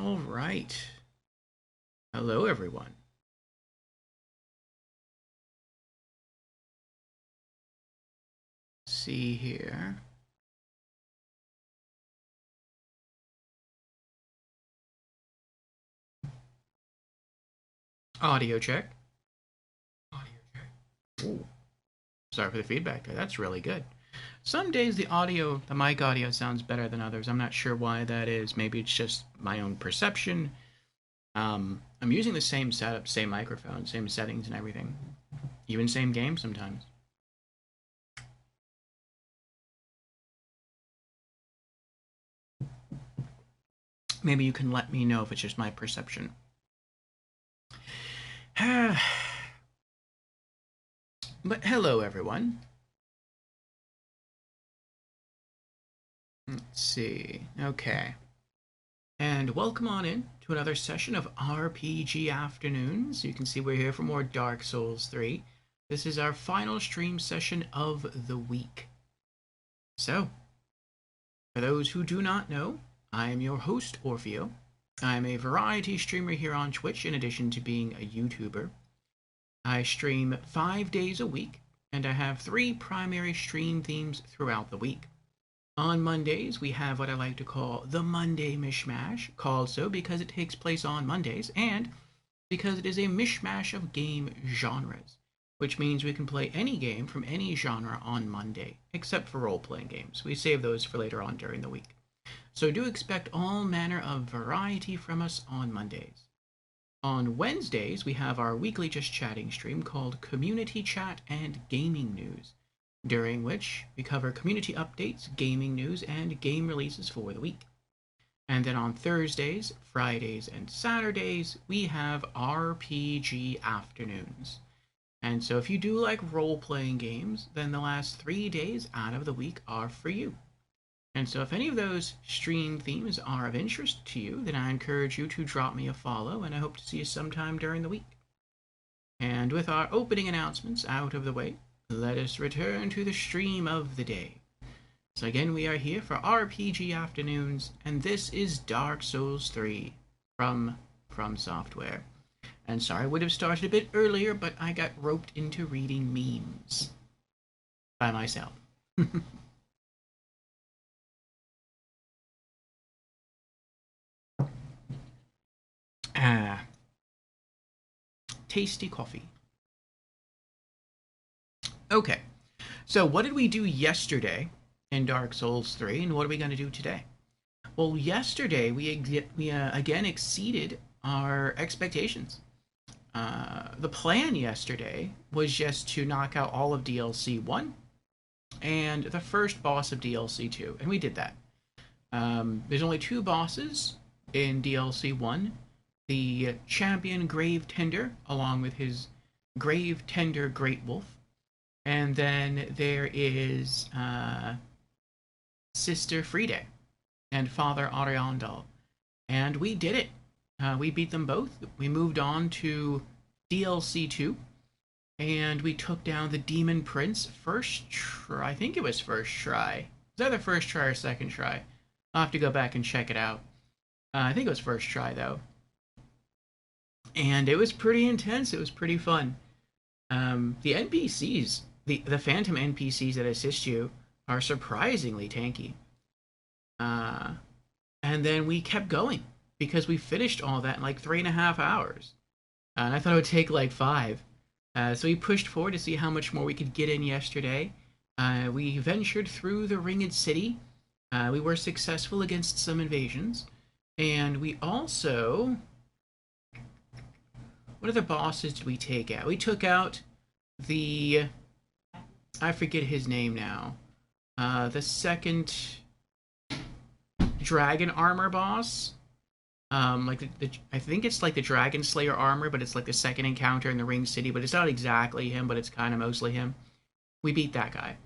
All right. Hello, everyone. See here. Audio check. Audio check. Ooh, sorry for the feedback there. That's really good. Some days the mic audio sounds better than others. I'm not sure why that is. Maybe it's just my own perception. I'm using the same setup, same microphone, same settings and everything. Even same game sometimes. Maybe you can let me know if it's just my perception. But hello, everyone. Let's see. Okay. And welcome on in to another session of RPG Afternoons. You can see we're here for more Dark Souls 3. This is our final stream session of the week. So, for those who do not know, I am your host, Orfeo. I'm a variety streamer here on Twitch in addition to being a YouTuber. I stream 5 days a week, and I have 3 primary stream themes throughout the week. On Mondays, we have what I like to call the Monday Mishmash, called so because it takes place on Mondays, and because it is a mishmash of game genres, which means we can play any game from any genre on Monday, except for role-playing games. We save those for later on during the week. So do expect all manner of variety from us on Mondays. On Wednesdays, we have our weekly Just Chatting stream called Community Chat and Gaming News, during which we cover community updates, gaming news, and game releases for the week. And then on Thursdays, Fridays, and Saturdays, we have RPG Afternoons. And so if you do like role-playing games, then the last 3 days out of the week are for you. And so if any of those stream themes are of interest to you, then I encourage you to drop me a follow, and I hope to see you sometime during the week. And with our opening announcements out of the way, let us return to the stream of the day. So again, we are here for RPG Afternoons, and this is Dark Souls 3 from Software. And sorry, I would have started a bit earlier, but I got roped into reading memes by myself. Tasty coffee. Okay, so what did we do yesterday in Dark Souls 3, and what are we going to do today? Well, yesterday we again exceeded our expectations. The plan yesterday was just to knock out all of DLC 1 and the first boss of DLC 2, and we did that. There's only 2 bosses in DLC 1, the champion Grave Tender, along with his Grave Tender Great Wolf, and then there is Sister Friede and Father Ariandel. And we did it. We beat them both. We moved on to DLC 2, and we took down the Demon Prince first try. I think it was first try. Was that the first try or second try? I'll have to go back and check it out. I think it was first try, though. And it was pretty intense. It was pretty fun. The NPCs, the Phantom NPCs that assist you, are surprisingly tanky. And then we kept going because we finished all that in like 3.5 hours. And I thought it would take like 5. So we pushed forward to see how much more we could get in yesterday. We ventured through the Ringed City. We were successful against some invasions. And we also... What other bosses did we take out? We took out the... I forget his name now. The second dragon armor boss. Like I think it's like the Dragon Slayer armor, but it's like the second encounter in the Ring City, but it's not exactly him, but it's kind of mostly him. We beat that guy.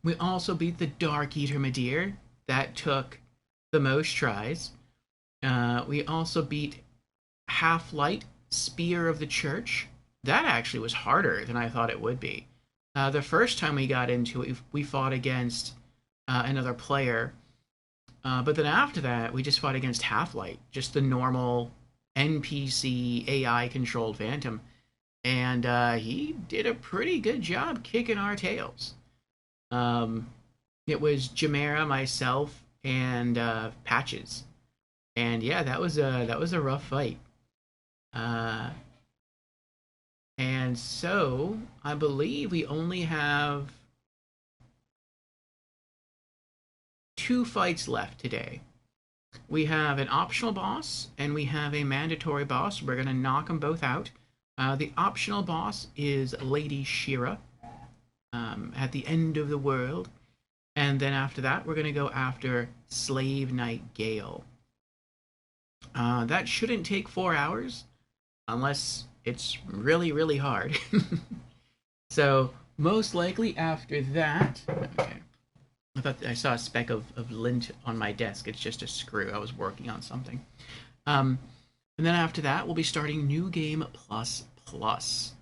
We also beat the Dark Eater Midir. That took the most tries. We also beat Half-Light Spear of the Church. That actually was harder than I thought it would be. The first time we got into it, we fought against another player. But then after that, we just fought against Half-Light, just the normal NPC AI controlled Phantom, and he did a pretty good job kicking our tails. Um, it was Jamera, myself, and Patches, and yeah, that was a rough fight. Uh, and so I believe we only have two fights left today. We have an optional boss and we have a mandatory boss. We're going to knock them both out. The optional boss is Lady Shira at the end of the world. And then after that, we're going to go after Slave Knight Gale. That shouldn't take 4 hours unless it's really, really hard. So, most likely after that. Okay. I thought I saw a speck of lint on my desk. It's just a screw. I was working on something. And then after that, we'll be starting New Game Plus Plus.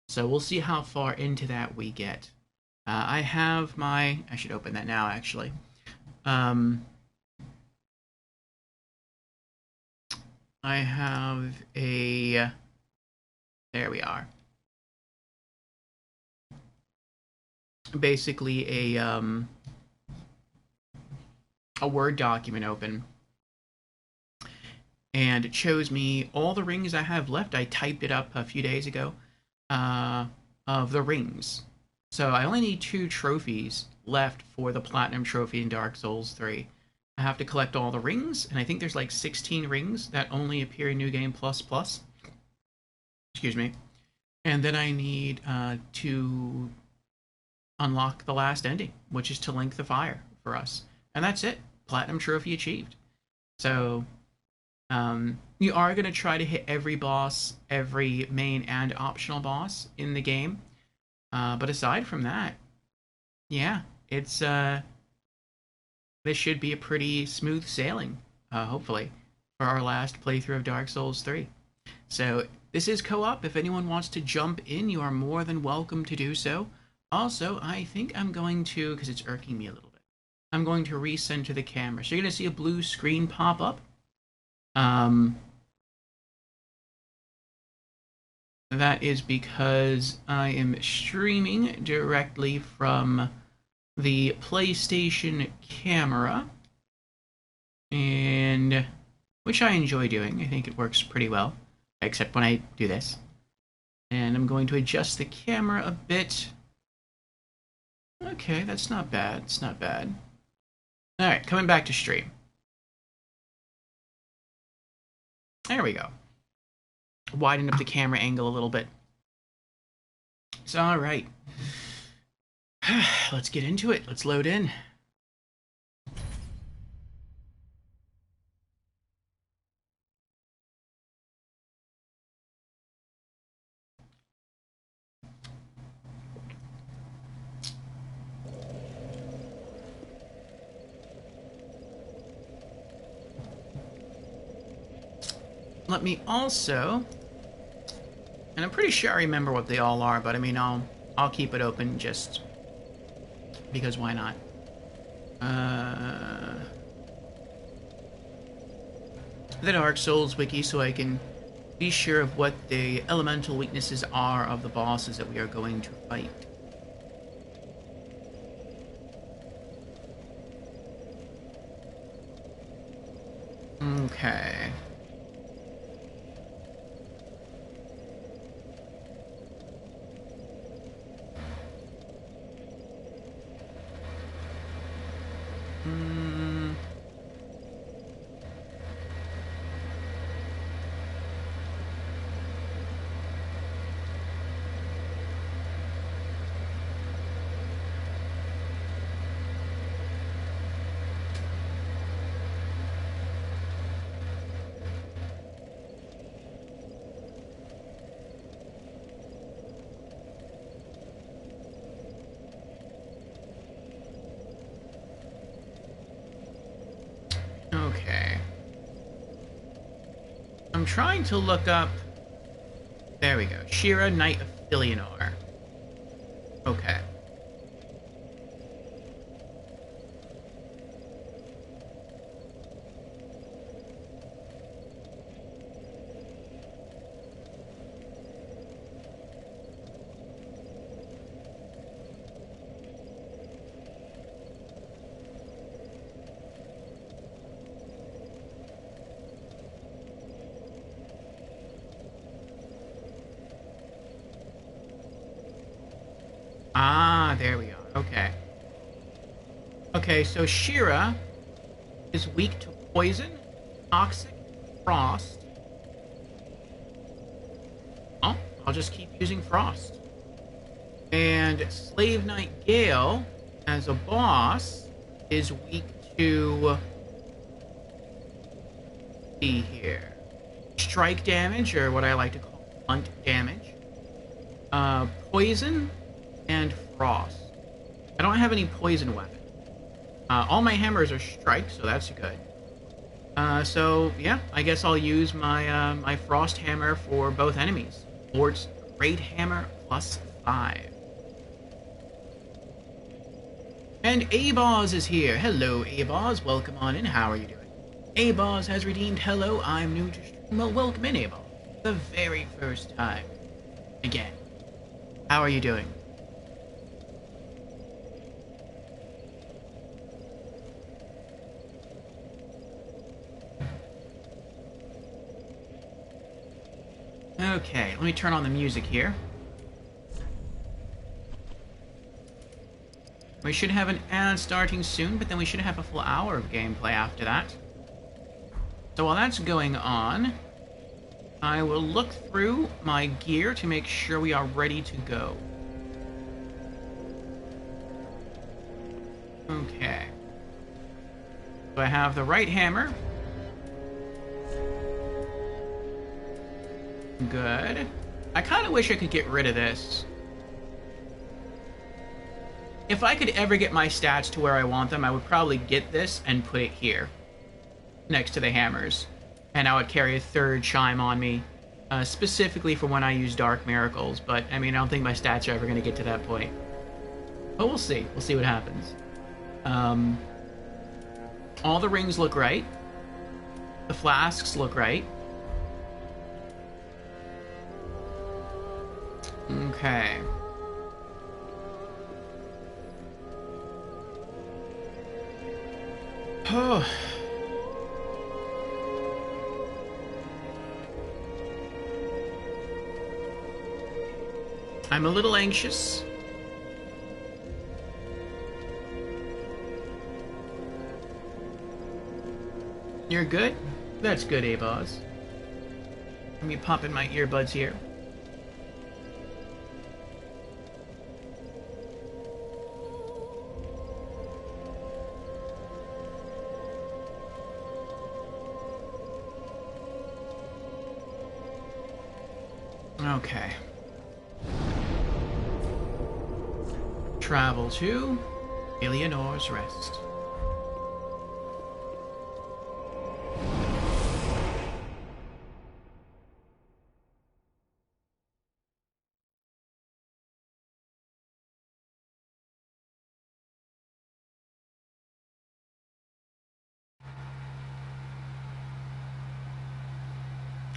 So we'll see how far into that we get. I have my... I should open that now, actually. I have a... There we are. Basically a Word document open, and it shows me all the rings I have left. I typed it up a few days ago of the rings. So I only need 2 trophies left for the Platinum Trophy in Dark Souls 3. I have to collect all the rings, and I think there's like 16 rings that only appear in New Game Plus Plus. Excuse me. And then I need to unlock the last ending, which is to link the fire for us. And that's it. Platinum Trophy achieved. So, you are going to try to hit every boss, every main and optional boss in the game. But aside from that, yeah, it's this should be a pretty smooth sailing, hopefully, for our last playthrough of Dark Souls 3. So, this is co-op. If anyone wants to jump in, you are more than welcome to do so. Also, I think I'm going to, because it's irking me a little bit, I'm going to recenter the camera. So you're going to see a blue screen pop up. That is because I am streaming directly from the PlayStation camera, and which I enjoy doing. I think it works pretty well, except when I do this. And I'm going to adjust the camera a bit. Okay, that's not bad. It's not bad. Alright, coming back to stream. There we go. Widen up the camera angle a little bit. So, alright. Let's get into it. Let's load in. Let me also, and I'm pretty sure I remember what they all are, but I mean, I'll keep it open just because why not? The Dark Souls wiki, so I can be sure of what the elemental weaknesses are of the bosses that we are going to fight. Okay. Okay. I'm trying to look up... There we go. Shira, Knight of Filianor. Okay. there we are. Okay. Okay, so Shira is weak to poison, toxic, frost. Oh, I'll just keep using frost. And Slave Knight Gale, as a boss, is weak to... see here. Strike damage, or what I like to call blunt damage. Poison and frost. I don't have any poison weapon. All my hammers are strike, so that's good. So yeah, I guess I'll use my my frost hammer for both enemies. Lord's Great Hammer +5. And Aboz is here. Hello, Aboz. Welcome on in. How are you doing? Aboz has redeemed. Hello, I'm new to stream. Well, welcome in, Aboz. The very first time. Again. How are you doing? Okay, let me turn on the music here. We should have an ad starting soon, but then we should have a full hour of gameplay after that. So while that's going on, I will look through my gear to make sure we are ready to go. Okay. So I have the right hammer. Good. I kind of wish I could get rid of this. If I could ever get my stats to where I want them, I would probably get this and put it here, next to the hammers. And I would carry a third chime on me, specifically for when I use Dark Miracles. But, I mean, I don't think my stats are ever going to get to that point. But we'll see. We'll see what happens. All the rings look right. The flasks look right. Okay. Oh. I'm a little anxious. You're good? That's good, Aboz. Let me pop in my earbuds here. Okay. Travel to Eleanor's Rest.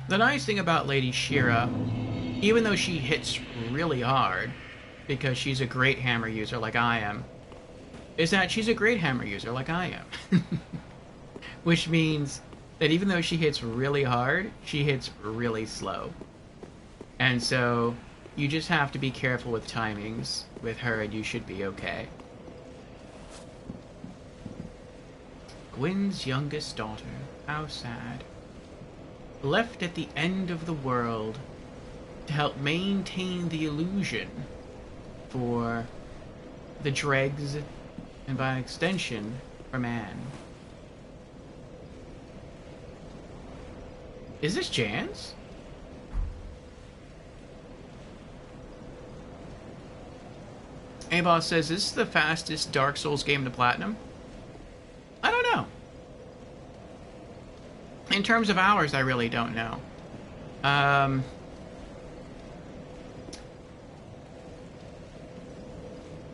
The nice thing about Lady Shira, even though she hits really hard, because she's a great hammer user like I am, is that she's a great hammer user like I am. Which means that even though she hits really hard, she hits really slow. And so, you just have to be careful with timings with her and you should be okay. Gwyn's youngest daughter. How sad. Left at the end of the world to help maintain the illusion for the dregs and by extension for man. Is this Jan's? Aboz says, is this the fastest Dark Souls game to platinum? I don't know. In terms of hours, I really don't know.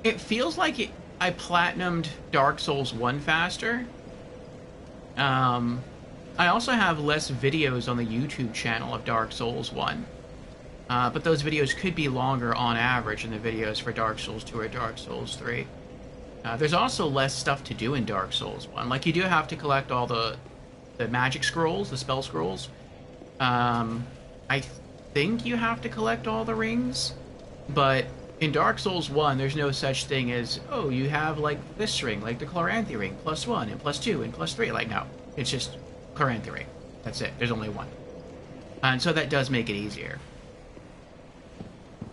It feels like I platinumed Dark Souls 1 faster. I also have less videos on the YouTube channel of Dark Souls 1. But those videos could be longer on average than the videos for Dark Souls 2 or Dark Souls 3. There's also less stuff to do in Dark Souls 1. Like, you do have to collect all the magic scrolls, the spell scrolls. I think you have to collect all the rings, but In Dark Souls 1, there's no such thing as, oh, you have, like, this ring, like the Chloranthy ring, +1, and +2, and +3. Like, no. It's just Chloranthy ring. That's it. There's only one. And so that does make it easier.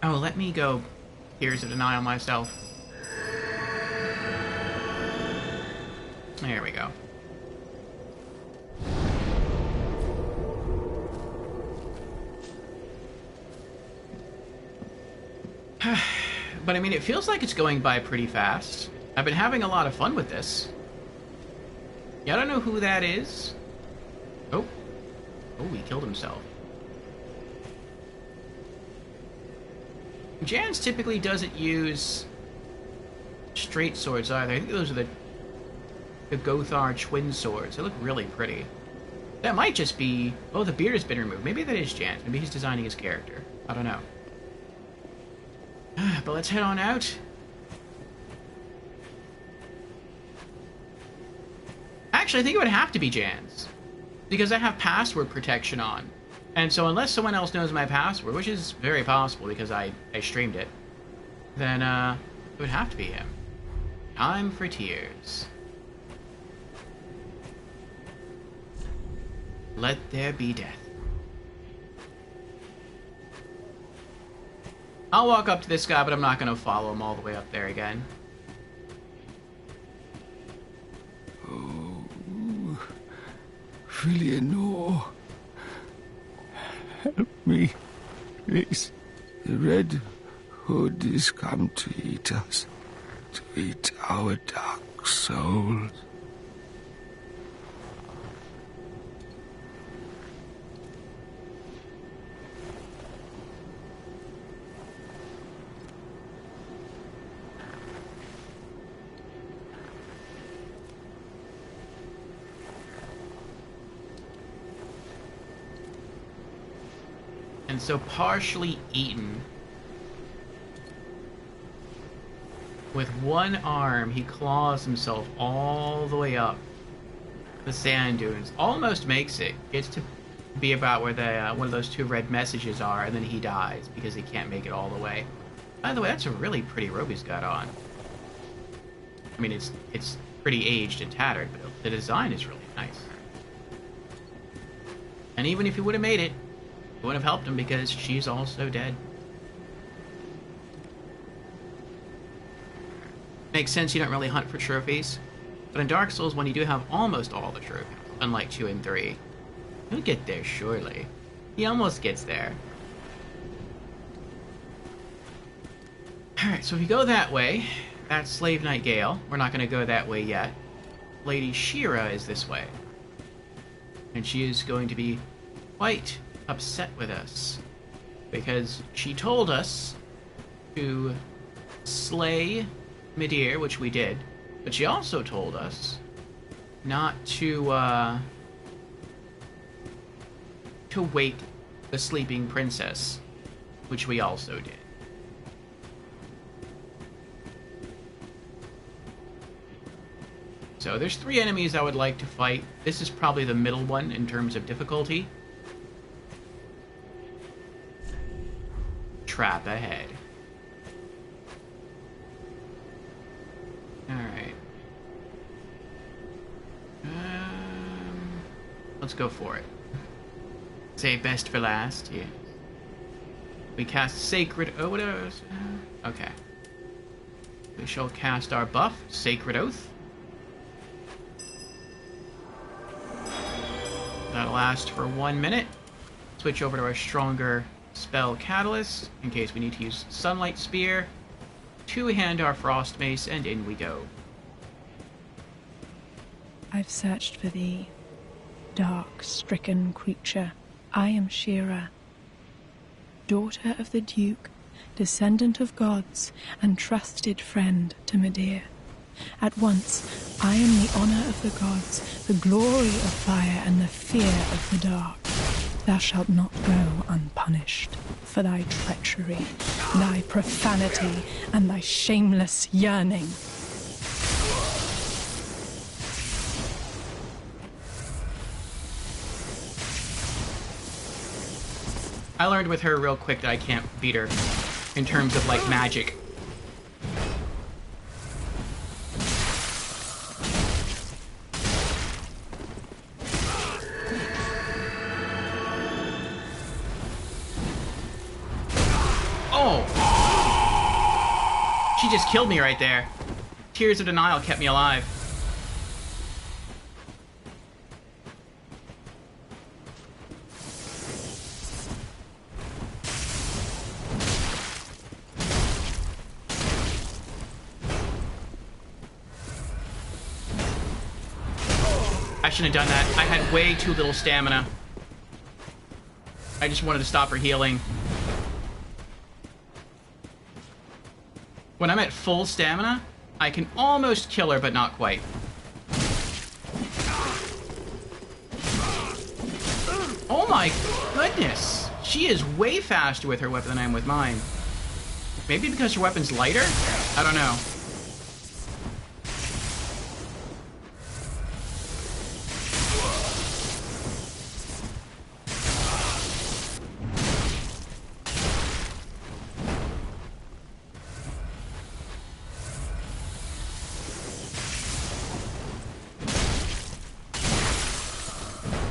Oh, let me go Tears of Denial myself. There we go. But I mean, it feels like it's going by pretty fast. I've been having a lot of fun with this. Yeah, I don't know who that is. Oh. Oh, he killed himself. Jans typically doesn't use straight swords either. I think those are the Gothar twin swords. They look really pretty. That might just be... Oh, the beard has been removed. Maybe that is Jans. Maybe he's designing his character. I don't know. But let's head on out. Actually, I think it would have to be Jans, because I have password protection on. And so unless someone else knows my password, which is very possible because I streamed it, then it would have to be him. Time for tears. Let there be death. I'll walk up to this guy, but I'm not going to follow him all the way up there again. Oh, Filianor. Help me, please. The Red Hood is come to eat us, to eat our dark souls. And so partially eaten. With one arm, he claws himself all the way up the sand dunes. Almost makes it. Gets to be about where the one of those two red messages are, and then he dies because he can't make it all the way. By the way, that's a really pretty robe he's got on. I mean, it's pretty aged and tattered, but the design is really nice. And even if he would have made it, it would have helped him because she's also dead. Makes sense you don't really hunt for trophies, but in Dark Souls 1 you do have almost all the trophies, unlike 2 and 3. He'll get there surely. He almost gets there. Alright, so if you go that way, that's Slave Knight Gale. We're not going to go that way yet. Lady Shira is this way. And she is going to be quite upset with us, because she told us to slay Midir, which we did, but she also told us not to wake the sleeping princess, which we also did. So there's 3 enemies I would like to fight. This is probably the middle one in terms of difficulty. Trap ahead. Alright. Let's go for it. Save best for last, yeah. We cast Sacred Oath. Okay. We shall cast our buff, Sacred Oath. That'll last for 1 minute. Switch over to our stronger spell Catalyst, in case we need to use Sunlight Spear. Two-hand our Frost Mace, and in we go. I've searched for thee, dark, stricken creature. I am Shira, daughter of the Duke, descendant of gods, and trusted friend to Midir. At once, I am the honour of the gods, the glory of fire, and the fear of the dark. Thou shalt not go unpunished for thy treachery, thy profanity, and thy shameless yearning. I learned with her real quick that I can't beat her in terms of, like, magic. Oh! She just killed me right there. Tears of Denial kept me alive. I shouldn't have done that. I had way too little stamina. I just wanted to stop her healing. When I'm at full stamina, I can almost kill her, but not quite. Oh my goodness! She is way faster with her weapon than I am with mine. Maybe because her weapon's lighter? I don't know.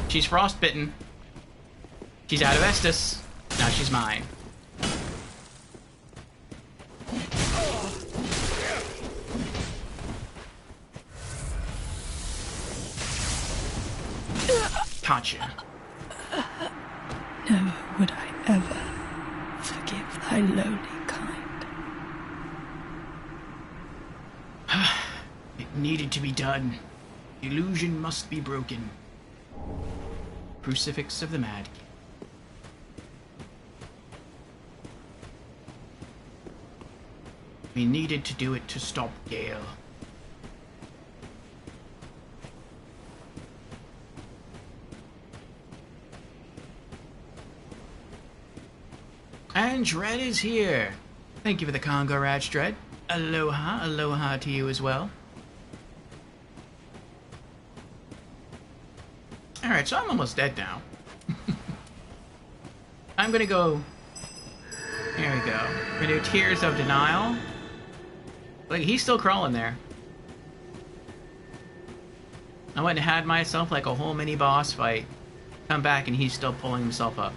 She's frostbitten. She's out of Estus. Now she's mine. Gotcha. Never would I ever forgive thy lowly kind. It needed to be done. The illusion must be broken. Crucifix of the Mad King. We needed to do it to stop Gale. And Dread is here. Thank you for the Congo Raj, Dread. Aloha, aloha to you as well. Alright, so I'm almost dead now. I'm gonna go... There we go. We're gonna do Tears of Denial. Like, he's still crawling there. I went and had myself like a whole mini boss fight. Come back and he's still pulling himself up.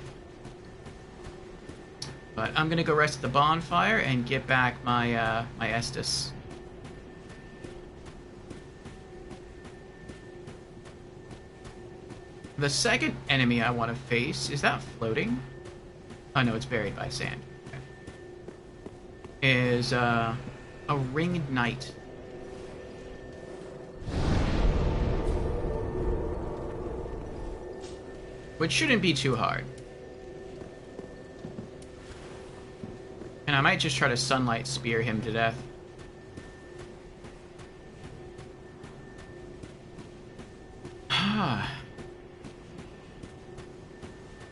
But I'm gonna go rest at the bonfire and get back my, my Estus. The second enemy I want to face, is that floating? Oh no, it's buried by sand. Okay. Is a ringed knight. Which shouldn't be too hard. And I might just try to sunlight spear him to death.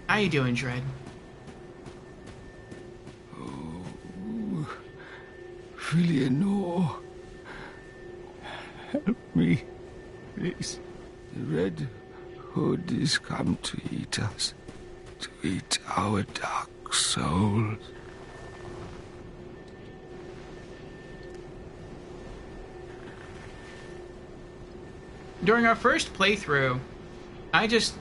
How you doing, Dread? Oh, Filianor. Help me, please. The Red Hood is come to eat us, to eat our dark souls. During our first playthrough, I just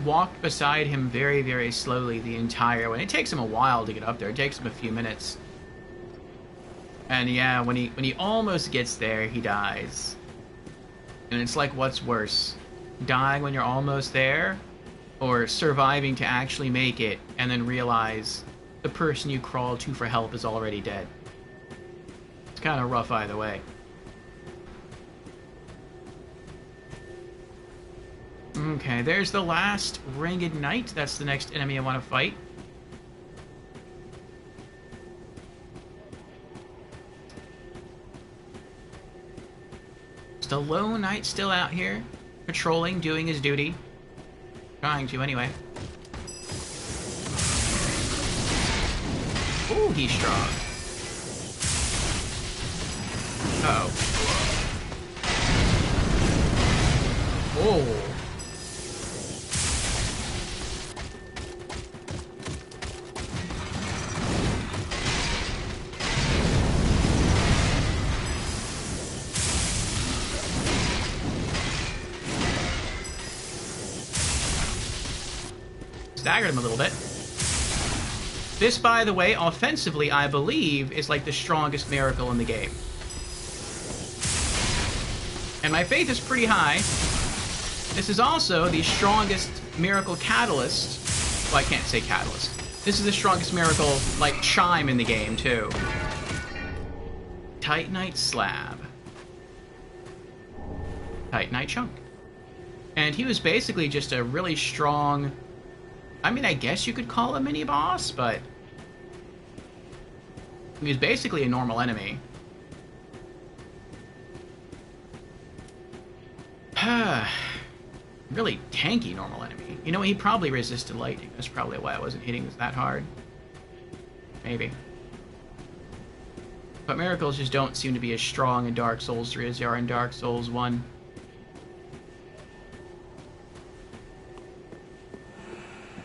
walked beside him very, very slowly the entire way. It takes him a while to get up there. It takes him a few minutes. And yeah, when he almost gets there, he dies. And it's like, what's worse? Dying when you're almost there? Or surviving to actually make it and then realize the person you crawled to for help is already dead? It's kind of rough either way. Okay, there's the last Ringed Knight. That's the next enemy I want to fight. Just a lone knight still out here, patrolling, doing his duty. Trying to, anyway. Ooh, he's strong. Uh-oh. Oh. Staggered him a little bit. This, by the way, offensively, I believe, is like the strongest miracle in the game. And my faith is pretty high. This is also the strongest miracle catalyst. Well, I can't say catalyst. This is the strongest miracle, like, chime in the game, too. Titanite Slab. Titanite Chunk. And he was basically just a really strong... I mean, I guess you could call him a mini-boss, but... he was basically a normal enemy. Really tanky normal enemy. You know, he probably resisted lightning. That's probably why I wasn't hitting this that hard. Maybe. But miracles just don't seem to be as strong in Dark Souls 3 as they are in Dark Souls 1.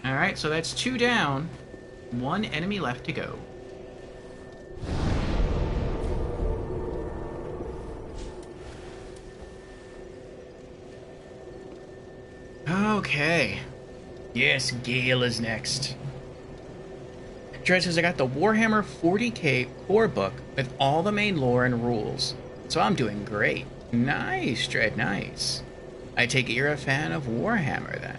Alright, so that's 2 down. 1 enemy left to go. Okay. Yes, Gale is next. Dread says, I got the Warhammer 40k core book with all the main lore and rules. So I'm doing great. Nice, Dread, nice. I take it you're a fan of Warhammer, then.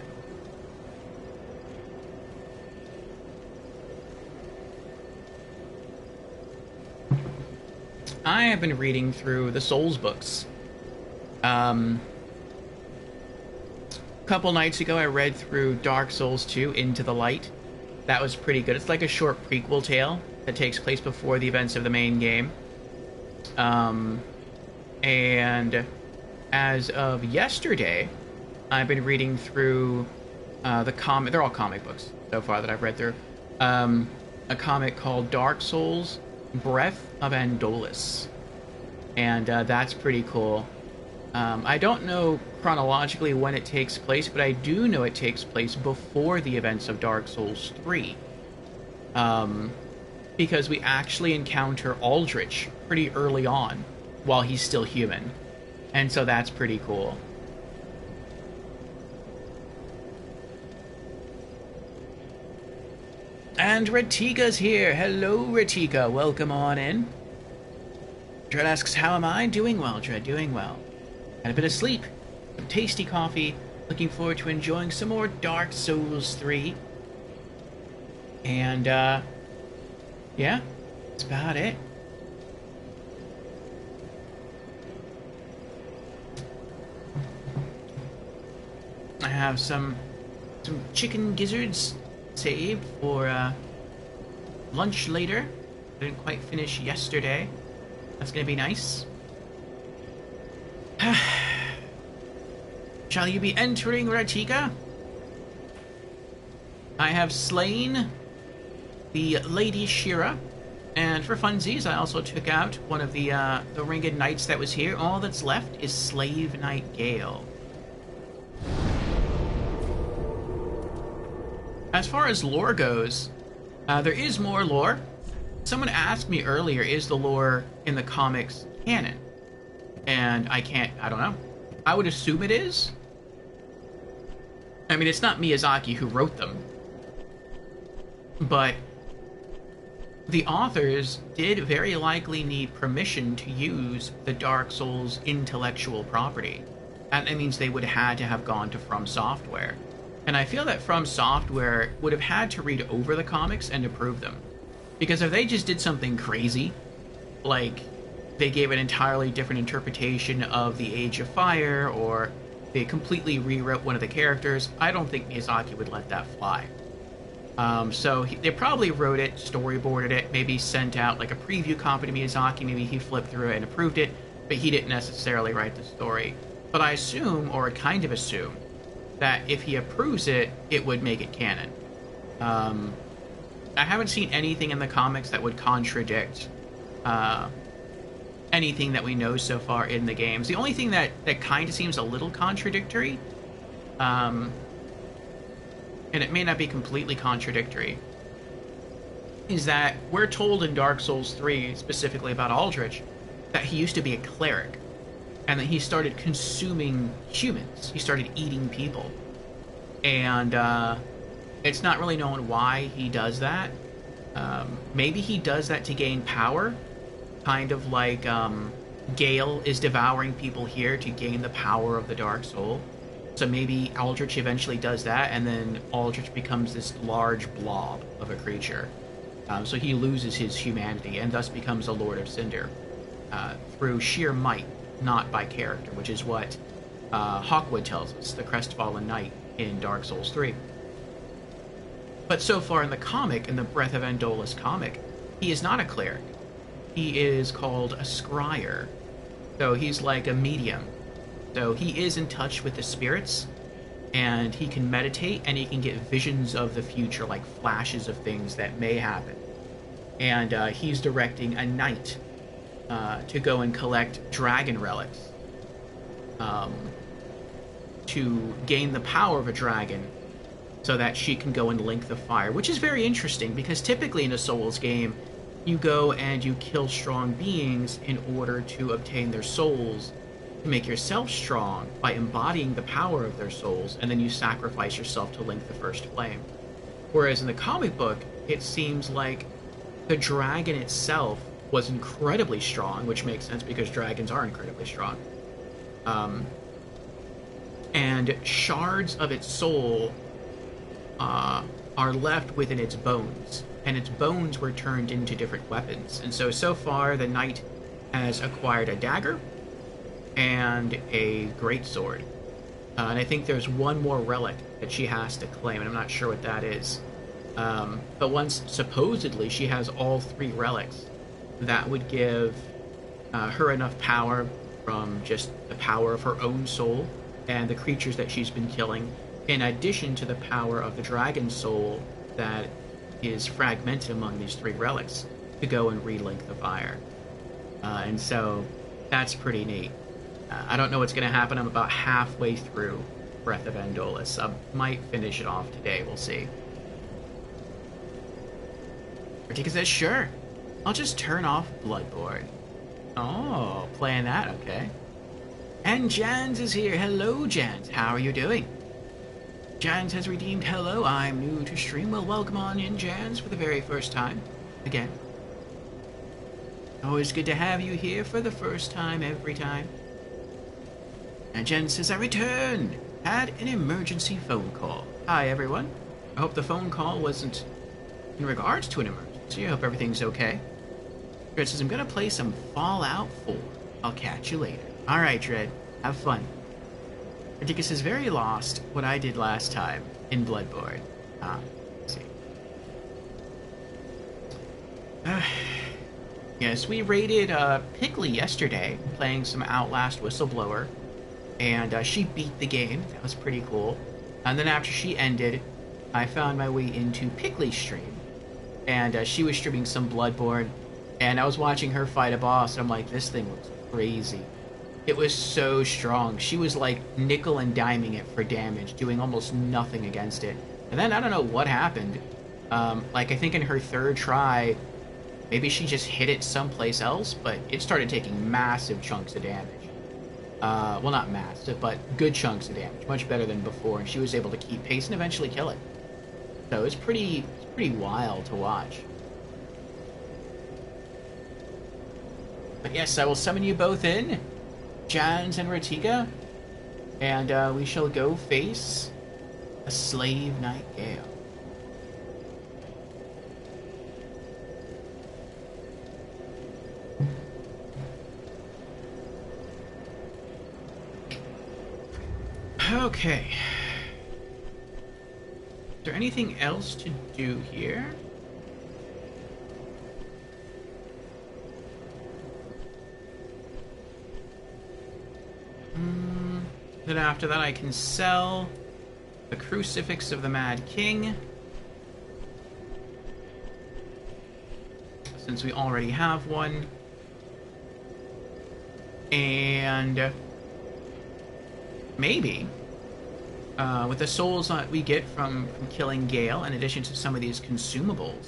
I have been reading through the Souls books. A couple nights ago, I read through Dark Souls 2, Into the Light. That was pretty good. It's like a short prequel tale that takes place before the events of the main game. And as of yesterday, I've been reading through the comic. They're all comic books so far that I've read through. A comic called Dark Souls, Breath of Andolis. And that's pretty cool. I don't know chronologically when it takes place, but I do know it takes place before the events of Dark Souls 3. Because we actually encounter Aldrich pretty early on, while he's still human. And so that's pretty cool. And Retiga's here. Hello, Retiga. Welcome on in. Dread asks, how am I? Doing well, Dread. Doing well. Had a bit of sleep, some tasty coffee, looking forward to enjoying some more Dark Souls 3. And, yeah, that's about it. I have some chicken gizzards saved for, lunch later. I didn't quite finish yesterday. That's gonna be nice. Shall you be entering, Ratiga? I have slain the Lady Shira, and for funsies, I also took out one of the Ringed Knights that was here. All that's left is Slave Knight Gale. As far as lore goes, there is more lore. Someone asked me earlier, is the lore in the comics canon? And I don't know. I would assume it is. I mean, it's not Miyazaki who wrote them. But the authors did very likely need permission to use the Dark Souls intellectual property. And that means they would have had to have gone to From Software. And I feel that From Software would have had to read over the comics and approve them. Because if they just did something crazy, like they gave an entirely different interpretation of the Age of Fire, or they completely rewrote one of the characters, I don't think Miyazaki would let that fly. So they probably wrote it, storyboarded it, maybe sent out like a preview copy to Miyazaki, maybe he flipped through it and approved it, but he didn't necessarily write the story. But I assume, or kind of assume, that if he approves it, it would make it canon. I haven't seen anything in the comics that would contradict anything that we know so far in the games. The only thing that kind of seems a little contradictory, and it may not be completely contradictory, is that we're told in Dark Souls 3, specifically about Aldrich, that he used to be a cleric, and that he started consuming humans. He started eating people. And it's not really known why he does that. Maybe he does that to gain power, kind of like Gale is devouring people here to gain the power of the Dark Soul. So maybe Aldrich eventually does that, and then Aldrich becomes this large blob of a creature. So he loses his humanity and thus becomes a Lord of Cinder through sheer might, not by character, which is what Hawkwood tells us, the Crestfallen Knight in Dark Souls 3. But so far in the comic, in the Breath of Endolus comic, he is not a cleric. He is called a scryer. So he's like a medium. So he is in touch with the spirits, and he can meditate, and he can get visions of the future, like flashes of things that may happen. And he's directing a knight to go and collect dragon relics to gain the power of a dragon so that she can go and link the fire, which is very interesting because typically in a Souls game, you go and you kill strong beings in order to obtain their souls, to make yourself strong by embodying the power of their souls, and then you sacrifice yourself to link the first flame. Whereas in the comic book, it seems like the dragon itself was incredibly strong, which makes sense because dragons are incredibly strong. And shards of its soul are left within its bones, and its bones were turned into different weapons. And so far, the knight has acquired a dagger and a greatsword. And I think there's one more relic that she has to claim, and I'm not sure what that is. But once, supposedly, she has all three relics, that would give her enough power from just the power of her own soul and the creatures that she's been killing, in addition to the power of the dragon soul that is fragmented among these three relics, to go and relink the fire. And so that's pretty neat. I don't know what's going to happen. I'm about halfway through Breath of Endolus. I might finish it off today. We'll see. Ratika says, sure. I'll just turn off Bloodborne. Oh, playing that, okay. And Jans is here. Hello, Jans. How are you doing? Jans has redeemed hello. I'm new to stream. Well, welcome on in, Jans, for the very first time. Again. Always good to have you here for the first time every time. And Jen says, I returned. Had an emergency phone call. Hi, everyone. I hope the phone call wasn't in regards to an emergency. I hope everything's okay. Dread says, I'm gonna play some Fallout 4. I'll catch you later. Alright, Dread. Have fun. Ridiculous is very lost what I did last time in Bloodborne. Let's see. Yes, we raided Pickley yesterday, playing some Outlast Whistleblower. And she beat the game. That was pretty cool. And then after she ended, I found my way into Pickley's stream. And she was streaming some Bloodborne. And I was watching her fight a boss, and I'm like, this thing looks crazy. It was so strong. She was like nickel and diming it for damage, doing almost nothing against it. And then I don't know what happened. Like I think in her third try, maybe she just hit it someplace else, but it started taking massive chunks of damage. Well, not massive, but good chunks of damage, much better than before, and she was able to keep pace and eventually kill it. So it's pretty wild to watch. But yes, I will summon you both in, Jans and Ratika, and we shall go face a Slave Knight Gale. Okay. Is there anything else to do here? Then after that I can sell the Crucifix of the Mad King, since we already have one. And maybe with the souls that we get from killing Gale, in addition to some of these consumables,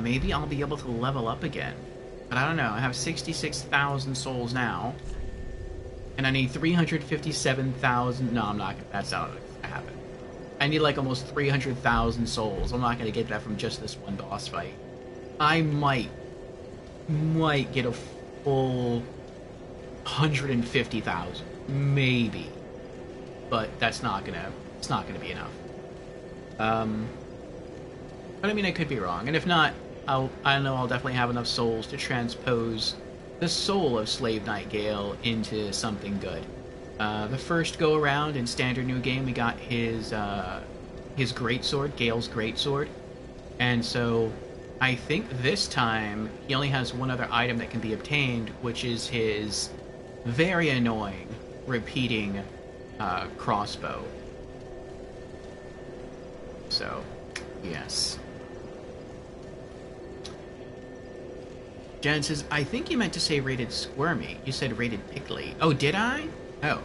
maybe I'll be able to level up again. But I don't know. I have 66,000 souls now, and I need 357,000. No, I'm not. That's not going to happen. I need like almost 300,000 souls. I'm not gonna get that from just this one boss fight. I might get a full 150,000, maybe, but it's not gonna be enough. But I mean, I could be wrong, and if not, I know I'll definitely have enough souls to transpose the soul of Slave Knight Gale into something good. The first go around in standard new game, we got his greatsword, Gale's greatsword, and so I think this time he only has one other item that can be obtained, which is his very annoying repeating crossbow. So, yes. Jen says, I think you meant to say rated squirmy. You said rated pickly. Oh, did I? Oh,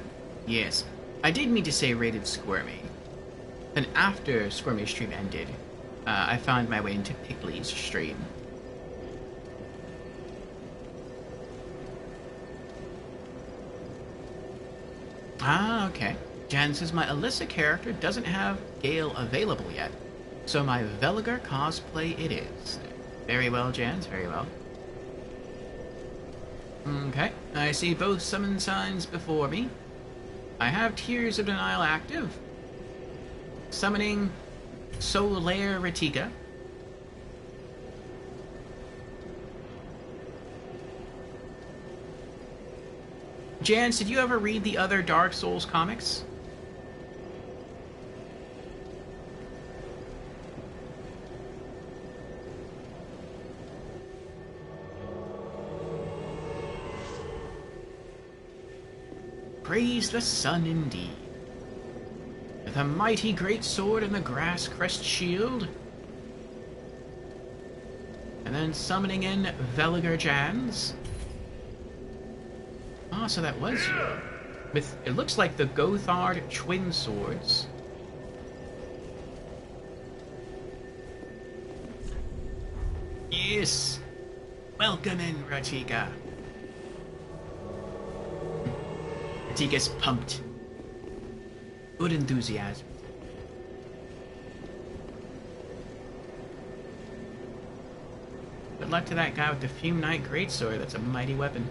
yes. I did mean to say rated squirmy. Then after Squirmy's stream ended, I found my way into Pickly's stream. Ah, okay. Jan says, my Alyssa character doesn't have Gale available yet, so my Veliger cosplay it is. Very well, Jans, very well. Okay, I see both summon signs before me. I have Tears of Denial active. Summoning Solaire Ratika. Jans, did you ever read the other Dark Souls comics? Praise the sun indeed. With a mighty great sword and the grass crest shield. And then summoning in Veliger Jans. Ah, so that was you. With, it looks like the Gothard twin swords. Yes! Welcome in, Ratika. Ratika's pumped. Good enthusiasm. Good luck to that guy with the Fume Knight Greatsword. That's a mighty weapon.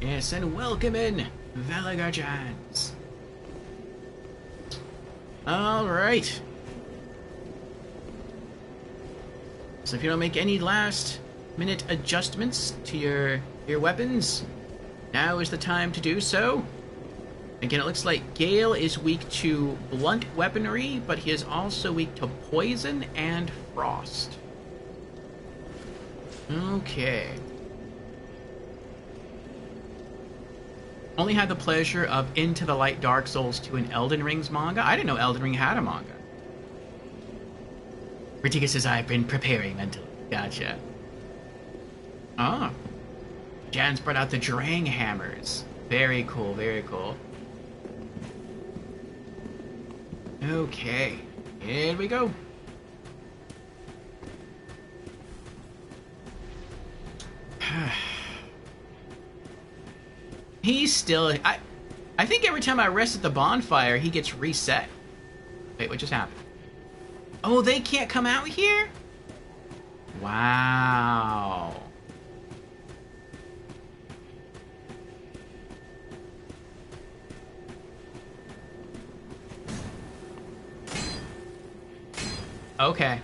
Yes, and welcome in, Veliger Jans. Alright. So if you don't make any last minute adjustments to your weapons, now is the time to do so. Again, it looks like Gale is weak to blunt weaponry, but he is also weak to poison and frost. Okay. Only had the pleasure of Into the Light Dark Souls 2 and Elden Ring's manga. I didn't know Elden Ring had a manga. Ratika says, I've been preparing mentally. Gotcha. Ah. Jan's brought out the Drang Hammers. Very cool, very cool. Okay. Here we go. He's still... I think every time I rest at the bonfire, he gets reset. Wait, what just happened? Oh, they can't come out here? Wow. Okay.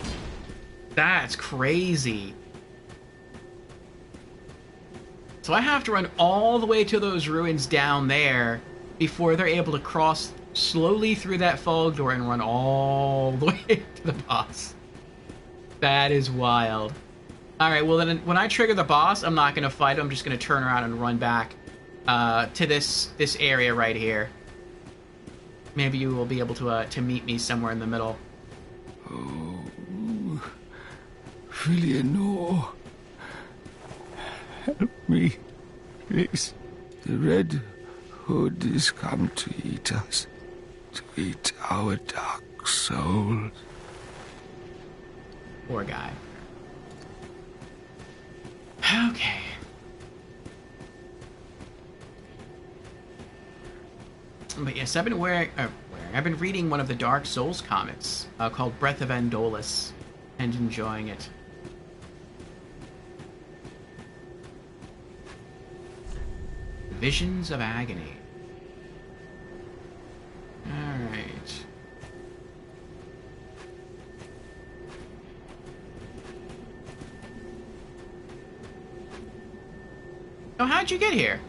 That's crazy. So I have to run all the way to those ruins down there before they're able to cross slowly through that fog door and run all the way to the boss. That is wild. Alright, well then when I trigger the boss, I'm not going to fight him. I'm just going to turn around and run back to this area right here. Maybe you will be able to meet me somewhere in the middle. Oh, Filianor. Help me, please. The Red Hood is come to eat us, to eat our dark souls. Poor guy. Okay. But yes, I've been I've been reading one of the Dark Souls comics called Breath of Endolus and enjoying it. Visions of Agony. Alright. So how'd you get here?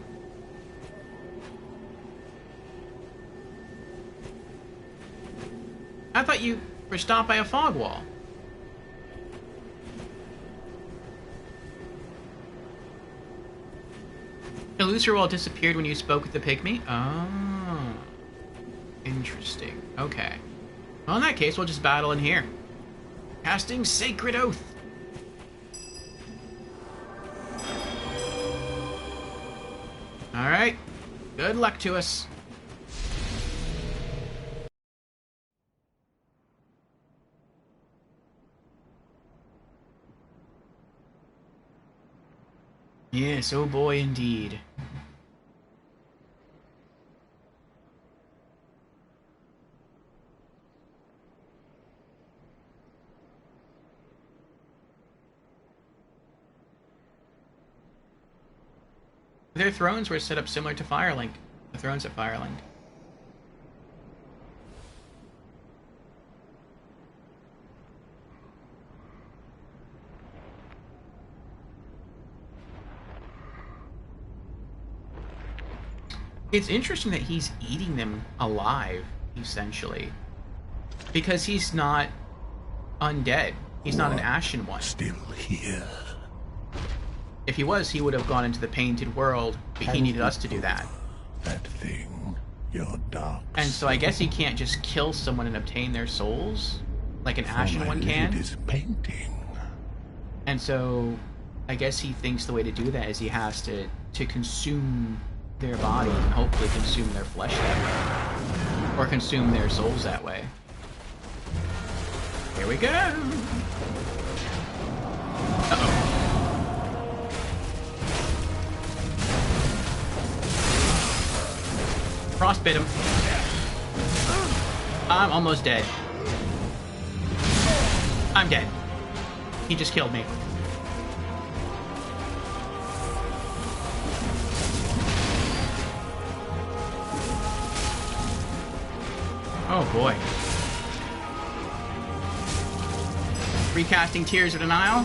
I thought you were stopped by a fog wall. The Illusory Wall disappeared when you spoke with the pygmy? Oh. Interesting. Okay. Well, in that case, we'll just battle in here. Casting Sacred Oath. Alright. Good luck to us. Yes, oh boy, indeed. Their thrones were set up similar to Firelink. The thrones at Firelink. It's interesting that he's eating them alive, essentially. Because he's not undead. He's not an Ashen One. Still here. If he was, he would have gone into the painted world, but he needed us to do that. That thing, your dark. And so I guess he can't just kill someone and obtain their souls, like an Ashen One can. Is painting. And so I guess he thinks the way to do that is he has to consume their bodies and hopefully consume their flesh that way. Or consume their souls that way. Here we go! Uh-oh. Frostbit him. I'm almost dead. I'm dead. He just killed me. Oh boy. Recasting Tears of Denial.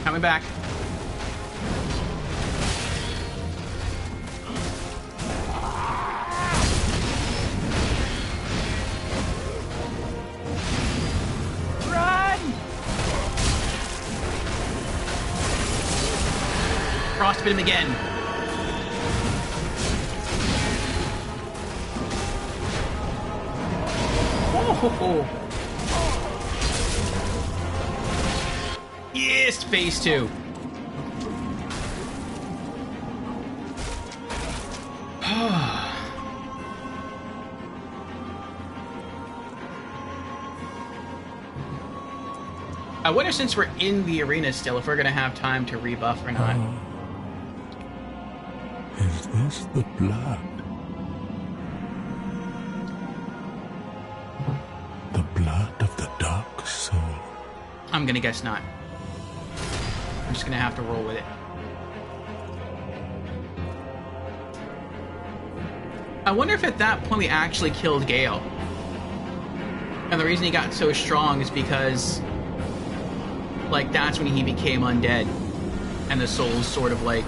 Coming back. Frostbit him again. Oh. Yes, phase 2. I wonder, since we're in the arena still, if we're gonna have time to rebuff or not. Is this the blood? The blood of the Dark Soul? I'm gonna guess not. I'm just gonna have to roll with it. I wonder if at that point we actually killed Gale. And the reason he got so strong is because, like, that's when he became undead. And the souls sort of, like,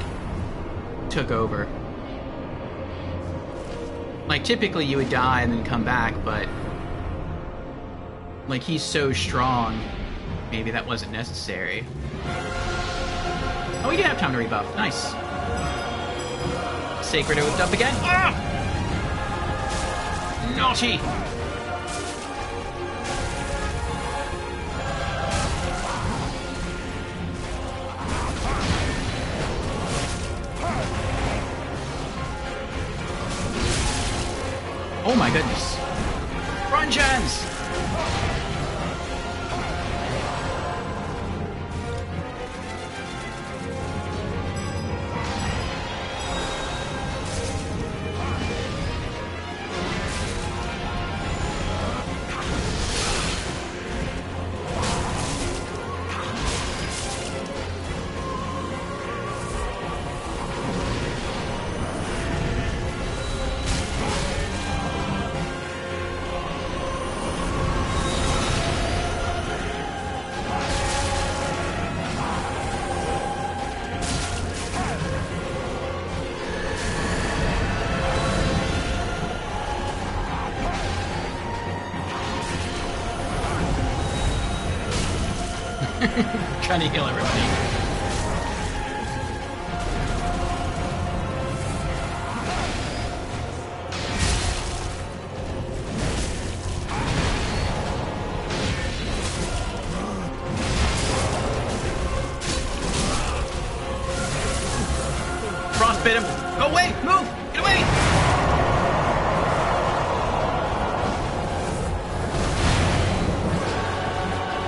took over. Like, typically you would die and then come back, but like, he's so strong, maybe that wasn't necessary. Oh, we did have time to rebuff. Nice. Sacred Oath up again. Ah! Naughty! Oh my goodness. Grungeons! Trying to heal everybody. Frostbite him. Go away! Move! Get away!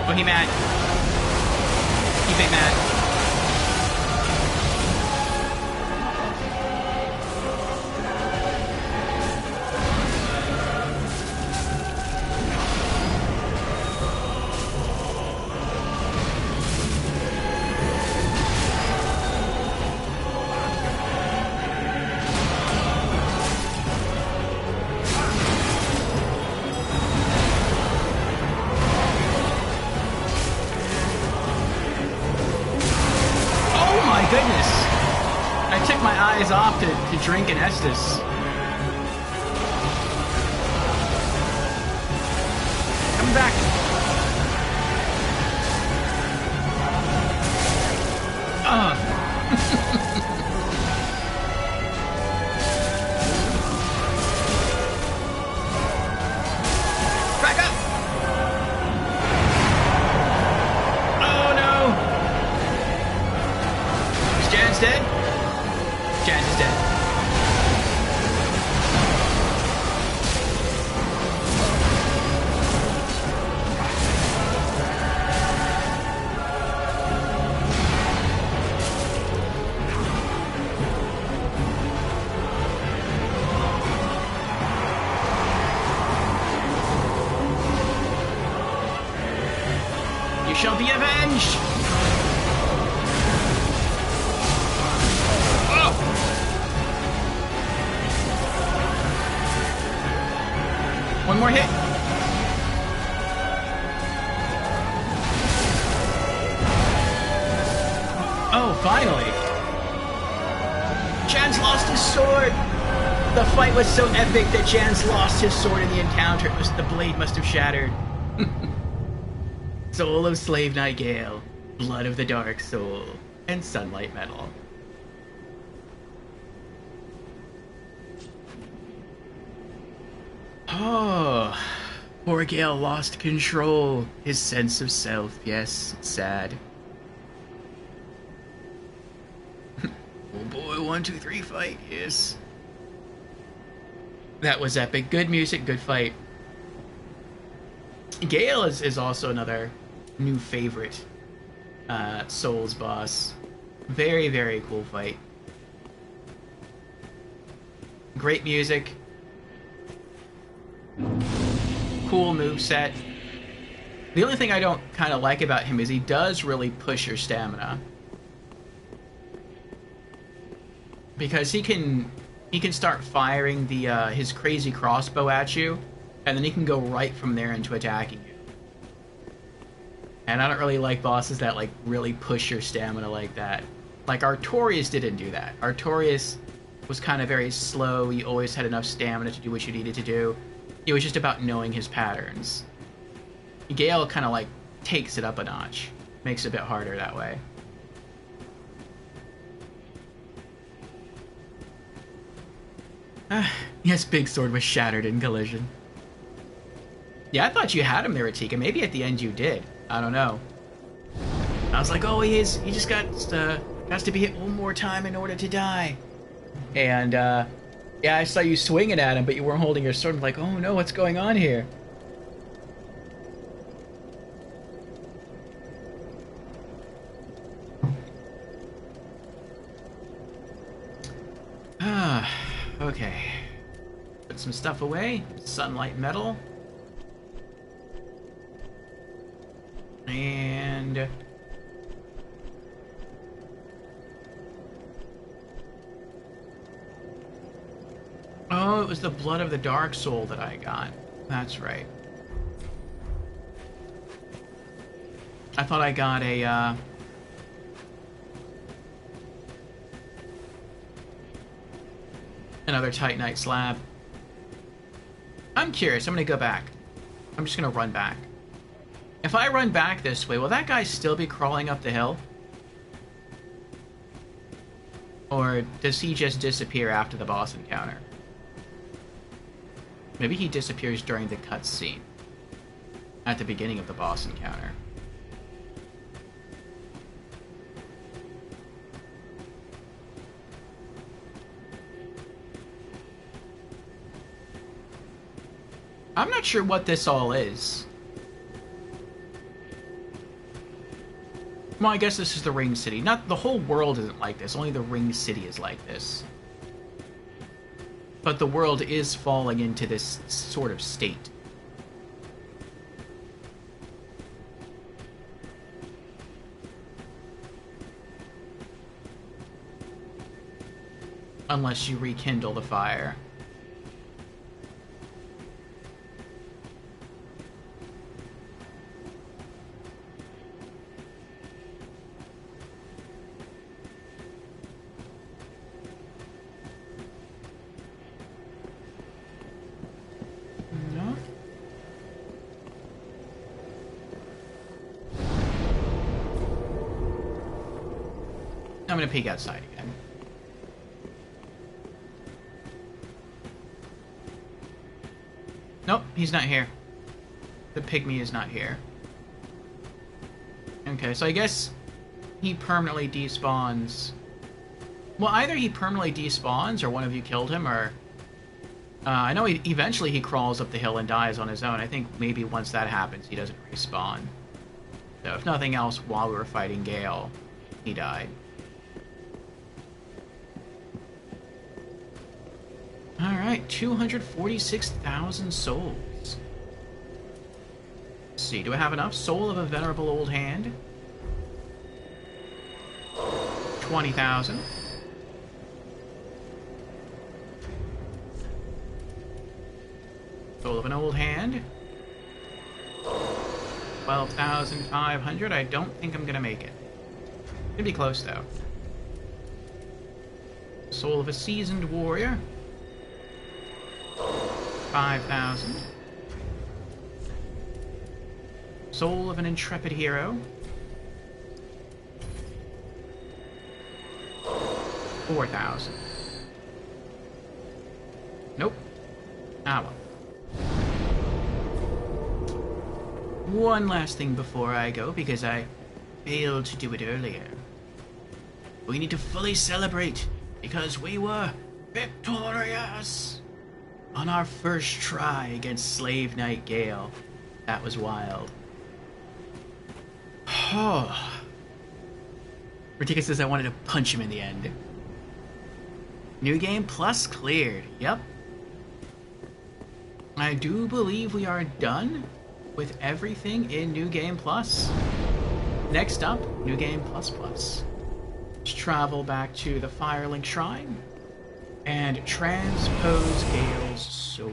Oh, he mad. He big mad. Goodness! I took my eyes off to drink an Estus. Come back! Back up! Jan's dead? Jan is dead. You shall be avenged! One more hit. Oh, finally. Jan's lost his sword. The fight was so epic that Jan's lost his sword in the encounter. The blade must have shattered. Soul of Slave Knight Gale, Blood of the Dark Soul, and Sunlight Metal. Oh, poor Gale lost control, his sense of self. Yes, it's sad. Oh boy, 1, 2, 3 fight, yes. That was epic. Good music, good fight. Gale is also another new favorite Souls boss. Very, very cool fight. Great music. Cool moveset. The only thing I don't kind of like about him is he does really push your stamina. Because he can start firing the his crazy crossbow at you, and then he can go right from there into attacking you. And I don't really like bosses that like really push your stamina like that. Like Artorias didn't do that. Artorias was kind of very slow. He always had enough stamina to do what you needed to do. It was just about knowing his patterns. Gale kind of like takes it up a notch. Makes it a bit harder that way. Yes, Big Sword was shattered in collision. Yeah, I thought you had him there, Atika. Maybe at the end you did. I don't know. I was like, oh, he just has to be hit one more time in order to die. And, yeah, I saw you swinging at him, but you weren't holding your sword. I'm like, oh no, what's going on here? Okay. Put some stuff away. Sunlight metal. And... oh, it was the Blood of the Dark Soul that I got. That's right. I thought I got a, another Titanite slab. I'm curious. I'm gonna go back. I'm just gonna run back. If I run back this way, will that guy still be crawling up the hill? Or does he just disappear after the boss encounter? Maybe he disappears during the cutscene. At the beginning of the boss encounter. I'm not sure what this all is. Well, I guess this is the Ring City. Not the whole world isn't like this. Only the Ring City is like this. But the world is falling into this sort of state. Unless you rekindle the fire. I'm gonna peek outside again. Nope, he's not here. The pygmy is not here. Okay, so I guess he permanently despawns. Well, either he permanently despawns or one of you killed him, or... I know eventually he crawls up the hill and dies on his own. I think maybe once that happens, he doesn't respawn. So if nothing else, while we were fighting Gale, he died. Alright, 246,000 souls. Let's see, do I have enough? Soul of a venerable old hand. 20,000. Soul of an old hand. 12,500. I don't think I'm gonna make it. Gonna be close though. Soul of a seasoned warrior. 5,000. Soul of an intrepid hero. 4,000. Nope. Ah well. One last thing before I go, because I failed to do it earlier. We need to fully celebrate, because we were victorious! On our first try against Slave Knight Gale. That was wild. Oh. Ridiculous says I wanted to punch him in the end. New Game Plus cleared. Yep. I do believe we are done with everything in New Game Plus. Next up, New Game Plus Plus. Let's travel back to the Firelink Shrine and transpose Gale's soul.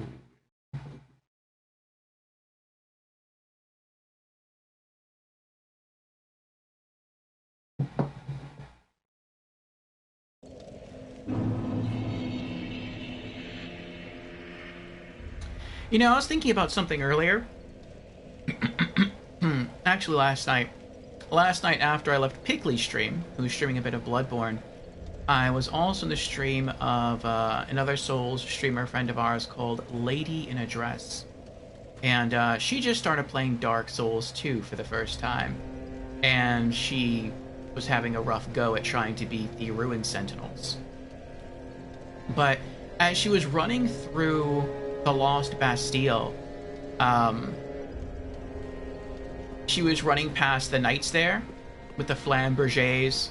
You know, I was thinking about something earlier. Actually, last night. Last night after I left Pigley's stream, who was streaming a bit of Bloodborne, I was also in the stream of another Souls streamer friend of ours called Lady in a Dress. And she just started playing Dark Souls 2 for the first time. And she was having a rough go at trying to beat the Ruined Sentinels. But as she was running through the Lost Bastille, she was running past the knights there with the Flambergés,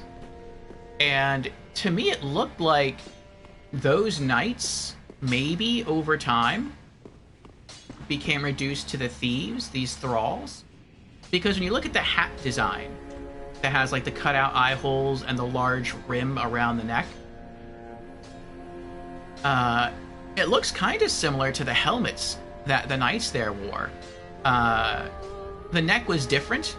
and to me it looked like those knights maybe over time became reduced to the thieves, these thralls, because when you look at the hat design that has like the cutout eye holes and the large rim around the neck, it looks kind of similar to the helmets that the knights there wore. The neck was different.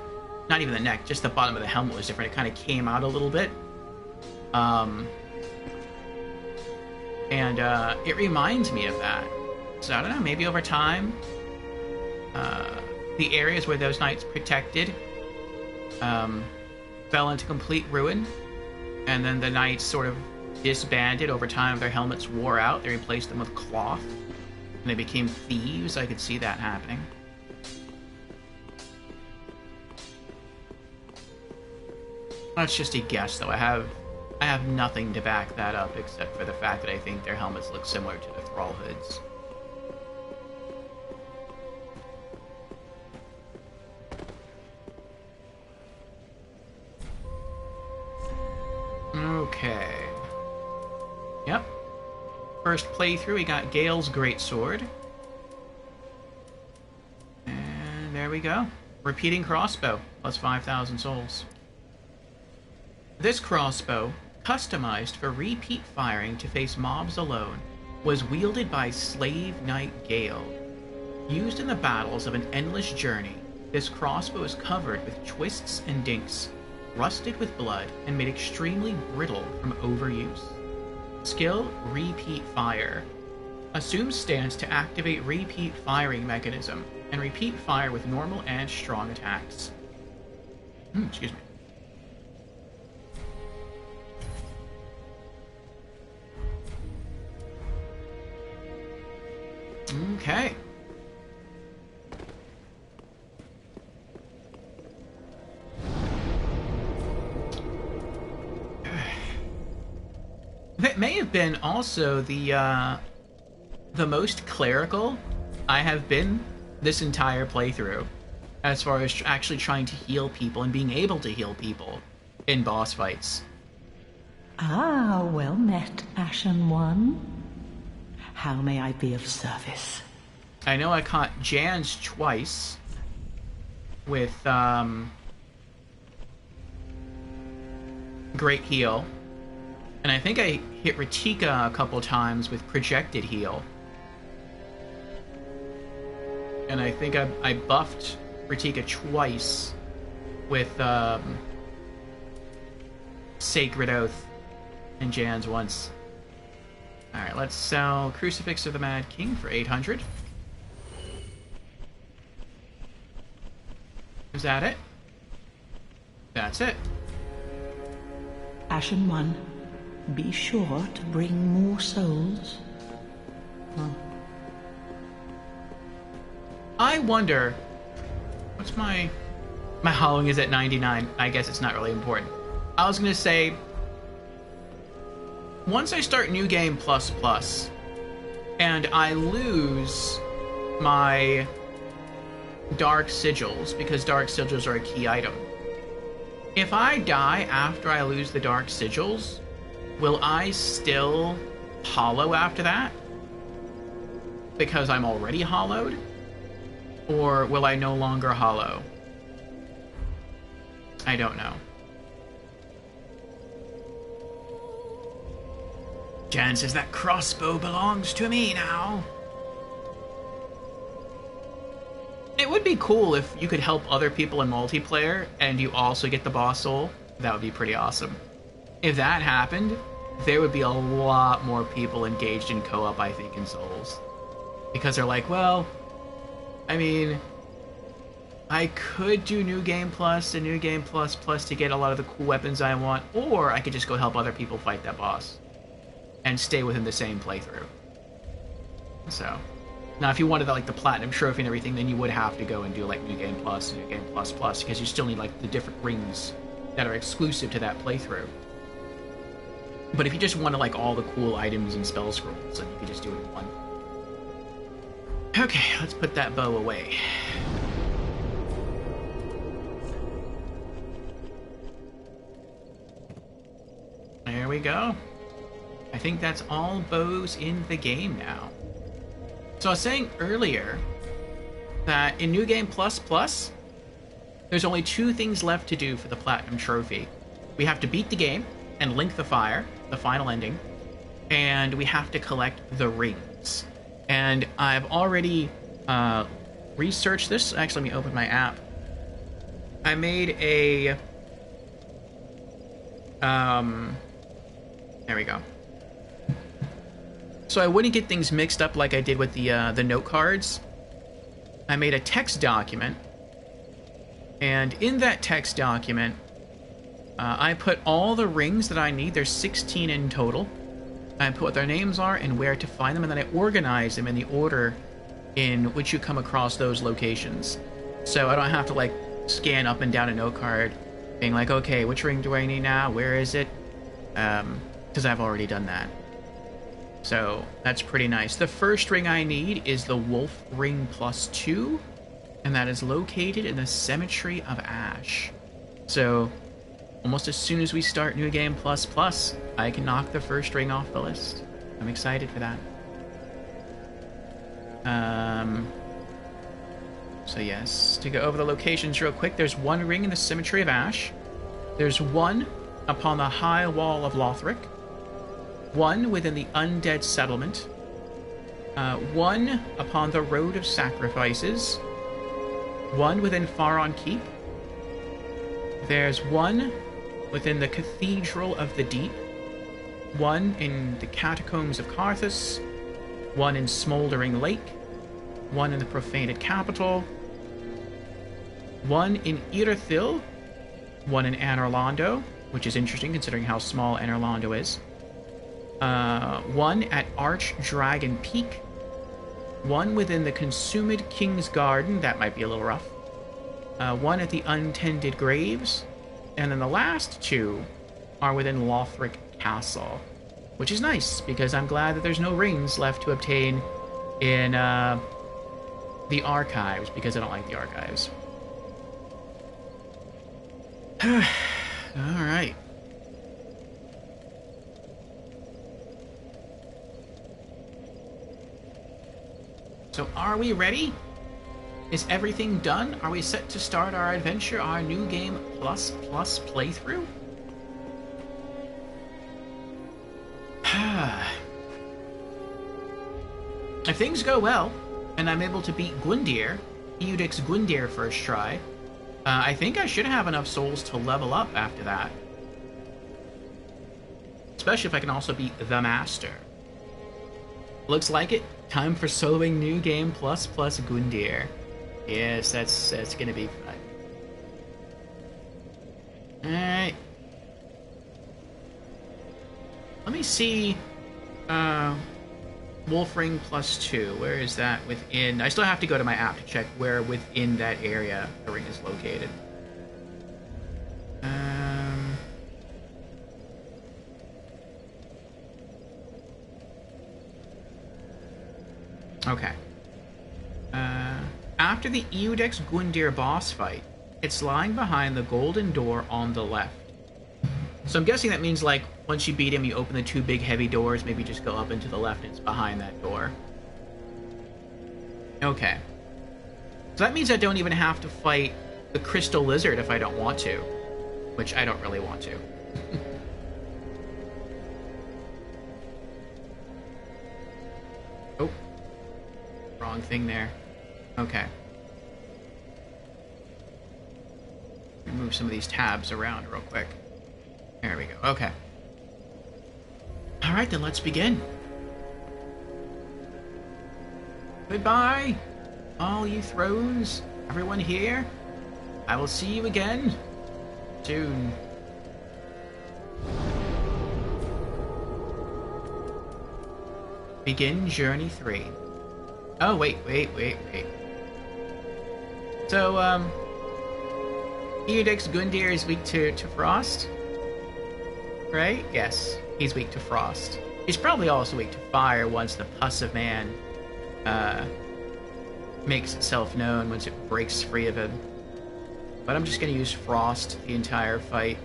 Not even the neck, just the bottom of the helmet was different. It kind of came out a little bit. It reminds me of that. So I don't know, maybe over time, the areas where those knights protected fell into complete ruin, and then the knights sort of disbanded over time. Their helmets wore out. They replaced them with cloth, and they became thieves. I could see that happening. That's just a guess, though. I have nothing to back that up except for the fact that I think their helmets look similar to the Thrall hoods. Okay. Yep. First playthrough, we got Gale's Greatsword. And there we go. Repeating crossbow, plus 5,000 souls. This crossbow, customized for repeat firing to face mobs alone, was wielded by Slave Knight Gale. Used in the battles of an endless journey, this crossbow is covered with twists and dinks, rusted with blood, and made extremely brittle from overuse. Skill, Repeat Fire. Assumes stance to activate repeat firing mechanism, and repeat fire with normal and strong attacks. Excuse me. Okay. That may have been also the most clerical I have been this entire playthrough, as far as actually trying to heal people and being able to heal people in boss fights. Ah, well met, Ashen One. How may I be of service? I know I caught Jans twice with Great Heal, and I think I hit Ratika a couple times with Projected Heal. And I think I buffed Ratika twice with Sacred Oath, and Jans once. Alright, let's sell Crucifix of the Mad King for 800. Is that it? That's it. Ashen One, be sure to bring more souls. I wonder... What's my hollowing is at 99. I guess it's not really important. I was gonna say... Once I start New Game Plus Plus, and I lose my Dark Sigils, because Dark Sigils are a key item, if I die after I lose the Dark Sigils, will I still hollow after that? Because I'm already hollowed? Or will I no longer hollow? I don't know. Jan says that crossbow belongs to me now. It would be cool if you could help other people in multiplayer and you also get the boss soul. That would be pretty awesome. If that happened, there would be a lot more people engaged in co-op, I think, in Souls. Because they're like, well, I mean, I could do New Game Plus and New Game Plus Plus to get a lot of the cool weapons I want, or I could just go help other people fight that boss and stay within the same playthrough. So, now if you wanted like the Platinum Trophy and everything, then you would have to go and do like New Game Plus and New Game Plus Plus, because you still need like the different rings that are exclusive to that playthrough. But if you just wanted like all the cool items and spell scrolls, then you could just do it in one. Okay, let's put that bow away. There we go. I think that's all bows in the game now. So I was saying earlier that in New Game Plus Plus, there's only 2 things left to do for the Platinum Trophy. We have to beat the game and link the fire, the final ending, and we have to collect the rings. And I've already researched this. Actually, let me open my app. I made a... there we go. So I wouldn't get things mixed up like I did with the note cards. I made a text document, and in that text document, I put all the rings that I need. There's 16 in total. I put what their names are and where to find them, and then I organize them in the order in which you come across those locations. So I don't have to, like, scan up and down a note card, being like, okay, which ring do I need now? Where is it? Because I've already done that. So that's pretty nice. The first ring I need is the Wolf Ring +2, and that is located in the Cemetery of Ash. So almost as soon as we start New Game Plus, I can knock the first ring off the list. I'm excited for that. So yes, to go over the locations real quick, there's one ring in the Cemetery of Ash. There's one upon the High Wall of Lothric. One within the Undead Settlement. One upon the Road of Sacrifices. One within Faron Keep. There's one within the Cathedral of the Deep. One in the Catacombs of Karthus. One in Smoldering Lake. One in the Profaned Capital. One in Irithyll. One in Anor Londo, which is interesting considering how small Anor Londo is. One at Archdragon Peak. One within the Consumed King's Garden. That might be a little rough. One at the Untended Graves. And then the last two are within Lothric Castle, which is nice because I'm glad that there's no rings left to obtain in the Archives, because I don't like the Archives. Alright. So are we ready? Is everything done? Are we set to start our adventure, our New Game Plus playthrough? If things go well, and I'm able to beat Gundyr, Eudix Gundyr first try, I think I should have enough souls to level up after that. Especially if I can also beat the Master. Looks like it. Time for soloing New Game Plus Gundyr. Yes, that's gonna be fun. Alright. Let me see. Wolfring +2. Where is that within? I still have to go to my app to check where within that area the ring is located. Okay. After the Eudix Gundyr boss fight, it's lying behind the golden door on the left. So I'm guessing that means, like, once you beat him, you open the two big heavy doors, maybe just go up and to the left and it's behind that door. Okay. So that means I don't even have to fight the Crystal Lizard if I don't want to. Which I don't really want to. Oh. Wrong thing there. Okay. Move some of these tabs around real quick. There we go. Okay. Alright, then let's begin. Goodbye, all you thrones. Everyone here. I will see you again soon. Begin Journey 3. Oh, wait. So, Eudix Gundyr is weak to frost? Right? Yes, he's weak to frost. He's probably also weak to fire once the Pus of Man makes itself known, once it breaks free of him. But I'm just going to use frost the entire fight.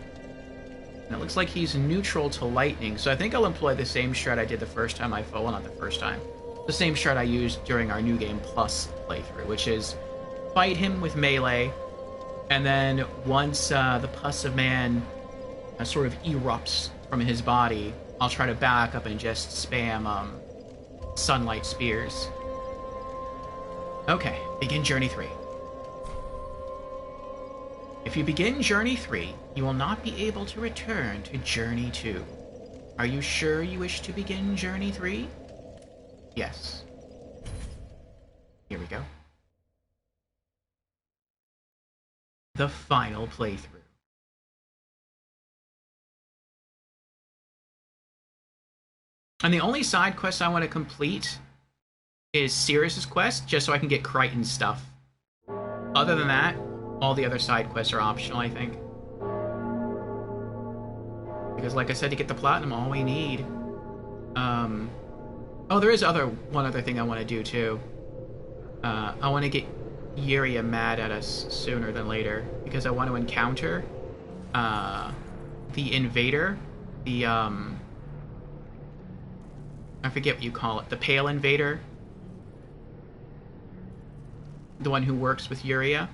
And it looks like he's neutral to lightning, so I think I'll employ the same strat I did the first time I fought. Well, not the first time. The same strat I used during our New Game Plus playthrough, which is fight him with melee, and then once the Pus of Man sort of erupts from his body, I'll try to back up and just spam Sunlight Spears. Okay, begin Journey 3. If you begin Journey 3, you will not be able to return to Journey 2. Are you sure you wish to begin Journey 3? Yes. Here we go. the final playthrough. And the only side quest I want to complete is Sirius's quest, just so I can get Crichton's stuff. Other than that, all the other side quests are optional, I think. Because like I said, to get the platinum, all we need... Oh, there is one other thing I want to do, too. I want to get Yuria mad at us sooner than later, because I want to encounter the invader, the I forget what you call it, the Pale Invader, the one who works with Yuria,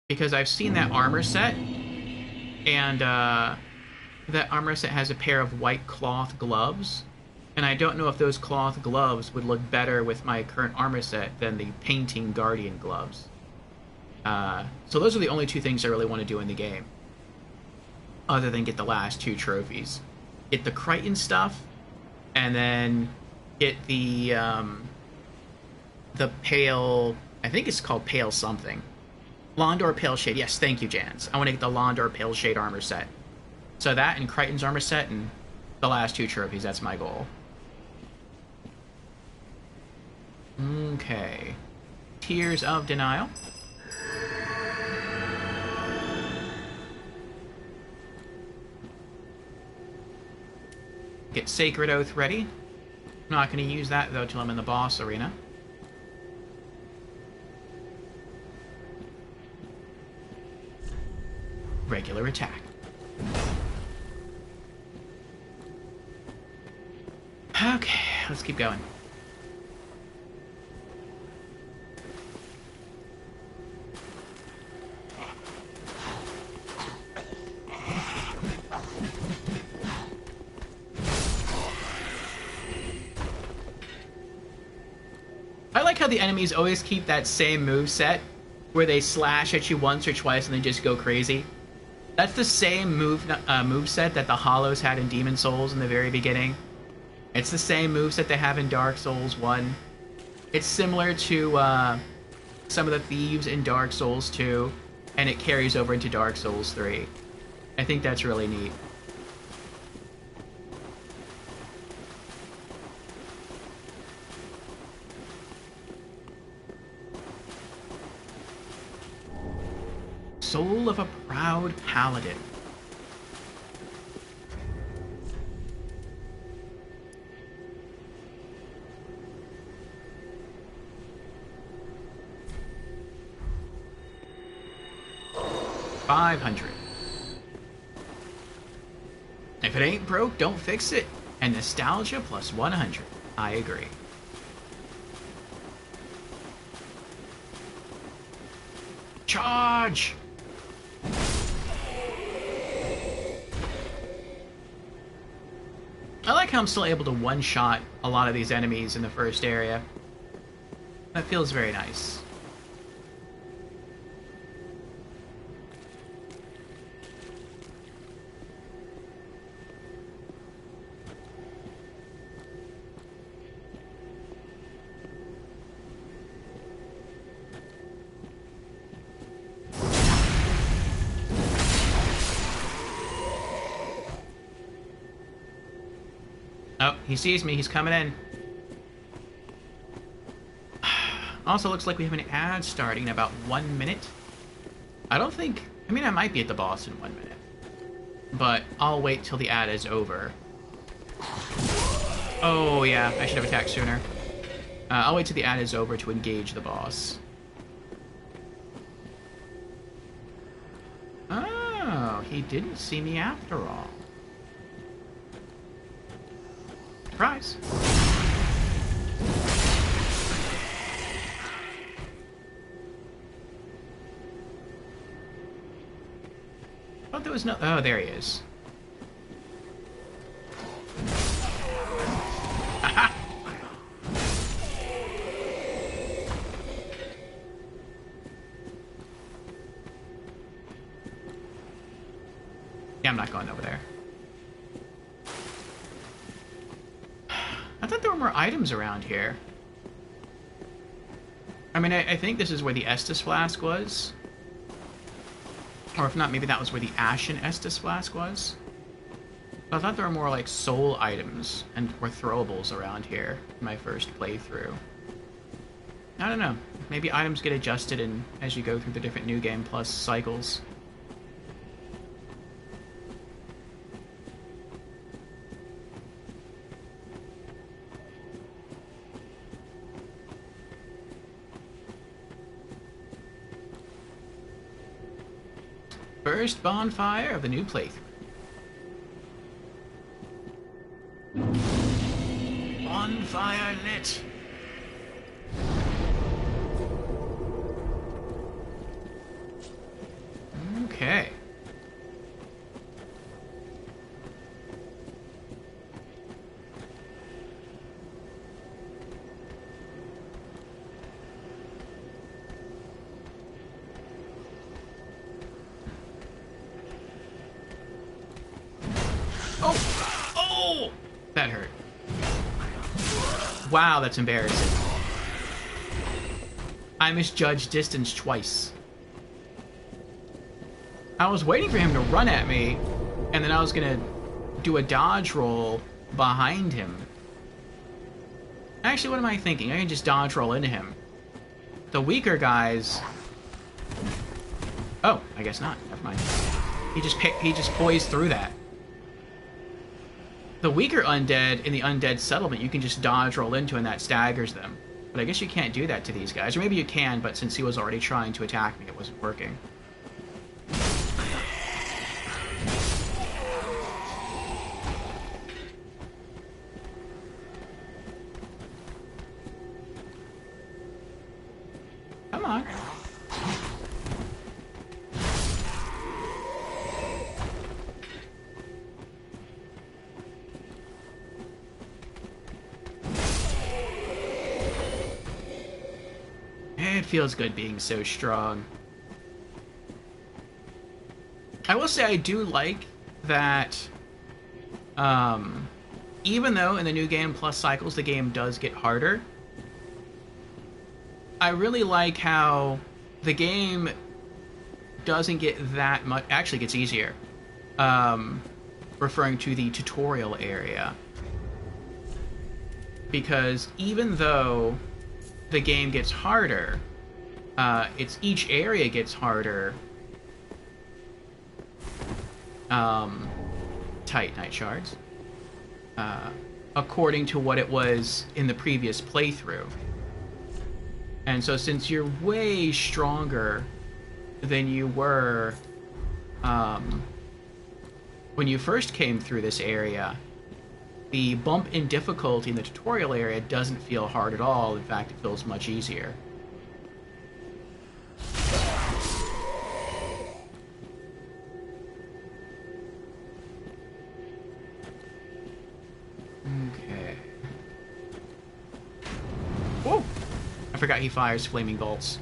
because I've seen that armor set, and that armor set has a pair of white cloth gloves, and I don't know if those cloth gloves would look better with my current armor set than the painting Guardian gloves. So those are the only two things I really want to do in the game, other than get the last two trophies. Get the Crichton stuff, and then get the Pale... I think it's called Pale something. Londor Pale Shade. Yes, thank you, Jans. I want to get the Londor Pale Shade armor set. So that and Crichton's armor set and the last two trophies, that's my goal. Okay. Tears of Denial. Get Sacred Oath ready. I'm not going to use that, though, till I'm in the boss arena. Regular attack. Okay, let's keep going. I like how the enemies always keep that same moveset, where they slash at you once or twice and then just go crazy. That's the same moveset that the Hollows had in Demon Souls in the very beginning. It's the same moveset they have in Dark Souls 1. It's similar to some of the thieves in Dark Souls 2, and it carries over into Dark Souls 3. I think that's really neat. Soul of a Proud Paladin. $500. If it ain't broke, don't fix it. And nostalgia plus 100. I agree. Charge! I like how I'm still able to one-shot a lot of these enemies in the first area. That feels very nice. Oh, he sees me. He's coming in. Also, looks like we have an ad starting in about 1 minute. I don't think... I mean, I might be at the boss in 1 minute. But I'll wait till the ad is over. Oh, yeah. I should have attacked sooner. I'll wait till the ad is over to engage the boss. Oh, he didn't see me after all. Surprise. Oh, there was no... Oh, there he is. Yeah, I'm not going over there. I thought there were more items around here. I mean, I think this is where the Estus Flask was. Or if not, maybe that was where the Ashen Estus Flask was. I thought there were more like soul items and or throwables around here in my first playthrough. I don't know. Maybe items get adjusted as you go through the different New Game Plus cycles. First bonfire of the new playthrough. Bonfire lit. Okay. Oh! Oh! That hurt. Wow, that's embarrassing. I misjudged distance twice. I was waiting for him to run at me, and then I was gonna do a dodge roll behind him. Actually, what am I thinking? I can just dodge roll into him. The weaker guys... Oh, I guess not. Never mind. He just poised through that. The weaker undead in the undead settlement, you can just dodge roll into, and that staggers them. But I guess you can't do that to these guys. Or maybe you can, but since he was already trying to attack me, it wasn't working. Come on. It feels good being so strong. I will say I do like that, even though in the New Game Plus cycles the game does get harder, I really like how the game doesn't get that much... Actually, gets easier. Referring to the tutorial area. Because even though the game gets harder, each area gets harder. Titanite shards. According to what it was in the previous playthrough. And so since you're way stronger than you were when you first came through this area, the bump in difficulty in the tutorial area doesn't feel hard at all. In fact, it feels much easier. Okay. Whoa! I forgot he fires flaming bolts.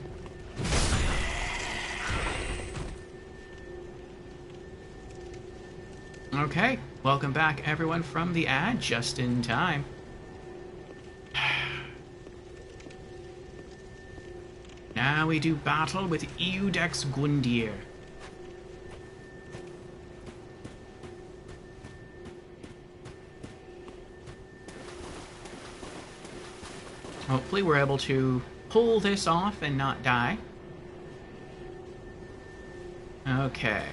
Okay, welcome back everyone from the ad, just in time. Now we do battle with Iudex Gundyr. Hopefully we're able to pull this off and not die. Okay.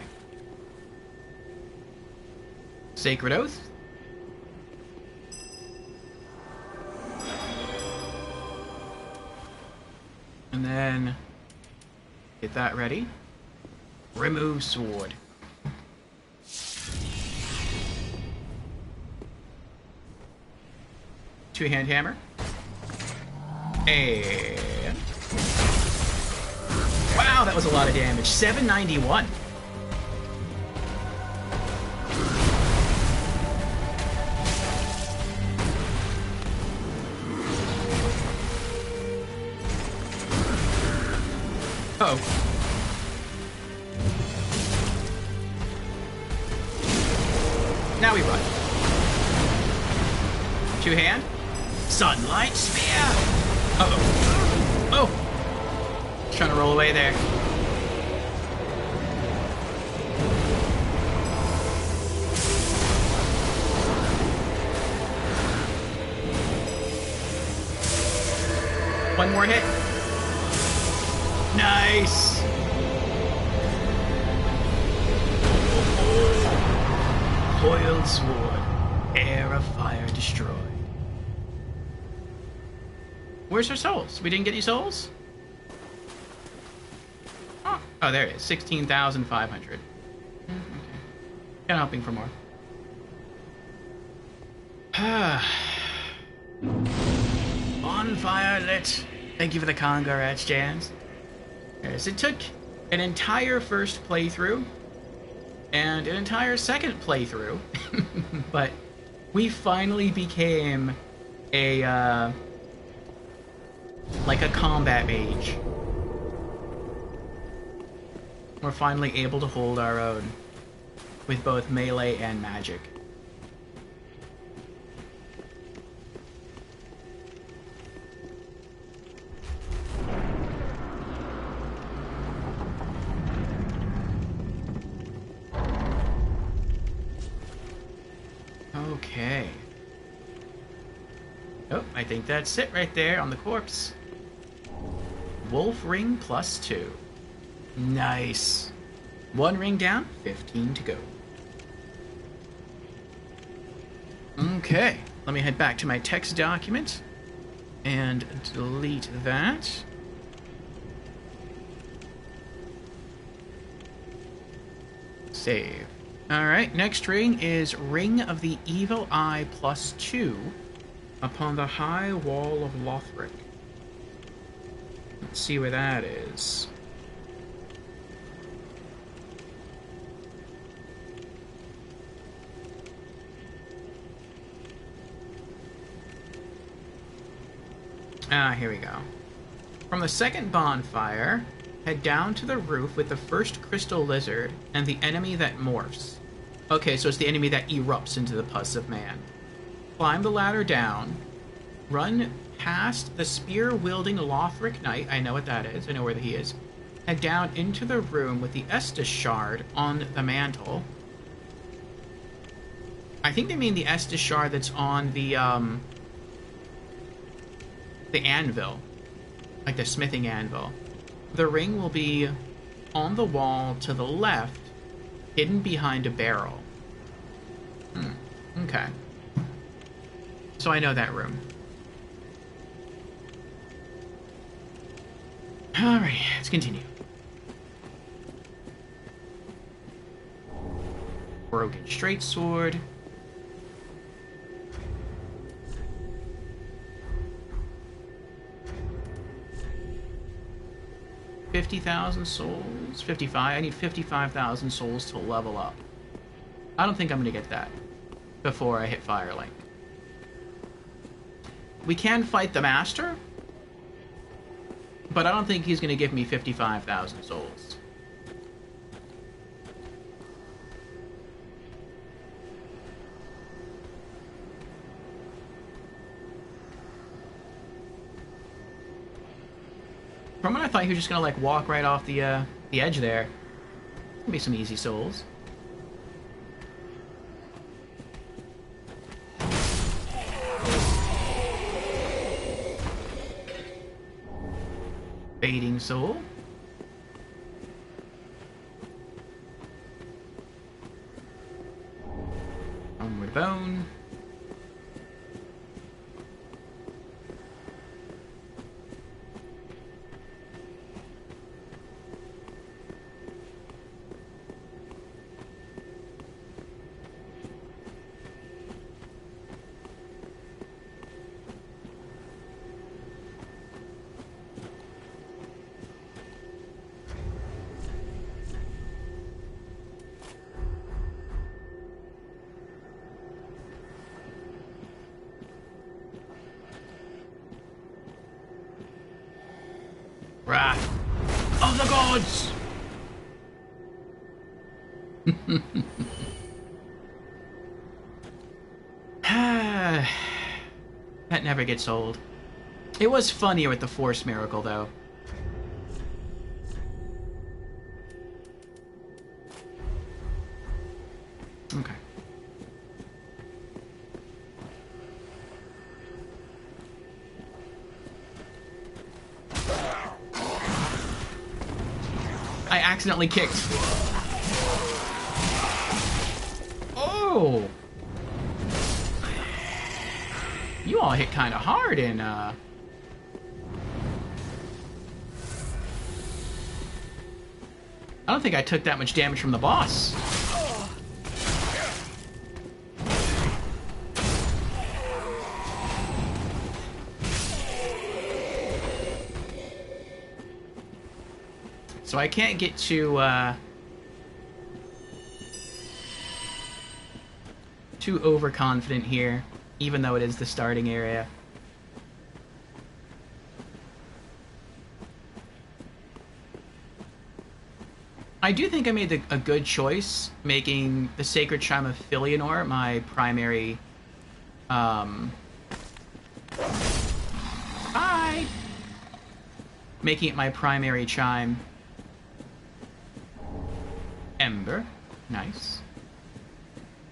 Sacred Oath. And then get that ready. Remove sword. Two-hand hammer. And... Wow, that was a lot of damage. 791. Uh-oh. Now we run. Two-hand. Sunlight Spear! Uh-oh. Oh! Trying to roll away there. One more hit. Nice. Coiled sword. Air of fire destroyed. Where's her souls? We didn't get any souls? Oh, there it is. 16,500. Okay. Kind of hoping for more. Bonfire lit. Thank you for the congrats, Jans. Yes, it took an entire first playthrough and an entire second playthrough, but we finally became a like a combat mage. We're finally able to hold our own with both melee and magic. Okay. Oh, I think that's it right there on the corpse. Wolf ring +2. Nice. 1 ring down, 15 to go. Okay, let me head back to my text document and delete that. Save. Alright, next ring is Ring of the Evil Eye +2 upon the high wall of Lothric. Let's see where that is. Ah, here we go. From the second bonfire, head down to the roof with the first crystal lizard and the enemy that morphs. Okay, so it's the enemy that erupts into the pus of man. Climb the ladder down, run past the spear-wielding Lothric Knight, I know what that is, I know where he is. Head down into the room with the Estus Shard on the mantle. I think they mean the Estus Shard that's on the anvil. Like the smithing anvil. The ring will be on the wall to the left, hidden behind a barrel. Okay. So I know that room. Alright, let's continue. Broken straight sword. $50,000 souls? 55. I need 55,000 souls to level up. I don't think I'm going to get that before I hit Firelink. We can fight the Master, but I don't think he's going to give me 55,000 souls. For a moment, I thought he was just gonna like walk right off the edge there. Gonna be some easy souls. Fading soul. Onward bone. Wrath of the gods! That never gets old. It was funnier with the Force Miracle, though. Okay. I accidentally kicked. Oh! You all hit kind of hard in, I don't think I took that much damage from the boss. So I can't get too overconfident here, even though it is the starting area. I do think I made a good choice making the Sacred Chime of Filianor my primary, making it my primary chime. Ember. Nice.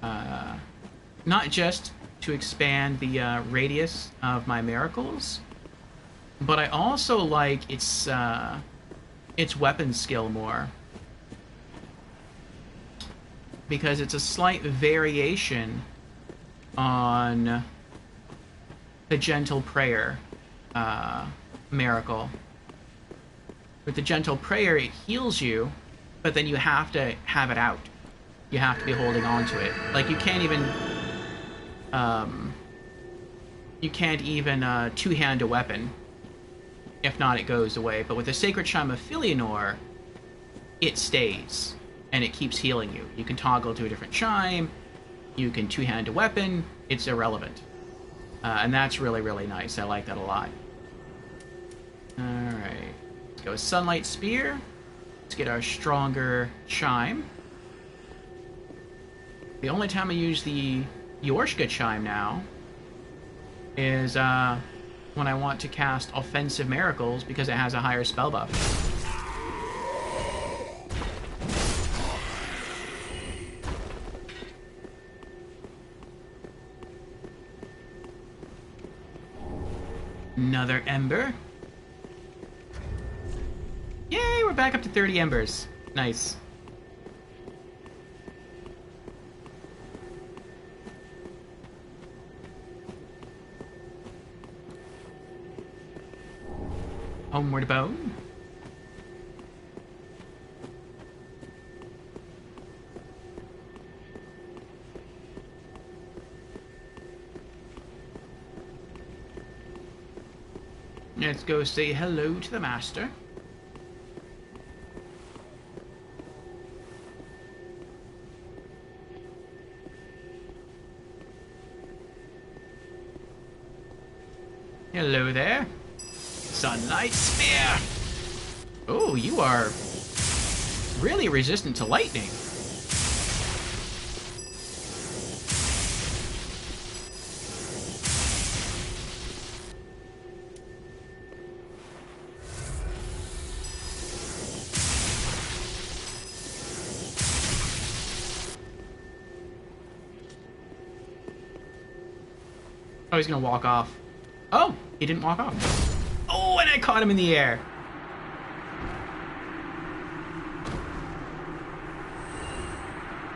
Not just to expand the radius of my miracles, but I also like its weapon skill more. Because it's a slight variation on the Gentle Prayer miracle. With the Gentle Prayer, it heals you, but then you have to have it out. You have to be holding on to it. Like, you can't even two-hand a weapon. If not, it goes away. But with the Sacred Chime of Filianor, it stays, and it keeps healing you. You can toggle to a different chime, you can two-hand a weapon, it's irrelevant. And that's really, really nice. I like that a lot. Alright. Let's go with Sunlight Spear. Let's get our stronger chime. The only time I use the Yorshka chime now is when I want to cast Offensive Miracles because it has a higher spell buff. Another Ember. Yay, we're back up to 30 Embers. Nice. Homeward Bone. Let's go say hello to the master. Hello there. Sunlight Spear! Oh, you are really resistant to lightning. Oh, he's gonna walk off. Oh, he didn't walk off. Oh, and I caught him in the air.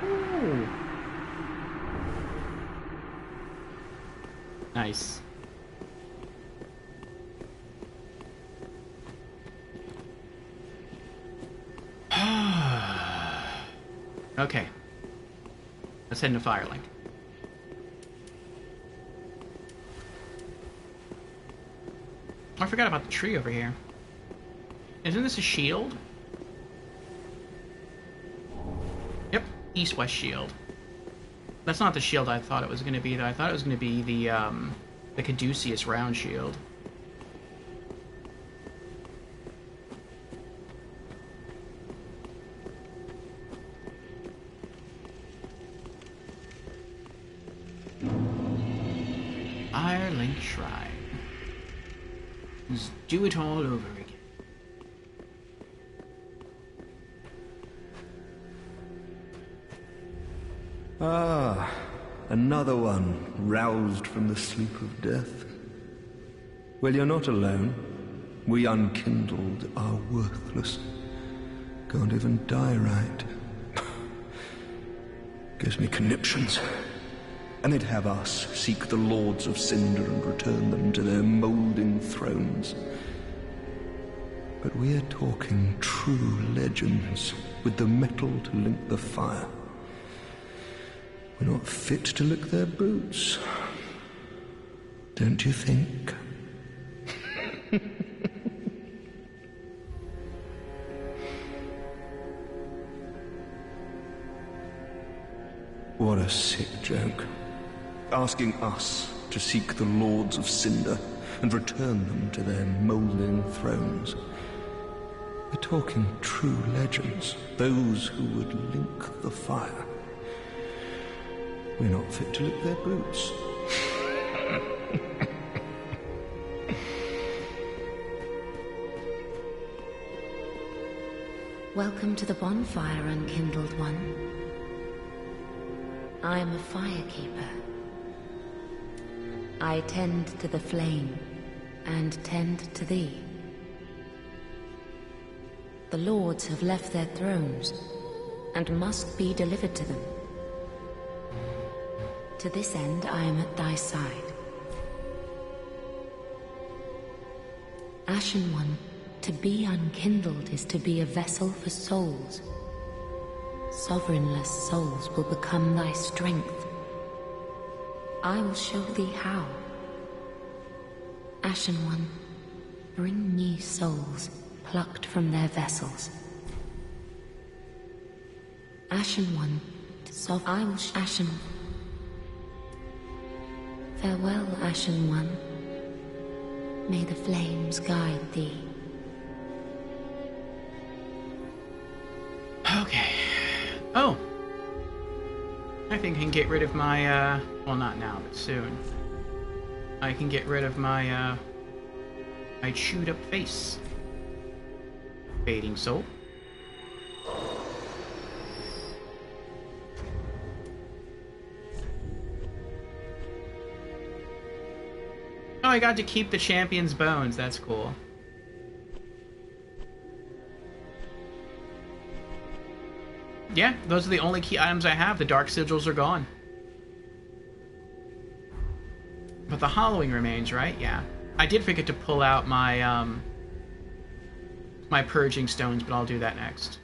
Ooh. Nice. Okay. Let's head into Firelink. I forgot about the tree over here. Isn't this a shield? Yep, east-west shield. That's not the shield I thought it was going to be, though. I thought it was going to be the Caduceus round shield. Firelink Shrine. Let's do it all over again. Ah, another one roused from the sleep of death. Well, you're not alone. We unkindled are worthless. Can't even die right. Gives me conniptions. And they'd have us seek the Lords of Cinder and return them to their moulding thrones. But we're talking true legends, with the metal to link the fire. We're not fit to lick their boots. Don't you think? What a sick joke. Asking us to seek the Lords of Cinder and return them to their moulding thrones. We're talking true legends, those who would link the fire. We're not fit to lick their boots. Welcome to the bonfire, unkindled one. I am a firekeeper. I tend to the flame, and tend to thee. The lords have left their thrones, and must be delivered to them. To this end I am at thy side. Ashen One, to be unkindled is to be a vessel for souls. Sovereignless souls will become thy strength. I will show thee how. Ashen One, bring new souls plucked from their vessels. Ashen One, I will Ashen. Farewell, Ashen One. May the flames guide thee. Okay. Oh! I think I can get rid of my, well, not now, but soon. I can get rid of my, my chewed up face. Fading soul. Oh, I got to keep the champion's bones. That's cool. Yeah, those are the only key items I have. The dark sigils are gone. But the hollowing remains, right? Yeah. I did forget to pull out my, my purging stones, but I'll do that next.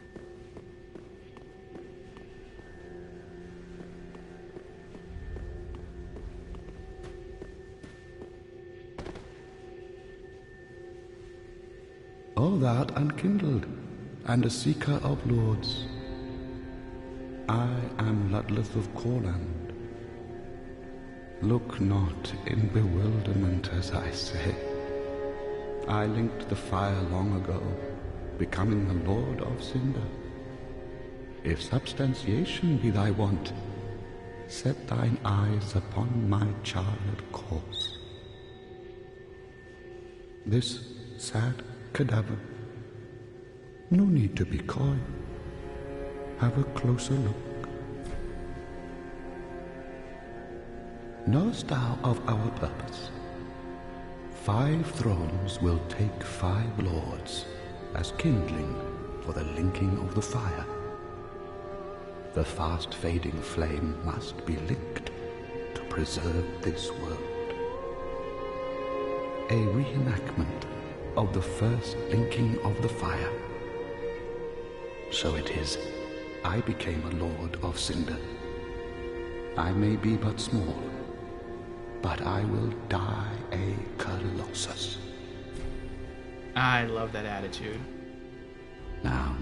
O thou art unkindled, and a seeker of lords. I am Ludleth of Corland. Look not in bewilderment as I say. I linked the fire long ago, becoming the Lord of Cinder. If substantiation be thy want, set thine eyes upon my charred corpse. This sad cadaver, no need to be coy. Have a closer look. Knowest thou of our purpose? 5 thrones will take 5 lords as kindling for the linking of the fire. The fast fading flame must be linked to preserve this world. A reenactment of the first linking of the fire. So it is, I became a Lord of Cinder. I may be but small, but I will die a Colossus. I love that attitude. Now,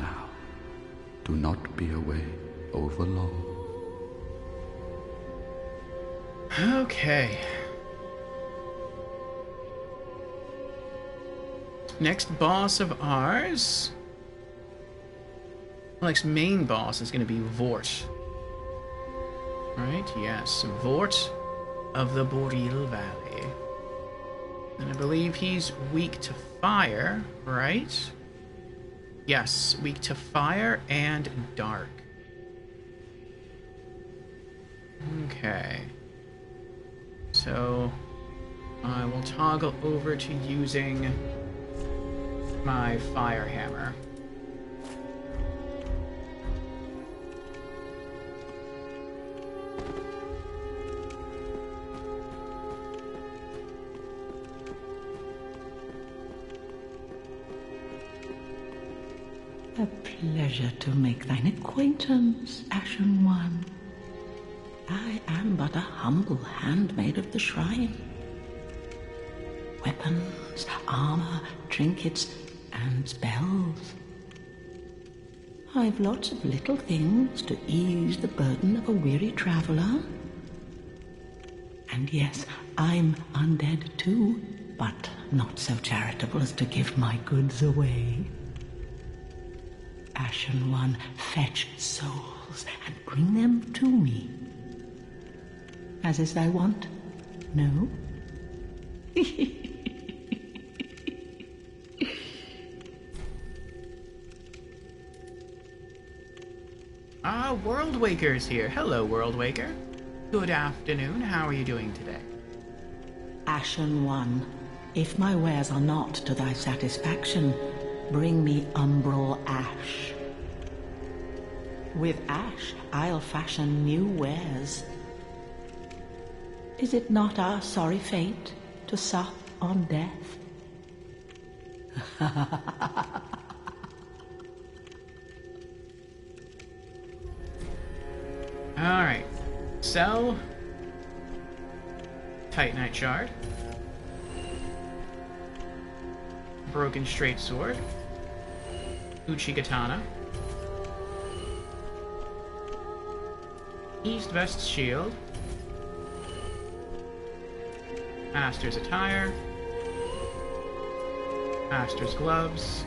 do not be away over long. Okay. Next boss of ours. Next main boss is going to be Vort. Right? Yes, Vort of the Boreal Valley. And I believe he's weak to fire, right? Yes, weak to fire and dark. Okay. So I will toggle over to using my fire hammer. pleasure to make thine acquaintance, Ashen One. I am but a humble handmaid of the shrine. Weapons, armor, trinkets, and spells. I've lots of little things to ease the burden of a weary traveler. And yes, I'm undead too, but not so charitable as to give my goods away. Ashen One, fetch souls and bring them to me. As is thy wont, no? Worldwaker's here. Hello, Worldwaker. Good afternoon. How are you doing today? Ashen One, if my wares are not to thy satisfaction, bring me umbral ash. With ash, I'll fashion new wares. Is it not our sorry fate to sup on death? Alright. Sell Titanite Shard. Broken Straight Sword. Uchigatana. East Vest Shield. Aster's Attire. Aster's Gloves.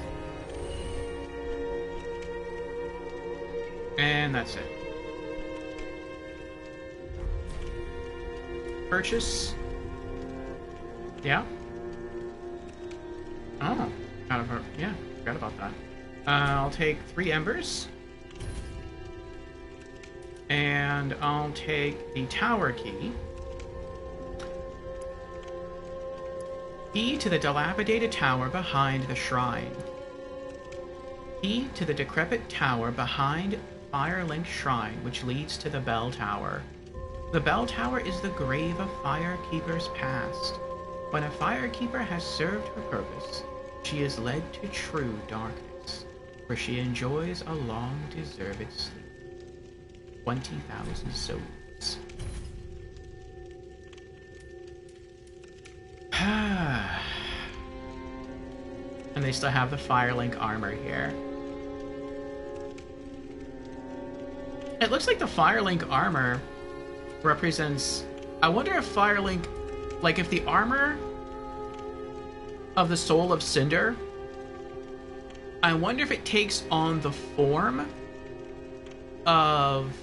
And that's it. Purchase. Yeah. Oh, out of her. Yeah, forgot about that. I'll take 3 embers. And I'll take the tower key. Key to the dilapidated tower behind the shrine. Key to the decrepit tower behind Firelink Shrine, which leads to the bell tower. The bell tower is the grave of Firekeeper's past. When a Firekeeper has served her purpose, she is led to true darkness, where she enjoys a long-deserved sleep. 20,000 souls. And they still have the Firelink armor here. It looks like the Firelink armor represents... I wonder if Firelink... Like, if the armor of the Soul of Cinder... I wonder if it takes on the form of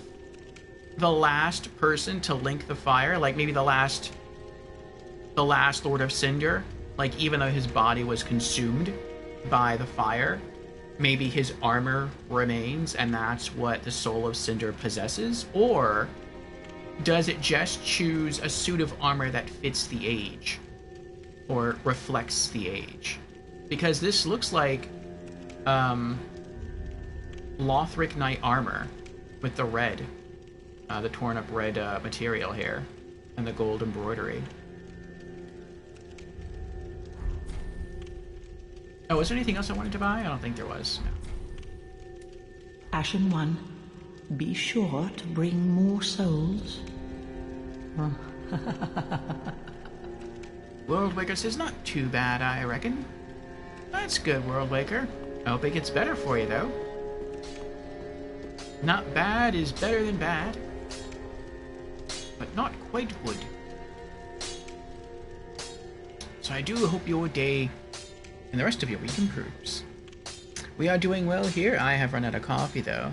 the last person to link the fire. Like, maybe the last Lord of Cinder. Like, even though his body was consumed by the fire, maybe his armor remains, and that's what the Soul of Cinder possesses? Or does it just choose a suit of armor that fits the age? Or reflects the age? Because this looks like Lothric Knight armor with the red, the torn up red material here, and the gold embroidery. Oh, was there anything else I wanted to buy? I don't think there was. No. Ashen One, be sure to bring more souls. Worldwaker says not too bad, I reckon. That's good, Worldwaker. I hope it gets better for you, though. Not bad is better than bad. But not quite good. So I do hope your day and the rest of your week improves. We are doing well here. I have run out of coffee, though.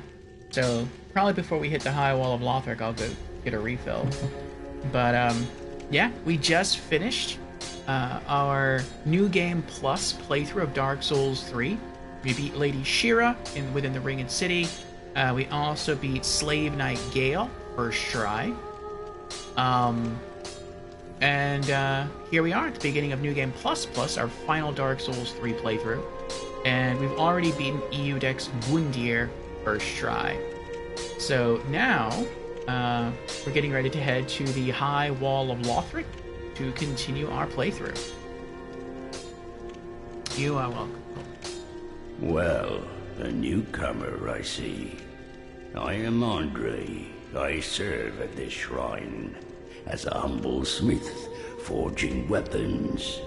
So probably before we hit the high wall of Lothric, I'll go get a refill. But, yeah, we just finished our New Game Plus playthrough of Dark Souls 3. We beat Lady Shira within the Ringed City. We also beat Slave Knight Gale, first try. And here we are at the beginning of New Game Plus Plus, our final Dark Souls 3 playthrough. And we've already beaten Eudex's Gundyr first try. So now, we're getting ready to head to the High Wall of Lothric to continue our playthrough. You are welcome. Well, A newcomer, I see. I am Andre. I serve at this shrine as a humble smith, forging weapons.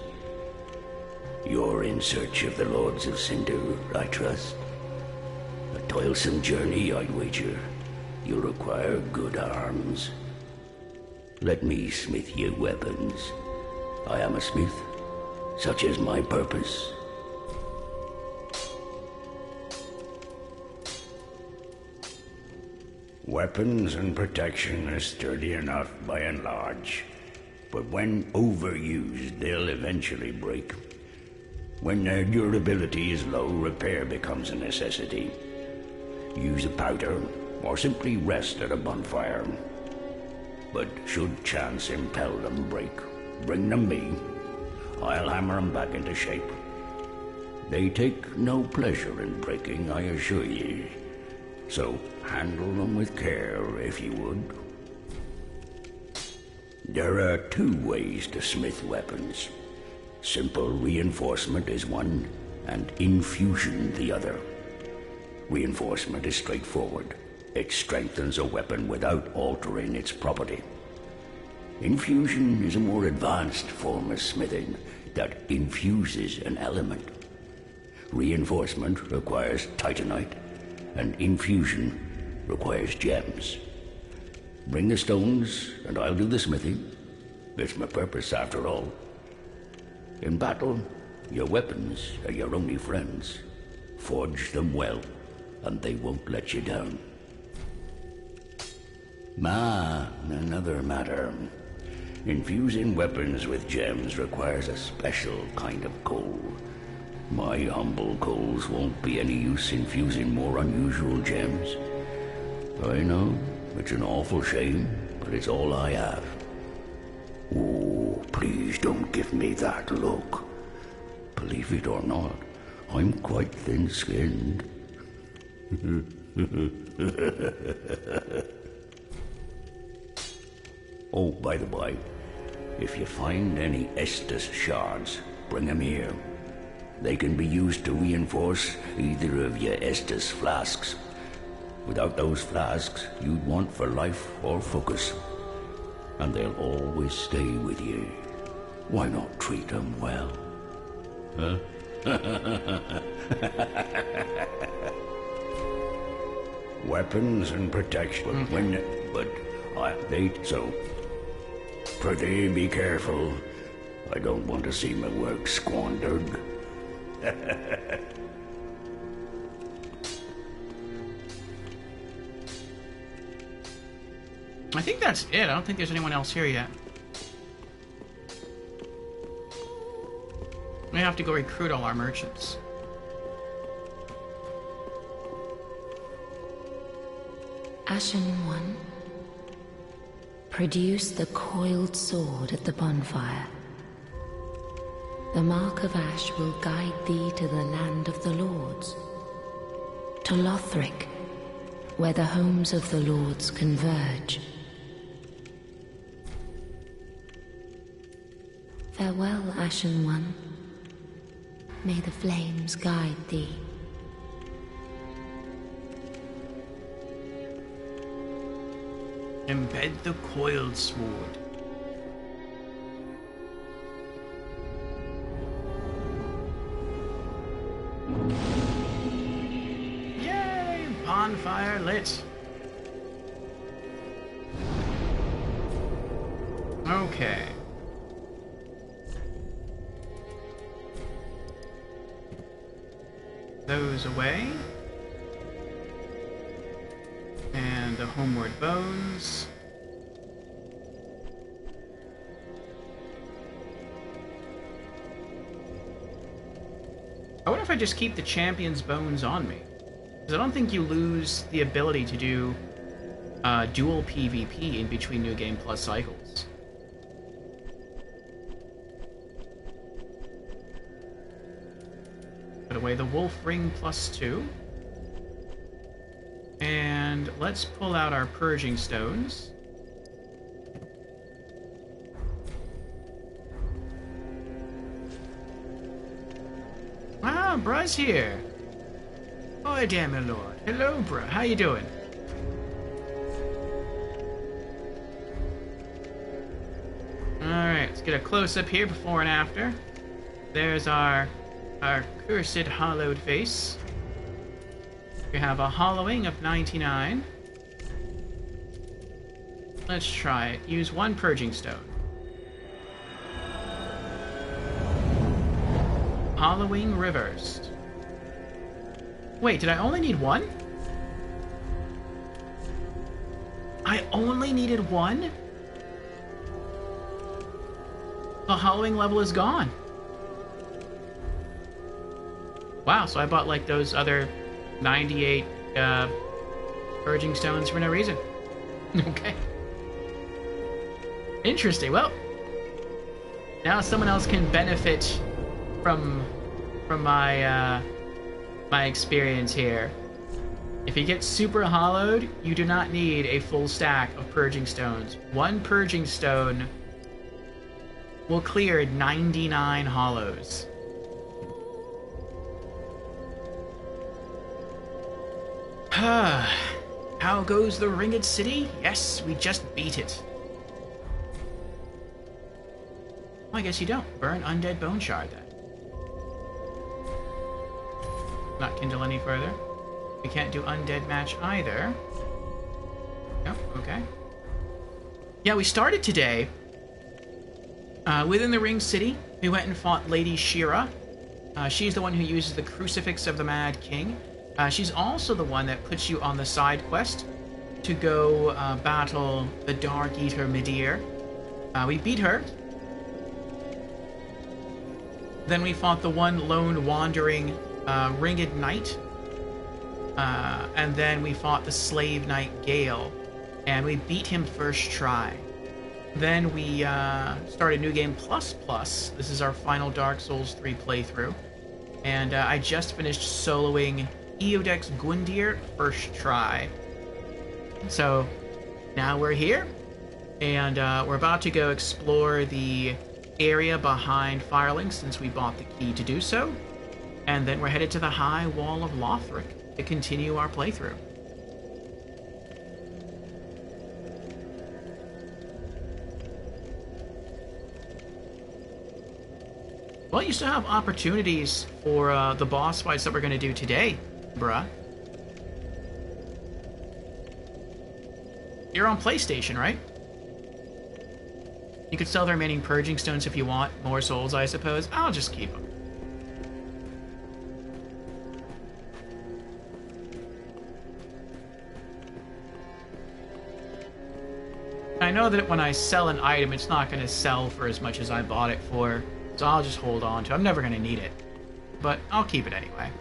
You're in search of the Lords of Cinder, I trust. A toilsome journey, I'd wager. You'll require good arms. Let me smith you weapons. I am a smith. Such is my purpose. Weapons and protection are sturdy enough by and large, but when overused, they'll eventually break. When their durability is low, repair becomes a necessity. Use a powder, or simply rest at a bonfire. But should chance impel them break, bring them me. I'll hammer them back into shape. They take no pleasure in breaking, I assure ye. So handle them with care, if you would. There are two ways to smith weapons. Simple reinforcement is one, and infusion the other. Reinforcement is straightforward. It strengthens a weapon without altering its property. Infusion is a more advanced form of smithing that infuses an element. Reinforcement requires titanite, and infusion requires gems. Bring the stones, and I'll do the smithing. It's my purpose, after all. In battle, your weapons are your only friends. Forge them well, and they won't let you down. Another matter. Infusing weapons with gems requires a special kind of coal. My humble coals won't be any use infusing more unusual gems. I know, it's an awful shame, but it's all I have. Oh, please don't give me that look. Believe it or not, I'm quite thin-skinned. Oh, by the by, if you find any Estus shards, bring them here. They can be used to reinforce either of your Estus flasks. Without those flasks, you'd want for life or focus. And they'll always stay with you. Why not treat them well? Huh? Weapons and protection, so pretty be careful. I don't want to see my work squandered. I think that's it. I don't think there's anyone else here yet. We have to go recruit all our merchants. Ashen One, produce the coiled sword at the bonfire. The mark of ash will guide thee to the land of the lords, to Lothric, where the homes of the lords converge. Farewell, Ashen One. May the flames guide thee. Embed the coiled sword. Yay! Bonfire lit. Okay. Those away. And the homeward bones. I wonder if I just keep the champion's bones on me. Because I don't think you lose the ability to do dual PvP in between New Game Plus cycles. Put away the Wolf Ring +2. And let's pull out our Purging Stones. Ah, Bruz here. Oh, damn my lord. Hello, bruh. How you doing? Alright, let's get a close-up here before and after. There's our cursed hollowed face. We have a hollowing of 99. Let's try it. Use 1 purging stone. Hollowing reversed. Wait, did I only need 1? I only needed 1? The hollowing level is gone. Wow, so I bought like those other 98 purging stones for no reason. Okay. Interesting. Well, now someone else can benefit from my my experience here. If you get super hollowed, you do not need a full stack of purging stones. 1 purging stone will clear 99 hollows. How goes the Ringed City? Yes, we just beat it. Well, I guess you don't. Burn Undead Bone Shard then. Not kindle any further. We can't do Undead Match either. Nope, okay. Yeah, we started today within the Ringed City. We went and fought Lady Shira. She's the one who uses the Crucifix of the Mad King. She's also the one that puts you on the side quest to go battle the Dark Eater Midir. We beat her. Then we fought the one lone wandering Ringed Knight. And then we fought the Slave Knight Gale. And we beat him first try. Then we started New Game Plus Plus. This is our final Dark Souls 3 playthrough. And I just finished soloing Eodex Gundyr first try. So now we're here. And we're about to go explore the area behind Firelink since we bought the key to do so. And then we're headed to the High Wall of Lothric to continue our playthrough. Well, you still have opportunities for the boss fights that we're going to do today, bruh. You're on PlayStation, right? You could sell the remaining purging stones if you want. More souls, I suppose. I'll just keep them. I know that when I sell an item, it's not going to sell for as much as I bought it for. So I'll just hold on to it. I'm never going to need it. But I'll keep it anyway.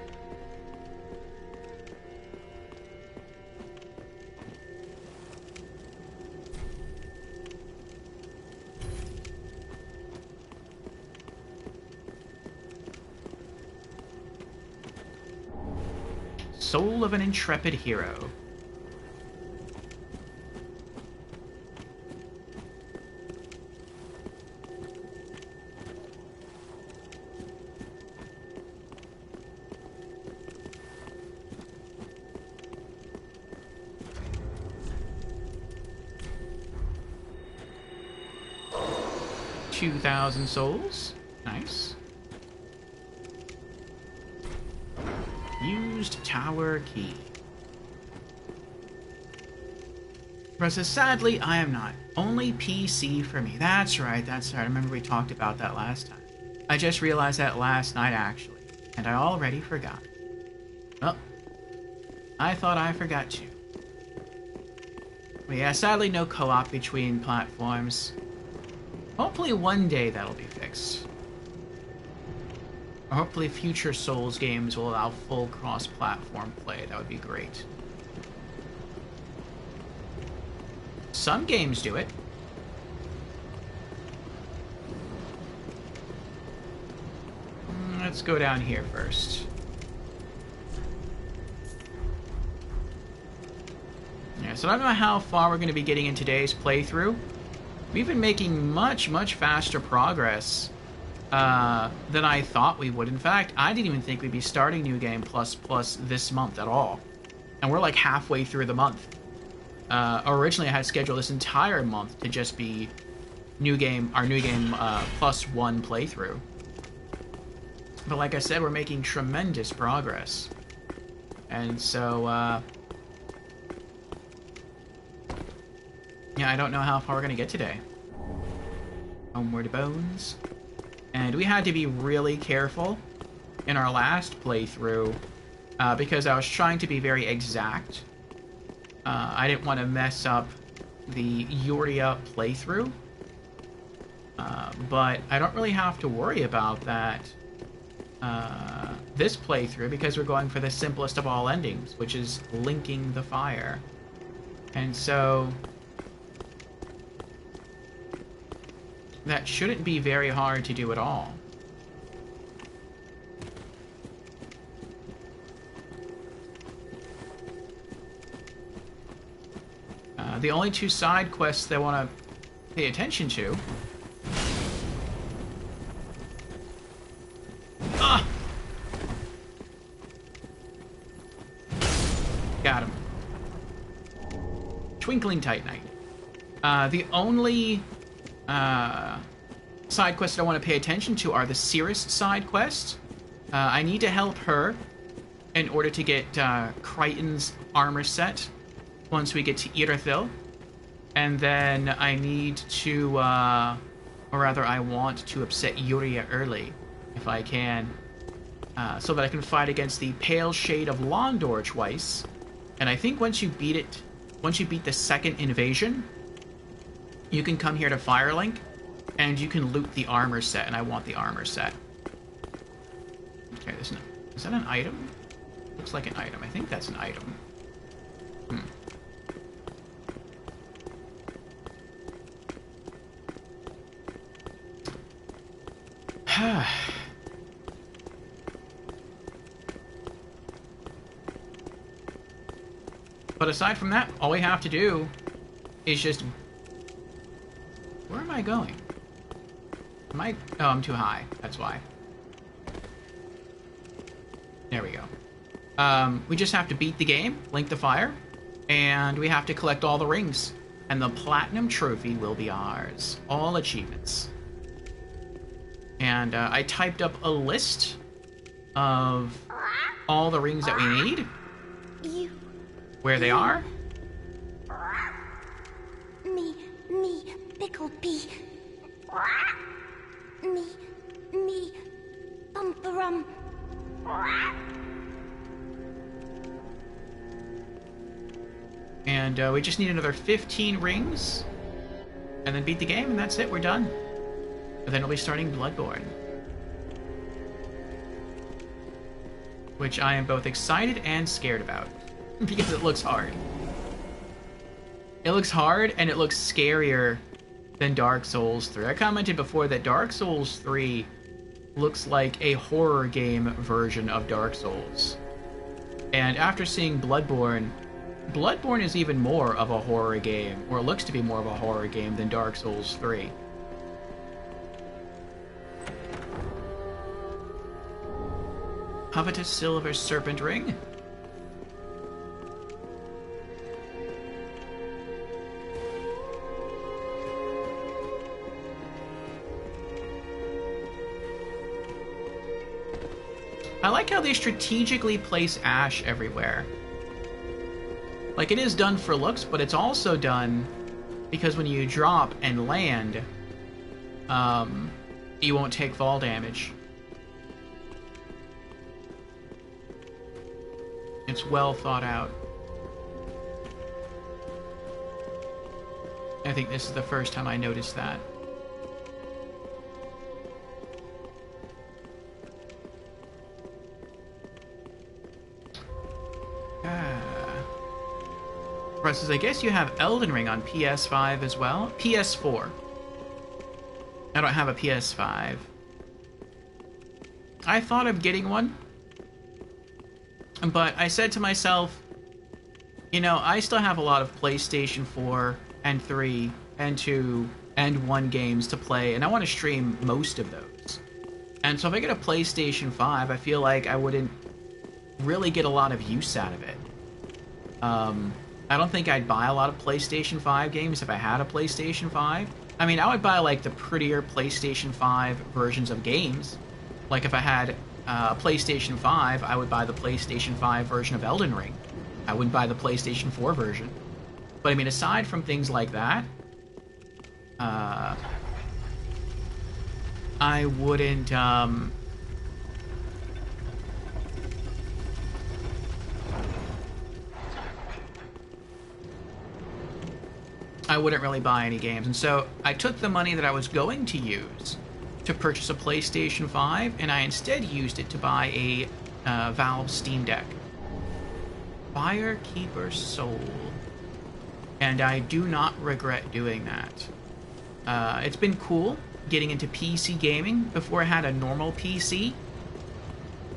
Soul of an Intrepid Hero. $2,000 souls. Nice. Used tower key. Says, sadly, I am not. Only PC for me. That's right, that's right. I remember we talked about that last time. I just realized that last night, actually. And I already forgot. Well, I thought I forgot too. But yeah, sadly no co-op between platforms. Hopefully one day that'll be fixed. Or hopefully future Souls games will allow full cross-platform play. That would be great. Some games do it. Let's go down here first. Yeah, so I don't know how far we're going to be getting in today's playthrough. We've been making much, much faster progress than I thought we would. In fact, I didn't even think we'd be starting New Game Plus this month at all. And we're like halfway through the month. Originally I had scheduled this entire month to just be our New Game Plus 1 playthrough. But like I said, we're making tremendous progress. And so, yeah, I don't know how far we're going to get today. Homeward Bones. And we had to be really careful in our last playthrough because I was trying to be very exact. I didn't want to mess up the Yuria playthrough. But I don't really have to worry about that this playthrough because we're going for the simplest of all endings, which is linking the fire. And so that shouldn't be very hard to do at all. The only two side quests that I want to pay attention to... Ah! Got him. Twinkling Titanite. The only side quests that I want to pay attention to are the Cirrus side quests. I need to help her in order to get Crichton's armor set once we get to Irithyll. And then I need to, or rather I want to upset Yuria early, if I can, so that I can fight against the Pale Shade of Londor twice. And I think once you beat the second invasion, you can come here to Firelink, and you can loot the armor set, and I want the armor set. Okay, is that an item? Looks like an item. I think that's an item. But aside from that, all we have to do is just... Where am I going? Am I... Oh, I'm too high. That's why. There we go. We just have to beat the game, link the fire, and we have to collect all the rings. And the Platinum Trophy will be ours. All achievements. And I typed up a list of all the rings that we need. Where they are. Me, pickled pea. Me, bumperum. And we just need another 15 rings. And then beat the game, and that's it, we're done. And then we'll be starting Bloodborne. Which I am both excited and scared about. Because it looks hard. It looks hard, and it looks scarier than Dark Souls 3. I commented before that Dark Souls 3 looks like a horror game version of Dark Souls. And after seeing Bloodborne, Bloodborne is even more of a horror game, or it looks to be more of a horror game than Dark Souls 3. Covetous Silver Serpent Ring. I like how they strategically place ash everywhere. Like, it is done for looks, but it's also done because when you drop and land, you won't take fall damage. It's well thought out. I think this is the first time I noticed that. Says, I guess you have Elden Ring on PS5 as well? PS4. I don't have a PS5. I thought of getting one, but I said to myself, you know, I still have a lot of PlayStation 4 and 3 and 2 and 1 games to play, and I want to stream most of those. And so if I get a PlayStation 5, I feel like I wouldn't really get a lot of use out of it. I don't think I'd buy a lot of PlayStation 5 games if I had a PlayStation 5. I mean, I would buy, like, the prettier PlayStation 5 versions of games. Like, if I had a PlayStation 5, I would buy the PlayStation 5 version of Elden Ring. I wouldn't buy the PlayStation 4 version. But, I mean, aside from things like that, I wouldn't, I wouldn't really buy any games. And so I took the money that I was going to use to purchase a PlayStation 5, and I instead used it to buy a Valve Steam Deck. Firekeeper Soul. And I do not regret doing that. It's been cool getting into PC gaming before I had a normal PC.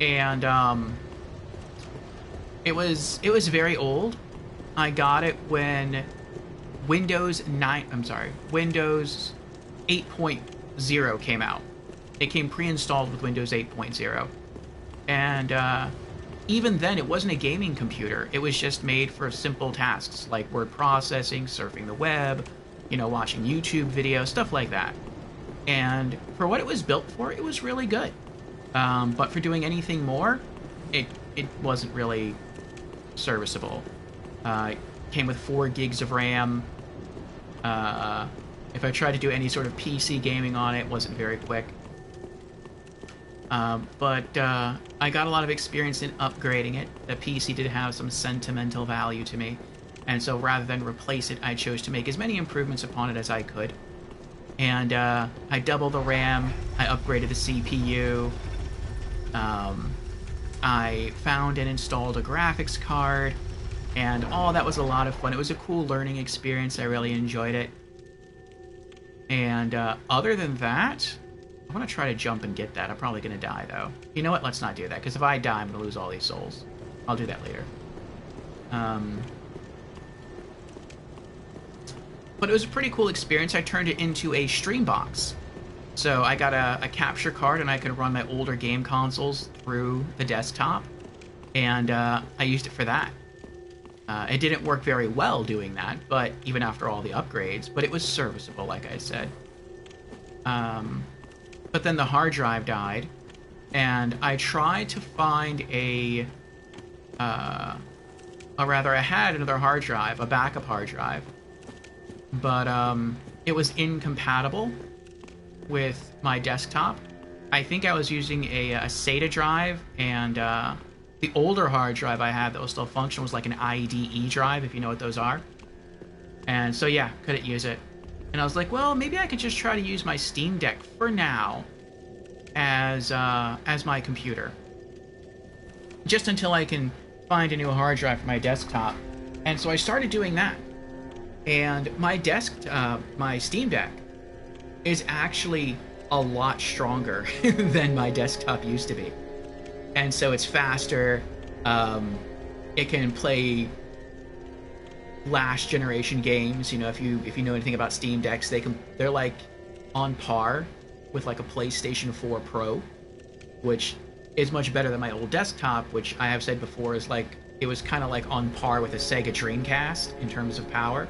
And it was very old. I got it when Windows 8.0 came out. It came pre-installed with Windows 8.0. And even then, it wasn't a gaming computer. It was just made for simple tasks like word processing, surfing the web, you know, watching YouTube videos, stuff like that. And for what it was built for, it was really good. But for doing anything more, it wasn't really serviceable. It came with 4 gigs of RAM. If I tried to do any sort of PC gaming on it, it wasn't very quick. But I got a lot of experience in upgrading it. The PC did have some sentimental value to me. And so rather than replace it, I chose to make as many improvements upon it as I could. And I doubled the RAM, I upgraded the CPU, I found and installed a graphics card, and all that was a lot of fun. It was a cool learning experience, I really enjoyed it. And other than that, I want to try to jump and get that. I'm probably going to die, though. You know what? Let's not do that, because if I die, I'm going to lose all these souls. I'll do that later. But it was a pretty cool experience. I turned it into a stream box. So I got a capture card, and I could run my older game consoles through the desktop. And I used it for that. It didn't work very well doing that, but even after all the upgrades. But it was serviceable, like I said. But then the hard drive died, and I tried to find I had another hard drive, a backup hard drive, but it was incompatible with my desktop. I think I was using a SATA drive, and the older hard drive I had that was still functional was like an IDE drive, if you know what those are. And so yeah, couldn't use it. And I was like, well, maybe I could just try to use my Steam Deck for now as my computer. Just until I can find a new hard drive for my desktop. And so I started doing that. And my Steam Deck is actually a lot stronger than my desktop used to be. And so it's faster. It can play last generation games. You know, if you know anything about Steam Decks, they're like on par with like a PlayStation 4 Pro, which is much better than my old desktop, which I have said before is like, it was kind of like on par with a Sega Dreamcast in terms of power.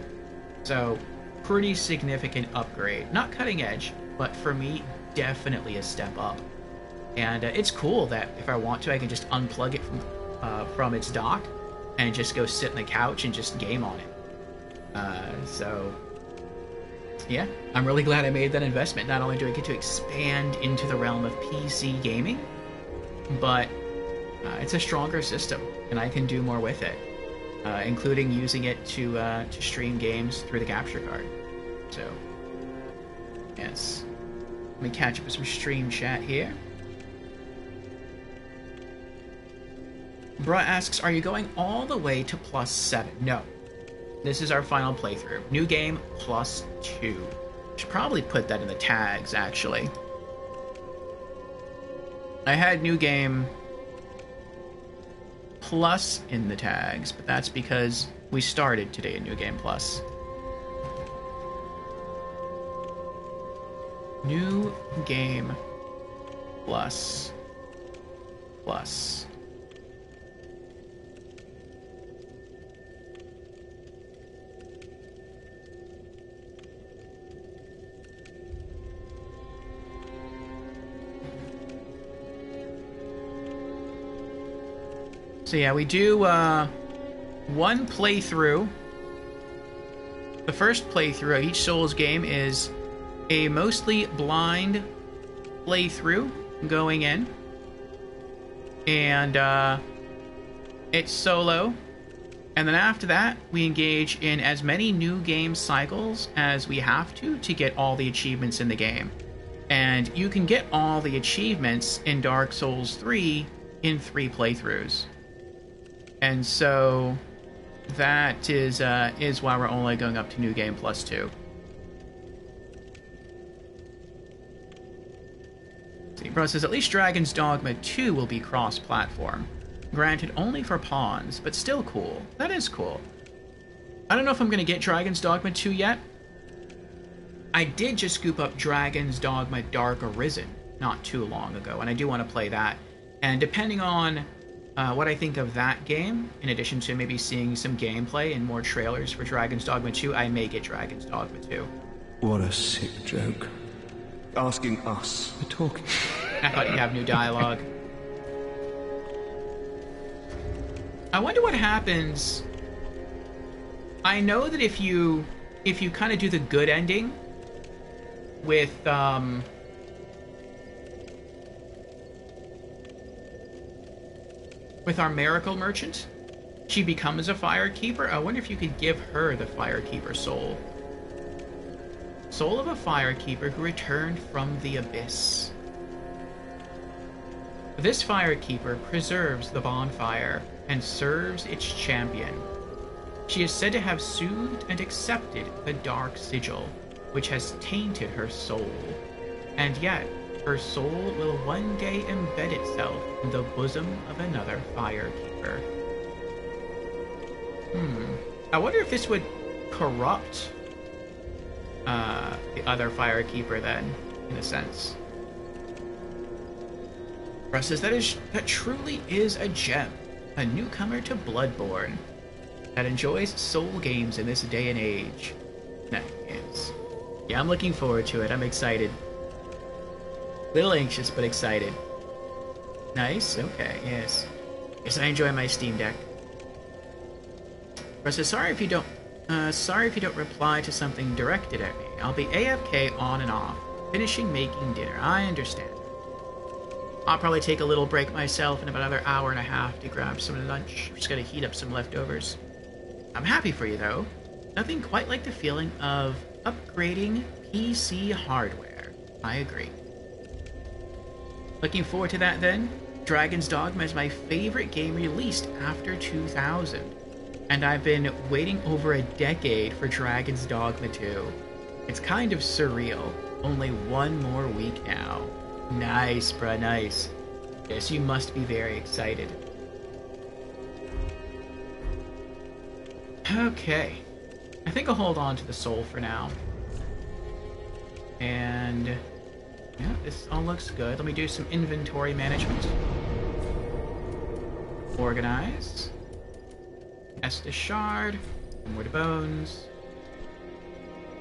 So pretty significant upgrade. Not cutting edge, but for me, definitely a step up. And it's cool that if I want to, I can just unplug it from its dock and just go sit on the couch and just game on it. So yeah, I'm really glad I made that investment. Not only do I get to expand into the realm of PC gaming, but it's a stronger system, and I can do more with it, including using it to stream games through the capture card. So yes, let me catch up with some stream chat here. Bruh asks, are you going all the way to +7? No. This is our final playthrough. New game, +2. Should probably put that in the tags, actually. I had new game plus in the tags, but that's because we started today in New Game Plus. New Game plus plus. So yeah, we do one playthrough. The first playthrough of each Souls game is a mostly blind playthrough going in. And it's solo. And then after that, we engage in as many new game cycles as we have to get all the achievements in the game. And you can get all the achievements in Dark Souls 3 in 3 playthroughs. And so that is why we're only going up to New Game Plus 2. See, bro says, at least Dragon's Dogma 2 will be cross-platform. Granted, only for pawns, but still cool. That is cool. I don't know if I'm going to get Dragon's Dogma 2 yet. I did just scoop up Dragon's Dogma Dark Arisen not too long ago, and I do want to play that. And depending on what I think of that game, in addition to maybe seeing some gameplay and more trailers for Dragon's Dogma 2, I may get Dragon's Dogma 2. What a sick joke. Asking us for talking. I thought you'd have new dialogue. I wonder what happens. I know that if you kind of do the good ending with our Miracle Merchant, she becomes a Firekeeper. I wonder if you could give her the Firekeeper soul. Soul of a Firekeeper who returned from the Abyss. This Firekeeper preserves the bonfire and serves its champion. She is said to have soothed and accepted the Dark Sigil, which has tainted her soul. And yet, her soul will one day embed itself in the bosom of another Firekeeper. I wonder if this would corrupt the other Firekeeper then, in a sense. Russ says, that truly is a gem. A newcomer to Bloodborne that enjoys soul games in this day and age. Nice. Yeah, I'm looking forward to it. I'm excited. Little anxious, but excited. Nice. Okay. Yes. Yes, I enjoy my Steam Deck. Russ says, sorry if you don't reply to something directed at me. I'll be AFK on and off, finishing making dinner. I understand. I'll probably take a little break myself in about another hour and a half to grab some lunch. Just gotta heat up some leftovers. I'm happy for you, though. Nothing quite like the feeling of upgrading PC hardware. I agree. Looking forward to that, then. Dragon's Dogma is my favorite game released after 2000. And I've been waiting over a decade for Dragon's Dogma 2. It's kind of surreal. Only one more week now. Nice, bruh, nice. Yes, you must be very excited. Okay. I think I'll hold on to the soul for now. And yeah, this all looks good. Let me do some inventory management. Organize. Estus Shard. More to Bones.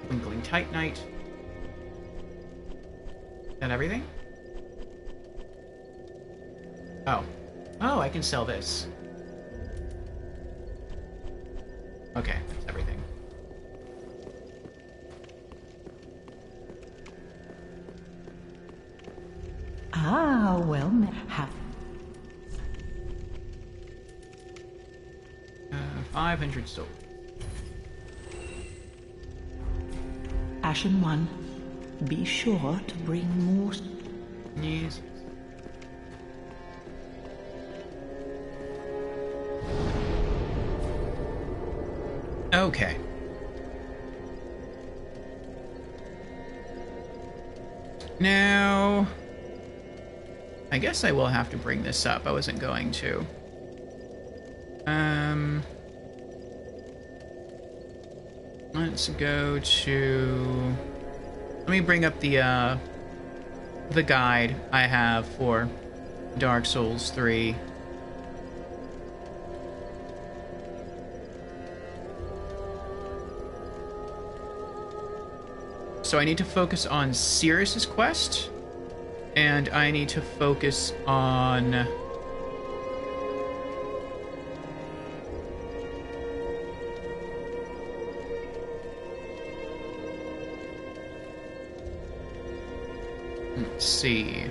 Twinkling Titanite. Is that everything? Oh. Oh, I can sell this. Okay, that's everything. Ah, well, have 500 soul. Ashen One, be sure to bring more. Yes. Okay. Now, I guess I will have to bring this up. I wasn't going to. Let's go to... Let me bring up the the guide I have for Dark Souls 3. So I need to focus on Sirius's quest, and I need to focus on... Let's see.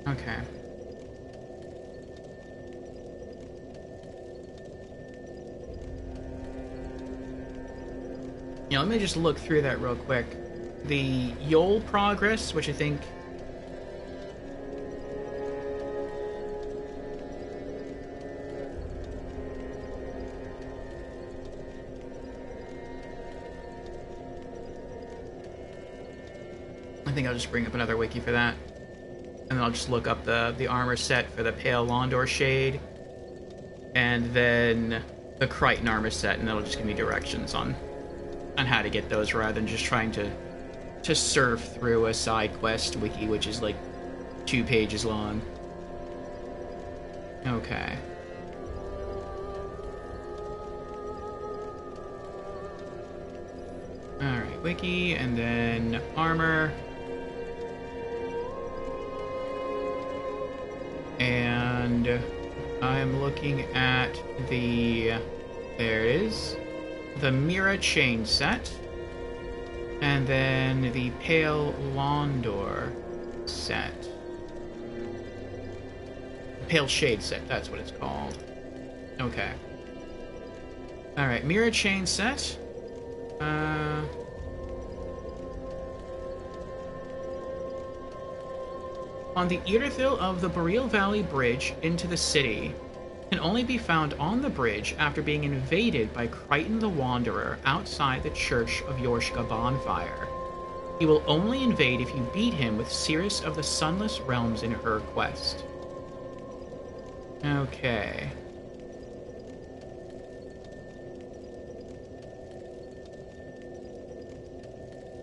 Okay. Yeah, let me just look through that real quick. The Yol progress, which I think... I think I'll just bring up another wiki for that. And then I'll just look up the armor set for the Pale Londor Shade. And then the Crichton armor set, and that'll just give me directions on how to get those rather than just trying to surf through a side quest wiki, which is like 2 pages long. Okay. Alright, wiki, and then armor. And I'm looking at the... There it is. The Mira chain set. And then the Pale Londor set. Pale Shade set, that's what it's called. Okay. Alright, Mira chain set. On the Irithyll of the Boreal Valley Bridge into the city can only be found on the bridge after being invaded by Crichton the Wanderer outside the Church of Yorshka Bonfire. He will only invade if you beat him with Sirius of the Sunless Realms in her quest. Okay.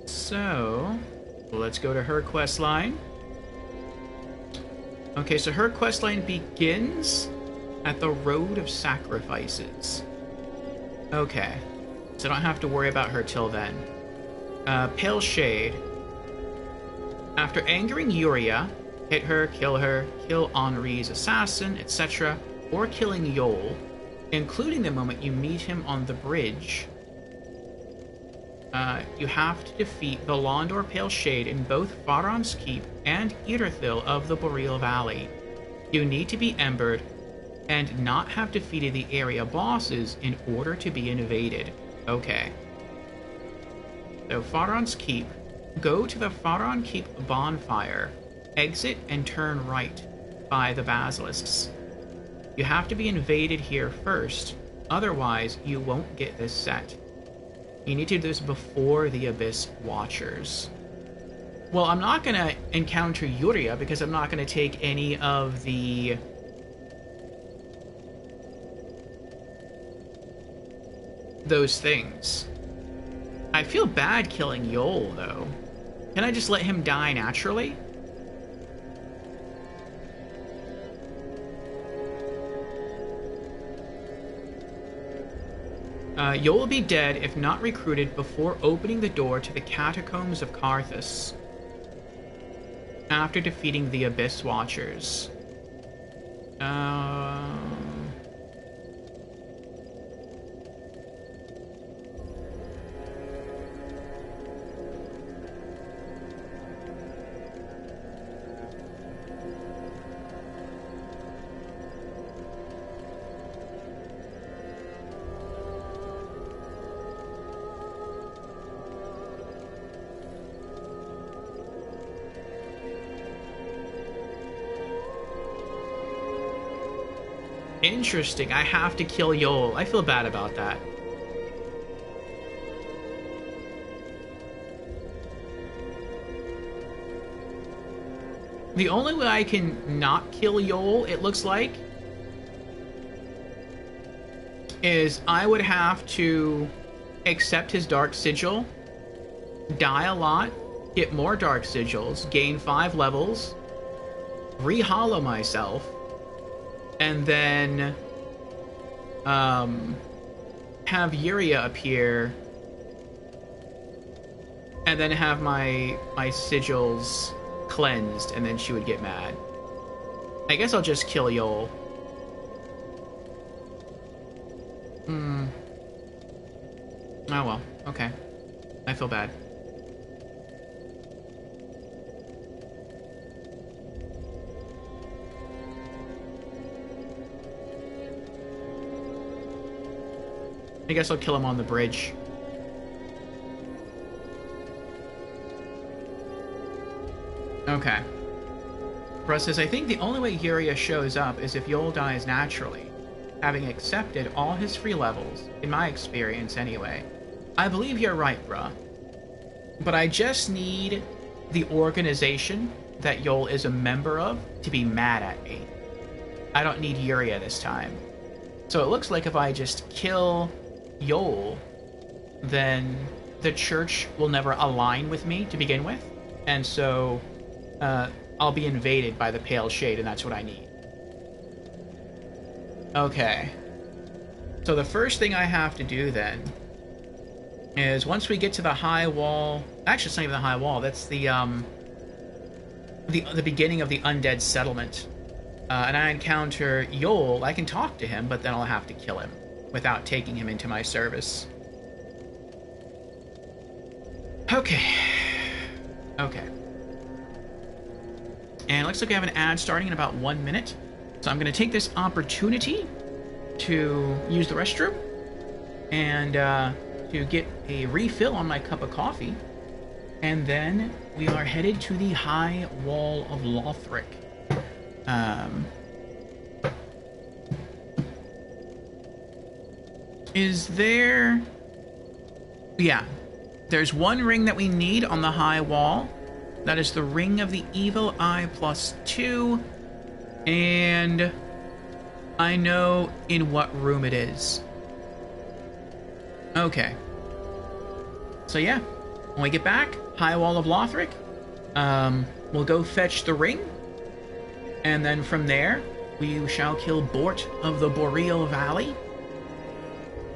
So, let's go to her quest line. Okay, so her questline begins at the Road of Sacrifices. Okay, so I don't have to worry about her till then. Pale Shade. After angering Yuria, hit her, kill Henri's assassin, etc., or killing Yol, including the moment you meet him on the bridge, you have to defeat the Londor Pale Shade in both Faron's Keep and Irithyll of the Boreal Valley. You need to be embered and not have defeated the area bosses in order to be invaded. Okay. So Faron's Keep. Go to the Faron Keep bonfire. Exit and turn right by the basilisks. You have to be invaded here first. Otherwise, you won't get this set. You need to do this before the Abyss Watchers. Well, I'm not going to encounter Yuria because I'm not going to take any of the... those things. I feel bad killing Yol, though. Can I just let him die naturally? Yol will be dead if not recruited before opening the door to the Catacombs of Karthus. After defeating the Abyss Watchers. Interesting. I have to kill Yol. I feel bad about that. The only way I can not kill Yol, it looks like, is I would have to accept his Dark Sigil, die a lot, get more Dark Sigils, gain 5 levels, re-hollow myself, and then have Yuria appear, and then have my sigils cleansed, and then she would get mad. I guess I'll just kill Yol. Oh well, okay. I feel bad. I guess I'll kill him on the bridge. Okay. Bruh says, I think the only way Yuria shows up is if Yol dies naturally, having accepted all his free levels, in my experience anyway. I believe you're right, bruh. But I just need the organization that Yol is a member of to be mad at me. I don't need Yuria this time. So it looks like if I just kill Yol, then the church will never align with me to begin with, and so I'll be invaded by the Pale Shade, and that's what I need. Okay. So the first thing I have to do then is once we get to the high wall... Actually, it's not even the high wall. That's the beginning of the undead settlement. And I encounter Yol. I can talk to him, but then I'll have to kill him without taking him into my service. Okay. Okay. And it looks like we have an ad starting in about 1 minute. So I'm going to take this opportunity to use the restroom and to get a refill on my cup of coffee. And then we are headed to the High Wall of Lothric. Is there... Yeah. There's one ring that we need on the high wall. That is the Ring of the Evil Eye +2. And I know in what room it is. Okay. So yeah. When we get back, High Wall of Lothric, we'll go fetch the ring. And then from there, we shall kill Bort of the Boreal Valley.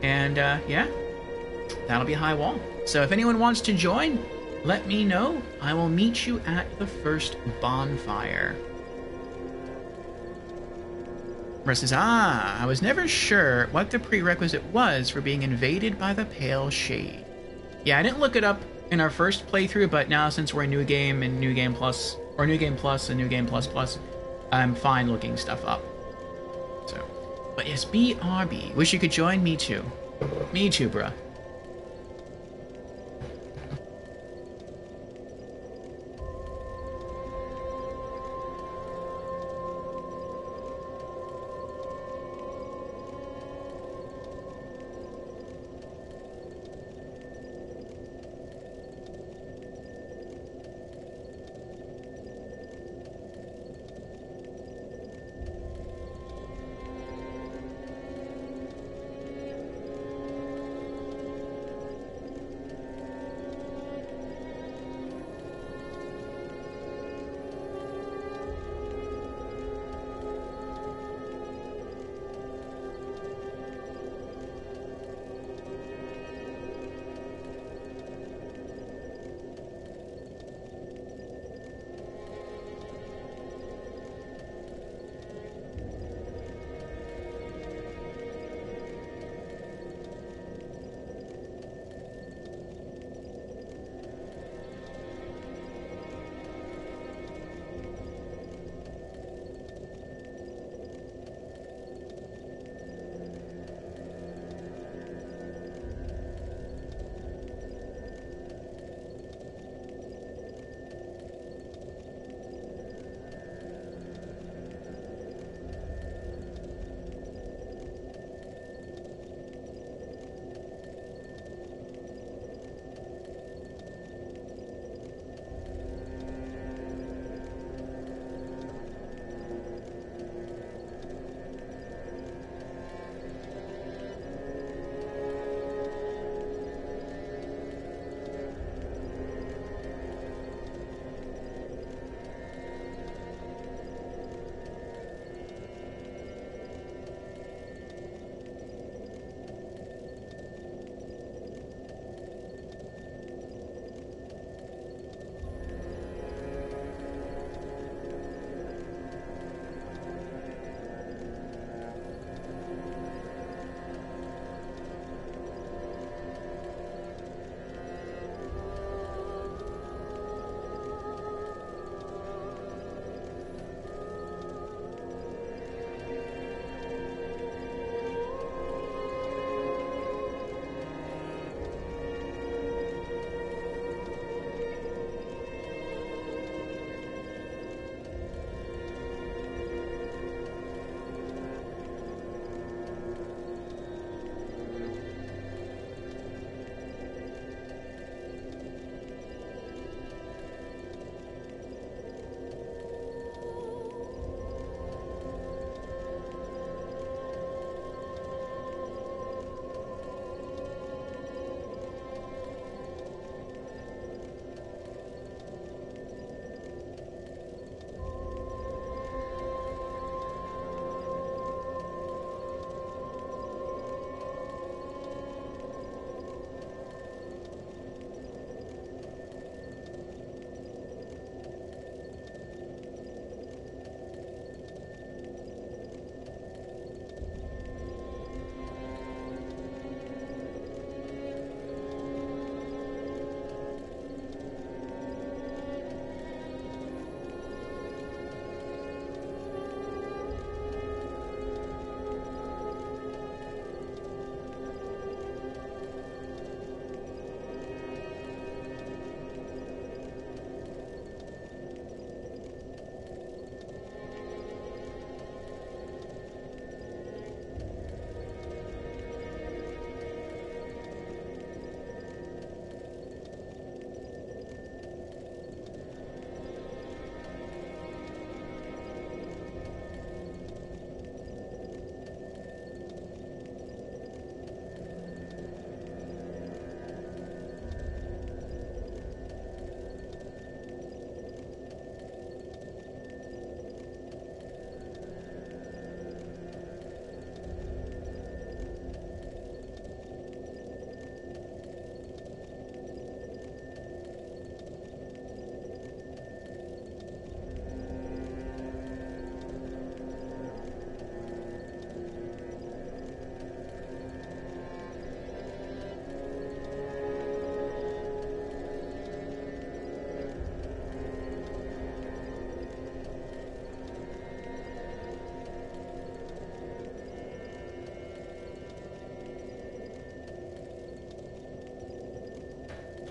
And, yeah, that'll be High Wall. So if anyone wants to join, let me know. I will meet you at the first bonfire. Versus, I was never sure what the prerequisite was for being invaded by the Pale Shade. Yeah, I didn't look it up in our first playthrough, but now since we're in New Game and New Game Plus, or New Game Plus and New Game Plus Plus, I'm fine looking stuff up. So, but yes, BRB. Wish you could join me too. Me too, bruh.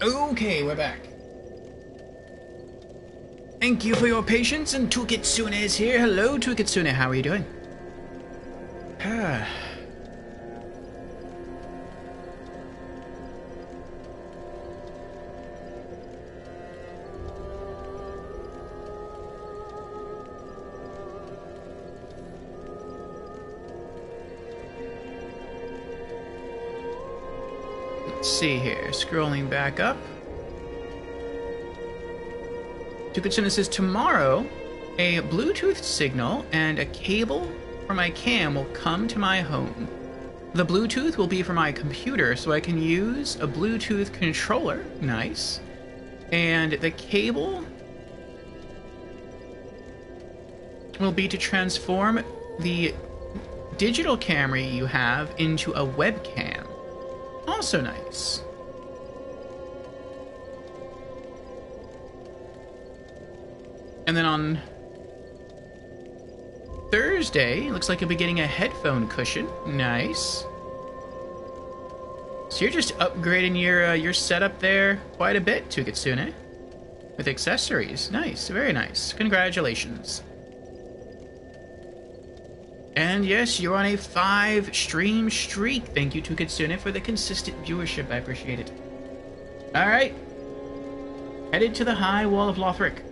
Okay, we're back. Thank you for your patience, and Tukitsune is here. Hello, Tukitsune. How are you doing? Let's see here. Scrolling back up. Tukitsune says, tomorrow, a Bluetooth signal and a cable for my cam will come to my home. The Bluetooth will be for my computer, so I can use a Bluetooth controller. Nice. And the cable will be to transform the digital camera you have into a webcam. Also nice. And then on Thursday, looks like you'll be getting a headphone cushion. Nice. So you're just upgrading your setup there quite a bit, Tukitsune. With accessories. Nice, very nice. Congratulations. And yes, you're on a 5-stream streak. Thank you, Tukitsune, for the consistent viewership. I appreciate it. Alright. Headed to the High Wall of Lothric.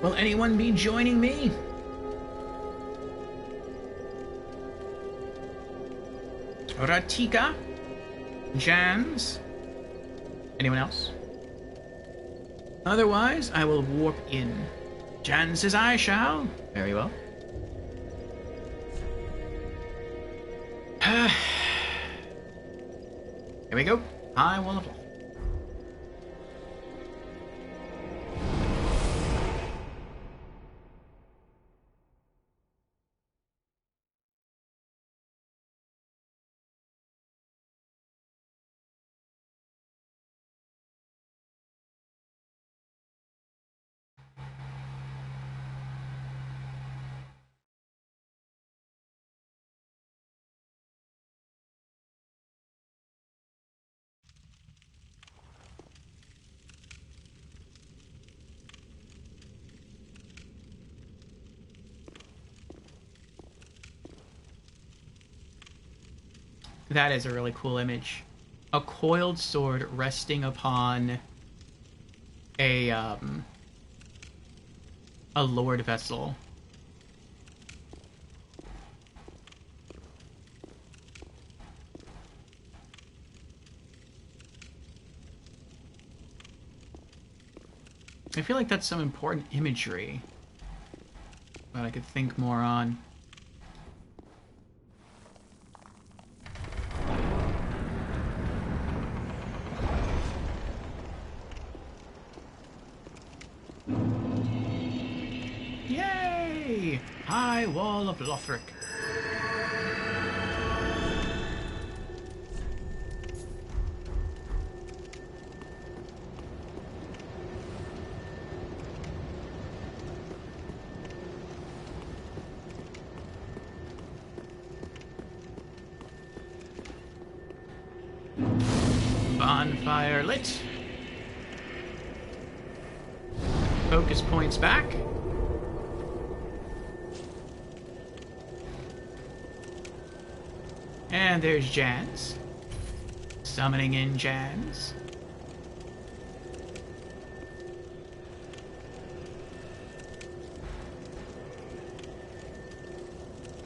Will anyone be joining me? Ratika? Jans? Anyone else? Otherwise, I will warp in. Jan says I shall. Very well. Here we go. High Wall of Lothric. That is a really cool image. A coiled sword resting upon a lord vessel. I feel like that's some important imagery that I could think more on. Yay! High Wall of Lothric. Bonfire lit. Focus points back. And there's Jans. Summoning in Jans.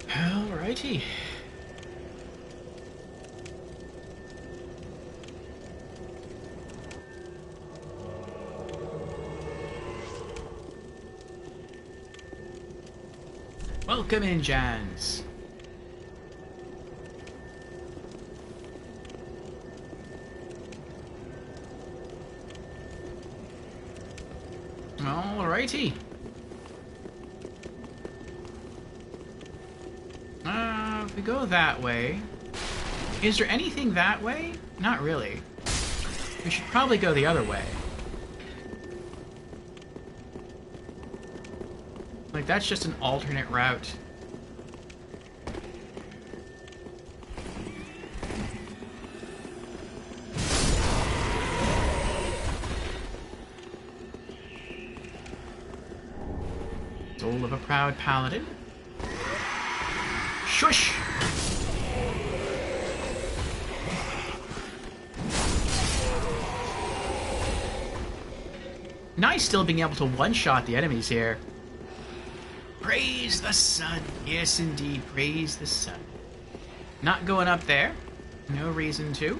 Alrighty. Welcome in, Jans. Alrighty. If we go that way... Is there anything that way? Not really. We should probably go the other way. Like, that's just an alternate route. Soul of a Proud Paladin. Shush! Nice still being able to one-shot the enemies here. Praise the sun. Yes, indeed. Praise the sun. Not going up there. No reason to.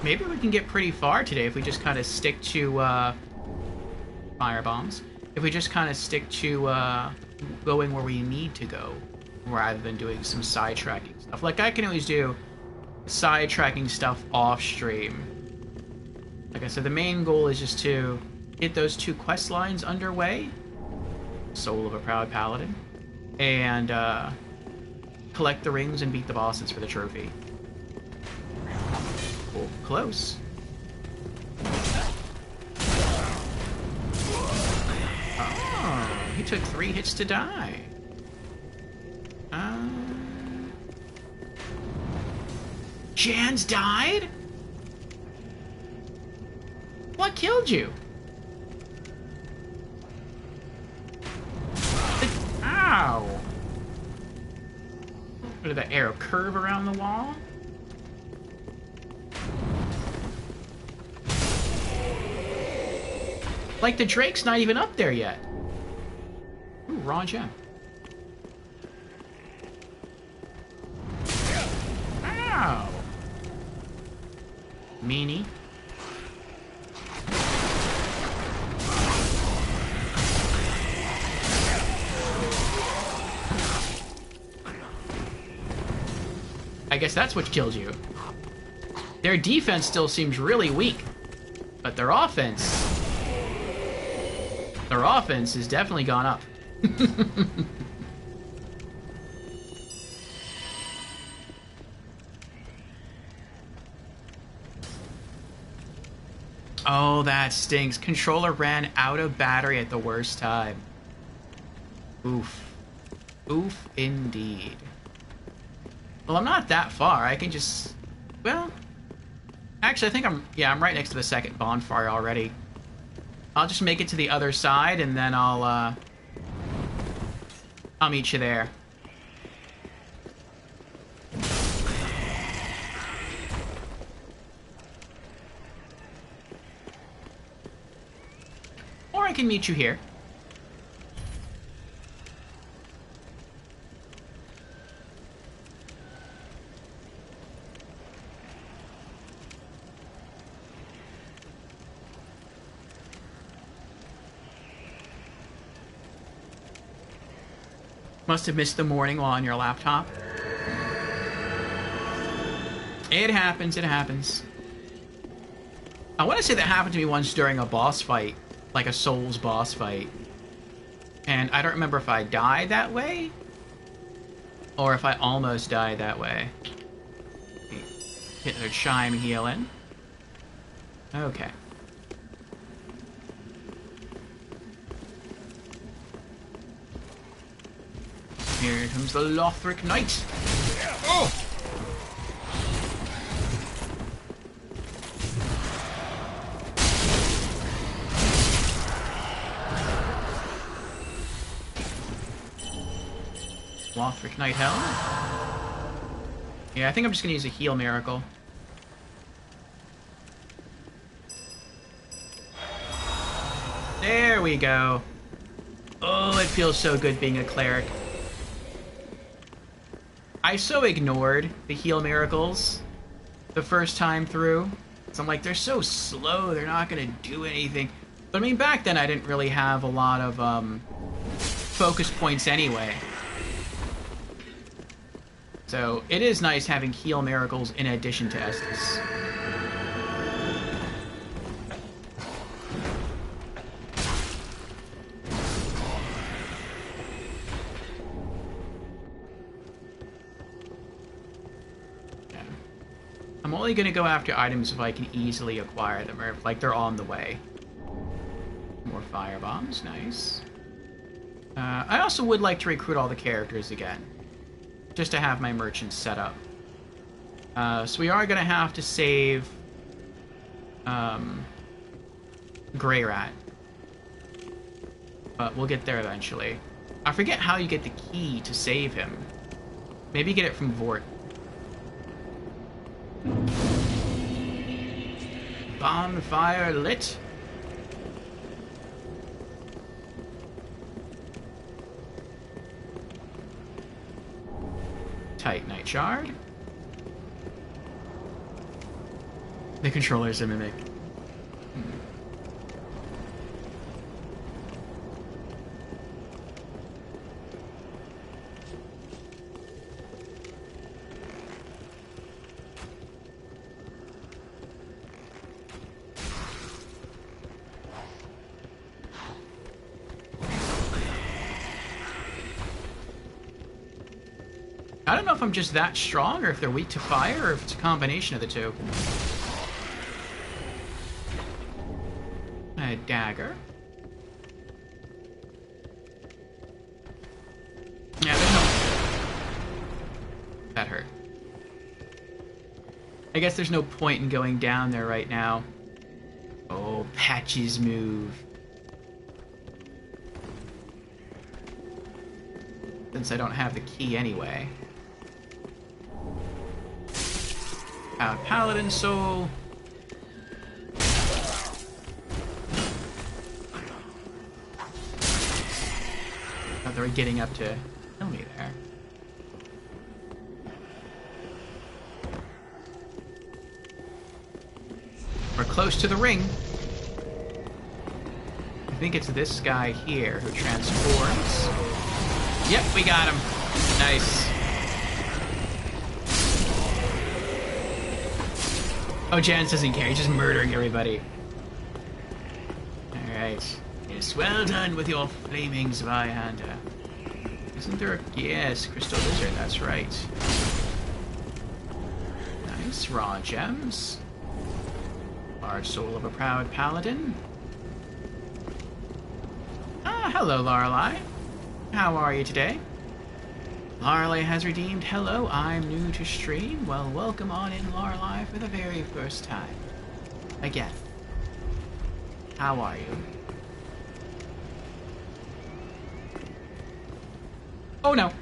Maybe we can get pretty far today if we just kind of stick to fire bombs. If we just kind of stick to going where we need to go, rather than doing some sidetracking stuff. Like, I can always do sidetracking stuff off stream. Like I said, the main goal is just to get those 2 quest lines underway. Soul of a Proud Paladin. And collect the rings and beat the bosses for the trophy. Cool. Close. Oh, he took 3 hits to die. Jan's died? What killed you? Ow! What did that arrow curve around the wall? Like the Drake's not even up there yet. Ooh, raw gem. Ow! Meanie. I guess that's what killed you. Their defense still seems really weak, but their offense has definitely gone up. Oh, that stinks. Controller ran out of battery at the worst time. Oof. Oof indeed. Well, I'm not that far. I can just... Well... Actually, I think I'm right next to the second bonfire already. I'll just make it to the other side, and then I'll meet you there. Or I can meet you here. Must have missed the morning while on your laptop. It happens, it happens. I want to say that happened to me once during a boss fight. Like a Souls boss fight. And I don't remember if I died that way, or if I almost died that way. Hit their chime healing. Okay. Here comes the Lothric Knight. Oh! Lothric Knight Helm. Yeah, I think I'm just gonna use a heal miracle. There we go. Oh, it feels so good being a cleric. I so ignored the heal miracles the first time through. So I'm like, they're so slow, they're not gonna do anything. But I mean, back then I didn't really have a lot of focus points anyway. So it is nice having heal miracles in addition to Estus. I'm only going to go after items if I can easily acquire them, or if, like, they're on the way. More fire bombs, nice. I also would like to recruit all the characters again, just to have my merchants set up. So we are going to have to save Grey Rat. But we'll get there eventually. I forget how you get the key to save him. Maybe get it from Vort. Bonfire lit. Titanite shard. The controller's a mimic. I don't know if I'm just that strong, or if they're weak to fire, or if it's a combination of the two. A dagger. Yeah, there's no... That hurt. I guess there's no point in going down there right now. Oh, Patch's move. Since I don't have the key anyway. Paladin soul. Oh, they're getting up to kill me there. We're close to the ring. I think it's this guy here who transforms. Yep, we got him. Nice. Oh, Janus doesn't care. He's just murdering everybody. Alright. Yes, well done with your flaming Zweihander. Isn't there a... Yes, Crystal Lizard, that's right. Nice. Raw gems. Large soul of a proud paladin. Ah, hello, Lorelei. How are you today? Lorelei has redeemed. Hello, I'm new to stream. Well, welcome on in, Lorelei, for the very first time. Again. How are you? Oh no!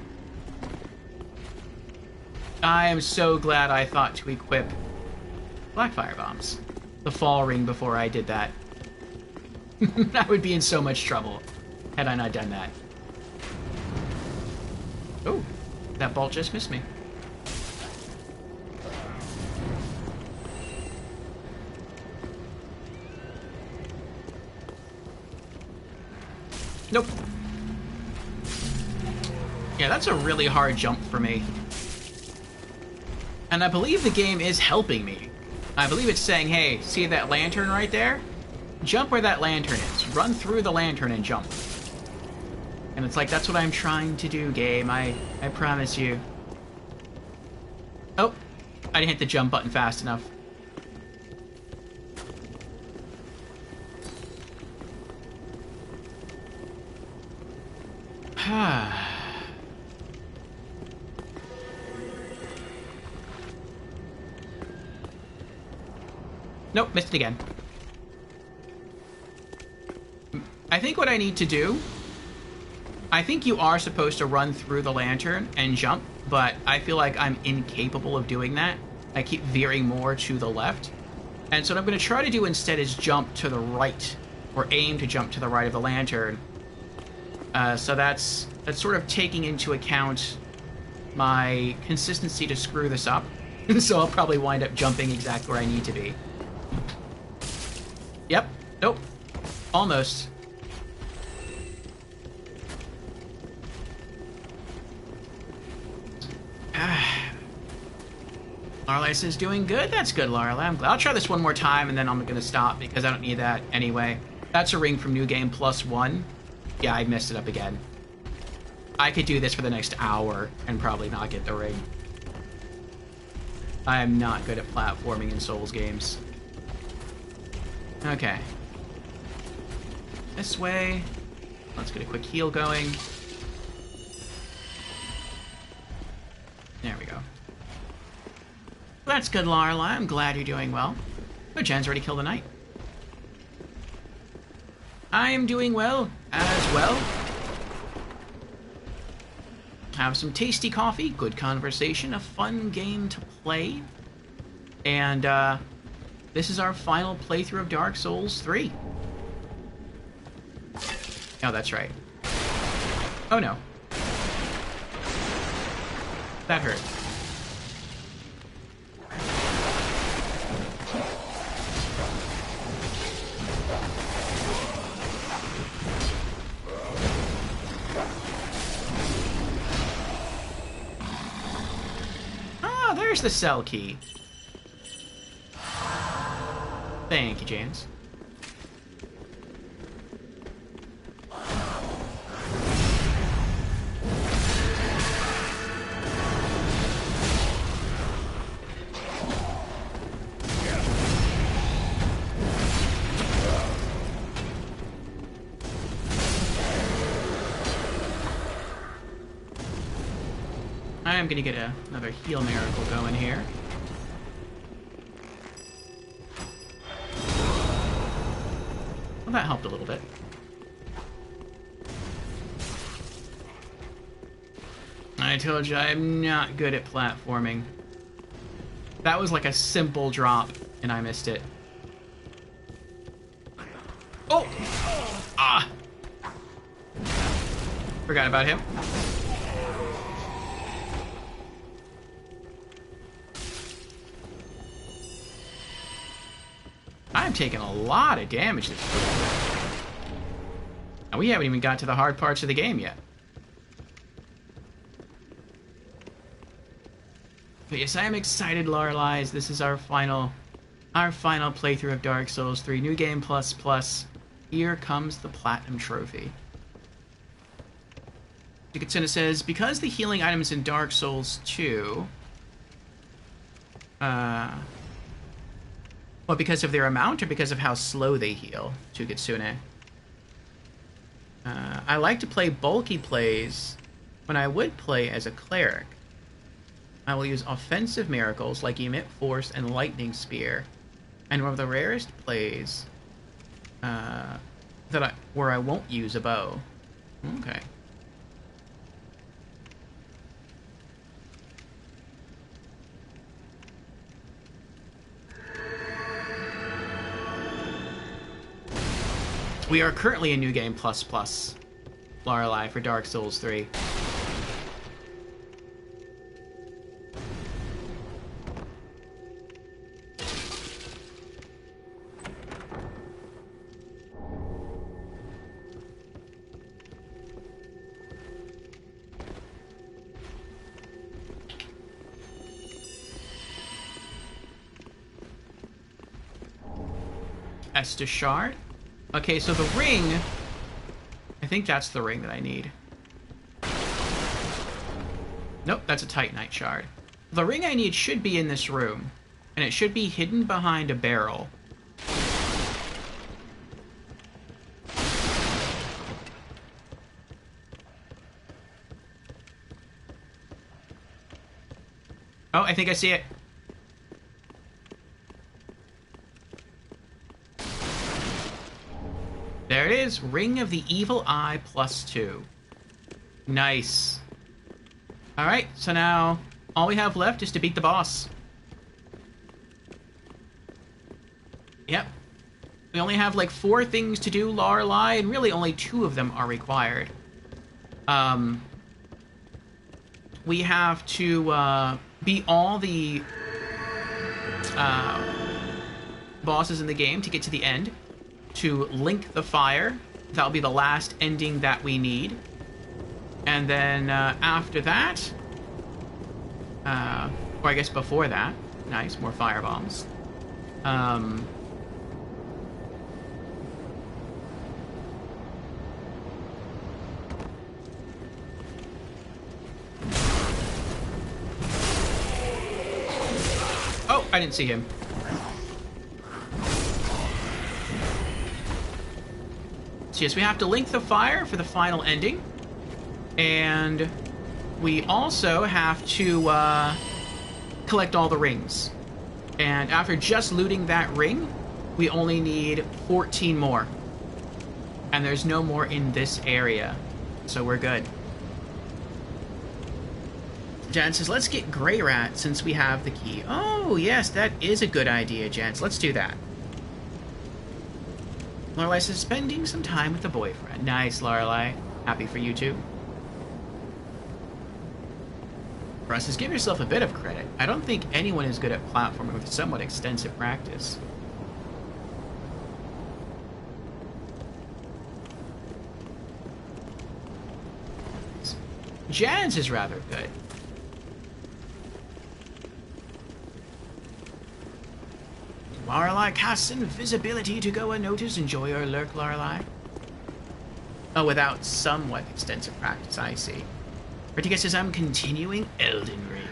I am so glad I thought to equip Blackfire bombs. The fall ring before I did that. I would be in so much trouble had I not done that. Oh, that bolt just missed me. Nope. Yeah, that's a really hard jump for me. And I believe the game is helping me. I believe it's saying, hey, see that lantern right there? Jump where that lantern is. Run through the lantern and jump. And it's like, that's what I'm trying to do, game. I promise you. Oh, I didn't hit the jump button fast enough. Nope, missed it again. I think what I need to do... I think you are supposed to run through the lantern and jump, but I feel like I'm incapable of doing that. I keep veering more to the left. And so what I'm going to try to do instead is jump to the right, or aim to jump to the right of the lantern. So that's sort of taking into account my consistency to screw this up. So I'll probably wind up jumping exactly where I need to be. Yep. Nope. Almost. Lorelei says doing good. That's good, Lorelei. I'm glad. I'll try this one more time and then I'm going to stop because I don't need that anyway. That's a ring from New Game +1. Yeah, I messed it up again. I could do this for the next hour and probably not get the ring. I am not good at platforming in Souls games. Okay. This way. Let's get a quick heal going. There we go. That's good, Lorelei. I'm glad you're doing well. Oh, Jen's already killed a knight. I am doing well as well. Have some tasty coffee, good conversation, a fun game to play. And this is our final playthrough of Dark Souls 3. Oh, that's right. Oh no. That hurt. Ah, there's the cell key. Thank you, James. I am gonna get another heal miracle going here. Well, that helped a little bit. I told you I am not good at platforming. That was like a simple drop, and I missed it. Oh! Ah! Forgot about him. I'm taking a lot of damage this time. And we haven't even got to the hard parts of the game yet. But yes, I am excited, Lorelei. This is our final playthrough of Dark Souls 3. New Game Plus Plus. Here comes the Platinum Trophy. Dikatsuna says, because the healing items in Dark Souls 2... Well, because of their amount or because of how slow they heal, Tukitsune? I like to play bulky plays when I would play as a cleric. I will use offensive miracles like Emit Force and Lightning Spear. And one of the rarest plays where I won't use a bow. Okay. We are currently in New Game Plus Plus, Lorelei, for Dark Souls 3. Estus Shard. Okay, so the ring... I think that's the ring that I need. Nope, that's a Titanite Shard. The ring I need should be in this room. And it should be hidden behind a barrel. Oh, I think I see it. There it is, Ring of the Evil Eye +2. Nice. Alright, so now all we have left is to beat the boss. Yep. We only have like 4 things to do, Lorelei, and really only 2 of them are required. We have to beat all the bosses in the game to get to the end. To link the fire. That'll be the last ending that we need. And then after that, or I guess before that, nice, more firebombs. Oh, I didn't see him. Yes, we have to link the fire for the final ending. And we also have to collect all the rings. And after just looting that ring, we only need 14 more. And there's no more in this area. So we're good. Jan says, let's get Greyrat since we have the key. Oh, yes, that is a good idea, gents. Let's do that. Lorelei says, spending some time with the boyfriend. Nice, Lorelei. Happy for you, too. Russ says, give yourself a bit of credit. I don't think anyone is good at platforming with somewhat extensive practice. Jans is rather good. Lorelei casts invisibility to go unnoticed. Enjoy your lurk, Lorelei. Oh, without somewhat extensive practice, I see. Ratika says, I'm continuing Elden Ring.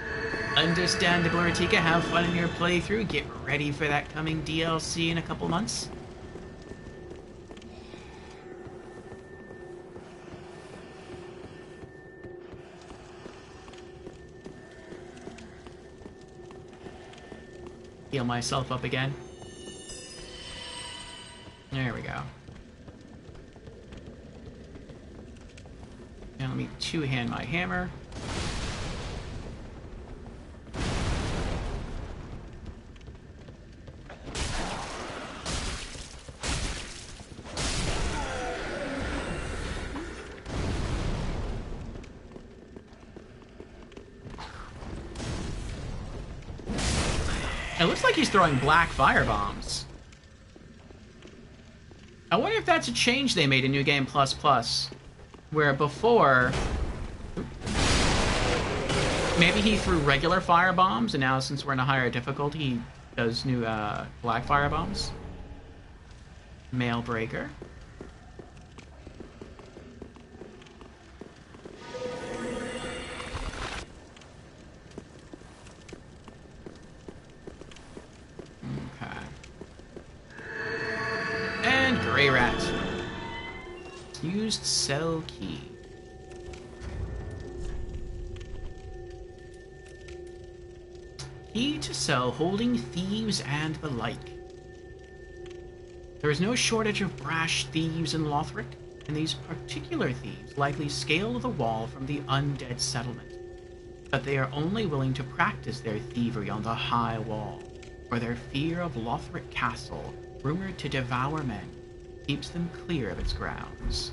Understandable, Ratika. Have fun in your playthrough. Get ready for that coming DLC in a couple months. Heal myself up again. There we go. Now let me two-hand my hammer. It looks like he's throwing black fire bombs. I wonder if that's a change they made in New Game Plus Plus, where before maybe he threw regular fire bombs, and now since we're in a higher difficulty, he does new black fire bombs. Mail breaker. Greyrat. Used cell key. Key to cell holding thieves and the like. There is no shortage of brash thieves in Lothric, and these particular thieves likely scaled the wall from the undead settlement. But they are only willing to practice their thievery on the high wall, where their fear of Lothric Castle, rumored to devour men, keeps them clear of its grounds.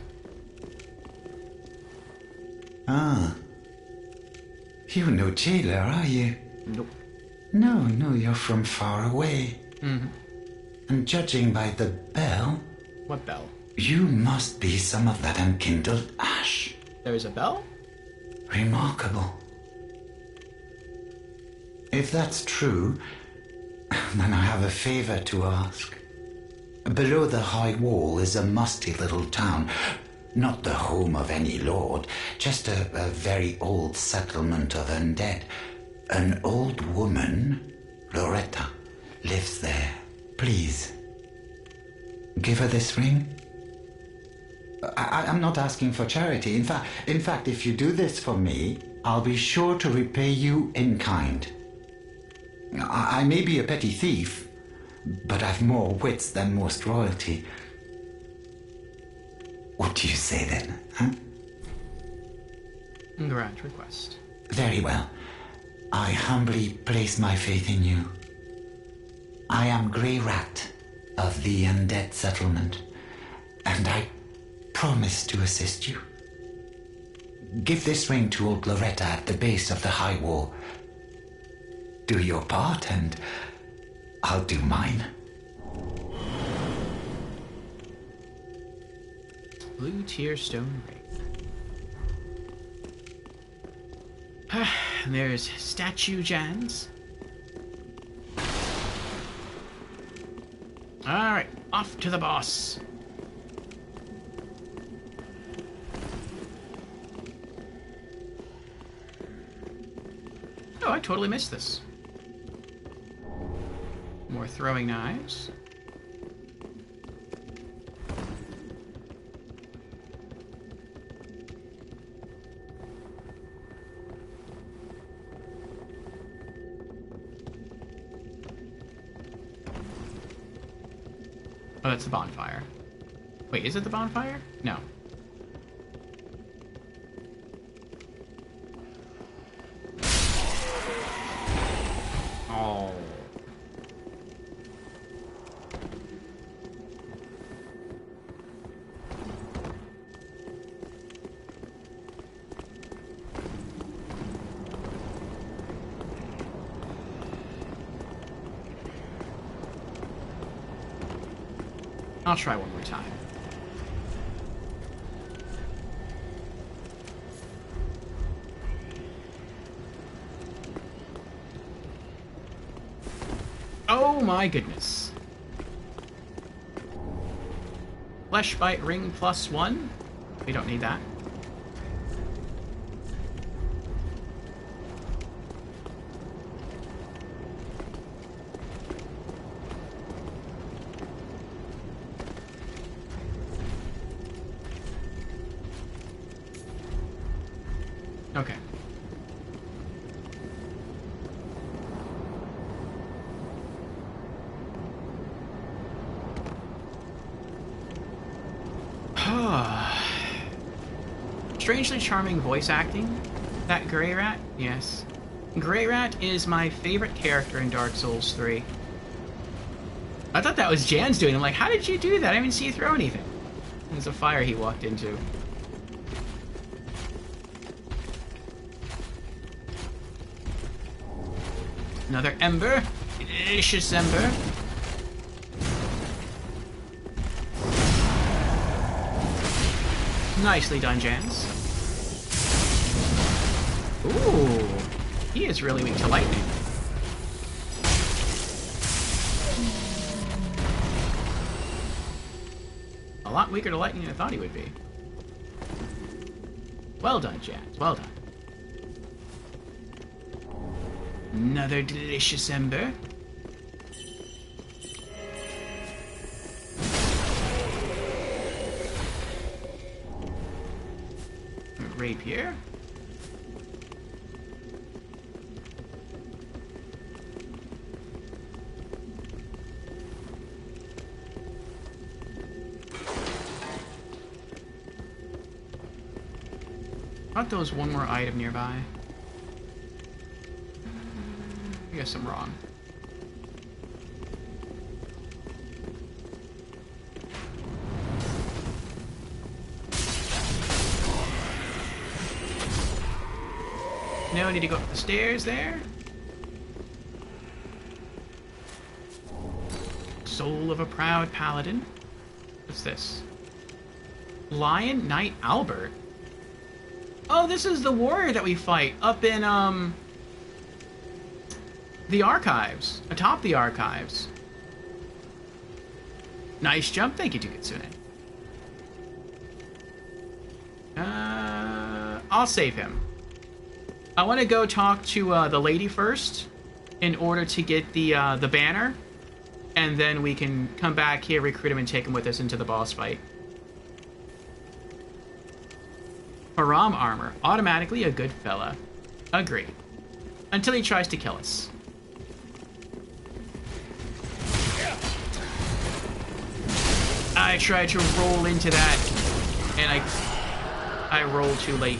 Ah. You're no jailer, are you? Nope. No, you're from far away. Mm-hmm. And judging by the bell... What bell? You must be some of that unkindled ash. There's a bell? Remarkable. If that's true, then I have a favor to ask. Below the high wall is a musty little town. Not the home of any lord, just a very old settlement of undead. An old woman, Loretta, lives there. Please, give her this ring. I'm not asking for charity. In fact, if you do this for me, I'll be sure to repay you in kind. I may be a petty thief, but I've more wits than most royalty. What do you say then, huh? Grant request. Very well. I humbly place my faith in you. I am Greyrat of the Undead Settlement, and I promise to assist you. Give this ring to old Loretta at the base of the high wall. Do your part, and I'll do mine. Blue tier stone ring. And there's statue Jans. Alright, off to the boss. Oh, I totally missed this. More throwing knives. Oh, that's the bonfire. Wait, is it the bonfire? No. Oh. I'll try one more time. Oh my goodness. Flesh bite ring +1. We don't need that. Okay. Strangely charming voice acting. That Grey Rat? Yes. Grey Rat is my favorite character in Dark Souls 3. I thought that was Jan's doing. I'm like, how did you do that? I didn't see you throw anything. There's a fire he walked into. Another ember. Delicious ember. Nicely done, Jans. Ooh, he is really weak to lightning. A lot weaker to lightning than I thought he would be. Well done, Jans. Well done. Another delicious ember. Rapier. I thought there was one more item nearby. I guess I'm wrong. No, I need to go up the stairs there. Soul of a proud paladin. What's this? Lion Knight Albert. Oh, this is the warrior that we fight up in, the archives. Atop the archives. Nice jump. Thank you, Kitsune. I'll save him. I want to go talk to the lady first in order to get the banner, and then we can come back here, recruit him, and take him with us into the boss fight. Haram armor. Automatically a good fella. Agree. Until he tries to kill us. I tried to roll into that, and I rolled too late.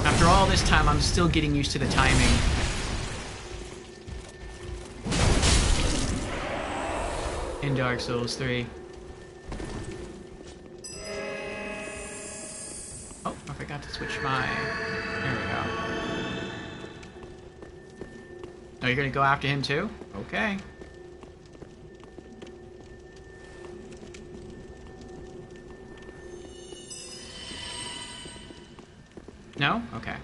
After all this time, I'm still getting used to the timing. In Dark Souls 3. Oh, I forgot to switch my... There we go. Oh, you're gonna go after him too? Okay. No? Okay.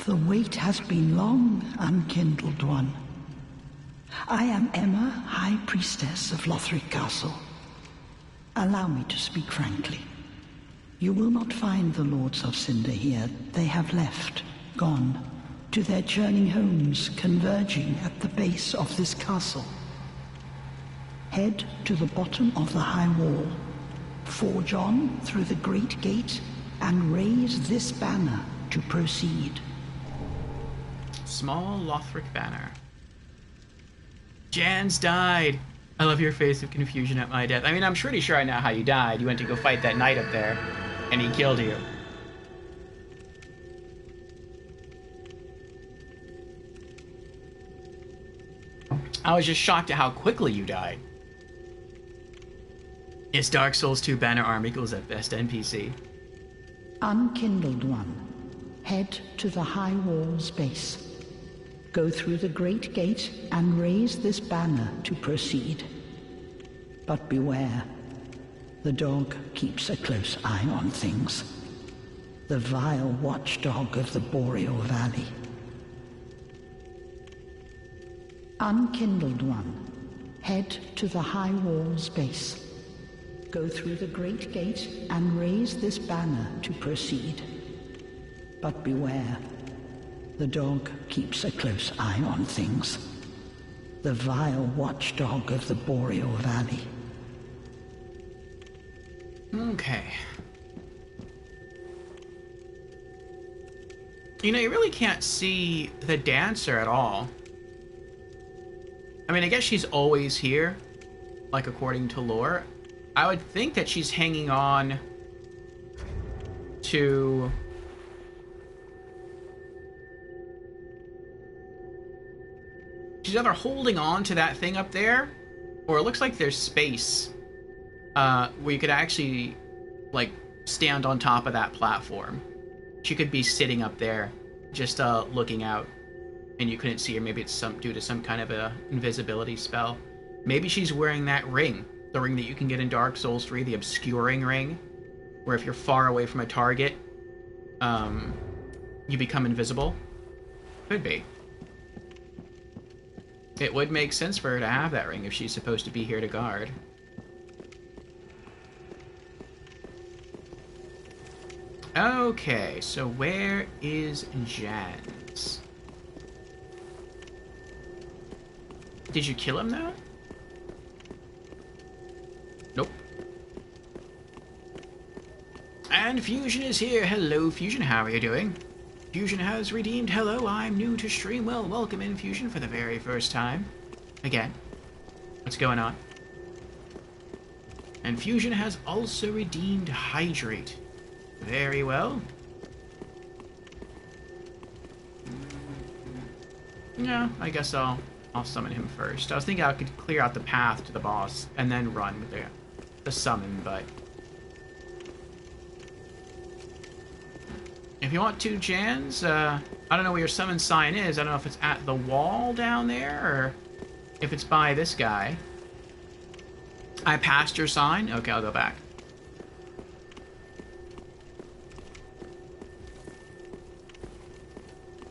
The wait has been long, unkindled one. I am Emma, High Priestess of Lothric Castle. Allow me to speak frankly. You will not find the Lords of Cinder here. They have left, gone, to their churning homes converging at the base of this castle. Head to the bottom of the high wall, forge on through the great gate, and raise this banner to proceed. Small Lothric banner. Jan's died. I love your face of confusion at my death. I mean, I'm pretty sure I know how you died. You went to go fight that knight up there, and he killed you. I was just shocked at how quickly you died. It's Dark Souls 2 banner arm equals at best NPC. Unkindled One, head to the high wall's base. Go through the great gate and raise this banner to proceed. But beware, the dog keeps a close eye on things. The vile watchdog of the Boreal Valley. Unkindled One, head to the high wall's base. Go through the great gate and raise this banner to proceed. But beware, the dog keeps a close eye on things. The vile watchdog of the Boreal Valley. Okay. You know, you really can't see the dancer at all. I mean, I guess she's always here, like according to lore. I would think that she's hanging on to... She's either holding on to that thing up there, or it looks like there's space where you could actually, like, stand on top of that platform. She could be sitting up there, just looking out, and you couldn't see her. Maybe it's due to some kind of a invisibility spell. Maybe she's wearing that ring, the ring that you can get in Dark Souls 3, the obscuring ring, where if you're far away from a target, you become invisible. Could be. It would make sense for her to have that ring if she's supposed to be here to guard. Okay, so where is Jans? Did you kill him though? Nope. And Fusion is here. Hello, Fusion. How are you doing? Fusion has redeemed. Hello, I'm new to stream. Well, welcome in, Fusion, for the very first time. Again. What's going on? And Fusion has also redeemed Hydrate. Very well. Yeah, I guess I'll summon him first. I was thinking I could clear out the path to the boss and then run with the summon, but... If you want to, Jans, I don't know where your summon sign is. I don't know if it's at the wall down there or if it's by this guy. I passed your sign? Okay, I'll go back.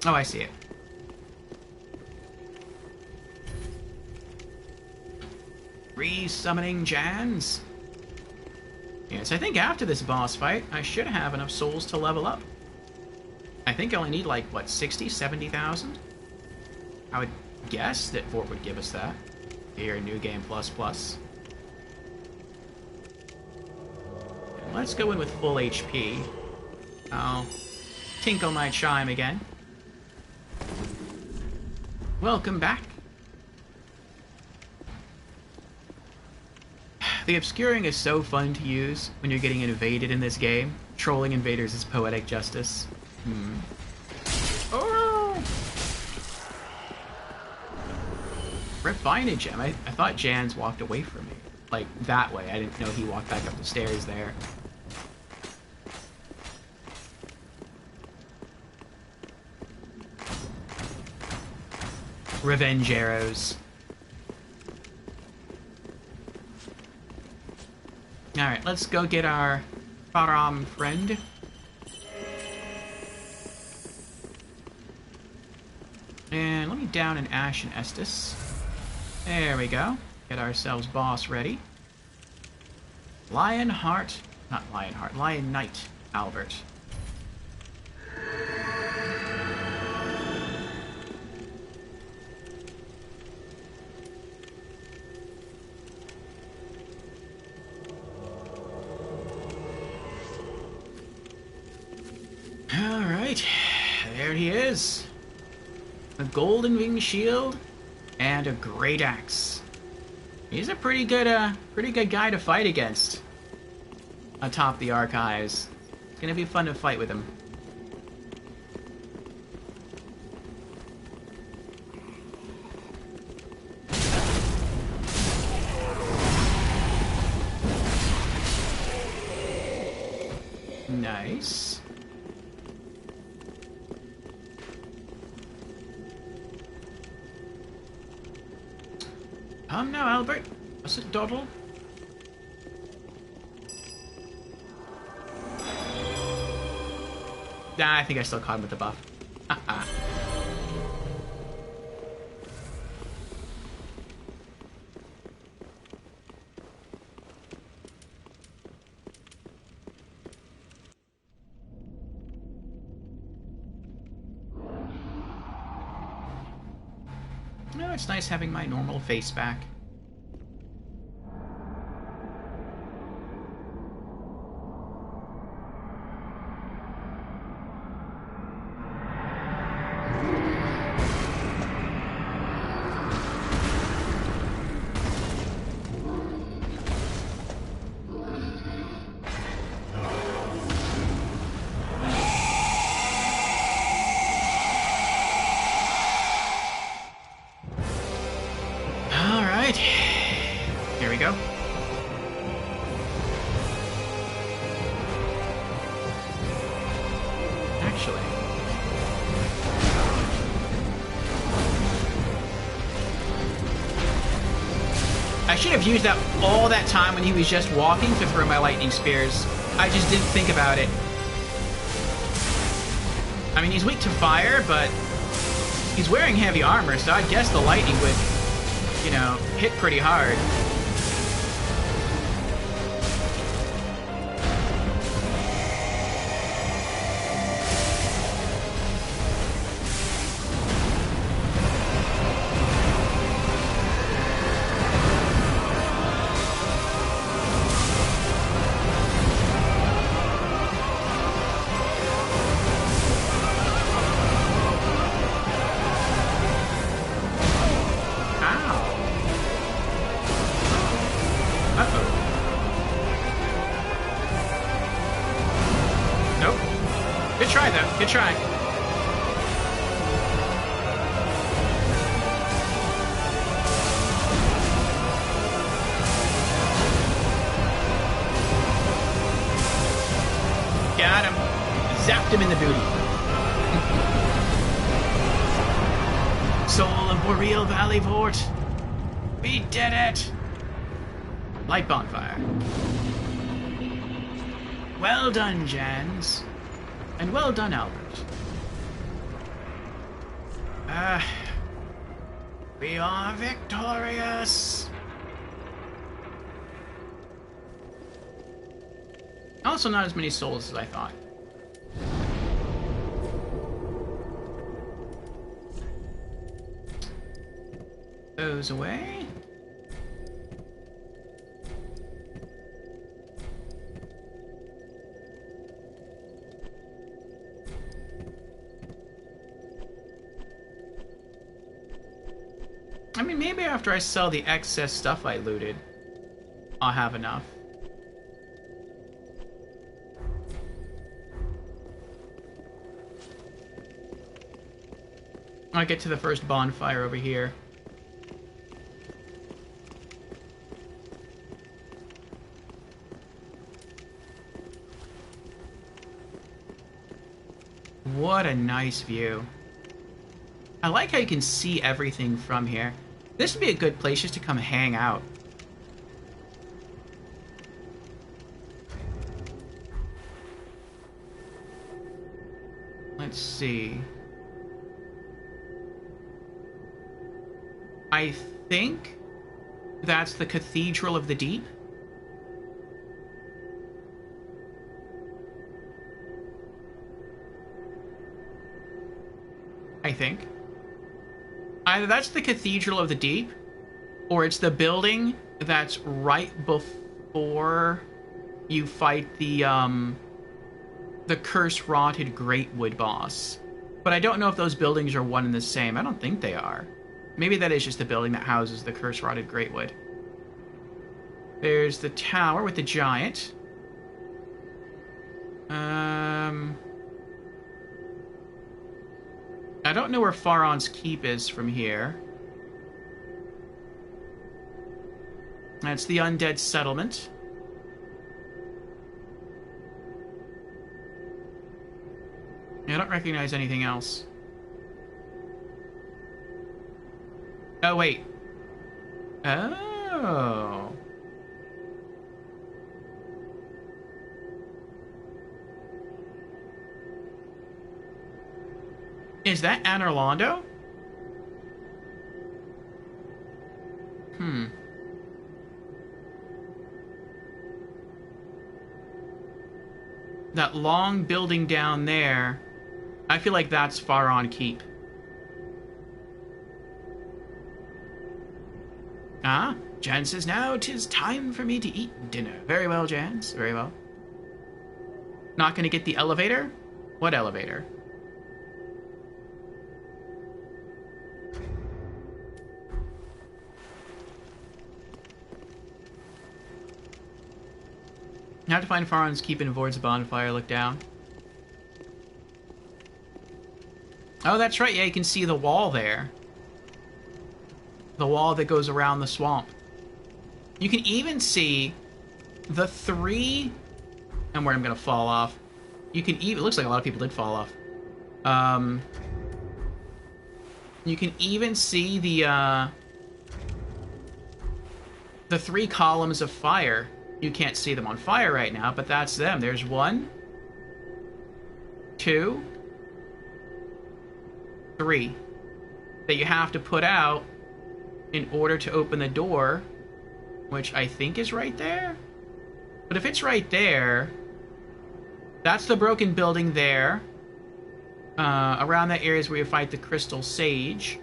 Oh, I see it. Re-summoning Jans. Yes, I think after this boss fight, I should have enough souls to level up. I think I only need, like, what, 60, 70,000? I would guess that Fort would give us that. Here, New Game Plus Plus. And let's go in with full HP. I'll tinkle my chime again. Welcome back. The obscuring is so fun to use when you're getting invaded in this game. Trolling invaders is poetic justice. Oh! Refined Gem. I thought Jans walked away from me. Like, that way. I didn't know he walked back up the stairs there. Revenge arrows. Alright, let's go get our Faram friend. And let me down an Ashen Estus. There we go. Get ourselves boss ready. Lion Knight Albert. Alright, there he is. A golden wing shield and a great axe. He's a pretty good guy to fight against atop the archives. It's gonna be fun to fight with him. Nice. Now, Albert. What's it, Doddle? Nah, I think I still caught him with the buff. No, it's nice having my normal face back. Here we go. Actually, I should have used all that time when he was just walking to throw my lightning spears. I just didn't think about it. I mean, he's weak to fire, but he's wearing heavy armor, so I guess the lightning would, you know, hit pretty hard. Good try. Got him. Zapped him in the booty. Soul of Boreal Valley Fort. We did it. Light bonfire. Well done, Jans. And well done, Albert. We are victorious! Also, not as many souls as I thought. Those away. I mean, maybe after I sell the excess stuff I looted, I'll have enough. I'll get to the first bonfire over here. What a nice view. I like how you can see everything from here. This would be a good place just to come hang out. Let's see. I think that's the Cathedral of the Deep. I think. Either that's the Cathedral of the Deep, or it's the building that's right before you fight the the curse-rotted Greatwood boss. But I don't know if those buildings are one and the same. I don't think they are. Maybe that is just the building that houses the curse-rotted Greatwood. There's the tower with the giant. I don't know where Faron's Keep is from here. That's the undead settlement. I don't recognize anything else. Oh, wait. Oh. Is that Anor Londo? That long building down there, I feel like that's Faron Keep. Ah, Jan says, now 'tis time for me to eat dinner. Very well, Jans, very well. Not gonna get the elevator? What elevator? I have to find Faron's Keep and avoids the bonfire. Look down. Oh, that's right. Yeah, you can see the wall there. The wall that goes around the swamp. You can even see the three... And where I'm going to fall off. You can even... It looks like a lot of people did fall off. You can even see the three columns of fire. You can't see them on fire right now, but that's them. There's 1, 2, 3 that you have to put out in order to open the door, which I think is right there. But if it's right there, that's the broken building there. Around that area is where you fight the Crystal Sage.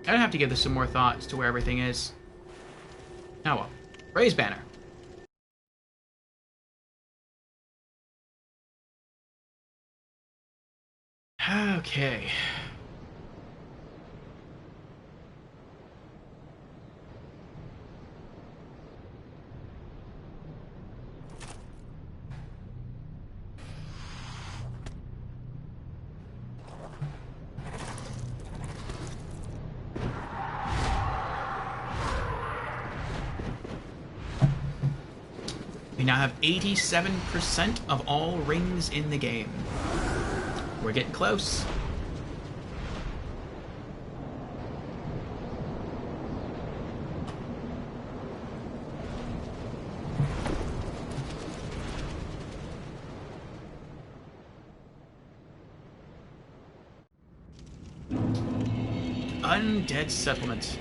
I'd have to give this some more thought as to where everything is. Oh well. Raise banner. Okay. We now have 87% of all rings in the game. We're getting close. Undead settlement.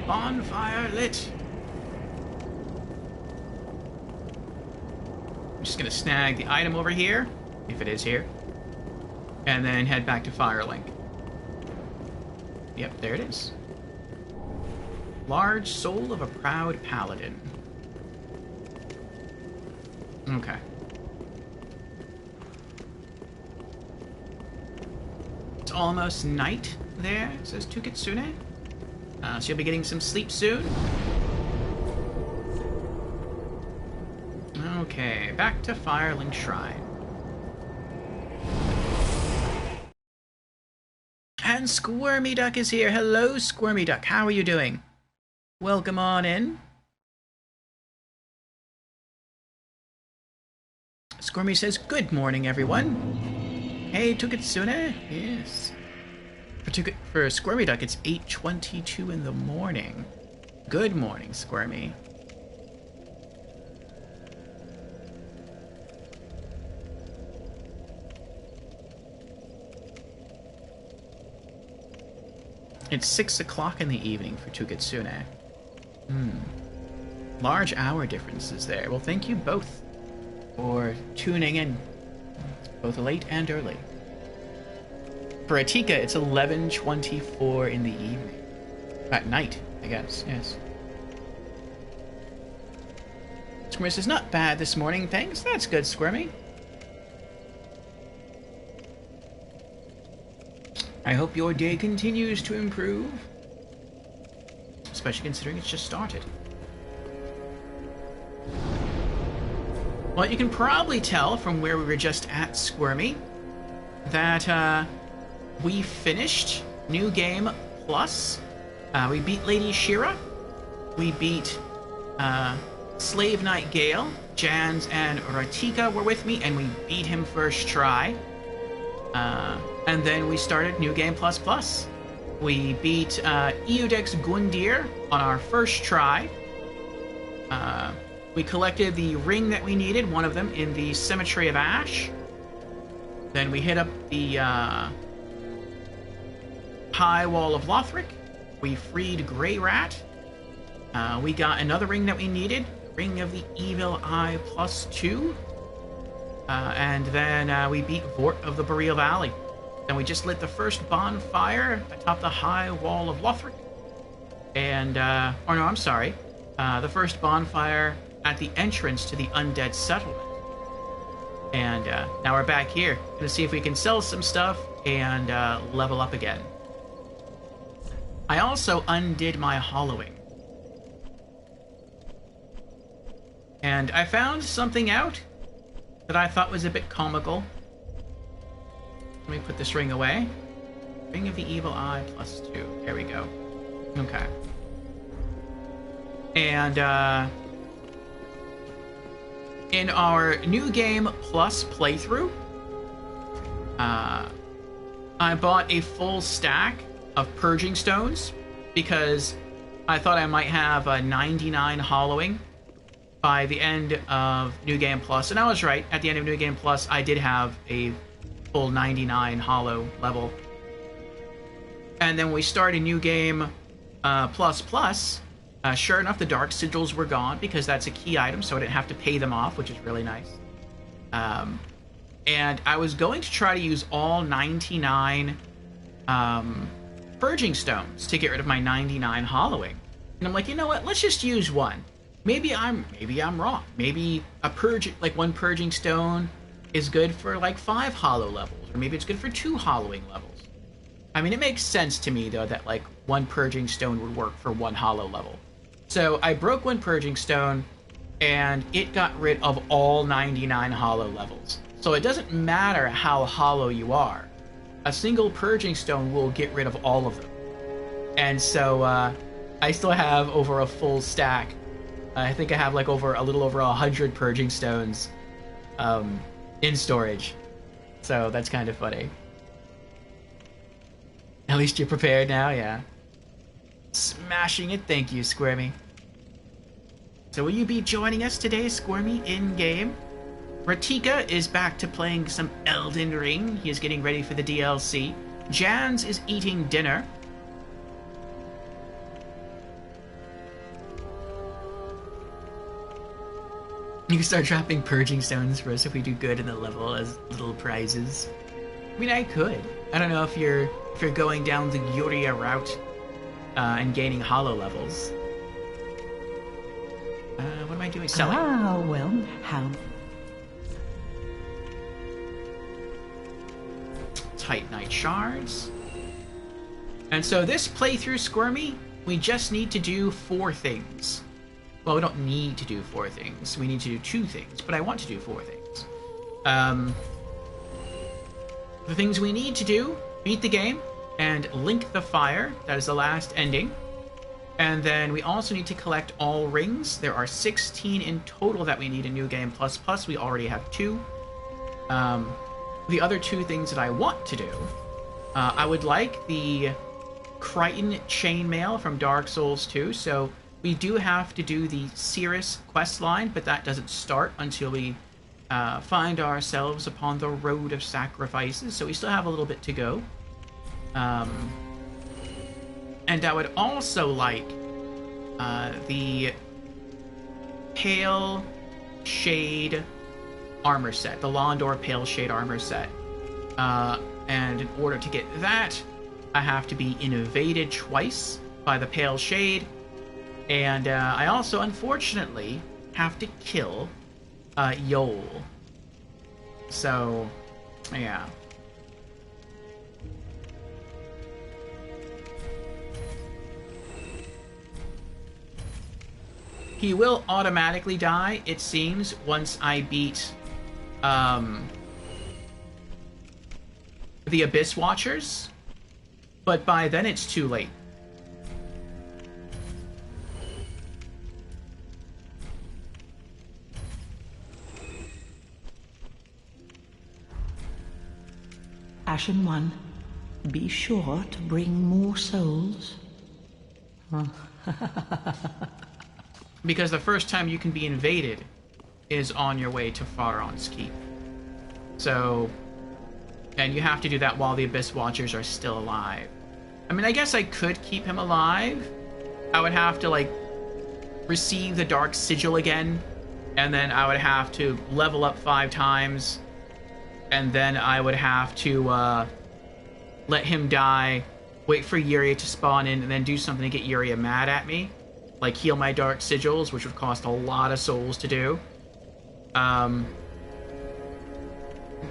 Bonfire lit. I'm just gonna snag the item over here, if it is here, and then head back to Firelink. Yep, there it is. Large soul of a proud paladin. Okay. It's almost night there, says Tukitsune. So you'll be getting some sleep soon. Okay, back to Firelink Shrine. And Squirmy Duck is here. Hello, Squirmy Duck. How are you doing? Welcome on in. Squirmy says, good morning, everyone. Hey, Tukitsune. Yes. For Squirmy Duck, it's 8:22 in the morning. Good morning, Squirmy. It's 6 o'clock in the evening for Tukitsune. Large hour differences there. Well, thank you both for tuning in, both late and early. For Atika, it's 11:24 in the evening. At night, I guess, yes. Squirmy says, not bad this morning, thanks. That's good, Squirmy. I hope your day continues to improve. Especially considering it's just started. Well, you can probably tell from where we were just at, Squirmy, that we finished New Game Plus. We beat Lady Shira. We beat Slave Knight Gale. Jans and Ratika were with me, and we beat him first try. And then we started New Game Plus Plus. We beat Eodex Gundyr on our first try. We collected the ring that we needed, one of them, in the Cemetery of Ash. Then we hit up the High Wall of Lothric. We freed Grey Rat. We got another ring that we needed, Ring of the Evil Eye +2. And then we beat Vort of the Boreal Valley. Then we just lit the first bonfire atop the High Wall of Lothric. And, or no, I'm sorry. The first bonfire at the entrance to the Undead Settlement. And now we're back here. Gonna see if we can sell some stuff and level up again. I also undid my hollowing. And I found something out that I thought was a bit comical. Let me put this ring away. Ring of the Evil Eye +2. There we go. Okay. And, in our New Game Plus playthrough, I bought a full stack of Purging Stones because I thought I might have a 99 hollowing by the end of New Game Plus. And I was right. At the end of New Game Plus, I did have a full 99 hollow level. And then we started New Game Plus. Sure enough, the Dark Sigils were gone because that's a key item, so I didn't have to pay them off, which is really nice. And I was going to try to use all 99 Purging Stones to get rid of my 99 hollowing. And I'm like, you know what? Let's just use one. Maybe I'm wrong. Maybe one Purging Stone is good for like 5 hollow levels, or maybe it's good for 2 hollowing levels. I mean, it makes sense to me though that like 1 Purging Stone would work for 1 hollow level. So I broke 1 Purging Stone, and it got rid of all 99 hollow levels. So it doesn't matter how hollow you are. A single Purging Stone will get rid of all of them. And so I still have over a full stack. I think I have like a little over 100 Purging Stones in storage. So that's kind of funny. At least you're prepared now, yeah. Smashing it, thank you, Squirmy. So will you be joining us today, Squirmy, in-game? Ratika is back to playing some Elden Ring. He is getting ready for the DLC. Jans is eating dinner. You can start dropping Purging Stones for us if we do good in the level as little prizes. I mean, I could. I don't know if you're going down the Yuria route and gaining hollow levels. What am I doing? Selling. Ah, well, how? Titanite shards. And so this playthrough, Squirmy, we just need to do 4 things. Well, we don't need to do 4 things. We need to do 2 things, but I want to do 4 things. The things we need to do: beat the game and link the fire. That is the last ending. And then we also need to collect all rings. There are 16 in total that we need in New Game Plus. We already have 2. The other 2 things that I want to do, I would like the Crichton Chainmail from Dark Souls 2. So we do have to do the Cirrus quest line, but that doesn't start until we find ourselves upon the Road of Sacrifices. So we still have a little bit to go. And I would also like the Pale Shade armor set, the Londor Pale Shade armor set. And in order to get that, I have to be invaded twice by the Pale Shade, and I also, unfortunately, have to kill Yoel. So, yeah. He will automatically die, it seems, once I beat the Abyss Watchers, but by then it's too late. Ashen One, be sure to bring more souls. Because the first time you can be invaded is on your way to Faron's Keep. So, and you have to do that while the Abyss Watchers are still alive. I mean, I guess I could keep him alive. I would have to, like, receive the Dark Sigil again, and then I would have to level up 5 times, and then I would have to let him die, wait for Yuria to spawn in, and then do something to get Yuria mad at me. Like heal my Dark Sigils, which would cost a lot of souls to do. But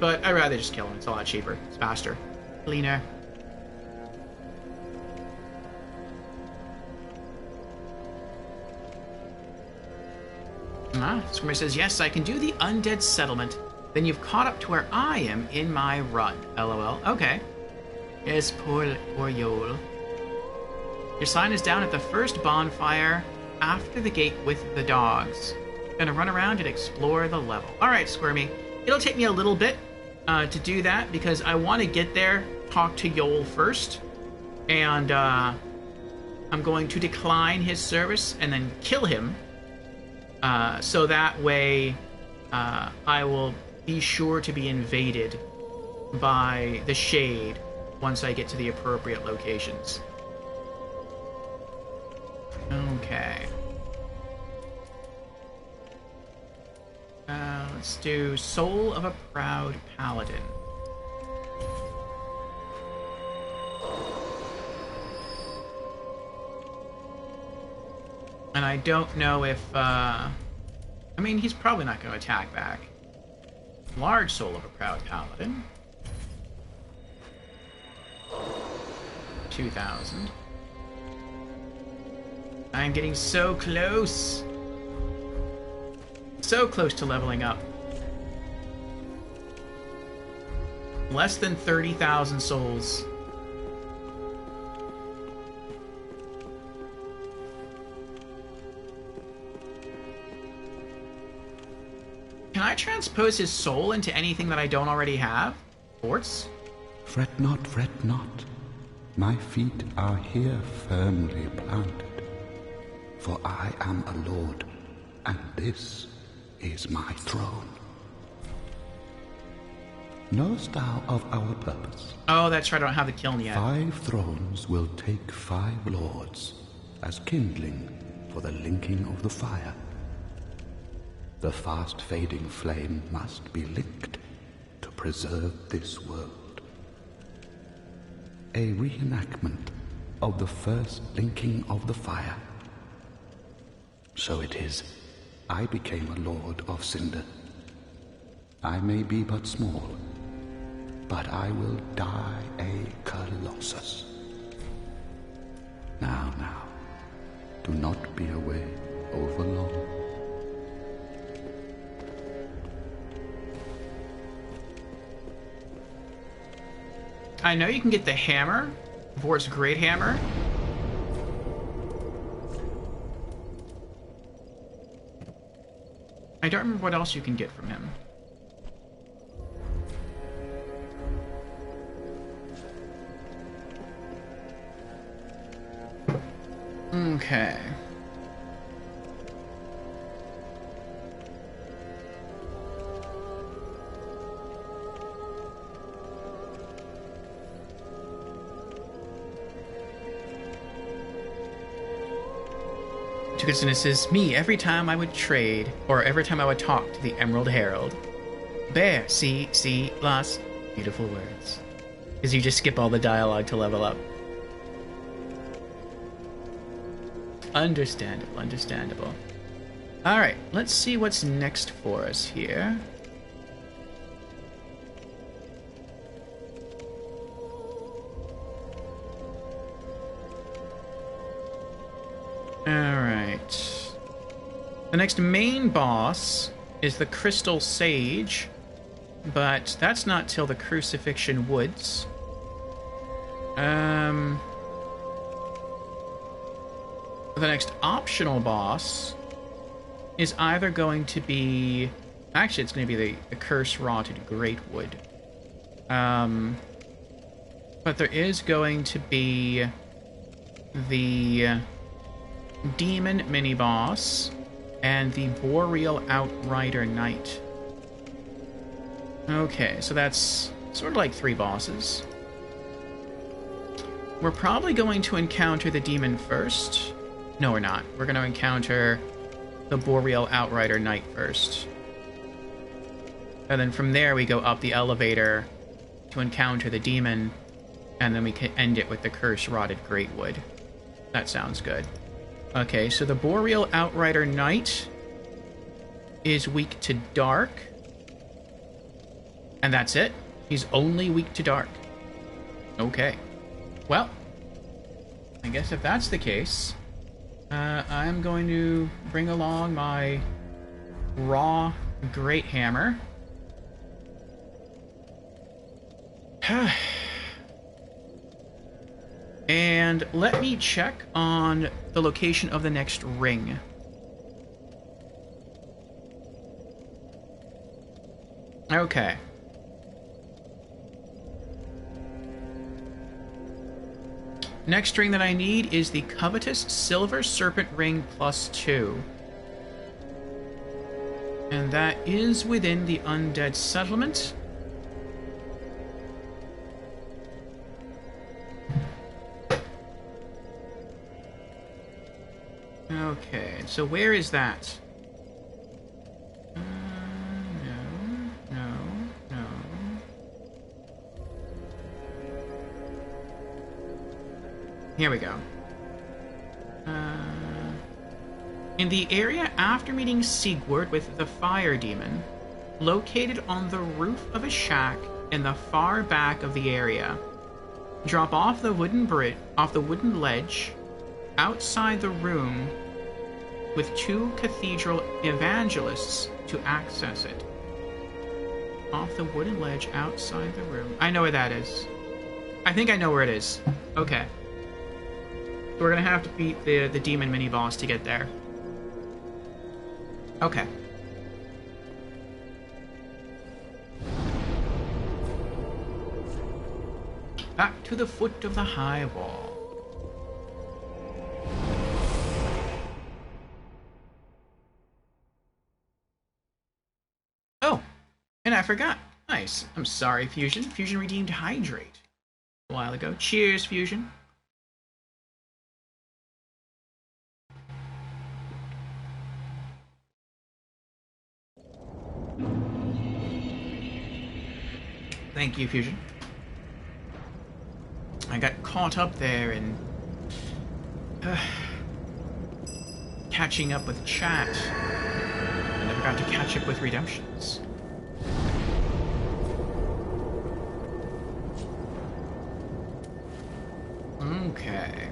I'd rather just kill him. It's a lot cheaper. It's faster. Cleaner. Squimmer says, yes, I can do the Undead Settlement. Then you've caught up to where I am in my run. LOL. Okay. Yes, poor Yoel. Your sign is down at the first bonfire after the gate with the dogs. Gonna run around and explore the level. Alright, Squirmy. It'll take me a little bit to do that because I want to get there, talk to Yoel first, and I'm going to decline his service and then kill him. So that way I will be sure to be invaded by the Shade once I get to the appropriate locations. Okay. Let's do Soul of a Proud Paladin. And I don't know if, I mean, he's probably not going to attack back. Large Soul of a Proud Paladin. 2,000. I'm getting so close. So close to leveling up. Less than 30,000 souls. Can I transpose his soul into anything that I don't already have? Forts? Fret not, fret not. My feet are here firmly planted. For I am a lord, and this is my throne. Knowest thou of our purpose? Oh, that's right, I don't have the kiln yet. 5 thrones will take 5 lords, as kindling for the linking of the fire. The fast-fading flame must be licked to preserve this world. A reenactment of the first linking of the fire. So it is, I became a lord of Cinder. I may be but small, but I will die a colossus. Now, do not be away over long. I know you can get the hammer, Vor's Great Hammer. I don't remember what else you can get from him. Okay. Goodness is me every time I would trade, or every time I would talk to the Emerald Herald. Bear. See, lost. Beautiful words. Because you just skip all the dialogue to level up. Understandable, understandable. Alright, let's see what's next for us here. Alright. The next main boss is the Crystal Sage, but that's not till the Crucifixion Woods. The next optional boss is either going to be... Actually, it's going to be the Curse-Rotted Greatwood. But there is going to be the Demon mini-boss and the Boreal Outrider Knight. Okay, so that's sort of like 3 bosses. We're probably going to encounter the Demon first. No, we're not. We're going to encounter the Boreal Outrider Knight first. And then from there we go up the elevator to encounter the Demon, and then we can end it with the Curse-Rotted Greatwood. That sounds good. Okay, so the Boreal Outrider Knight is weak to dark. And that's it. He's only weak to dark. Okay. Well, I guess if that's the case, I'm going to bring along my raw Great Hammer. And let me check on the location of the next ring. Okay. Next ring that I need is the Covetous Silver Serpent Ring +2. And that is within the Undead Settlement. Okay, so where is that? No. Here we go. In the area after meeting Sigurd with the Fire Demon, located on the roof of a shack in the far back of the area, drop off the wooden ledge outside the room with 2 cathedral evangelists to access it. Off the wooden ledge outside the room. I know where that is. I think I know where it is. Okay. So we're gonna have to beat the demon mini-boss to get there. Okay. Back to the foot of the high wall. Oh, and I forgot. Nice. I'm sorry, Fusion. Fusion redeemed Hydrate a while ago. Cheers, Fusion. Thank you, Fusion. I got caught up there in catching up with chat, and I forgot to catch up with redemptions. Okay.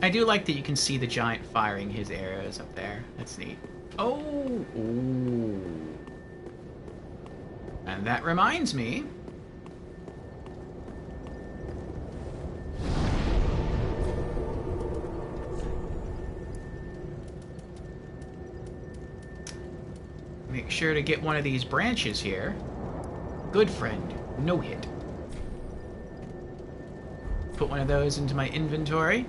I do like that you can see the giant firing his arrows up there. That's neat. Oh! Ooh. And that reminds me. Make sure to get one of these branches here. Good friend, no hit. Put one of those into my inventory.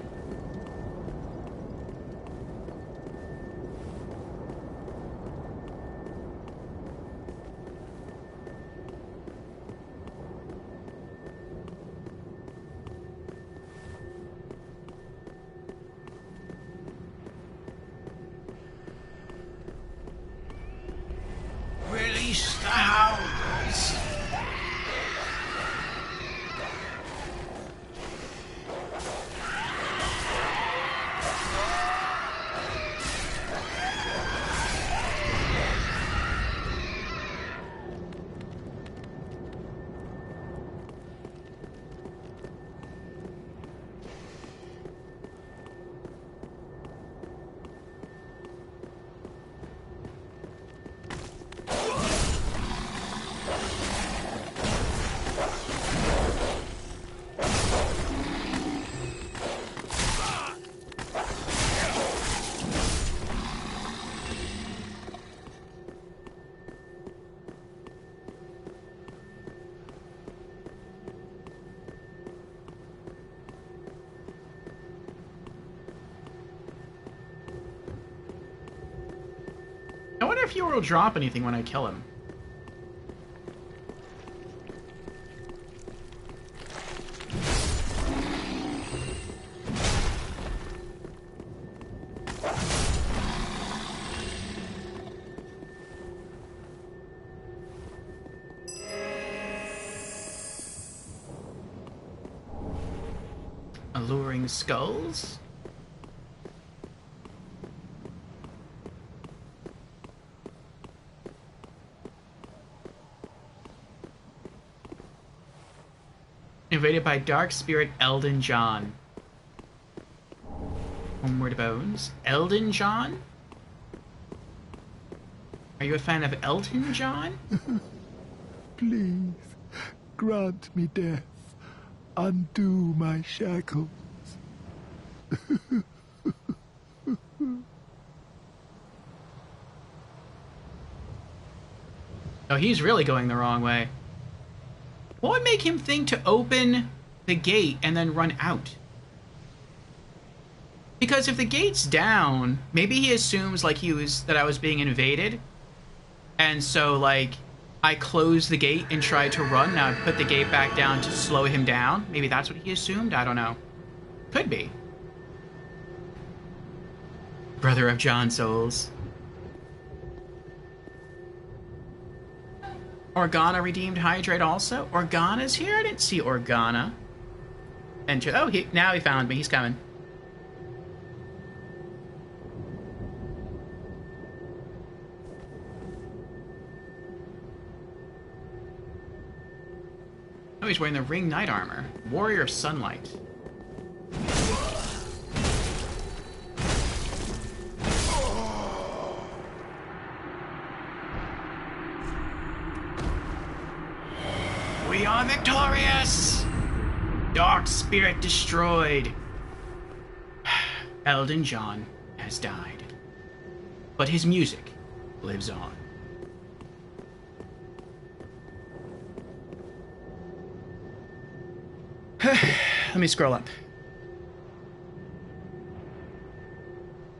if you will drop anything when I kill him. Alluring skulls. Invaded by Dark Spirit Elden John. Homeward Bones. Elden John? Are you a fan of Elton John? Please, grant me death. Undo my shackles. Oh, he's really going the wrong way. What would make him think to open the gate and then run out? Because if the gate's down, maybe he assumes like that I was being invaded. And so like I closed the gate and tried to run. Now I put the gate back down to slow him down. Maybe that's what he assumed. I don't know. Could be. Brother of John Souls. Organa redeemed Hydrate also? Organa's here? I didn't see Organa. Enter. Oh, now he found me. He's coming. Oh, he's wearing the Ring Knight armor. Warrior of Sunlight. We are victorious! Dark Spirit destroyed. Elden John has died. But his music lives on. Let me scroll up.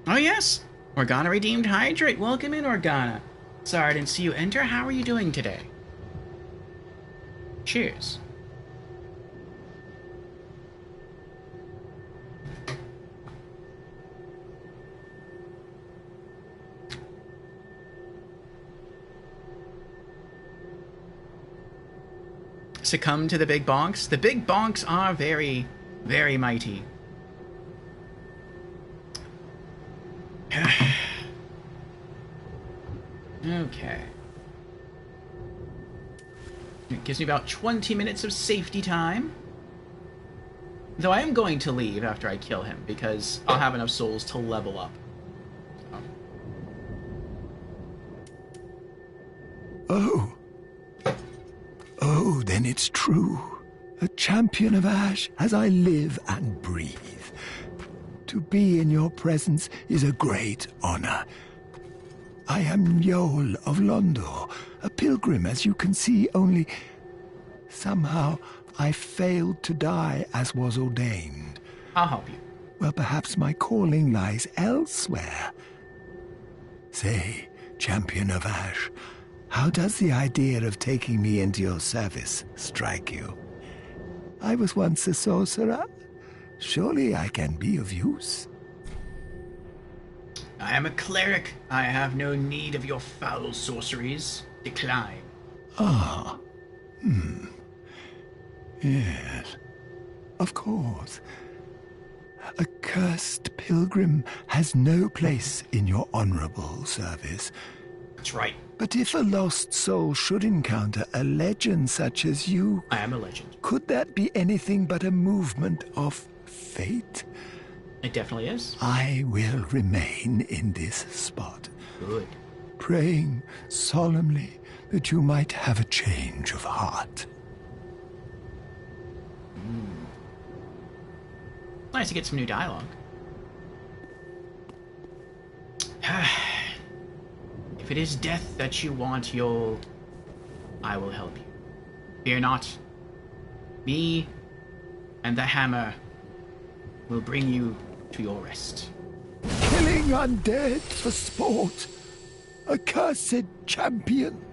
Oh yes! Organa redeemed Hydrate. Welcome in, Organa. Sorry I didn't see you enter. How are you doing today? Cheers. Succumb to the big bonks? The big bonks are very, very mighty. Okay. It gives me about 20 minutes of safety time. Though I am going to leave after I kill him, because I'll have enough souls to level up. Oh. Oh, then it's true. A champion of Ash as I live and breathe. To be in your presence is a great honor. I am Yol of Londor, a pilgrim, as you can see, only somehow I failed to die as was ordained. I'll help you. Well, perhaps my calling lies elsewhere. Say, champion of Ash, how does the idea of taking me into your service strike you? I was once a sorcerer. Surely I can be of use. I am a cleric. I have no need of your foul sorceries. Decline. Ah. Yes. Of course. A cursed pilgrim has no place in your honorable service. That's right. But if a lost soul should encounter a legend such as you... I am a legend. Could that be anything but a movement of fate? It definitely is. I will remain in this spot. Good. Praying solemnly that you might have a change of heart. Nice to get some new dialogue. If it is death that you want, Yol, I will help you. Fear not. Me and the hammer will bring you to your rest. Killing undead for sport. accursed champion.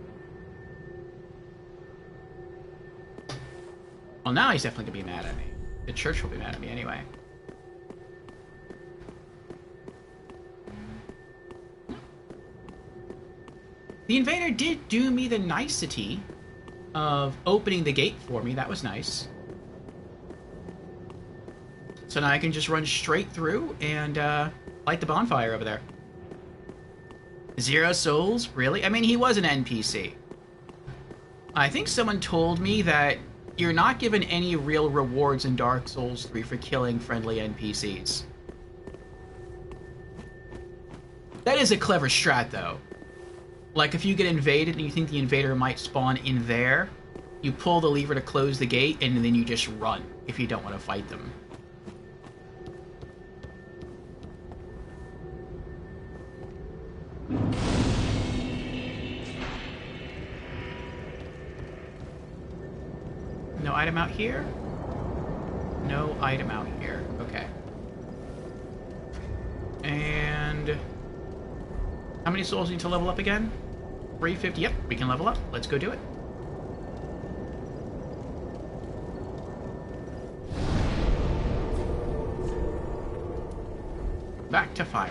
Well, now he's definitely gonna be mad at me. The church will be mad at me anyway. The invader did do me the nicety of opening the gate for me. That was nice. So now I can just run straight through and light the bonfire over there. 0 souls? Really? I mean, he was an NPC. I think someone told me that you're not given any real rewards in Dark Souls 3 for killing friendly NPCs. That is a clever strat, though. Like, if you get invaded and you think the invader might spawn in there, you pull the lever to close the gate, and then you just run if you don't want to fight them. No item out here? No item out here. Okay. And how many souls need to level up again? 350. Yep, we can level up. Let's go do it. Back to fire.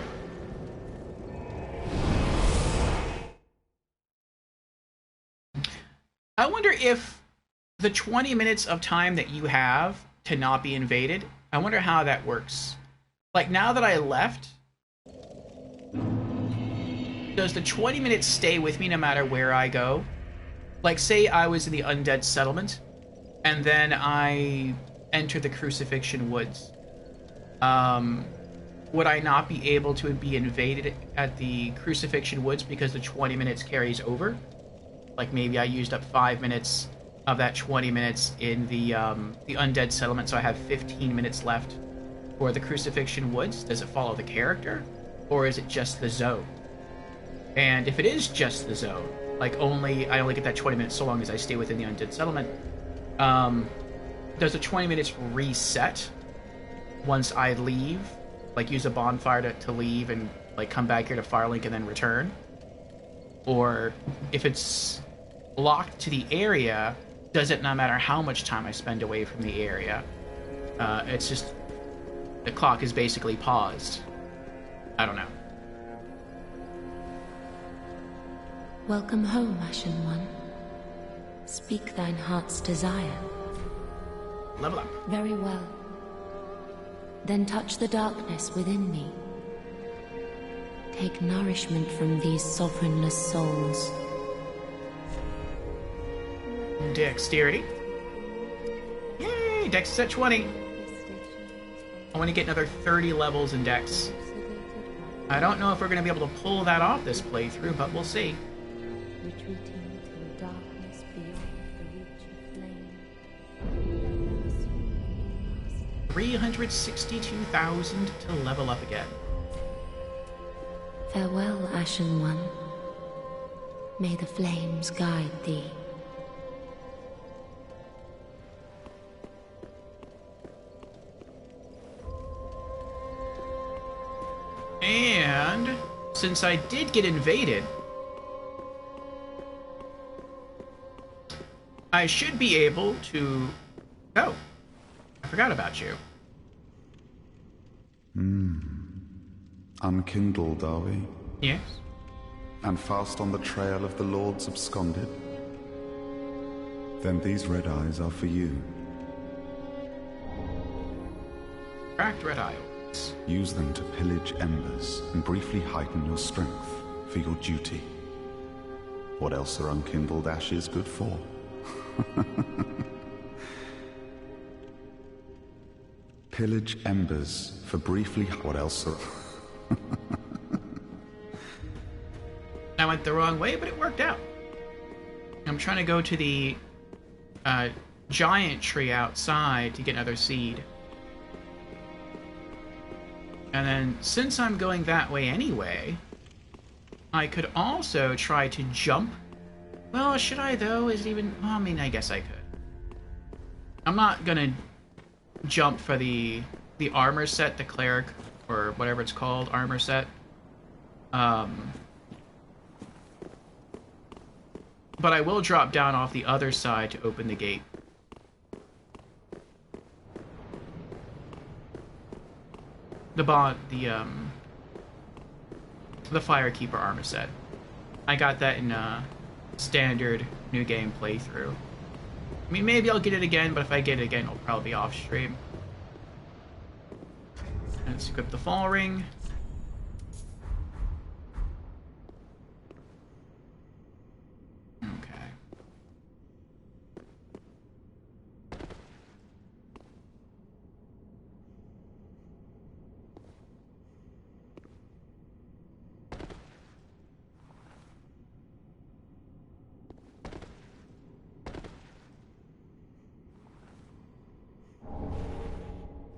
I wonder if the 20 minutes of time that you have to not be invaded, I wonder how that works. Like, now that I left, does the 20 minutes stay with me no matter where I go? Like, say I was in the Undead Settlement, and then I enter the Crucifixion Woods. Would I not be able to be invaded at the Crucifixion Woods because the 20 minutes carries over? Like, maybe I used up 5 minutes of that 20 minutes in the Undead Settlement, so I have 15 minutes left for the Crucifixion Woods. Does it follow the character, or is it just the zone? And if it is just the zone, like I only get that 20 minutes so long as I stay within the Undead Settlement, does the 20 minutes reset once I leave? Like, use a bonfire to leave and like come back here to Firelink and then return? Or if it's locked to the area, does it not matter how much time I spend away from the area? It's just the clock is basically paused. I don't know. Welcome home, Ashen One. Speak thine heart's desire. Level up. Very well. Then touch the darkness within me. Take nourishment from these sovereignless souls. Dexterity. Yay! Dex is at 20. I want to get another 30 levels in Dex. I don't know if we're going to be able to pull that off this playthrough, but we'll see. Retreating to darkness beyond the reach of flame. 362,000 to level up again. Farewell, Ashen One. May the flames guide thee. And since I did get invaded, I should be able to... Oh, I forgot about you. Unkindled, are we? Yes. And fast on the trail of the Lords absconded? Then these red eyes are for you. Cracked red eye. Use them to pillage embers and briefly heighten your strength for your duty. What else are unkindled ashes good for? Pillage embers for briefly... What else are... I went the wrong way, but it worked out. I'm trying to go to the giant tree outside to get another seed. And then, since I'm going that way anyway, I could also try to jump. Well, should I, though? Is it even... Well, I mean, I guess I could. I'm not gonna jump for the armor set, the cleric, or whatever it's called, armor set. But I will drop down off the other side to open the gate. The Firekeeper armor set. I got that in standard new game playthrough. I mean, maybe I'll get it again, but if I get it again, it'll probably be off stream. Let's equip the fall ring. Okay.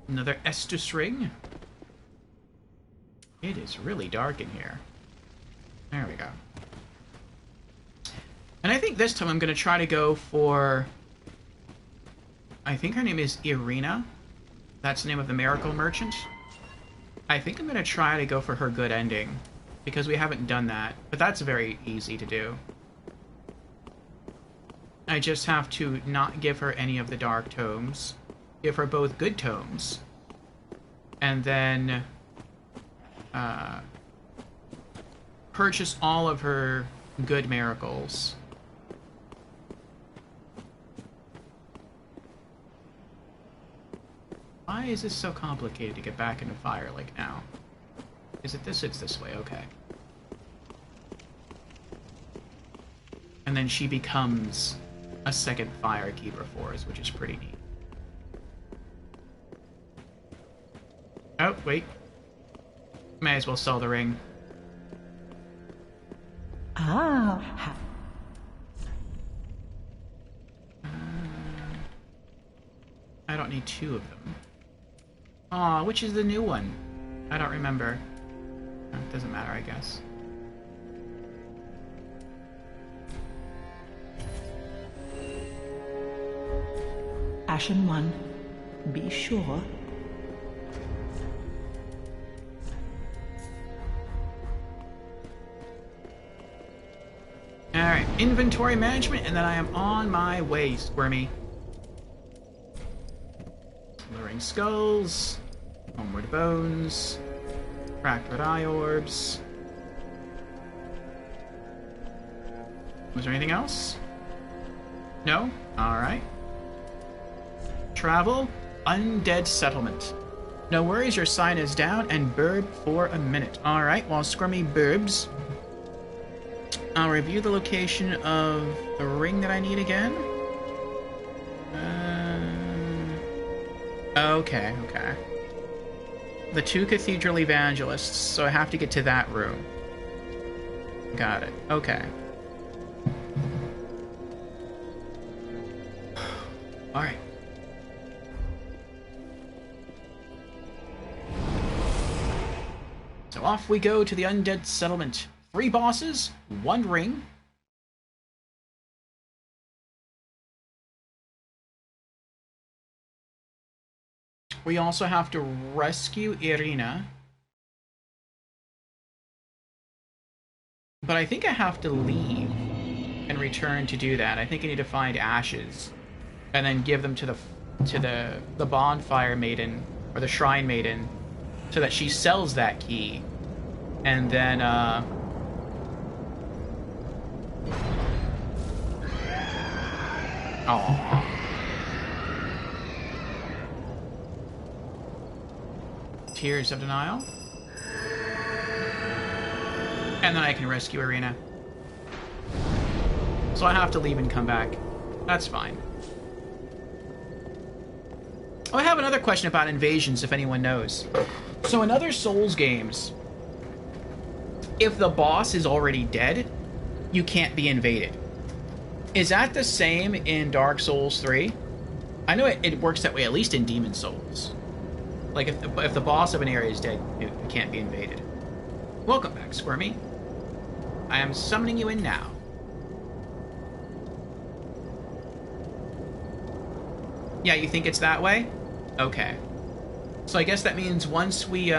Another Estus ring. It is really dark in here. There we go. And I think this time I'm going to try to go for... I think her name is Irina. That's the name of the Miracle Merchant. I think I'm going to try to go for her good ending, because we haven't done that. But that's very easy to do. I just have to not give her any of the dark tomes. Give her both good tomes. And then... purchase all of her good miracles. Why is this so complicated to get back into fire like now? Is it this? It's this way, okay. And then she becomes a second Firekeeper for us, which is pretty neat. Oh, wait. May as well sell the ring. Ah. I don't need two of them. Aw, which is the new one? I don't remember. It doesn't matter, I guess. Ashen One, be sure. Alright, inventory management, and then I am on my way, Squirmy. Luring Skulls, Homeward Bones, Cracked Red Eye Orbs. Was there anything else? No? Alright. Travel, Undead Settlement. No worries, your sign is down, and burb for a minute. Alright, while Squirmy burbs, I'll review the location of the ring that I need again. Okay. The two Cathedral Evangelists, so I have to get to that room. Got it. Okay. Alright. So off we go to the Undead Settlement. 3 bosses, 1 ring. We also have to rescue Irina. But I think I have to leave and return to do that. I think I need to find ashes and then give them to the bonfire maiden, or the shrine maiden, so that she sells that key. And then Aww. Tears of Denial. And then I can rescue Irina. So I have to leave and come back. That's fine. Oh, I have another question about invasions, if anyone knows. So in other Souls games, if the boss is already dead, you can't be invaded. Is that the same in Dark Souls 3? I know it works that way, at least in Demon Souls. Like, if the boss of an area is dead, it can't be invaded. Welcome back, Squirmy. I am summoning you in now. Yeah, you think it's that way? Okay. So I guess that means once we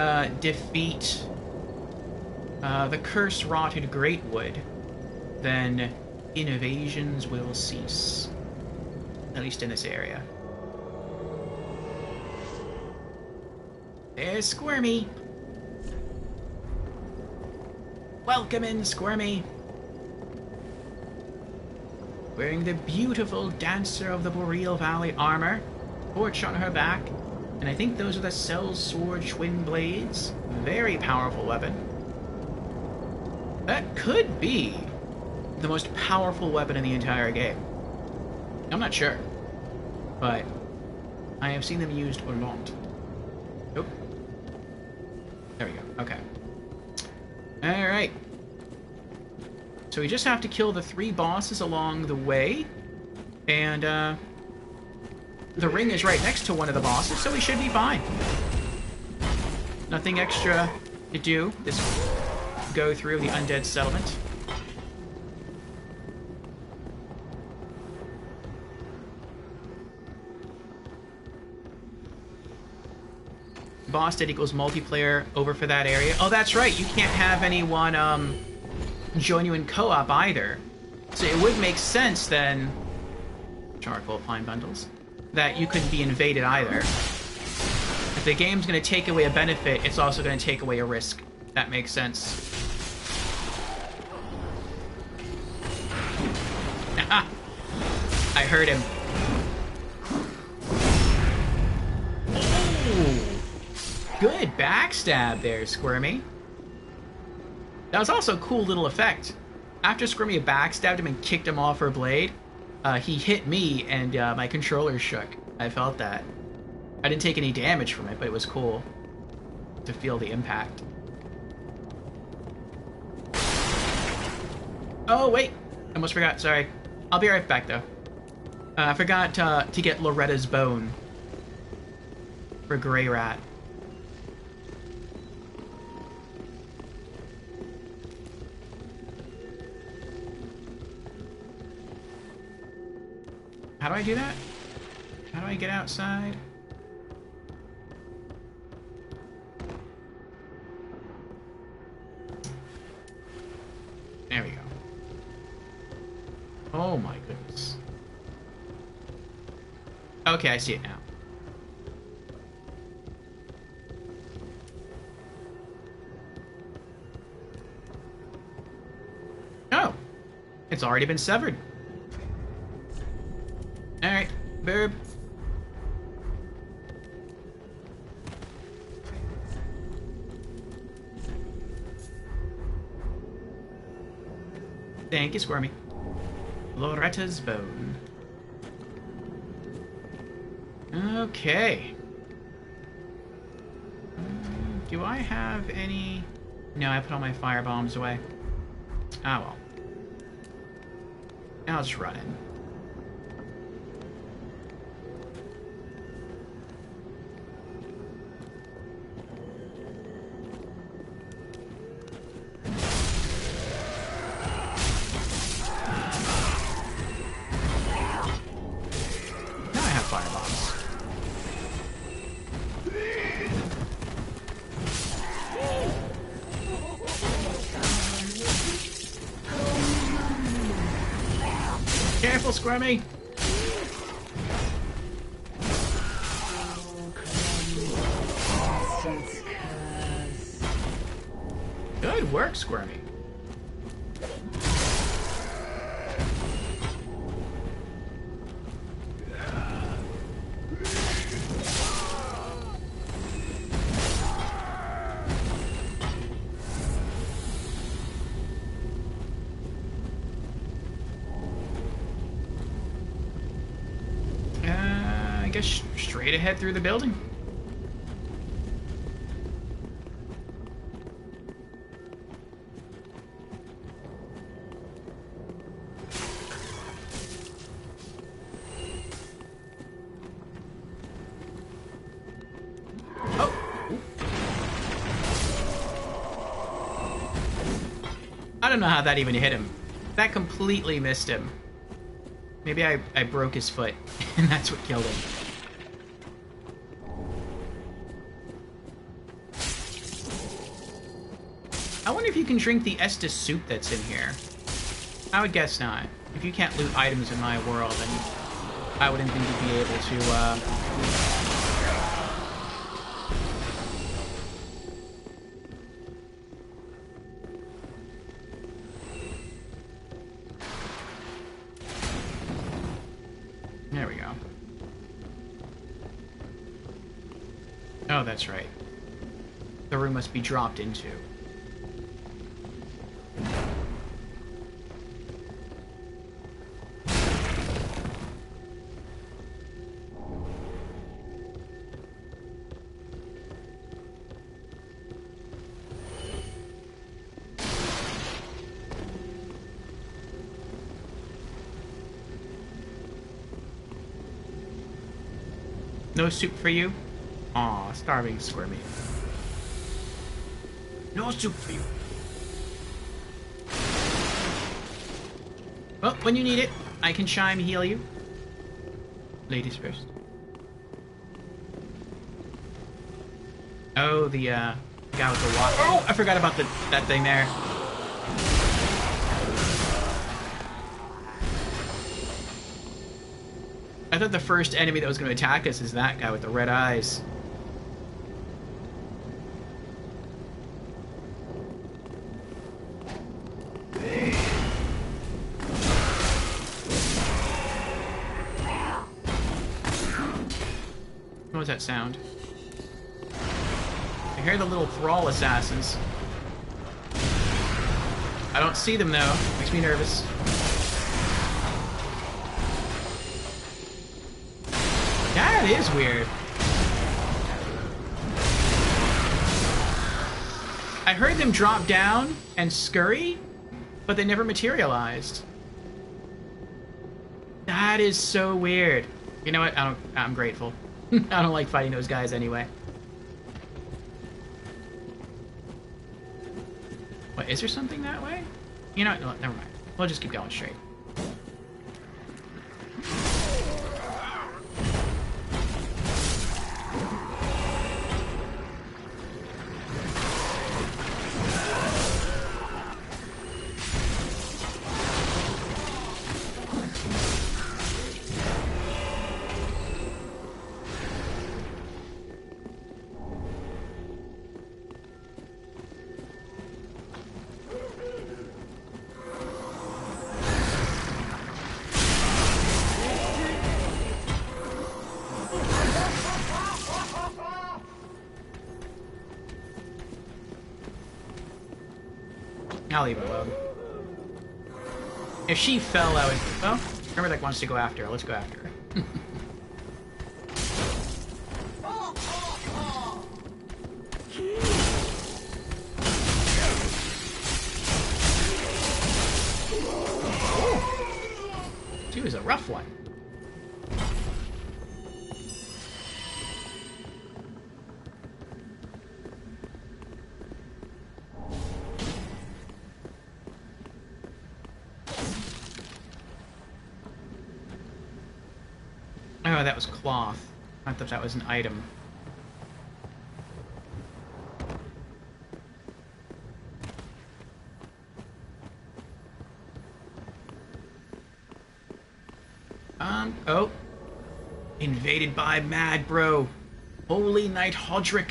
defeat the Cursed Rotted Greatwood, then invasions will cease. At least in this area. There's Squirmy. Welcome in, Squirmy. Wearing the beautiful Dancer of the Boreal Valley armor, torch on her back, and I think those are the Sellsword Twin Blades. Very powerful weapon. That could be the most powerful weapon in the entire game. I'm not sure, but I have seen them used a lot. Nope. There we go. Okay. Alright. So we just have to kill the 3 bosses along the way, and the ring is right next to one of the bosses, so we should be fine. Nothing extra to do. Just go through the undead settlement. Boss equals multiplayer over for that area. Oh, that's right. You can't have anyone join you in co-op either. So it would make sense then, charcoal pine bundles, that you couldn't be invaded either. If the game's going to take away a benefit, it's also going to take away a risk. That makes sense. I heard him. Oh, good backstab there, Squirmy. That was also a cool little effect. After Squirmy backstabbed him and kicked him off her blade, he hit me and my controller shook. I felt that. I didn't take any damage from it, but it was cool to feel the impact. Oh, wait. I almost forgot. Sorry. I'll be right back, though. I forgot to get Loretta's bone for Greirat. How do I do that? How do I get outside? There we go. Oh my goodness. Okay, I see it now. Oh! It's already been severed. Alright, Burb. Thank you, Squirmy. Loretta's bone. Okay. Do I have any... No, I put all my fire bombs away. Ah, well. Now let's run in. Careful, Squirmy! Good work, Squirmy. I guess straight ahead through the building. I don't know how that even hit him. That completely missed him. Maybe I broke his foot, and that's what killed him. I wonder if you can drink the Estus soup that's in here. I would guess not. If you can't loot items in my world, then I wouldn't think you'd be able to, There we go. Oh, that's right. The room must be dropped into. No soup for you? Aw, starving Squirmy. No soup for you. Well, when you need it, I can chime heal you. Ladies first. Oh, the guy with the water. Oh, I forgot about that thing there. I thought the first enemy that was going to attack us is that guy with the red eyes. What was that sound? I hear the little thrall assassins. I don't see them though. Makes me nervous. That is weird. I heard them drop down and scurry, but they never materialized. That is so weird. You know what? I'm grateful. I don't like fighting those guys anyway. What, is there something that way? You know what? No, never mind. We'll just keep going straight. I'll leave it alone. If she fell, I would... Well, Hermetic wants to go after her. Let's go after her. She was a rough one. Oh, that was cloth. I thought that was an item. Oh. Invaded by Mad Bro. Holy Knight Hodrick.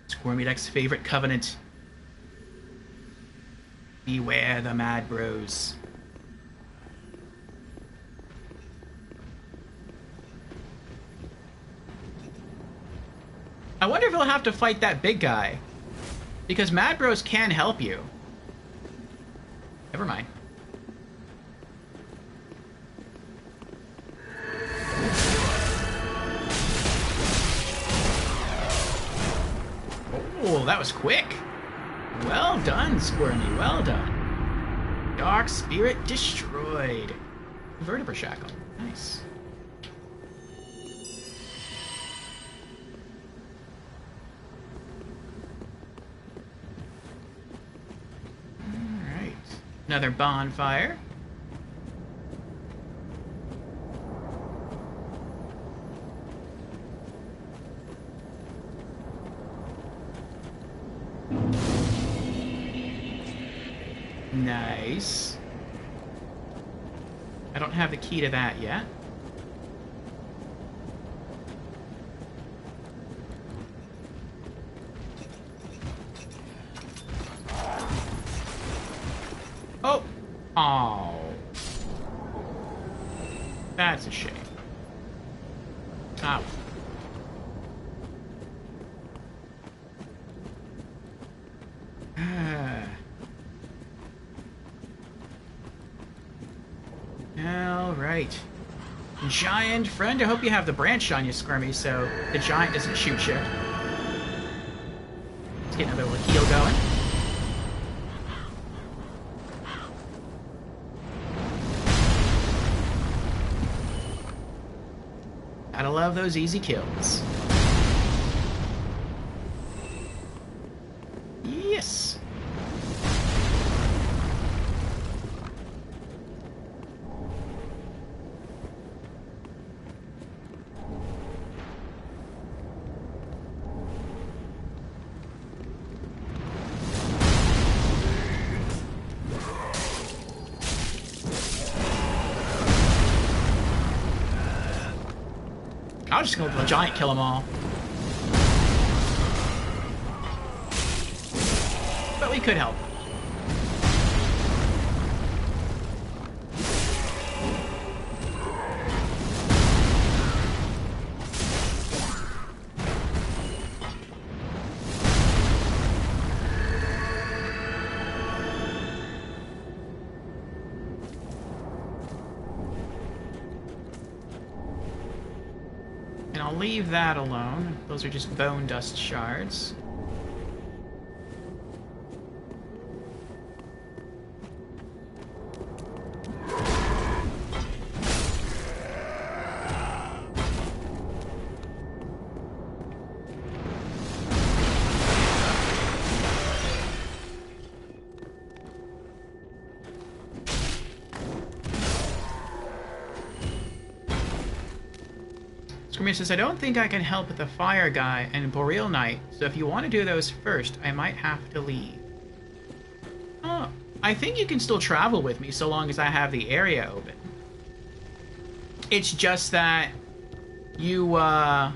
Squirmydek's favorite covenant. Beware the Mad Bros. I wonder if he'll have to fight that big guy. Because Mad Bros can help you. Never mind. Oh, that was quick. Well done, Squirmy. Well done. Dark Spirit destroyed. Vertebra Shackle. Nice. Alright. Another bonfire. Nice. I don't have the key to that yet. Oh! Oh. That's a shame. Ow. Alright. Giant friend, I hope you have the branch on you, Squirmy, so the giant doesn't shoot you. Let's get another little heal going. Gotta love those easy kills. Yes! I'll just go with the giant, kill them all. But we could help. I'll leave that alone. Those are just bone dust shards. Squirmy says, I don't think I can help with the fire guy and Boreal Knight, so if you want to do those first, I might have to leave. Oh, I think you can still travel with me so long as I have the area open. It's just that you won't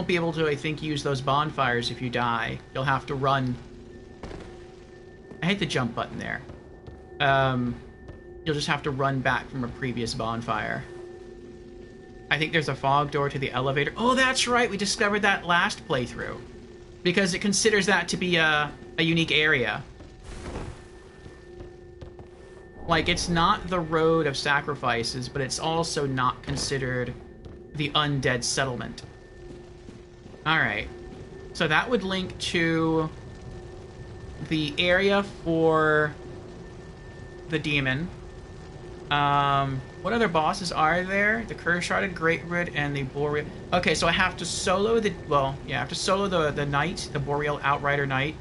be able to, I think, use those bonfires if you die. You'll have to run. I hate the jump button there. You'll just have to run back from a previous bonfire. I think there's a fog door to the elevator. Oh, that's right. We discovered that last playthrough. Because it considers that to be a unique area. Like, it's not the Road of Sacrifices, but it's also not considered the Undead Settlement. Alright. So that would link to the area for the demon. What other bosses are there? The Curse-Sharded Greatroot and the Boreal... Okay, so I have to solo the... Well, yeah, I have to solo the Knight, the Boreal Outrider Knight.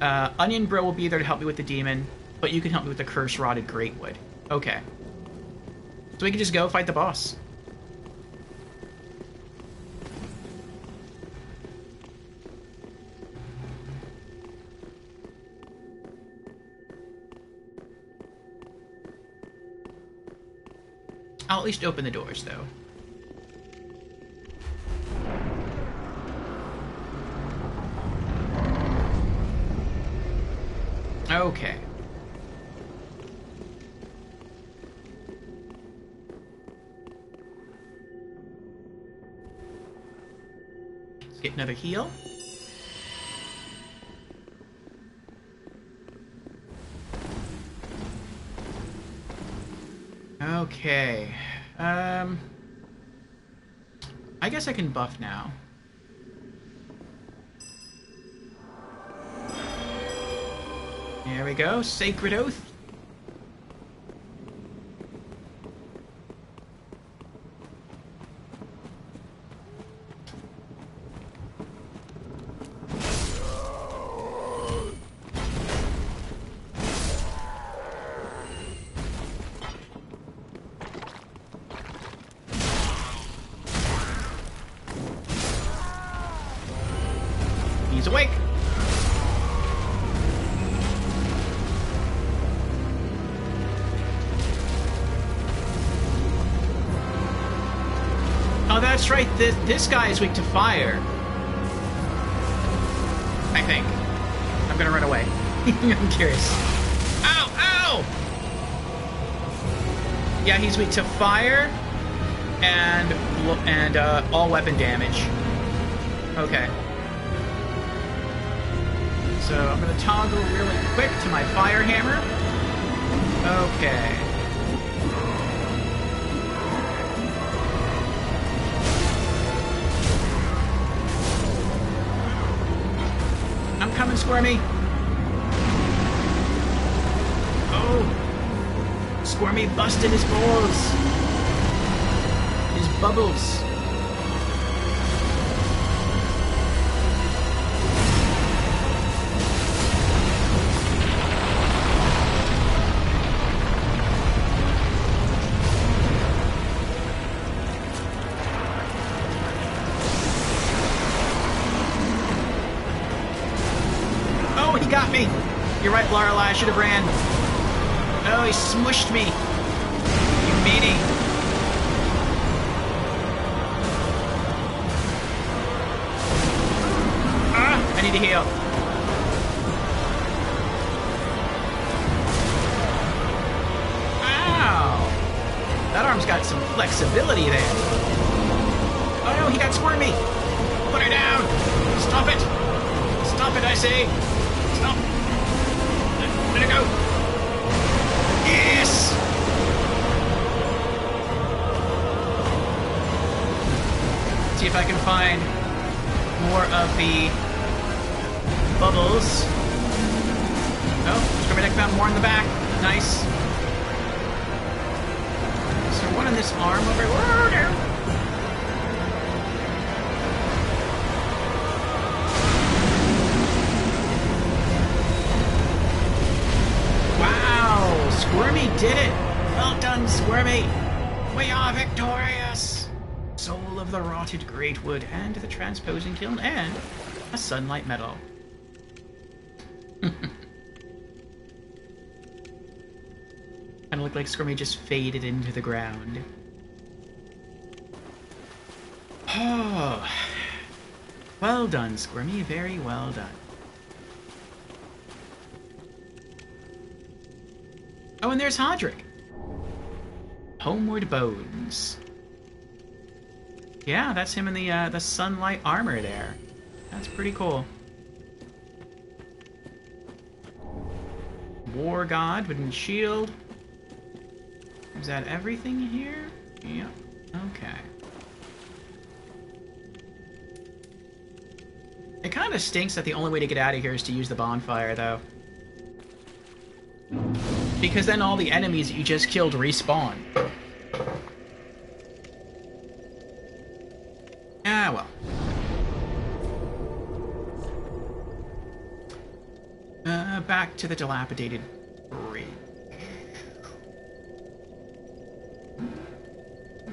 Onion Bro will be there to help me with the demon, but you can help me with the Curse-Rotted Greatwood. Okay. So we can just go fight the boss. I'll at least open the doors, though. Okay. Let's get another heal. Okay. I guess I can buff now. There we go. Sacred Oath. He's awake. Oh, that's right. This guy is weak to fire. I think. I'm gonna run away. I'm curious. Ow! Ow! Yeah, he's weak to fire and all weapon damage. Okay. So I'm gonna toggle really quick to my fire hammer. Okay. I'm coming, Squirmy. Oh, Squirmy busted his balls. His bubbles. Got me! You're right, Lorelei, I should have ran. Oh, he smushed me. You meanie. Ah, I need to heal. Ow! That arm's got some flexibility there. Oh no, he got squirmy. Put her down. Stop it. Stop it, I say. Stop! Let it go! Yes! See if I can find more of the bubbles. Oh, Squirmy found more in the back. Nice. Is there one in this arm over here? Whoa, no. Squirmy did it! Well done, Squirmy! We are victorious! Soul of the rotted greatwood, and the transposing kiln, and a sunlight medal. Kinda looked like Squirmy just faded into the ground. Oh. Well done, Squirmy. Very well done. Oh, and there's Hodrick. Homeward Bones. Yeah, that's him in the sunlight armor there. That's pretty cool. War God, wooden shield. Is that everything here? Yep. Okay. It kind of stinks that the only way to get out of here is to use the bonfire, though. Because then all the enemies that you just killed respawn. Ah, well. Back to the dilapidated bridge.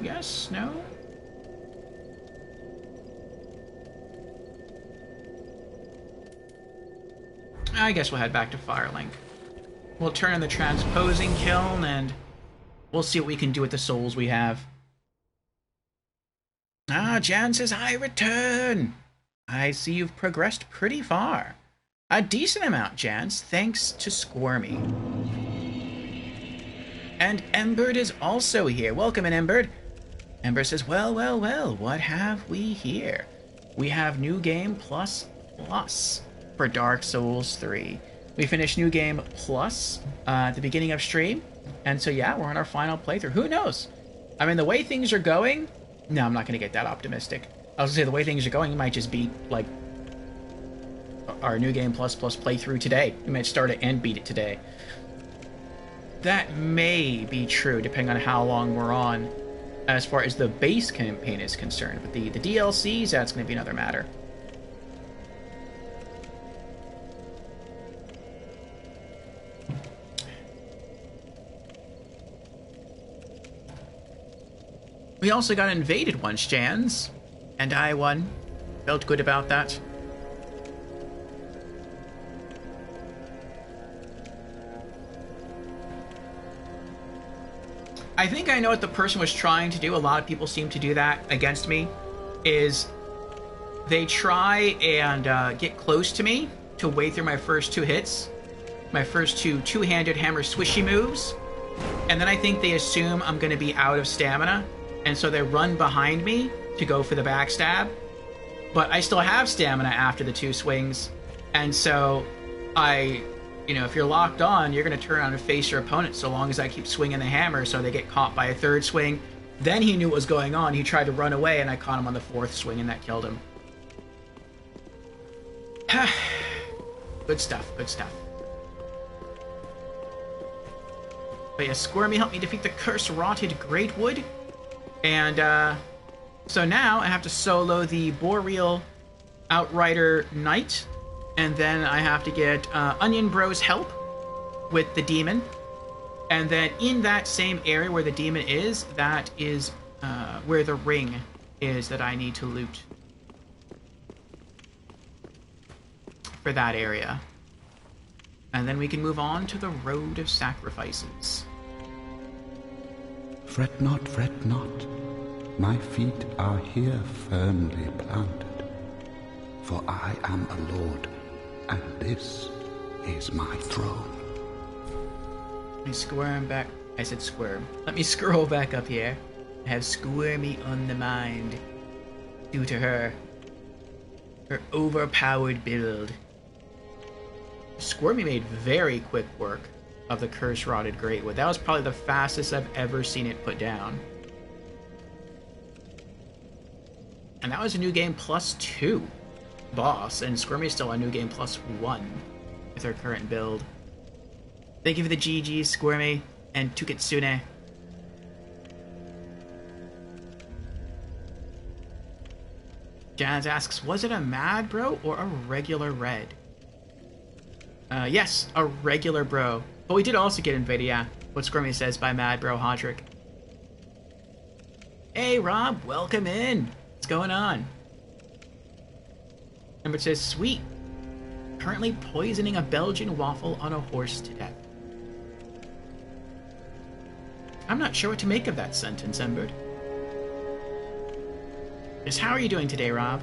Yes? No? I guess we'll head back to Firelink. We'll turn on the transposing kiln, and we'll see what we can do with the souls we have. Ah, Jan says, I return! I see you've progressed pretty far. A decent amount, Jans, thanks to Squirmy. And Emberd is also here. Welcome in, Emberd. Ember says, well, well, well, what have we here? We have New Game Plus for Dark Souls 3. We finished New Game Plus at the beginning of stream, and so yeah, we're on our final playthrough. Who knows? I mean, the way things are going... No, I'm not going to get that optimistic. I was going to say, the way things are going, it might just be, like, our New Game Plus playthrough today. We might start it and beat it today. That may be true, depending on how long we're on, as far as the base campaign is concerned. But the DLCs, that's going to be another matter. We also got invaded once, Jans. And I won. Felt good about that. I think I know what the person was trying to do. A lot of people seem to do that against me. Is they try and get close to me to wait through my first 2 hits. My first two-handed hammer swishy moves. And then I think they assume I'm going to be out of stamina. And so they run behind me to go for the backstab. But I still have stamina after the 2 swings. And so if you're locked on, you're going to turn around and face your opponent so long as I keep swinging the hammer, so they get caught by a 3rd swing. Then he knew what was going on. He tried to run away, and I caught him on the 4th swing, and that killed him. Good stuff, good stuff. But yeah, Squirmy helped me defeat the curse-rotted Greatwood. And so now I have to solo the Boreal Outrider Knight. And then I have to get Onion Bro's help with the demon. And then in that same area where the demon is, that is where the ring is that I need to loot. For that area. And then we can move on to the Road of Sacrifices. Fret not, fret not. My feet are here firmly planted. For I am a lord, and this is my throne. Let me squirm back. I said squirm. Let me scroll back up here. I have Squirmy on the mind. Due to her overpowered build. Squirmy made very quick work of the curse-rotted Greatwood. That was probably the fastest I've ever seen it put down. And that was a new game +2 boss, and Squirmy's still a new game +1 with her current build. Thank you for the GGs, Squirmy and Tukitsune. Jazz asks, was it a Mad Bro or a regular red? Yes, a regular bro. But we did also get invaded, yeah. What Squirmy says by Mad Bro Hodrick. Hey, Rob, welcome in. What's going on? Number says, sweet. Currently poisoning a Belgian waffle on a horse to death. I'm not sure what to make of that sentence, Emberd. Just how are you doing today, Rob?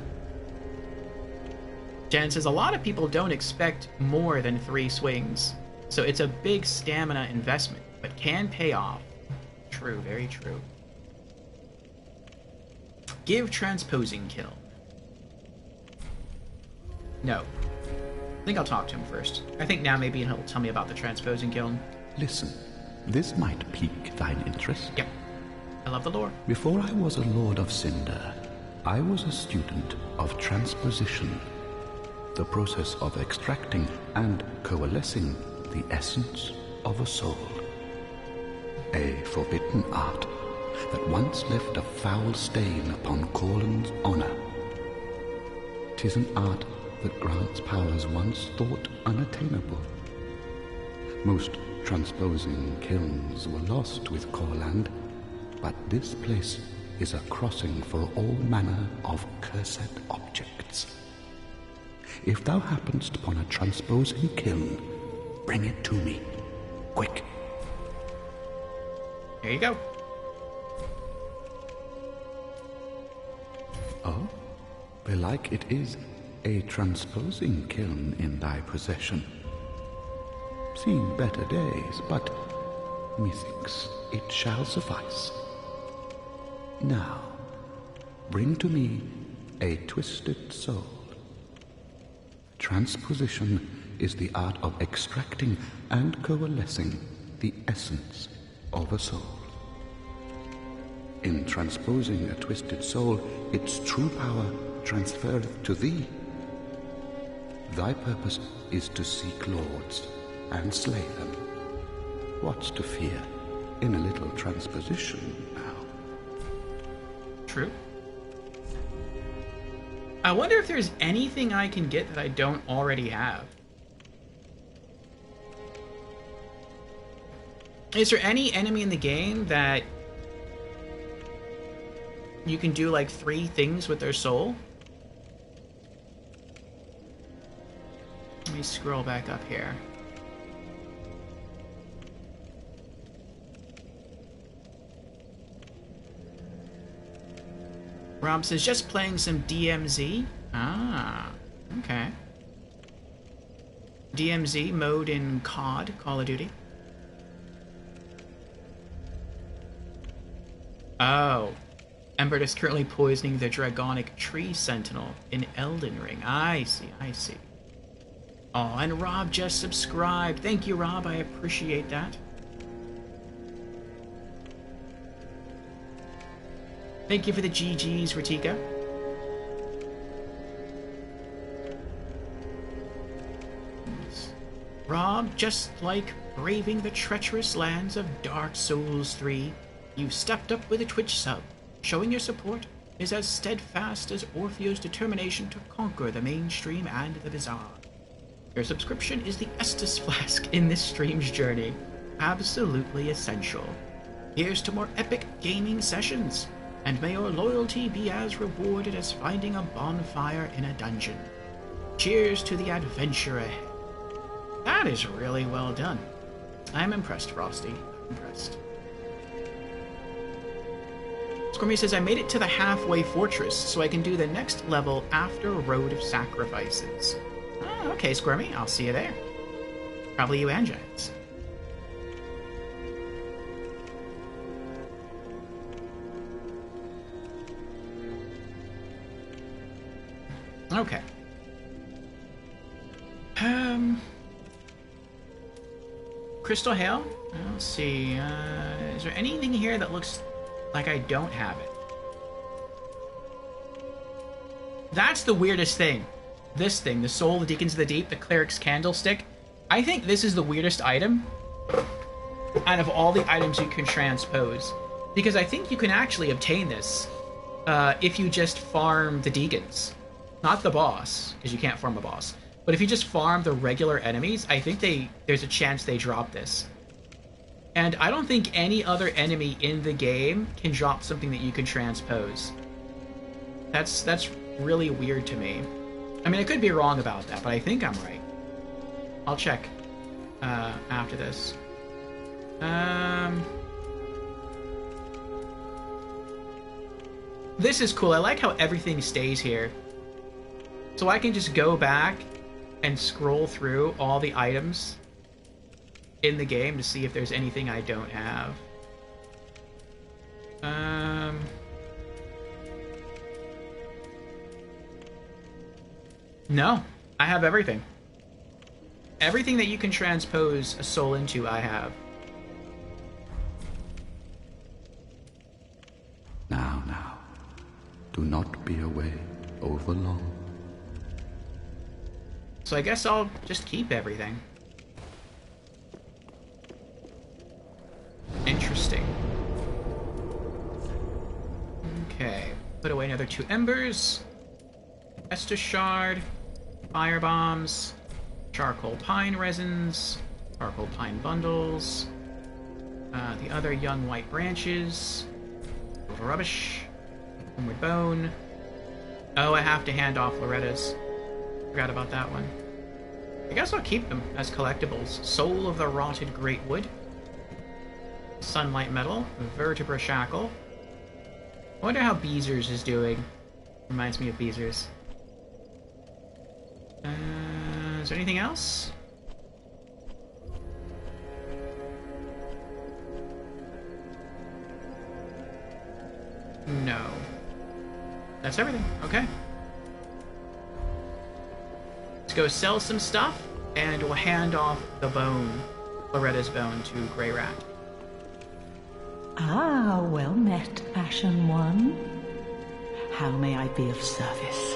Jen says, a lot of people don't expect more than 3 swings, so it's a big stamina investment, but can pay off. True, very true. Give transposing kill. No. I think I'll talk to him first. I think now maybe he'll tell me about the transposing kiln. Listen, this might pique thine interest. Yep. I love the lore. Before I was a Lord of Cinder, I was a student of transposition, the process of extracting and coalescing the essence of a soul. A forbidden art that once left a foul stain upon Corlin's honor. 'Tis an art that grants powers once thought unattainable. Most transposing kilns were lost with Corland, but this place is a crossing for all manner of cursed objects. If thou happenest upon a transposing kiln, bring it to me. Quick. There you go. Oh, belike it is a transposing kiln in thy possession. Seen better days, but methinks it shall suffice. Now, bring to me a twisted soul. Transposition is the art of extracting and coalescing the essence of a soul. In transposing a twisted soul, its true power transferreth to thee. Thy purpose is to seek lords and slay them. What's to fear in a little transposition now? True. I wonder if there's anything I can get that I don't already have. Is there any enemy in the game that you can do like 3 things with their soul? Let me scroll back up here. Rob says, just playing some DMZ. Ah, okay. DMZ mode in COD, Call of Duty. Oh. Embert is currently poisoning the Dragonic Tree Sentinel in Elden Ring. I see, I see. Oh, and Rob just subscribed. Thank you, Rob. I appreciate that. Thank you for the GGs, Ratika. Rob, just like braving the treacherous lands of Dark Souls 3, you've stepped up with a Twitch sub. Showing your support is as steadfast as Orpheo's determination to conquer the mainstream and the bizarre. Your subscription is the Estus Flask in this stream's journey. Absolutely essential. Here's to more epic gaming sessions, and may your loyalty be as rewarded as finding a bonfire in a dungeon. Cheers to the adventure ahead. That is really well done. I'm impressed, Frosty. I'm impressed. Squirmy says, I made it to the halfway fortress, so I can do the next level after Road of Sacrifices. Oh, okay, Squirmy. I'll see you there. Probably you and Giants. Okay. Crystal Hail? Let's see. Is there anything here that looks like I don't have it? That's the weirdest thing. This thing, the Soul, the Deacons of the Deep, the Cleric's Candlestick. I think this is the weirdest item out of all the items you can transpose. Because I think you can actually obtain this if you just farm the Deacons. Not the boss, because you can't farm a boss. But if you just farm the regular enemies, I think there's a chance they drop this. And I don't think any other enemy in the game can drop something that you can transpose. That's really weird to me. I mean, I could be wrong about that, but I think I'm right. I'll check after this. This is cool. I like how everything stays here. So I can just go back and scroll through all the items in the game to see if there's anything I don't have. No, I have everything. Everything that you can transpose a soul into, I have. Now, do not be away over long. So I guess I'll just keep everything. Interesting. Okay, put away another 2 embers. Estus Shard, fire bombs, charcoal pine resins, charcoal pine bundles, the other young white branches, little rubbish, homeward bone. Oh, I have to hand off Loretta's. Forgot about that one. I guess I'll keep them as collectibles. Soul of the Rotted Great Wood, Sunlight Metal, Vertebra Shackle. I wonder how Beezers is doing. Reminds me of Beezers. Is there anything else? No. That's everything. Okay. Let's go sell some stuff, and we'll hand off the bone, Loretta's bone, to Grey Rat. Ah, well met, Ashen One. How may I be of service?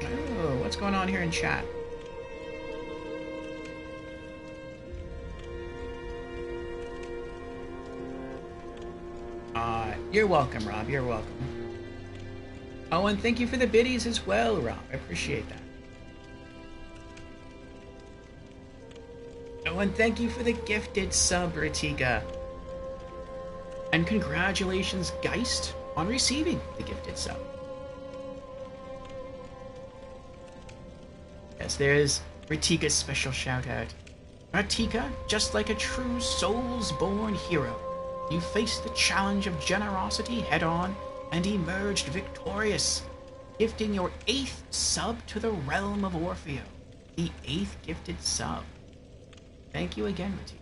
Oh, what's going on here in chat? You're welcome, Rob. You're welcome. Oh, and thank you for the biddies as well, Rob. I appreciate that. Oh, and thank you for the gifted sub, Ratika. And congratulations, Geist, on receiving the gifted sub. Yes, there's Ratika's special shout out. Ratika, just like a true Souls-born hero, You faced the challenge of generosity head-on and emerged victorious, gifting your 8th sub to the realm of Orfeo. The 8th gifted sub. Thank you again, Mattia.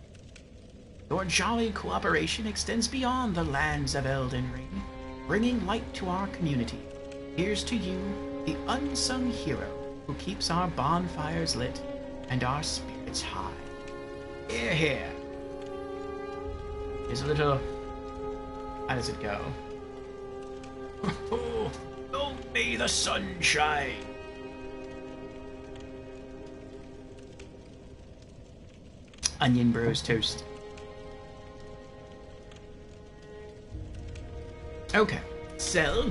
Your jolly cooperation extends beyond the lands of Elden Ring, bringing light to our community. Here's to you, the unsung hero who keeps our bonfires lit and our spirits high. Hear, hear. There's a little... How does it go? Oh, may the sun shine. Onion Bros toast. Okay, sell.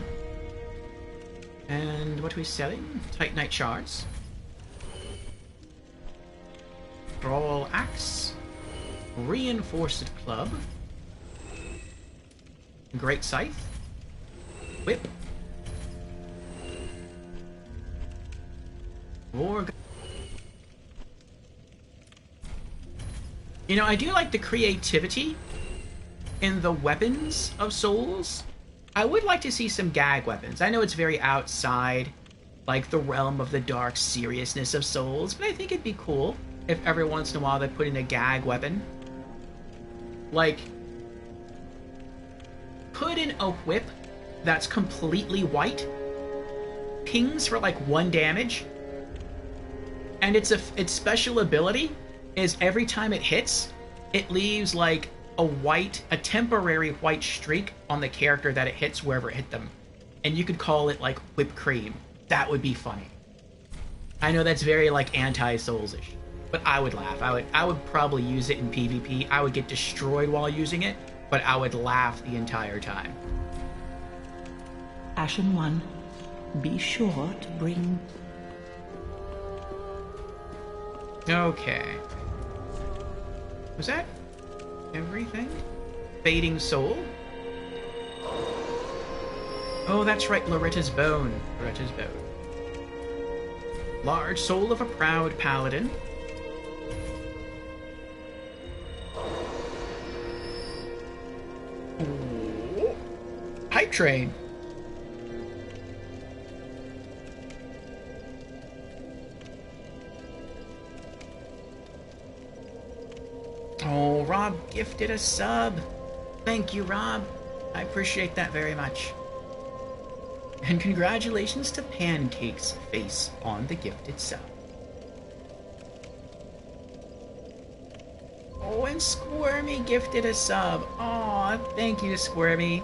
And what are we selling? Titanite shards. Brawl axe. Reinforced club. Great scythe. Whip. War. You know, I do like the creativity in the weapons of Souls. I would like to see some gag weapons. I know it's very outside, like, the realm of the dark seriousness of Souls, but I think it'd be cool if every once in a while they put in a gag weapon. Like, put in a whip that's completely white, pings for like 1 damage, and its special ability is every time it hits, it leaves like a temporary white streak on the character that it hits wherever it hit them. And you could call it like whipped cream. That would be funny. I know that's very like anti-Souls-ish, but I would laugh. I would probably use it in PvP. I would get destroyed while using it, but I would laugh the entire time. Ashen One, be sure to bring... Okay. Was that everything? Fading Soul? Oh, that's right, Loretta's Bone. Loretta's Bone. Large soul of a proud paladin. Ooh. Hype train. Oh, Rob gifted a sub. Thank you, Rob. I appreciate that very much. And congratulations to Pancake's face on the gifted sub. Oh, and Squirmy gifted a sub. Aw, thank you, Squirmy.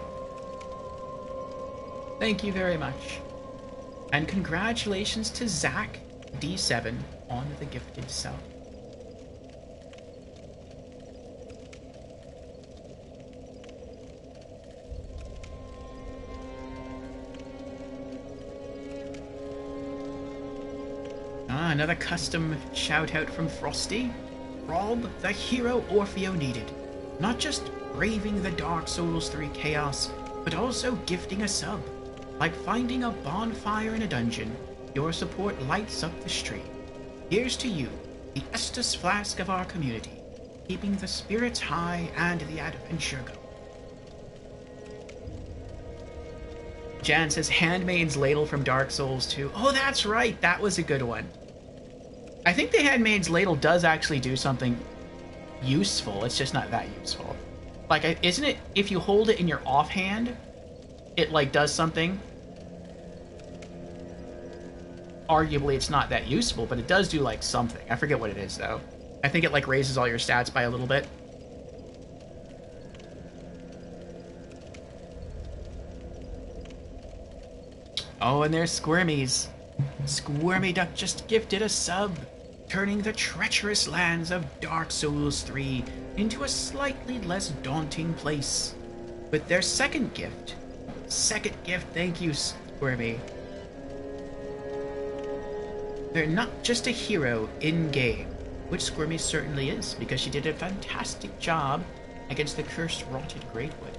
Thank you very much. And congratulations to Zach D7 on the gifted sub. Another custom shout-out from Frosty. Rob, the hero Orfeo needed. Not just braving the Dark Souls 3 chaos, but also gifting a sub. Like finding a bonfire in a dungeon, your support lights up the stream. Here's to you, the Estus Flask of our community, keeping the spirits high and the adventure going. Jan says, Handmaid's Ladle from Dark Souls 2. Oh, that's right, that was a good one. I think the Handmaid's Ladle does actually do something useful. It's just not that useful. Like, isn't it, if you hold it in your offhand, it, like, does something? Arguably, it's not that useful, but it does do, like, something. I forget what it is, though. I think it, like, raises all your stats by a little bit. Oh, and there's Squirmies. Squirmy Duck just gifted a sub, turning the treacherous lands of Dark Souls 3 into a slightly less daunting place. With their second gift, thank you, Squirmy. They're not just a hero in-game, which Squirmy certainly is, because she did a fantastic job against the cursed rotted Greatwood.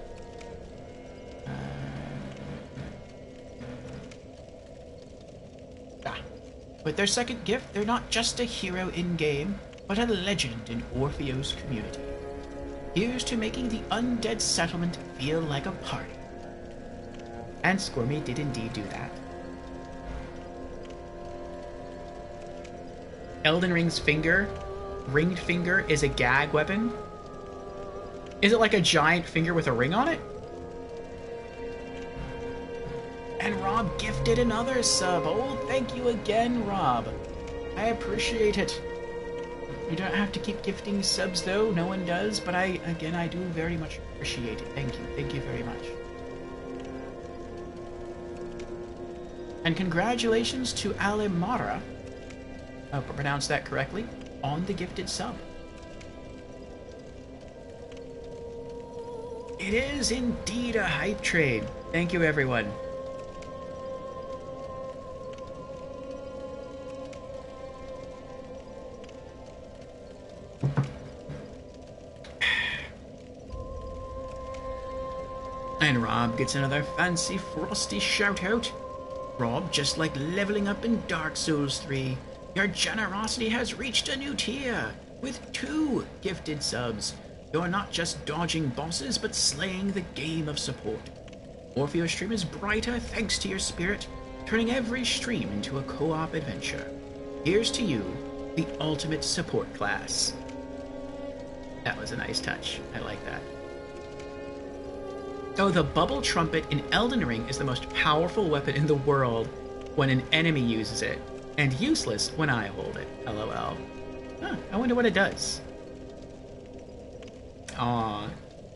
With their second gift, they're not just a hero in-game, but a legend in Orfeo's community. Here's to making the undead settlement feel like a party. And Squirmy did indeed do that. Elden Ring's ringed finger is a gag weapon. Is it like a giant finger with a ring on it? And Rob gifted another sub. Oh, thank you again, Rob. I appreciate it. You don't have to keep gifting subs, though. No one does. But I do very much appreciate it. Thank you. Thank you very much. And congratulations to Alimara, I hope I pronounced that correctly, on the gifted sub. It is indeed a hype train. Thank you, everyone. And Rob gets another fancy frosty shout out. Rob, just like leveling up in Dark Souls 3, your generosity has reached a new tier with 2 gifted subs. You're not just dodging bosses, but slaying the game of support. Orpheo's stream is brighter thanks to your spirit, turning every stream into a co-op adventure. Here's to you, the ultimate support class. That was a nice touch. I like that. Oh, the bubble trumpet in Elden Ring is the most powerful weapon in the world when an enemy uses it, and useless when I hold it. LOL. Huh, I wonder what it does. Aww.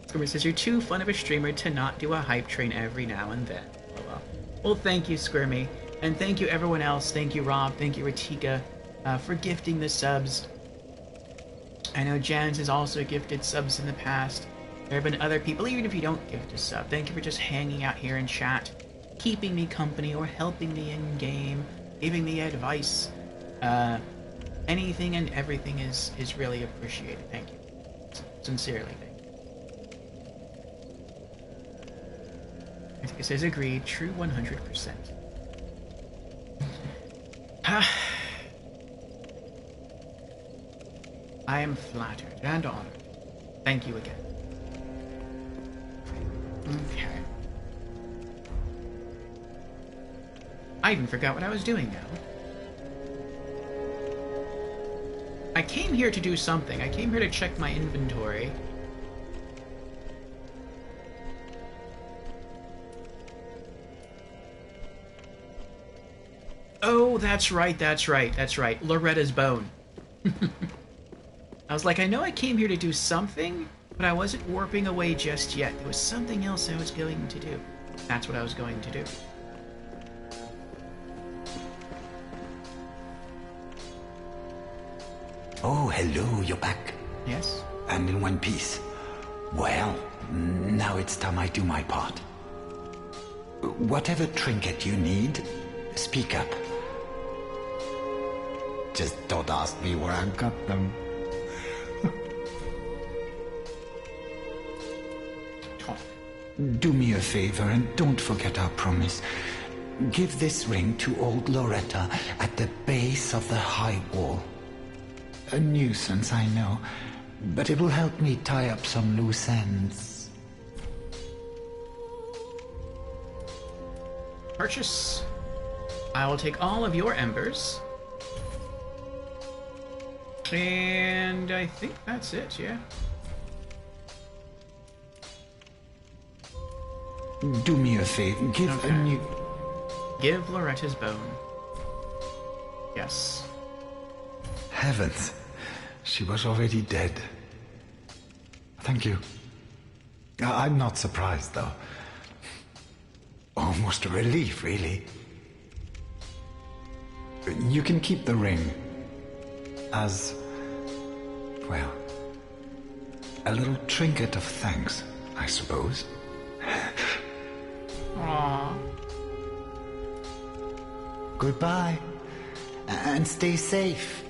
Squirmy says, you're too fun of a streamer to not do a hype train every now and then. LOL. Well, thank you, Squirmy. And thank you, everyone else. Thank you, Rob. Thank you, Ratika, for gifting the subs. I know Jans has also gifted subs in the past. There have been other people, even if you don't gift a sub. Thank you for just hanging out here in chat, keeping me company, or helping me in-game, giving me advice. Anything and everything is really appreciated. Thank you. Sincerely, thank you. I think it says agreed. True 100%. I am flattered and honored. Thank you again. Okay. I even forgot what I was doing now. I came here to do something. I came here to check my inventory. Oh, that's right. Loretta's bone. I was like, I know I came here to do something, but I wasn't warping away just yet. There was something else I was going to do. That's what I was going to do. Oh, hello, you're back. Yes? And in one piece. Well, now it's time I do my part. Whatever trinket you need, speak up. Just don't ask me where I got them. Do me a favor and don't forget our promise. Give this ring to old Loretta at the base of the high wall. A nuisance, I know, but it will help me tie up some loose ends. Purchase. I will take all of your embers. And I think that's it, yeah. Do me a favor, Give Loretta's bone. Yes. Heavens, she was already dead. Thank you. I'm not surprised, though. Almost a relief, really. You can keep the ring as, well, a little trinket of thanks, I suppose. Aww. Goodbye, and stay safe.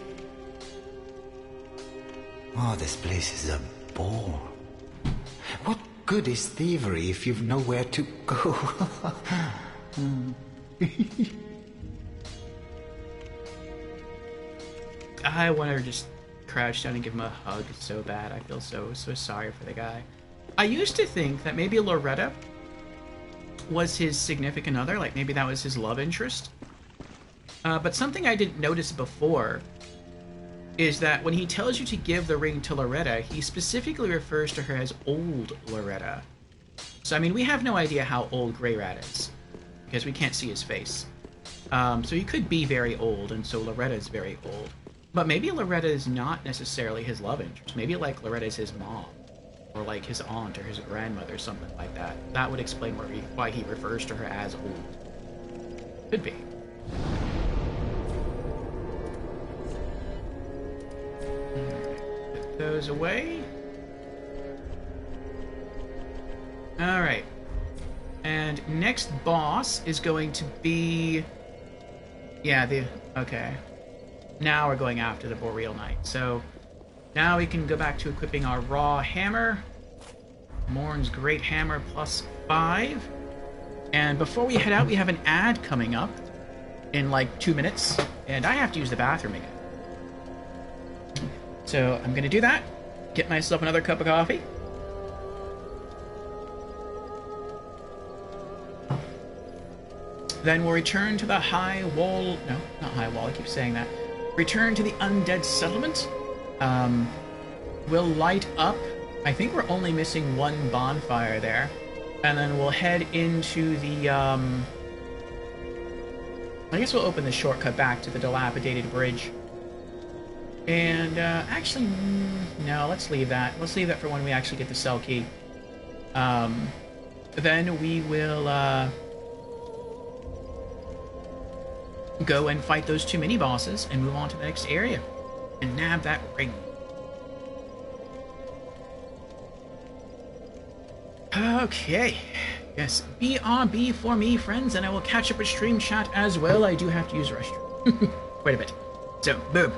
Oh, this place is a bore. What good is thievery if you've nowhere to go? I want to just crouch down and give him a hug so bad. I feel so sorry for the guy. I used to think that maybe Loretta was his significant other, like maybe that was his love interest. But something I didn't notice before is that when he tells you to give the ring to Loretta, he specifically refers to her as old Loretta. So, I mean, we have no idea how old Greyrat is, because we can't see his face. So he could be very old, and so Loretta is very old. But maybe Loretta is not necessarily his love interest. Maybe, like, Loretta is his mom, or, like, his aunt, or his grandmother, something like that. That would explain why he refers to her as old. Could be. Put those away. Alright. And next boss is going to be... Yeah, okay. Now we're going after the Boreal Knight. So, now we can go back to equipping our Raw Hammer. Morn's Great Hammer +5. And before we head out, we have an ad coming up in like 2 minutes. And I have to use the bathroom again. So, I'm gonna do that. Get myself another cup of coffee. Then we'll return to the High Wall... No, not High Wall, I keep saying that. Return to the Undead Settlement. We'll light up... I think we're only missing one bonfire there. And then we'll head into the... I guess we'll open the shortcut back to the dilapidated bridge. And, actually... No, let's leave that. Let's leave that for when we actually get the cell key. Then we will, go and fight those 2 mini-bosses and move on to the next area and nab that ring. Okay. Yes, BRB for me, friends, and I will catch up with stream chat as well. I do have to use the restroom. Wait a bit. So, boom.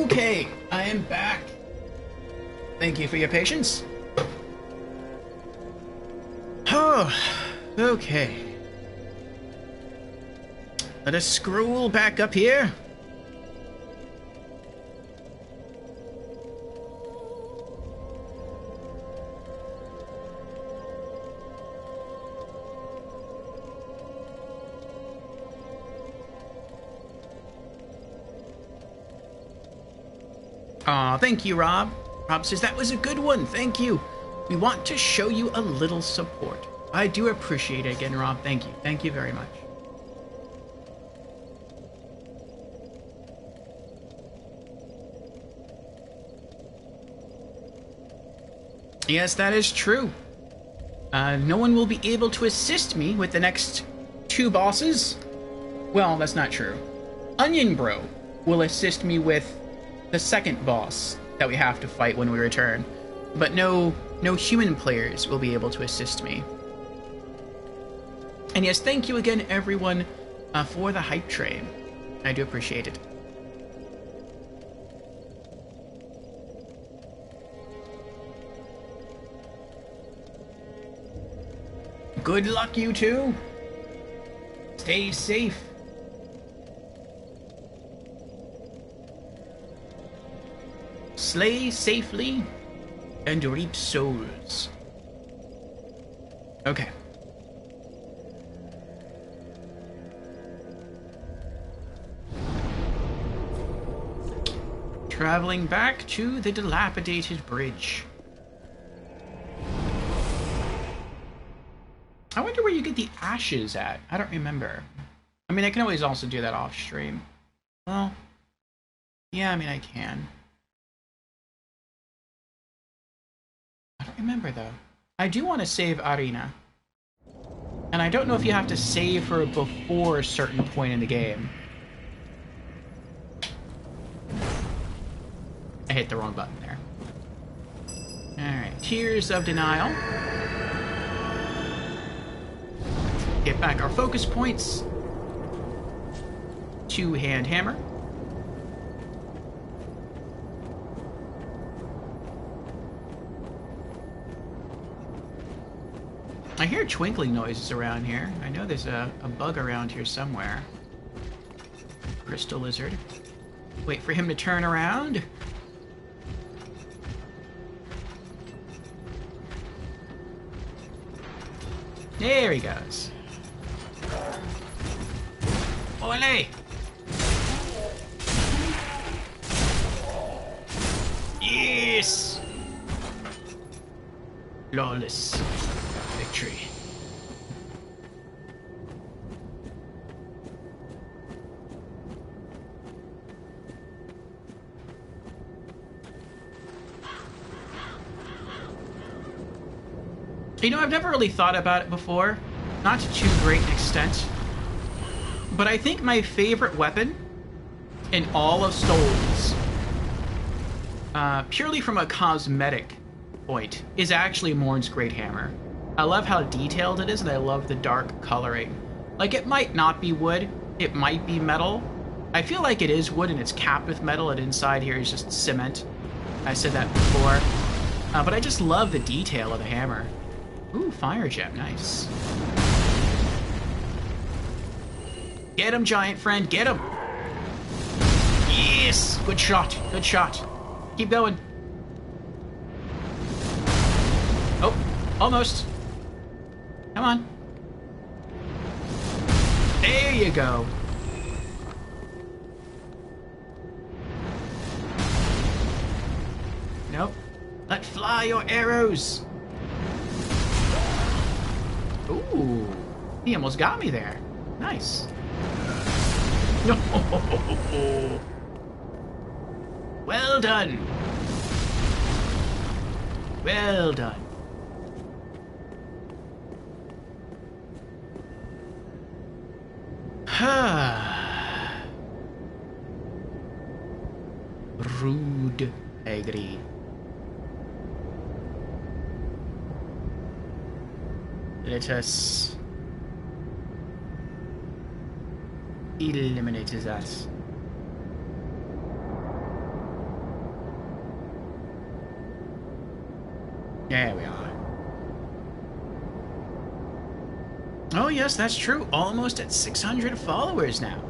Okay, I am back. Thank you for your patience. Oh, okay. Let us scroll back up here. Aw, thank you, Rob. Rob says that was a good one. Thank you. We want to show you a little support. I do appreciate it again, Rob. Thank you. Thank you very much. Yes, that is true. No one will be able to assist me with the next 2 bosses. Well, that's not true. Onion Bro will assist me with the second boss that we have to fight when we return. But no human players will be able to assist me. And yes, thank you again, everyone, for the hype train. I do appreciate it. Good luck, you two. Stay safe. Slay safely and reap souls. Okay. Traveling back to the dilapidated bridge. I wonder where you get the ashes at. I don't remember. I mean, I can always also do that off stream. Well, yeah, I mean, I can. I don't remember, though. I do want to save Arena. And I don't know if you have to save her before a certain point in the game. I hit the wrong button there. Alright, Tears of Denial. Get back our focus points. 2-hand hammer. I hear twinkling noises around here. I know there's a bug around here somewhere. Crystal lizard. Wait for him to turn around. There he goes. Ole! Yes! Flawless victory. You know, I've never really thought about it before, not to too great an extent, but I think my favorite weapon in all of Souls, purely from a cosmetic point, is actually Morn's Great Hammer. I love how detailed it is, and I love the dark coloring. Like, it might not be wood, it might be metal. I feel like it is wood and it's capped with metal, and inside here is just cement. I said that before. But I just love the detail of the hammer. Ooh, fire gem, nice. Get him, giant friend, get him! Yes! Good shot, good shot. Keep going. Oh, almost. Come on. There you go. Nope. Let fly your arrows. Ooh, he almost got me there. Nice. No. Well done. Well done. Rude, I agree. Let us eliminate that. There we are. Oh yes, that's true. Almost at 600 followers now.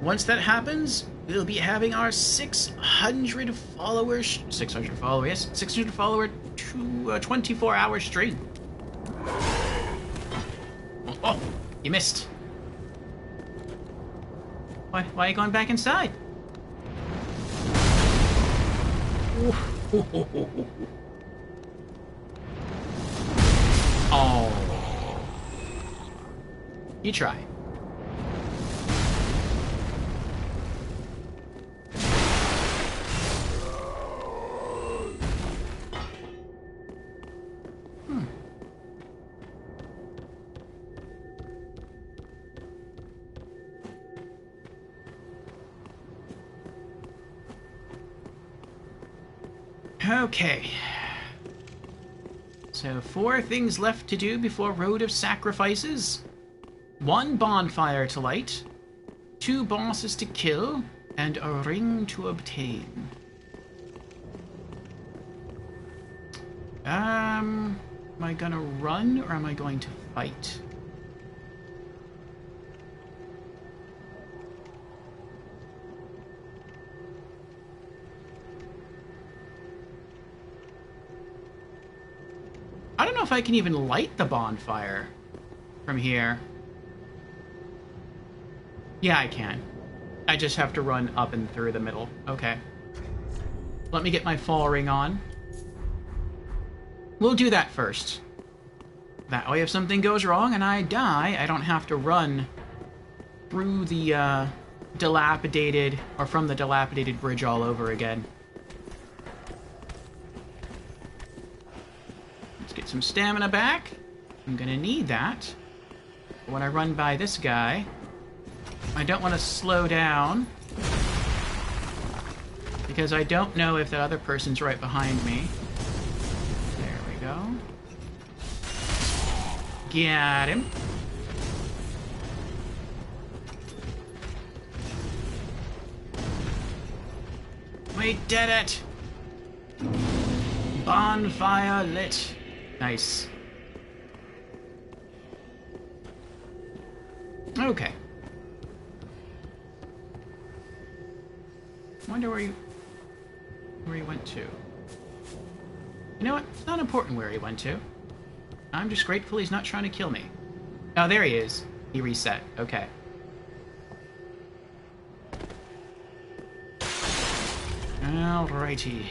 Once that happens, we'll be having our 600 followers, 600 followers, yes, 600 follower 24-hour stream. Oh, you missed. Why are you going back inside? Oh. You try. Okay. So 4 things left to do before Road of Sacrifices. 1 bonfire to light, 2 bosses to kill, and a ring to obtain. Am I gonna run or am I going to fight? I don't know if I can even light the bonfire from here. Yeah, I can. I just have to run up and through the middle. Okay. Let me get my fall ring on. We'll do that first. That way if something goes wrong and I die, I don't have to run through the dilapidated, or from the dilapidated bridge all over again. Get some stamina back. I'm gonna need that. But when I run by this guy, I don't want to slow down because I don't know if that other person's right behind me. There we go. Got him. We did it! Bonfire lit. Nice. Okay. Wonder where he went to. You know what? It's not important where he went to. I'm just grateful he's not trying to kill me. Oh, there he is. He reset. Okay. Alrighty.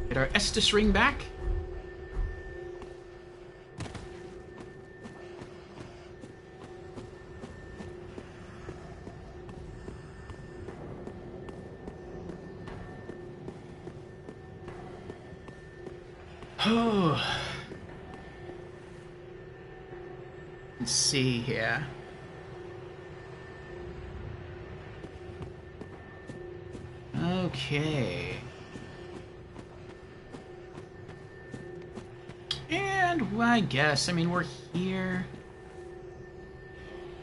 Get our Estus ring back. Oh. Let's see here. Okay. And well, I guess, I mean, we're here.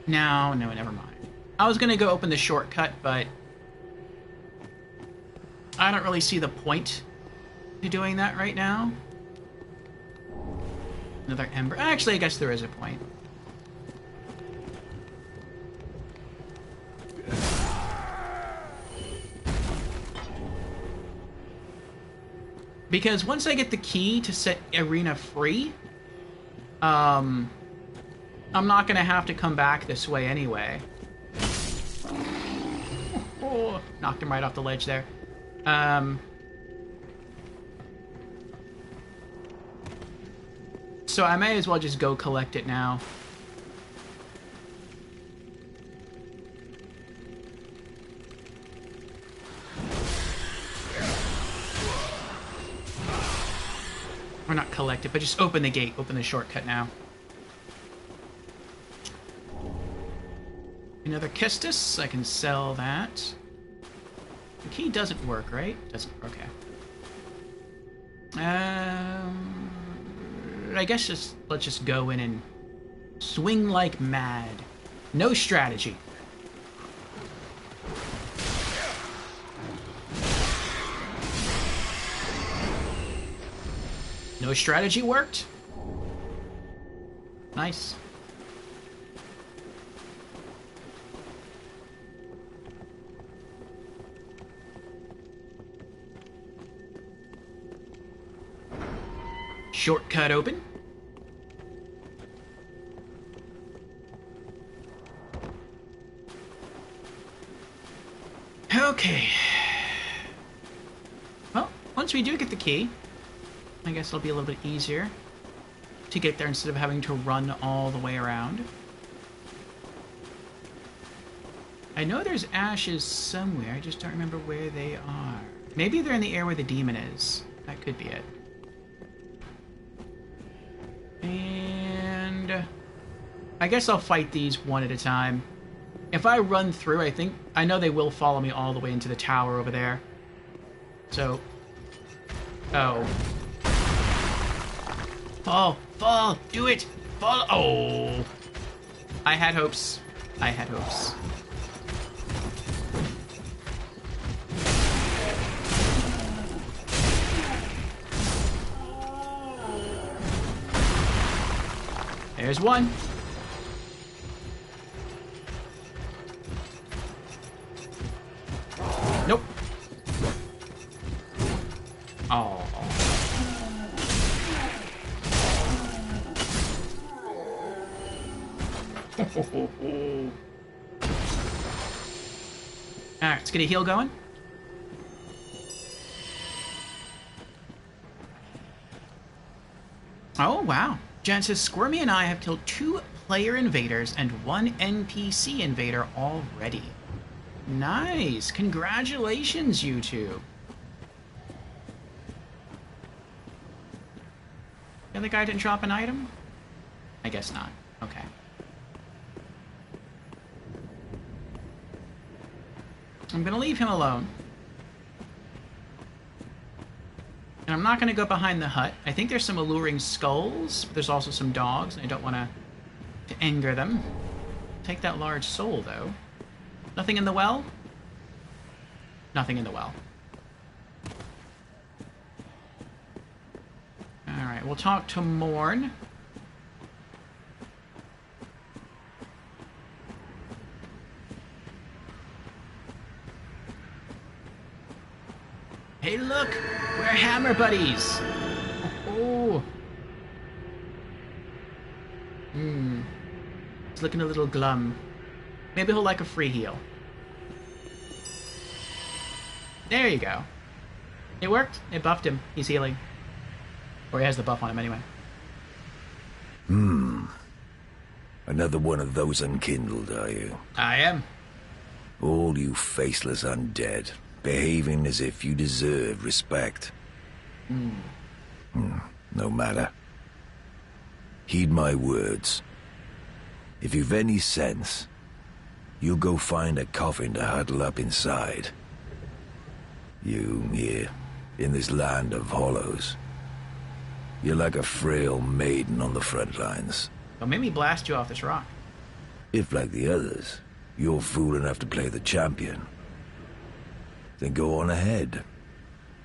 No, never mind. I was gonna go open the shortcut, but I don't really see the point to doing that right now. Another ember. Actually, I guess there is a point. Because once I get the key to set Irina free, I'm not gonna have to come back this way anyway. Oh, knocked him right off the ledge there. So I may as well just go collect it now. Or not collect it, but just open the gate, open the shortcut now. Another Kestis, I can sell that. The key doesn't work, right? Doesn't, okay. I guess let's just go in and swing like mad. No strategy. No strategy worked? Nice. Shortcut open. Okay. Well, once we do get the key, I guess it'll be a little bit easier to get there instead of having to run all the way around. I know there's ashes somewhere, I just don't remember where they are. Maybe they're in the air where the demon is. That could be it. And I guess I'll fight these one at a time. If I run through, I know they will follow me all the way into the tower over there. So, oh. Fall, fall, do it, fall, oh. I had hopes, I had hopes. There's one. Nope. Oh. Alright, let's get a heal going. Oh, wow. Jen says, Squirmy and I have killed 2 player invaders and 1 NPC invader already. Nice. Congratulations, you two. The other guy didn't drop an item? I guess not. Okay. I'm gonna leave him alone. And I'm not gonna go behind the hut. I think there's some alluring skulls, but there's also some dogs, and I don't want to anger them. Take that large soul, though. Nothing in the well? Nothing in the well. Alright, we'll talk to Morn. Hey, look! We're hammer buddies! Oh! He's looking a little glum. Maybe he'll like a free heal. There you go. It worked. It buffed him. He's healing. Or he has the buff on him anyway. Another one of those unkindled, are you? I am. All you faceless undead, behaving as if you deserve respect. No matter. Heed my words. If you've any sense, you'll go find a coffin to huddle up inside. You, here, in this land of hollows. You're like a frail maiden on the front lines. Don't make me blast you off this rock. If, like the others, you're fool enough to play the champion, then go on ahead.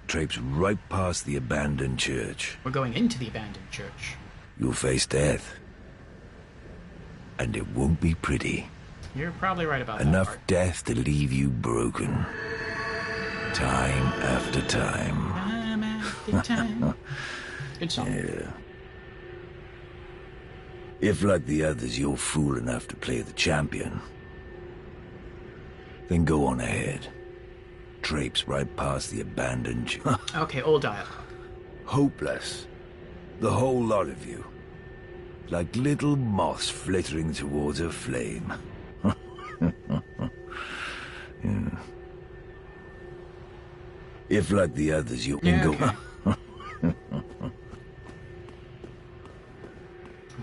Traipse right past the abandoned church. We're going into the abandoned church. You'll face death. And it won't be pretty. You're probably right about Enough that part. death to leave you broken. Time after time. Time after time. Good song. Yeah. If, like the others, you're fool enough to play the champion, then go on ahead. Traipse right past the abandoned... Okay, old dialogue. Hopeless. The whole lot of you. Like little moths flittering towards a flame. Yeah. If, like the others, you can go... Okay.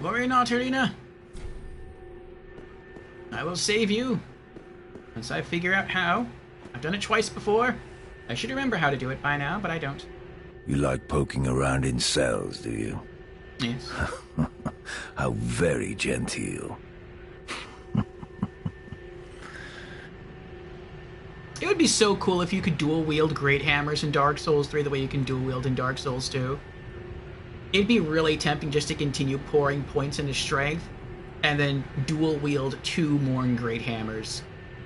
Worry not, Irina. I will save you. Once I figure out how. I've done it twice before. I should remember how to do it by now, but I don't. You like poking around in cells, do you? Yes. How very genteel. It would be so cool if you could dual wield great hammers in Dark Souls 3 the way you can dual wield in Dark Souls 2. it'd be really tempting just to continue pouring points into strength and then dual wield 2 Morn Great Hammers.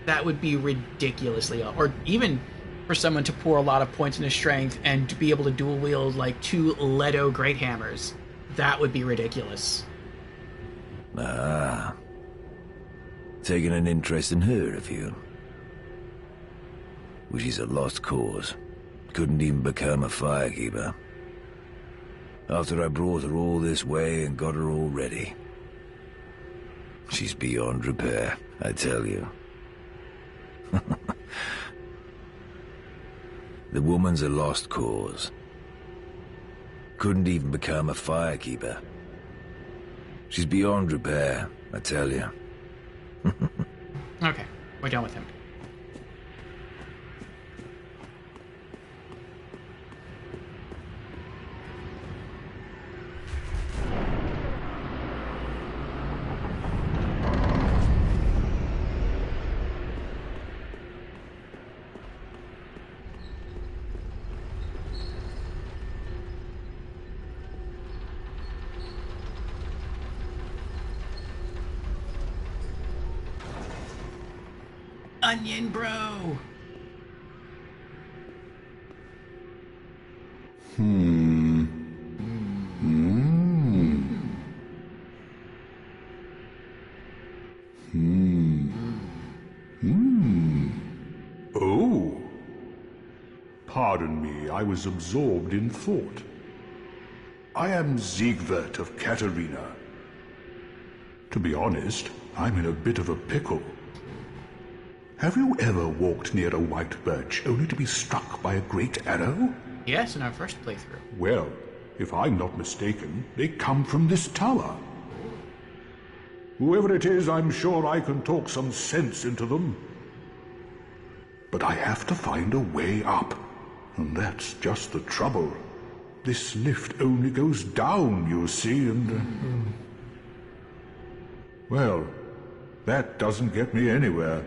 That would be ridiculously... Or even for someone to pour a lot of points into strength and to be able to dual wield like 2 Leto Great Hammers. That would be ridiculous. Ah. Taking an interest in her, have you? Well, she's a lost cause. Couldn't even become a firekeeper. After I brought her all this way and got her all ready. She's beyond repair, I tell you. The woman's a lost cause. Couldn't even become a firekeeper. She's beyond repair, I tell you. Okay, we're done with him. Onion Bro! Oh. Pardon me, I was absorbed in thought. I am Siegwart of Katarina. To be honest, I'm in a bit of a pickle. Have you ever walked near a white birch only to be struck by a great arrow? Yes, in our first playthrough. Well, if I'm not mistaken, they come from this tower. Whoever it is, I'm sure I can talk some sense into them. But I have to find a way up, and that's just the trouble. This lift only goes down, you see, and... Well, that doesn't get me anywhere.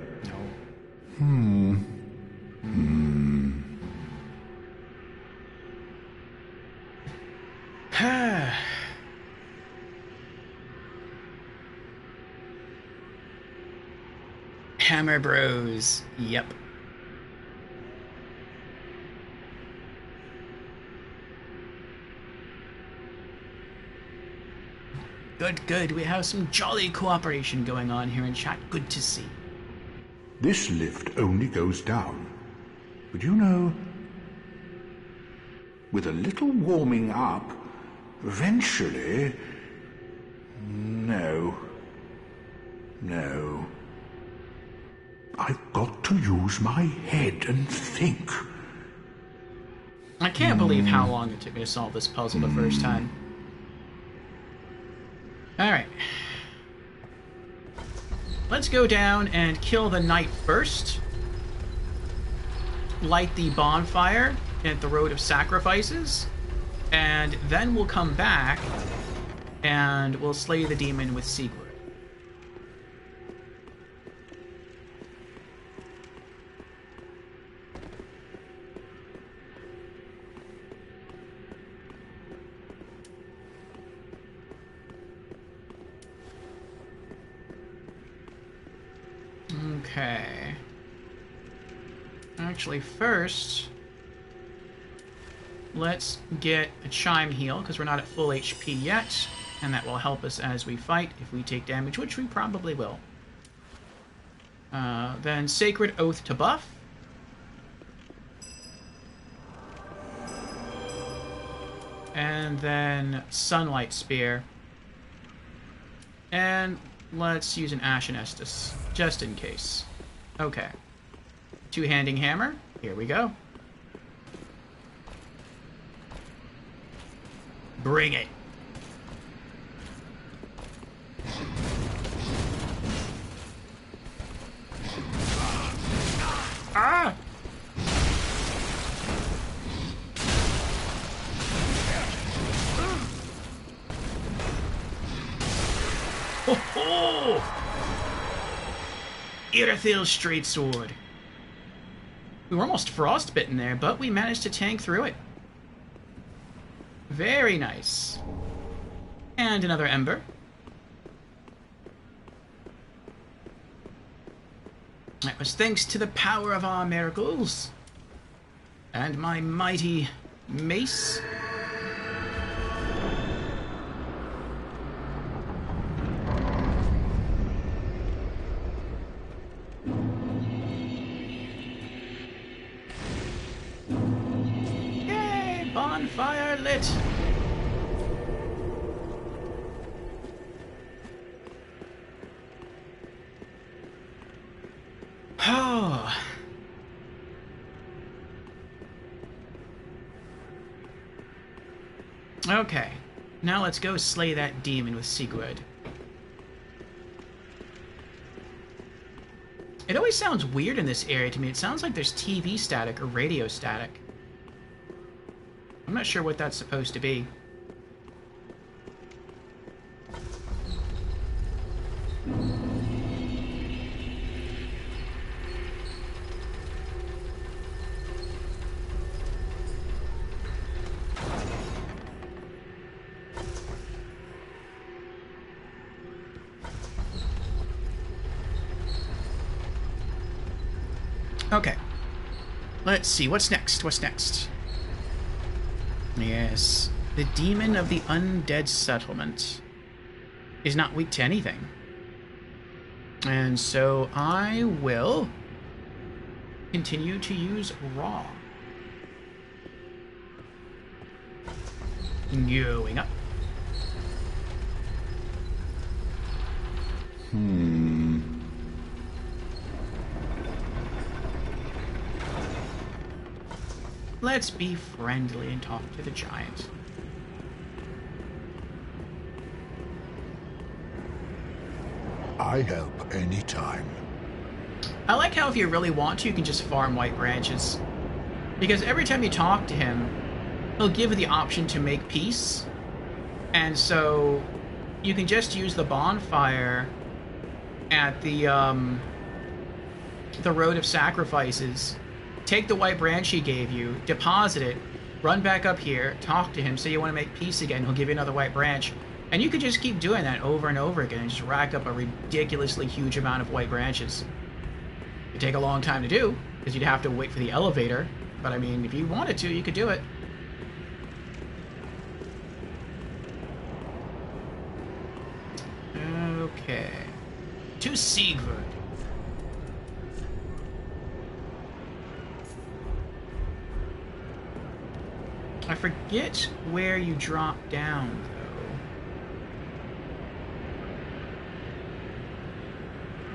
Hammer Bros. Yep. Good. We have some jolly cooperation going on here in chat. Good to see. This lift only goes down. But you know, with a little warming up, eventually... No. I've got to use my head and think. I can't believe how long it took me to solve this puzzle the first time. Alright. Let's go down and kill the knight first. Light the bonfire at the Road of Sacrifices. And then we'll come back and we'll slay the demon with Siegwart. Okay. Actually, first, let's get a Chime heal, because we're not at full HP yet, and that will help us as we fight if we take damage, which we probably will. Then Sacred Oath to buff. And then Sunlight Spear. And let's use an Ashen Estus, just in case. Okay. Two-handing hammer. Here we go. Bring it. Ah! Ho ho! Irithyll's straight sword. We were almost frostbitten there, but we managed to tank through it. Very nice. And another ember. That was thanks to the power of our miracles. And my mighty mace. Yay! Bonfire lit! Oh. Okay, now let's go slay that demon with Sigurd. It always sounds weird in this area to me. It sounds like there's TV static or radio static. I'm not sure what that's supposed to be. Okay. Let's see. What's next? What's next? Yes. The demon of the undead settlement is not weak to anything. And so I will continue to use raw. Going up. Let's be friendly and talk to the giant. I help anytime. I like how if you really want to, you can just farm white branches. Because every time you talk to him, he'll give you the option to make peace. And so you can just use the bonfire at the Road of Sacrifices. Take the white branch he gave you, deposit it, run back up here, talk to him, say you want to make peace again, he'll give you another white branch. And you could just keep doing that over and over again and just rack up a ridiculously huge amount of white branches. It'd take a long time to do, because you'd have to wait for the elevator. But I mean, if you wanted to, you could do it. Okay. To Sigurd. I forget where you drop down,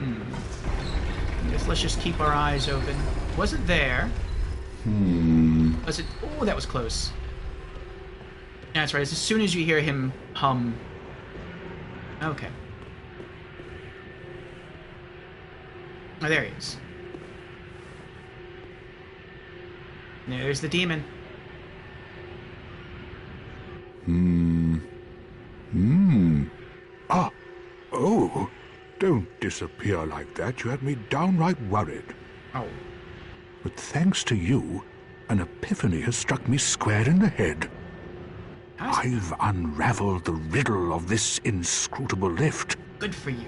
though. Guess let's just keep our eyes open. Was it there? Was it? Oh, that was close. That's right. It's as soon as you hear him hum. Okay. Oh, there he is. There's the demon. Ah! Oh! Don't disappear like that. You had me downright worried. Oh. But thanks to you, an epiphany has struck me square in the head. I've unraveled the riddle of this inscrutable lift. Good for you.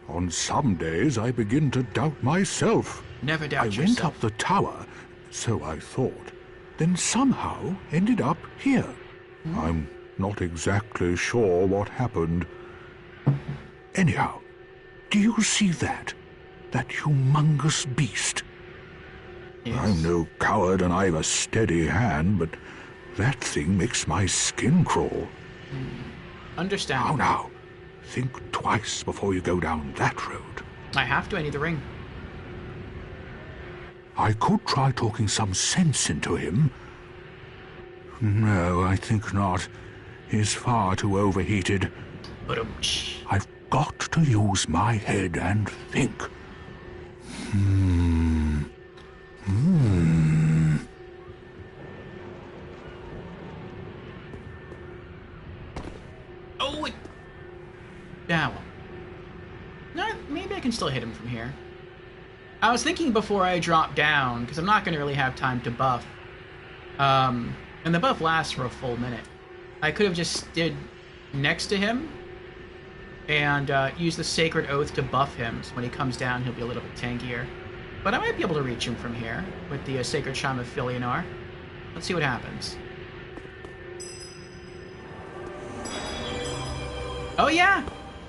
On some days I begin to doubt myself. Never doubt yourself. I went up the tower, so I thought, then somehow ended up here. I'm not exactly sure what happened. Anyhow, do you see that? That humongous beast? Yes. I'm no coward and I've a steady hand, but that thing makes my skin crawl. Understand. Now, think twice before you go down that road. I have to. I need the ring. I could try talking some sense into him. No, I think not. He's far too overheated. I've got to use my head and think. Oh, it... That one. No, maybe I can still hit him from here. I was thinking before I drop down, because I'm not going to really have time to buff. And the buff lasts for a full minute. I could have just stood next to him and used the Sacred Oath to buff him, so when he comes down he'll be a little bit tankier. But I might be able to reach him from here with the Sacred Chime of Filionar. Let's see what happens. Oh yeah!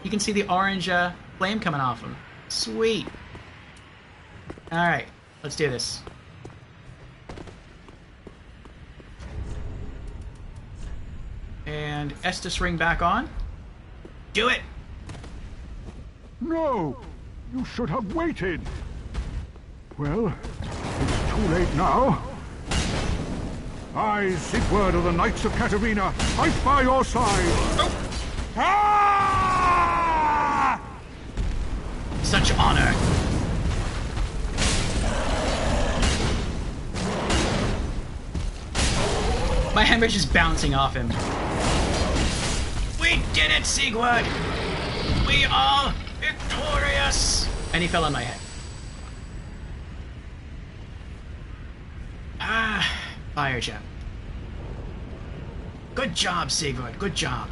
You can see the orange flame coming off him. Sweet! Alright, let's do this. And Estus ring back on. Do it! No! You should have waited! Well, it's too late now. I, Sigurd of the Knights of Katarina, fight by your side! Oh. Ah! Such honor. My hammer is just bouncing off him. We did it, Sigurd! We are victorious! And he fell on my head. Ah, fire gem. Good job, Sigurd. Good job.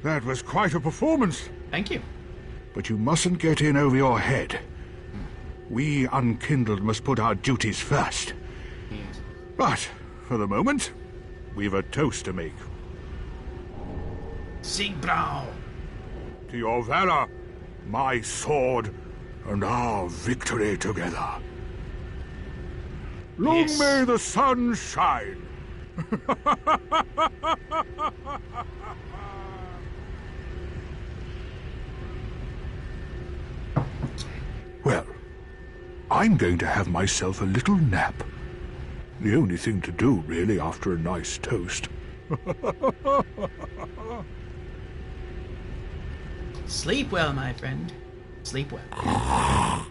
That was quite a performance. Thank you. But you mustn't get in over your head. We Unkindled must put our duties first. Yes. But, for the moment, we've a toast to make. Siegbrau! To your valor, my sword, and our victory together. Long Yes. may the sun shine! Well, I'm going to have myself a little nap. The only thing to do, really, after a nice toast. Sleep well, my friend. Sleep well.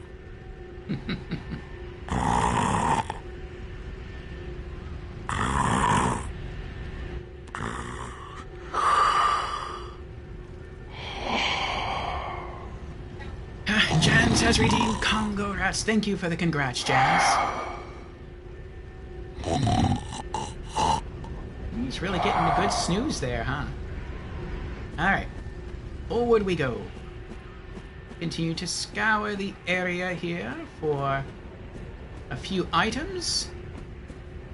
Jans has redeemed Congo Rats. Thank you for the congrats, Jans. He's really getting a good snooze there, huh? Alright. Forward we go. Continue to scour the area here for a few items.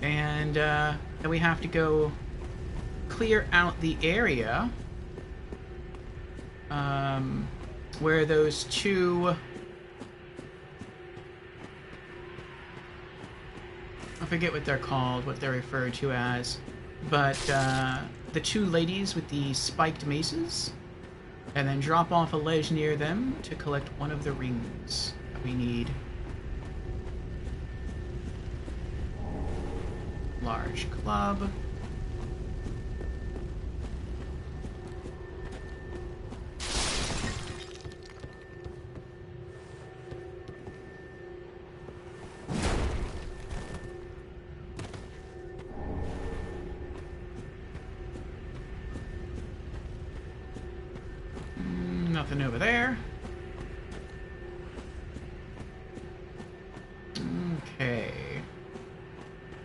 And then we have to go clear out the area where those two... I forget what they're called, what they're referred to as, but the two ladies with the spiked maces, and then drop off a ledge near them to collect one of the rings that we need. Large club. Nothing over there. Okay.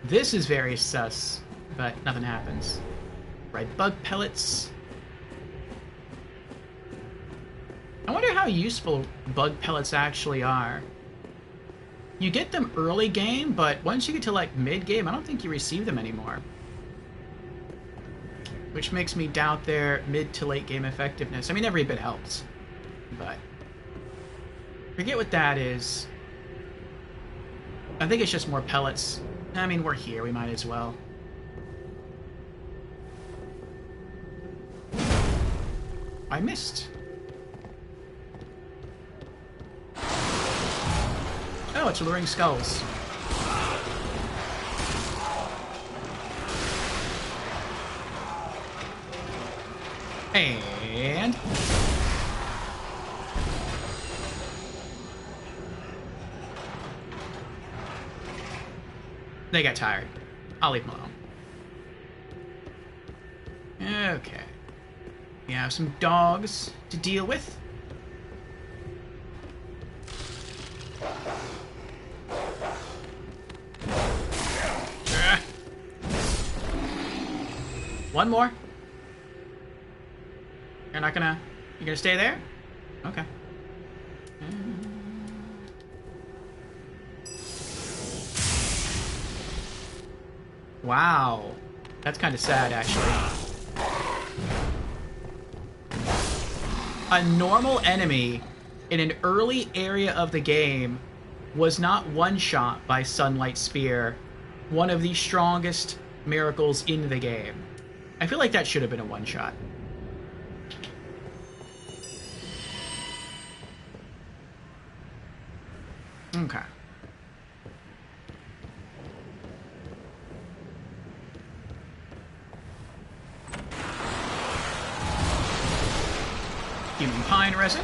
This is very sus, but nothing happens. Right, bug pellets. I wonder how useful bug pellets actually are. You get them early game, but once you get to like mid game, I don't think you receive them anymore. Which makes me doubt their mid to late game effectiveness. I mean, every bit helps, but forget what that is. I think it's just more pellets. I mean, we're here, we might as well. I missed. Oh, it's Luring Skulls. And... they got tired. I'll leave them alone. Okay. We have some dogs to deal with. One more. You're gonna stay there? Okay. Wow. That's kind of sad, actually. A normal enemy in an early area of the game was not one-shot by Sunlight Spear, one of the strongest miracles in the game. I feel like that should have been a one-shot. Okay. Human pine resin.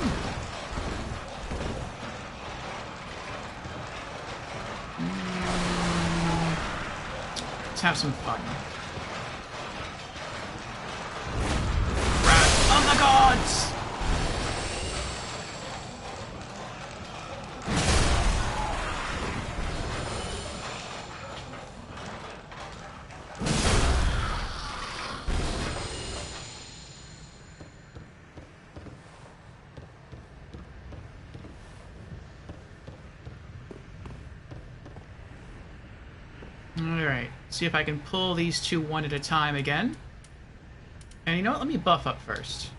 Let's have some fun. Wrath of the gods! Alright, see if I can pull these two one at a time again. And you know what? Let me buff up first.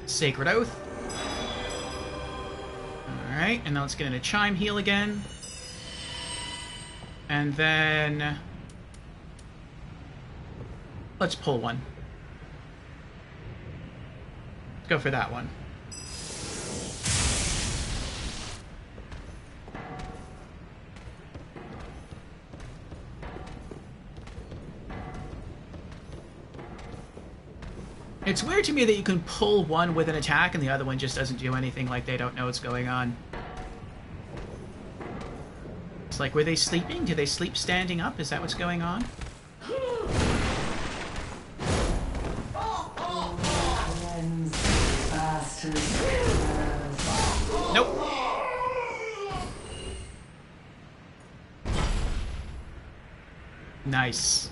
Sacred Oath. Alright, and now let's get into Chime Heal again. And then... let's pull one. Let's go for that one. It's weird to me that you can pull one with an attack and the other one just doesn't do anything, like they don't know what's going on. It's like, were they sleeping? Do they sleep standing up? Is that what's going on? Nope. Nice.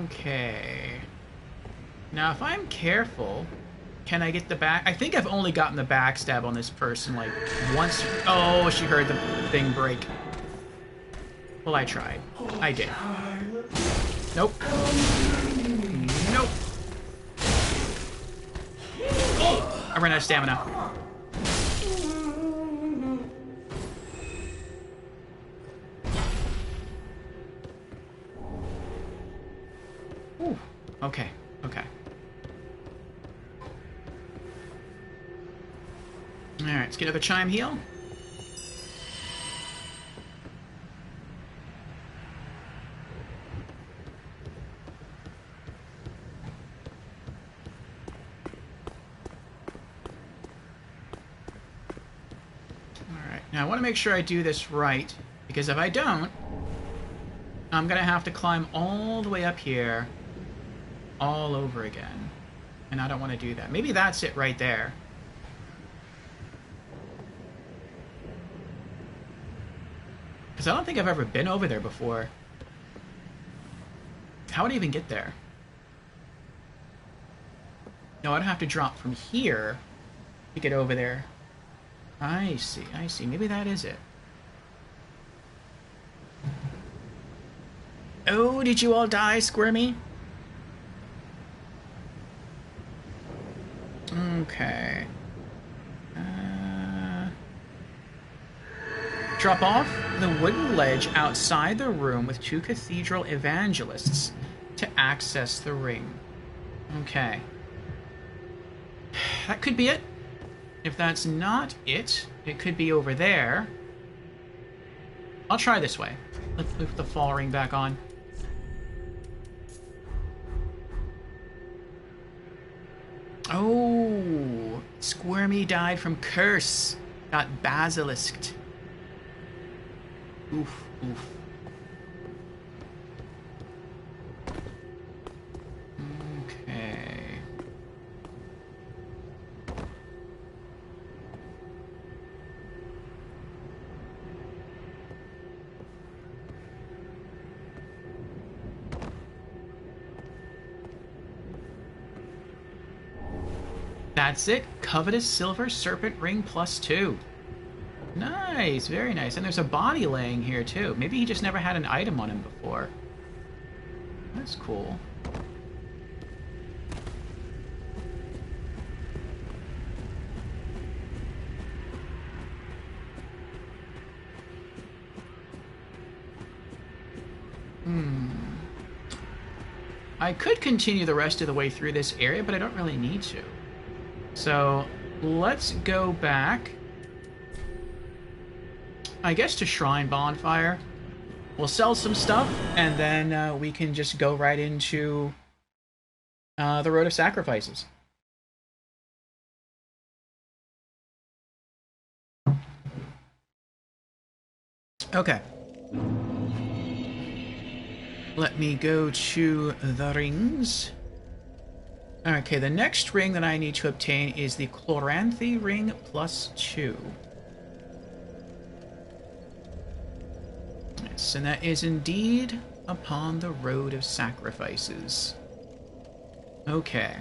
Okay. Now, if I'm careful, can I get the back? I think I've only gotten the backstab on this person, like, once. Oh, she heard the thing break. Well, I tried. I did. Nope. Nope. Oh! I ran out of stamina. Ooh. Okay. Okay. Alright, let's get another Chime Heal. Alright, now I want to make sure I do this right, because if I don't, I'm going to have to climb all the way up here all over again. And I don't want to do that. Maybe that's it right there. Because I don't think I've ever been over there before. How would I even get there? No, I'd have to drop from here to get over there. I see, I see. Maybe that is it. Oh, did you all die, Squirmy? Okay. Drop off the wooden ledge outside the room with 2 cathedral evangelists to access the ring. Okay. That could be it. If that's not it, it could be over there. I'll try this way. Let's put the fall ring back on. Oh, Squirmy died from curse. Got basilisked. Oof, oof. Okay. That's it. Covetous Silver Serpent Ring +2. Nice, very nice. And there's a body laying here too. Maybe he just never had an item on him before. That's cool. I could continue the rest of the way through this area, but I don't really need to. So, let's go back, I guess, to Shrine Bonfire. We'll sell some stuff, and then we can just go right into the Road of Sacrifices. Okay. Let me go to the rings. Okay, the next ring that I need to obtain is the Chloranthy Ring +2. Yes, and that is indeed upon the Road of Sacrifices. Okay.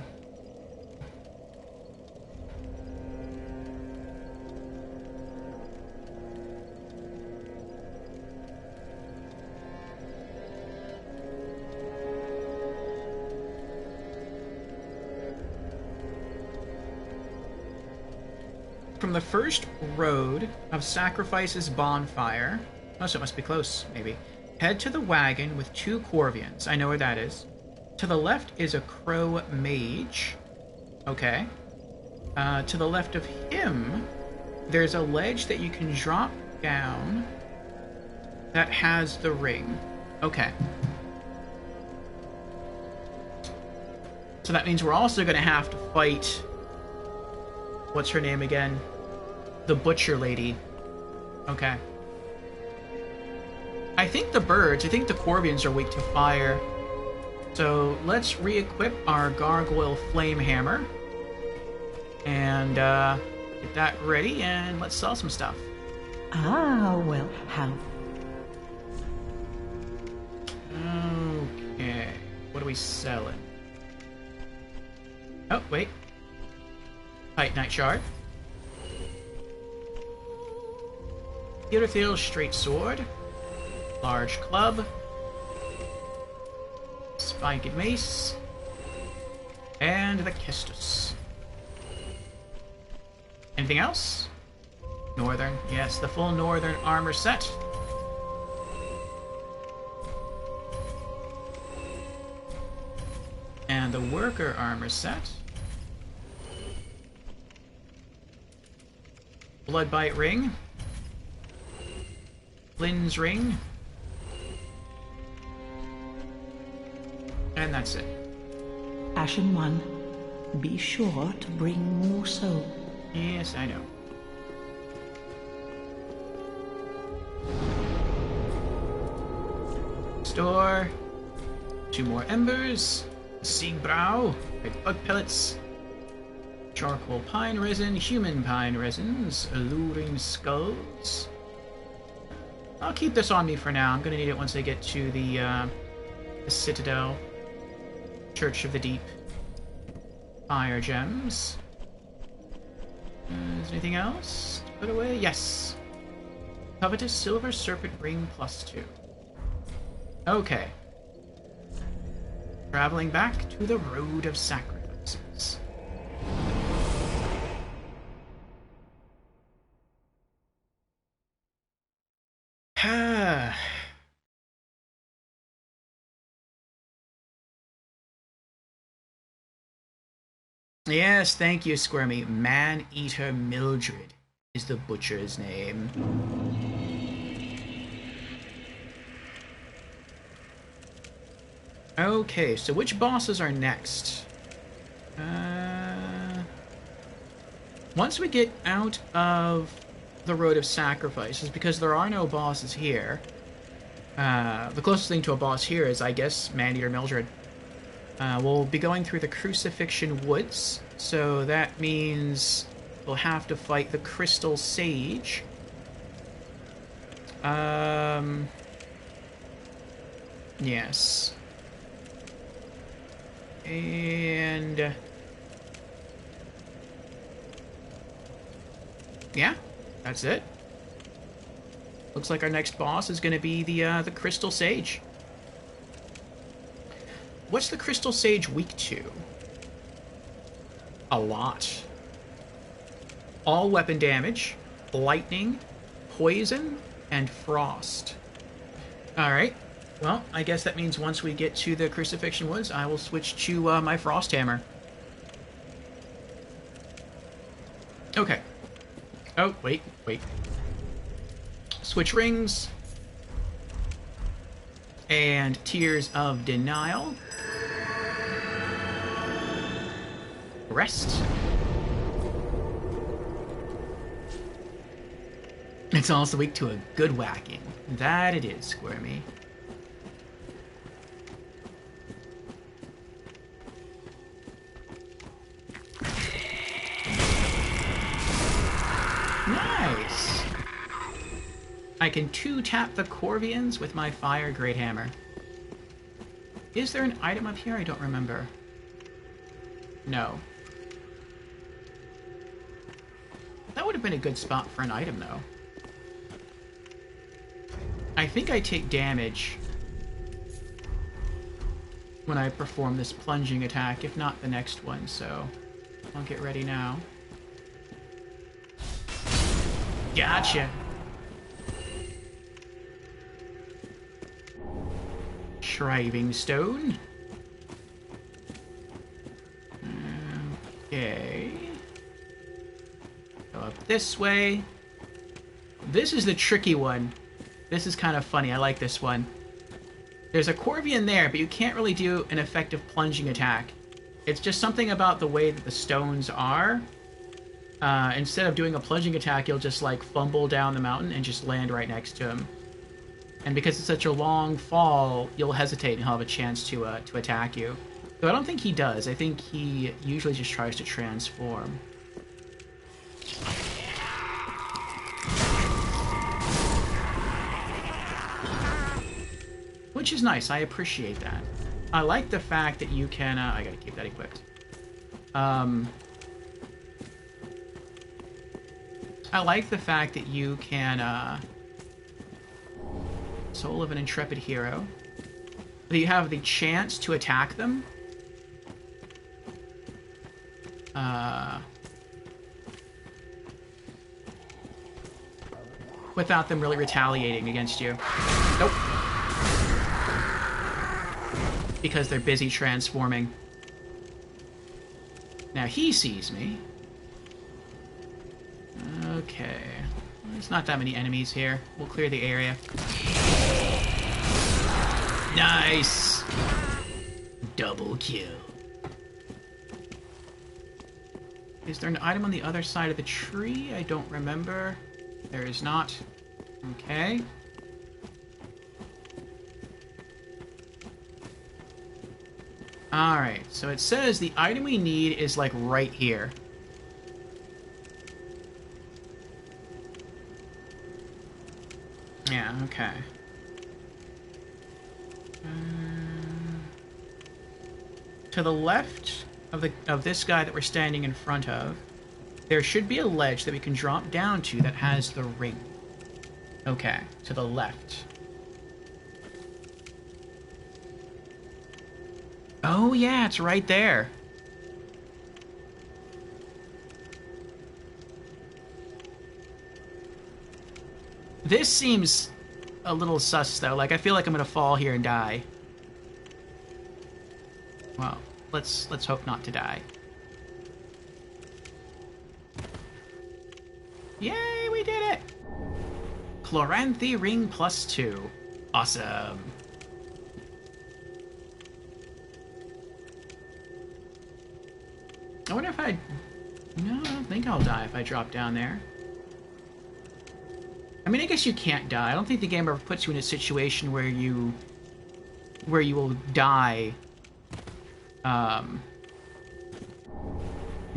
From the first Road of Sacrifices bonfire... Oh, so it must be close, maybe. Head to the wagon with 2 Corvians. I know where that is. To the left is a Crow Mage. Okay. To the left of him, there's a ledge that you can drop down that has the ring. Okay. So that means we're also going to have to fight... What's her name again? The Butcher Lady. Okay. I think the Corvians are weak to fire. So let's re-equip our Gargoyle Flame Hammer. And get that ready, and let's sell some stuff. Ah, well, how... Okay. What are we selling? Oh, wait. Titanite Shard. Yggdrasil Straight Sword. Large Club. Spiked Mace. And the Kestus. Anything else? Northern. Yes, the full Northern armor set. And the Worker armor set. Bloodbite Ring. Lynn's Ring. And that's it. Ashen One, be sure to bring more soul. Yes, I know. Store. 2 more embers. Siegbrow. Red bug pellets. Charcoal pine resin. Human pine resins. Alluring skulls. I'll keep this on me for now. I'm gonna need it once I get to the Citadel. Church of the Deep. Fire gems. Is there anything else to put away? Yes. Covetous Silver Serpent Ring +2. Okay. Traveling back to the Road of Sacrifices. Yes, thank you, Squirmy. Man-Eater Mildred is the butcher's name. Okay, so which bosses are next? Once we get out of the Road of Sacrifice is because there are no bosses here. The closest thing to a boss here is, I guess, Maneater Mildred. We'll be going through the Crucifixion Woods, so that means we'll have to fight the Crystal Sage. Yes. And... yeah, that's it. Looks like our next boss is going to be the Crystal Sage. What's the Crystal Sage weak to? A lot. All weapon damage, lightning, poison, and frost. Alright. Well, I guess that means once we get to the Crucifixion Woods, I will switch to my Frost Hammer. Okay. Oh, wait. Switch rings. And Tears of Denial. Rest. It's also weak to a good whacking. That it is, Squirmy. Nice! I can 2-tap the Corvians with my Fire Great Hammer. Is there an item up here? I don't remember. No. That would have been a good spot for an item, though. I think I take damage when I perform this plunging attack, if not the next one, so I'll get ready now. Gotcha! Shriving Stone. Okay. Go up this way. This is the tricky one. This is kind of funny. I like this one. There's a Corvian there, but you can't really do an effective plunging attack. It's just something about the way that the stones are. Instead of doing a plunging attack, you'll just like fumble down the mountain and just land right next to him. And because it's such a long fall, you'll hesitate and he'll have a chance to attack you. So I don't think he does. I think he usually just tries to transform. Which is nice. I appreciate that. I like the fact that you can... I gotta keep that equipped. I like the fact that you can... Soul of an Intrepid Hero. That you have the chance to attack them. Without them really retaliating against you. Nope. Because they're busy transforming. Now he sees me. Okay. There's not that many enemies here. We'll clear the area. Nice! Double kill. Is there an item on the other side of the tree? I don't remember. There is not. Okay. Alright, so it says the item we need is like right here. Yeah, okay. To the left of this guy that we're standing in front of, there should be a ledge that we can drop down to that has the ring. Okay, to the left. Oh yeah, it's right there. This seems a little sus though, like I feel like I'm gonna fall here and die. Well, let's hope not to die. Yay, we did it! Chloranthy Ring +2. Awesome. I wonder if I... No, I don't think I'll die if I drop down there. I mean, I guess you can't die. I don't think the game ever puts you in a situation where you will die.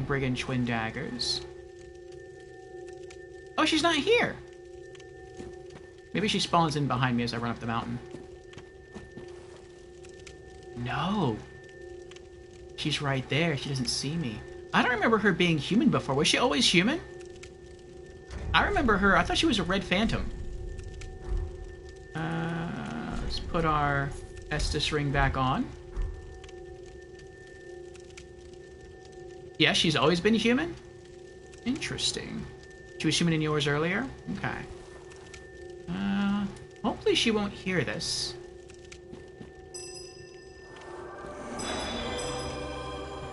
Brigand Twin Daggers. Oh, she's not here. Maybe she spawns in behind me as I run up the mountain. No. She's right there. She doesn't see me. I don't remember her being human before. Was she always human? I remember her. I thought she was a red phantom. Let's put our Estus ring back on. Yeah, she's always been human? Interesting. She was human in yours earlier? Okay. Hopefully she won't hear this.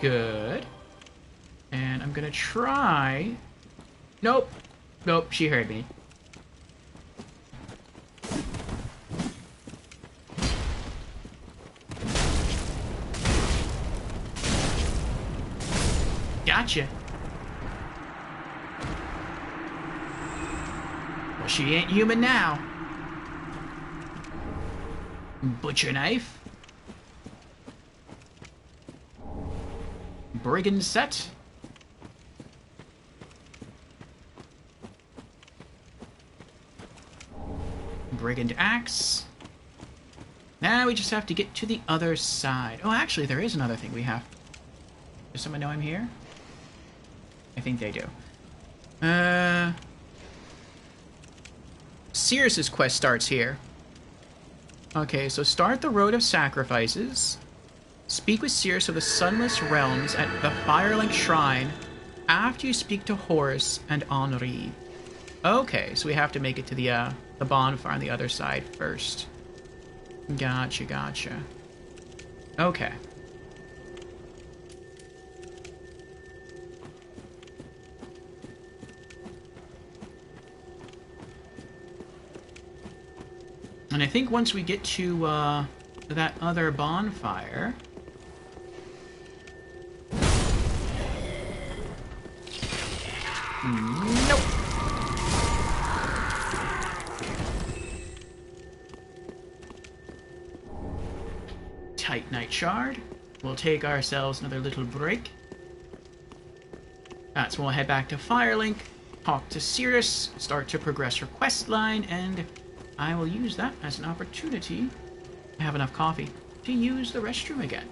Good. And I'm gonna try... Nope. Nope, she heard me. Gotcha. Well, she ain't human now. Butcher knife. Brigand set. Brigand axe. Now we just have to get to the other side. Oh, actually, there is another thing we have. Does someone know I'm here? I think they do. Cirrus's quest starts here. Okay, so start the Road of Sacrifices. Speak with Cirrus of the Sunless Realms at the Firelink Shrine after you speak to Horus and Henri. Okay, so we have to make it to the bonfire on the other side first. Gotcha, gotcha. Okay. And I think once we get to that other bonfire... Nope. Titanite shard. We'll take ourselves another little break. That's when we'll head back to Firelink, talk to Cirrus, start to progress her quest line, and I will use that as an opportunity to have enough coffee to use the restroom again.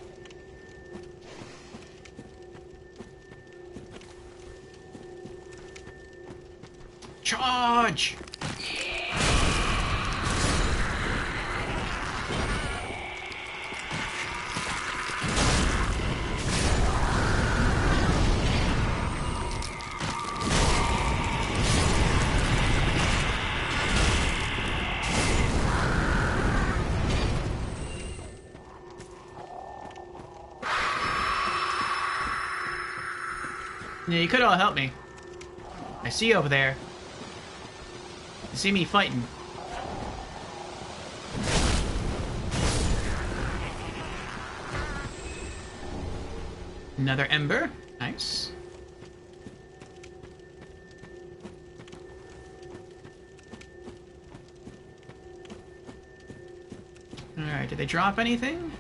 Charge! Yeah, you could all help me. I see you over there. You see me fighting. Another ember. Nice. Alright, did they drop anything?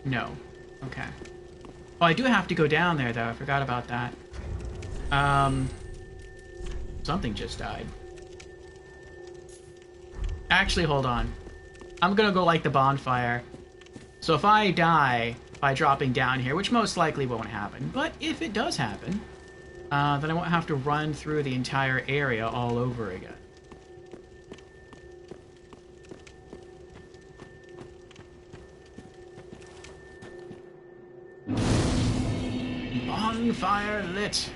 No. Okay. Oh, I do have to go down there, though. I forgot about that. Something just died. Actually, hold on. I'm gonna go light the bonfire. So if I die by dropping down here, which most likely won't happen, but if it does happen, then I won't have to run through the entire area all over again. Bonfire lit.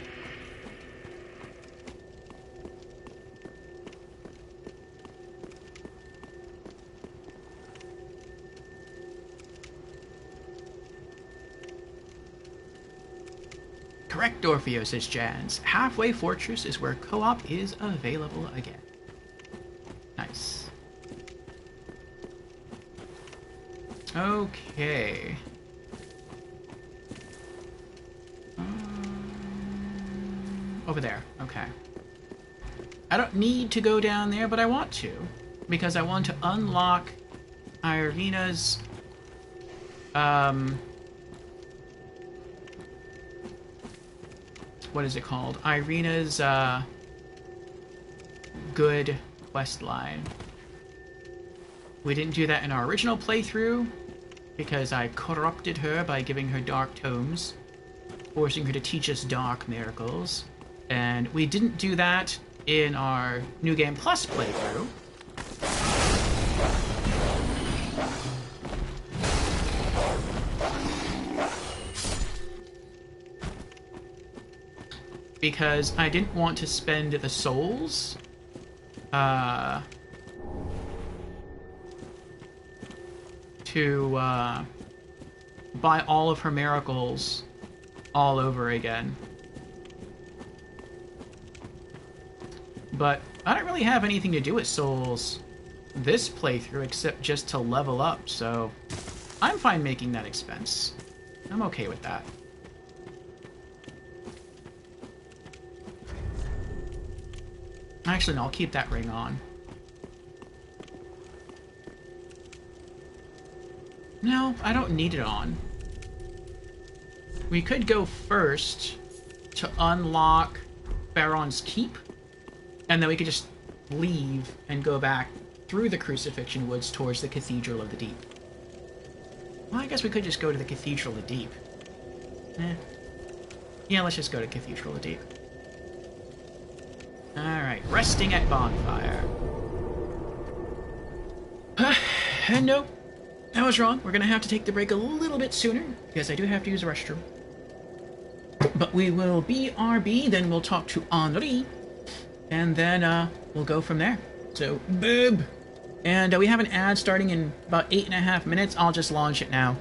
Correct, Orfeo, says Jans. Halfway Fortress is where co-op is available again. Nice. Okay. over there. Okay. I don't need to go down there, but I want to. Because I want to unlock Irina's... what is it called? Irina's, good quest line. We didn't do that in our original playthrough, because I corrupted her by giving her dark tomes, forcing her to teach us dark miracles. And we didn't do that in our New Game Plus playthrough. Because I didn't want to spend the souls to buy all of her miracles all over again. But I don't really have anything to do with souls this playthrough except just to level up, so I'm fine making that expense. I'm okay with that. Actually, no, I'll keep that ring on. No, I don't need it on. We could go first to unlock Baron's Keep, and then we could just leave and go back through the Crucifixion Woods towards the Cathedral of the Deep. Well, I guess we could just go to the Cathedral of the Deep. Yeah, let's just go to Cathedral of the Deep. Alright, resting at bonfire. And no, I was wrong. We're gonna have to take the break a little bit sooner, because I do have to use the restroom. But we will BRB, then we'll talk to Henri, and then we'll go from there. So, boob! And we have an ad starting in about 8.5 minutes. I'll just launch it now.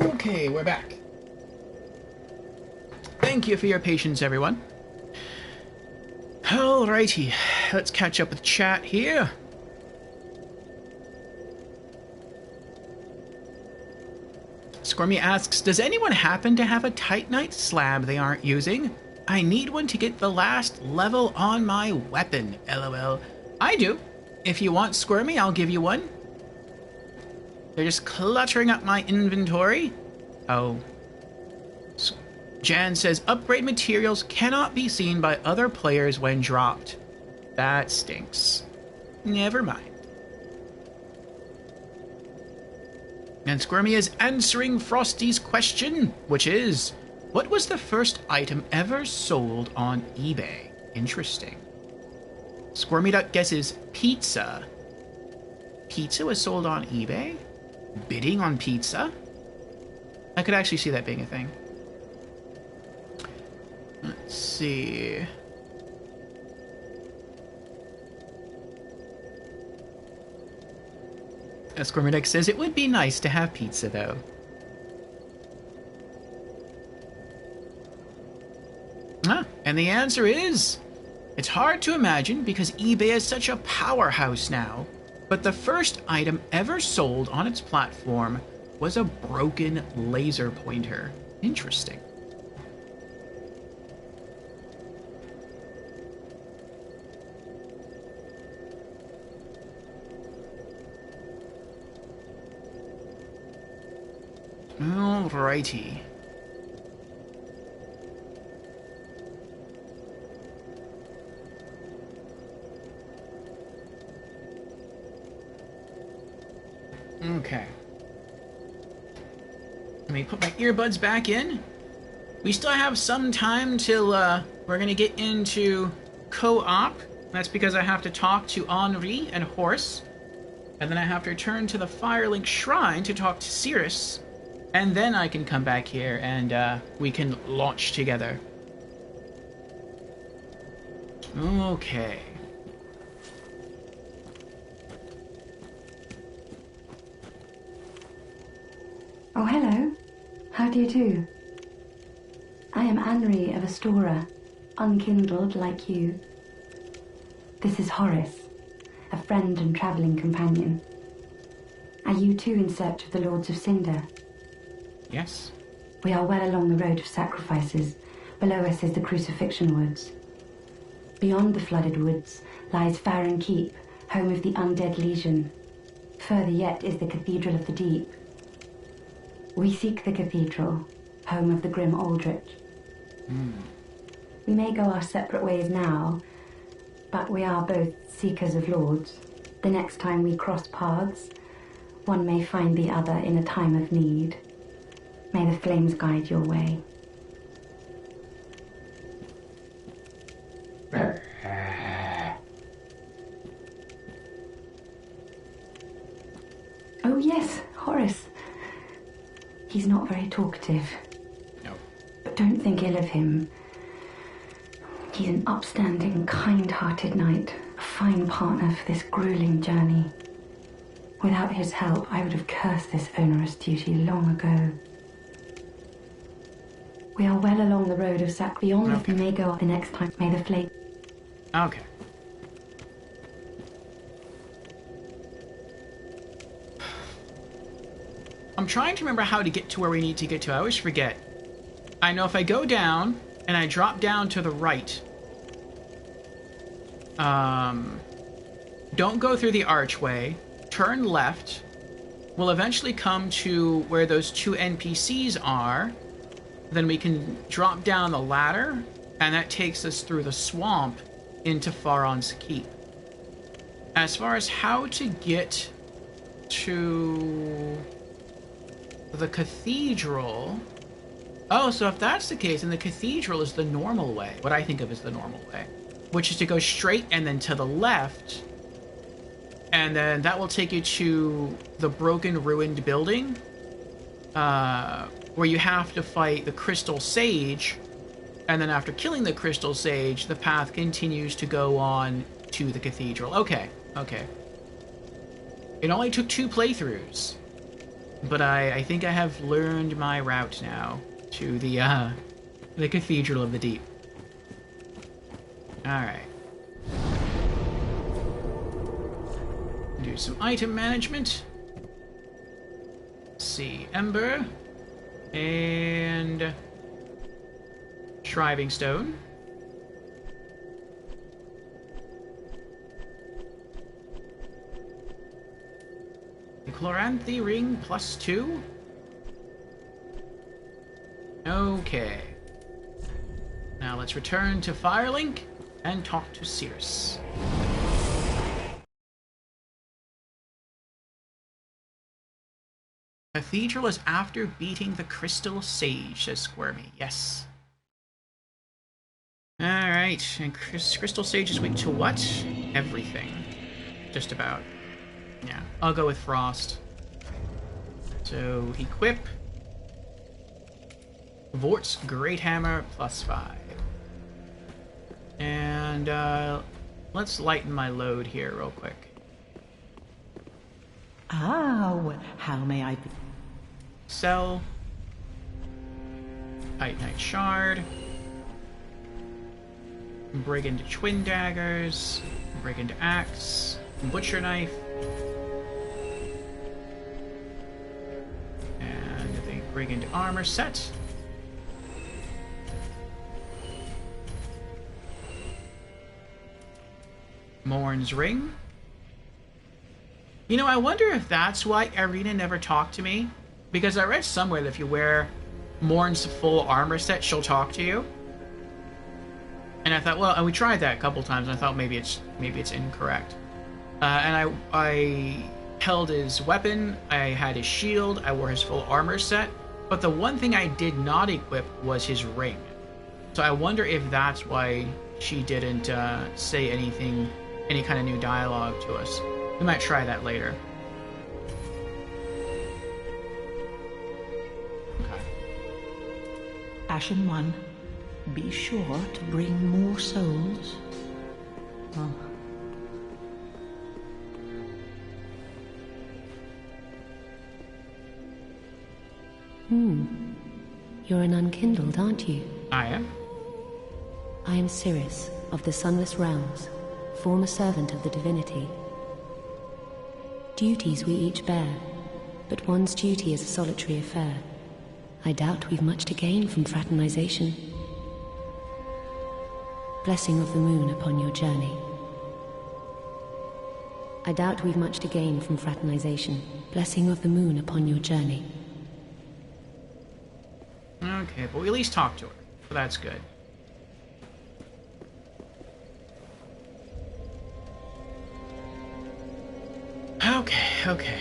Okay, we're back. Thank you for your patience, everyone. Alrighty, let's catch up with chat here. Squirmy asks, does anyone happen to have a Titanite slab they aren't using? I need one to get the last level on my weapon, lol. I do. If you want, Squirmy, I'll give you one. They're just cluttering up my inventory. Oh. Jan says, upgrade materials cannot be seen by other players when dropped. That stinks. Never mind. And Squirmy is answering Frosty's question, which is, what was the first item ever sold on eBay? Interesting. Squirmy Duck guesses pizza. Pizza was sold on eBay? Bidding on pizza? I could actually see that being a thing. Let's see. Squirmy Duck says it would be nice to have pizza, though. And the answer is, it's hard to imagine because eBay is such a powerhouse now, but the first item ever sold on its platform was a broken laser pointer. Interesting. Alrighty. Okay. Let me put my earbuds back in. We still have some time till we're gonna get into co-op. That's because I have to talk to Henri and Horse. And then I have to return to the Firelink Shrine to talk to Cirrus. And then I can come back here and we can launch together. Okay. Oh, hello. How do you do? I am Henri of Astora, unkindled like you. This is Horace, a friend and travelling companion. Are you too in search of the Lords of Cinder? Yes. We are well along the road of sacrifices. Below us is the Crucifixion Woods. Beyond the flooded woods lies Farron Keep, home of the Undead Legion. Further yet is the Cathedral of the Deep. We seek the cathedral, home of the grim Aldrich. We may go our separate ways now, but we are both seekers of lords. The next time we cross paths, one may find the other in a time of need. May the flames guide your way. Oh yes, Horace. He's not very talkative. No. But don't think ill of him. He's an upstanding, kind-hearted knight, a fine partner for this grueling journey. Without his help, I would have cursed this onerous duty long ago. We are well along the road of sac. Beyond this, we may go the next time. May the flame. Okay. I'm trying to remember how to get to where we need to get to. I always forget. I know if I go down and I drop down to the right. Don't go through the archway. Turn left. We'll eventually come to where those two NPCs are. Then we can drop down the ladder, and that takes us through the swamp into Farron's Keep. As far as how to get to the cathedral... Oh, so if that's the case, then the cathedral is the normal way. What I think of as the normal way. Which is to go straight and then to the left. And then that will take you to the broken, ruined building. Where you have to fight the Crystal Sage. And then after killing the Crystal Sage, the path continues to go on to the cathedral. Okay, okay. It only took 2 playthroughs. But I think I have learned my route now to the Cathedral of the Deep. Alright. Do some item management. Let's see, Ember. And Shriving Stone. The Chloranthy Ring +2? Okay. Now let's return to Firelink and talk to Cirrus. Cathedral is after beating the Crystal Sage, says Squirmy. Yes. Alright, and Crystal Sage is weak to what? Everything. Just about. Yeah, I'll go with Frost. So, equip. Vort's Great Hammer +5. And, let's lighten my load here real quick. Oh, how may I be? Sell. Titanite Shard. Brigand Twin Daggers. Brigand Axe. Butcher Knife. And the Brigand Armor set. Morn's Ring. You know, I wonder if that's why Irina never talked to me. Because I read somewhere that if you wear Morn's full armor set, she'll talk to you. And I thought, well, and we tried that a couple times, and I thought maybe it's incorrect. And I held his weapon, I had his shield, I wore his full armor set, but the one thing I did not equip was his ring. So I wonder if that's why she didn't say anything, any kind of new dialogue to us. We might try that later. Ashen One, be sure to bring more souls. Oh. You're an unkindled, aren't you? I am. I am Cirrus, of the Sunless Realms, former servant of the divinity. Duties we each bear, but one's duty is a solitary affair. I doubt we've much to gain from fraternization. Blessing of the moon upon your journey. I doubt we've much to gain from fraternization. Blessing of the moon upon your journey. Okay, but we at least talked to her, so that's good. Okay.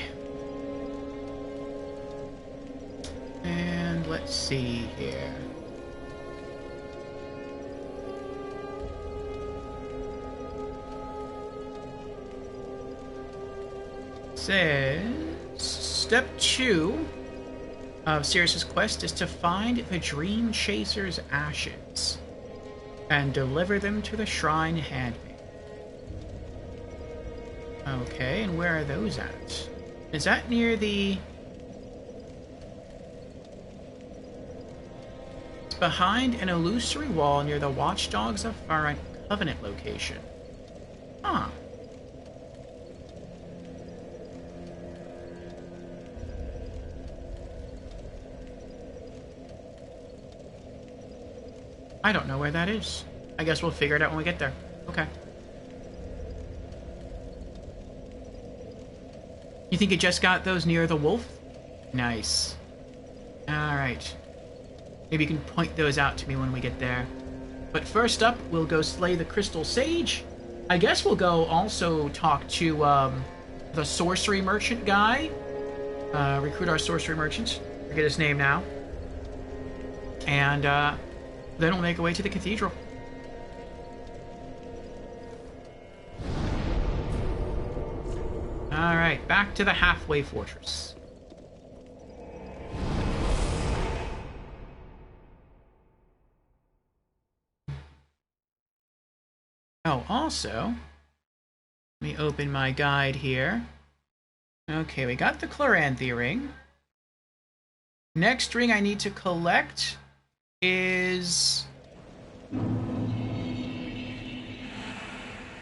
And let's see here. Says step 2 of Cirrus's quest is to find the Dream Chaser's ashes and deliver them to the Shrine Handmaid. Okay, and where are those at? Is that near the... It's behind an illusory wall near the Watchdogs of Farrant Covenant location. Huh. I don't know where that is. I guess we'll figure it out when we get there. Okay. You think you just got those near the wolf? Nice. Alright. Maybe you can point those out to me when we get there. But first up, we'll go slay the Crystal Sage. I guess we'll go also talk to the sorcery merchant guy. Recruit our sorcery merchant. Forget his name now. And then we'll make our way to the cathedral. Alright, back to the halfway fortress. Oh, also, let me open my guide here. Okay, we got the Chloranthy ring. Next ring I need to collect is...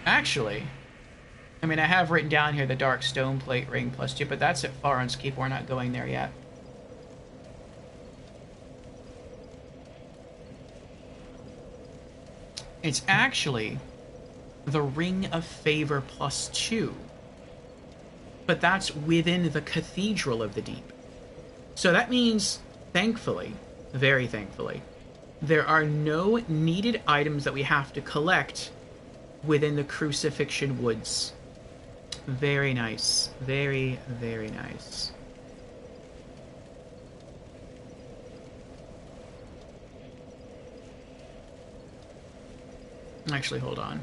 Actually, I mean, I have written down here the Dark Stone Plate ring +2, but that's at Farron's Keep. We're not going there yet. It's actually the Ring of Favor +2. But that's within the Cathedral of the Deep. So that means, thankfully, very thankfully, there are no needed items that we have to collect within the Crucifixion Woods. Very nice. Very, very nice. Actually, hold on.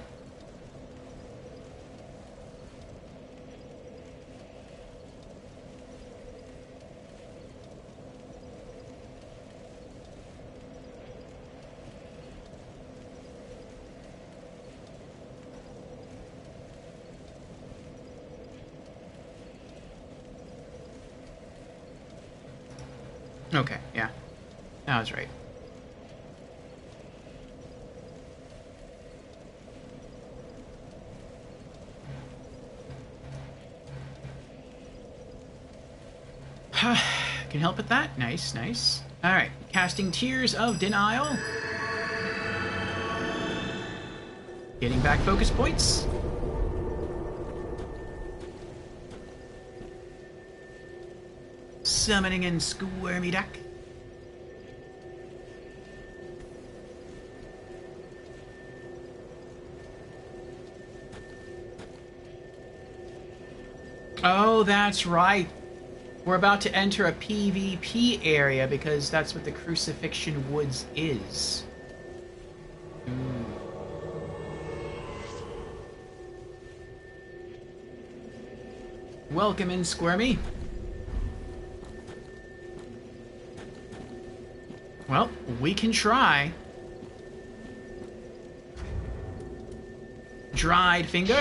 Okay, yeah. I was right. Can help with that. Nice, nice. Alright, casting Tears of Denial. Getting back focus points. Summoning in Squirmy Duck. Oh, that's right. We're about to enter a PvP area because that's what the Crucifixion Woods is. Welcome in, Squirmy. Well, we can try. Dried Finger.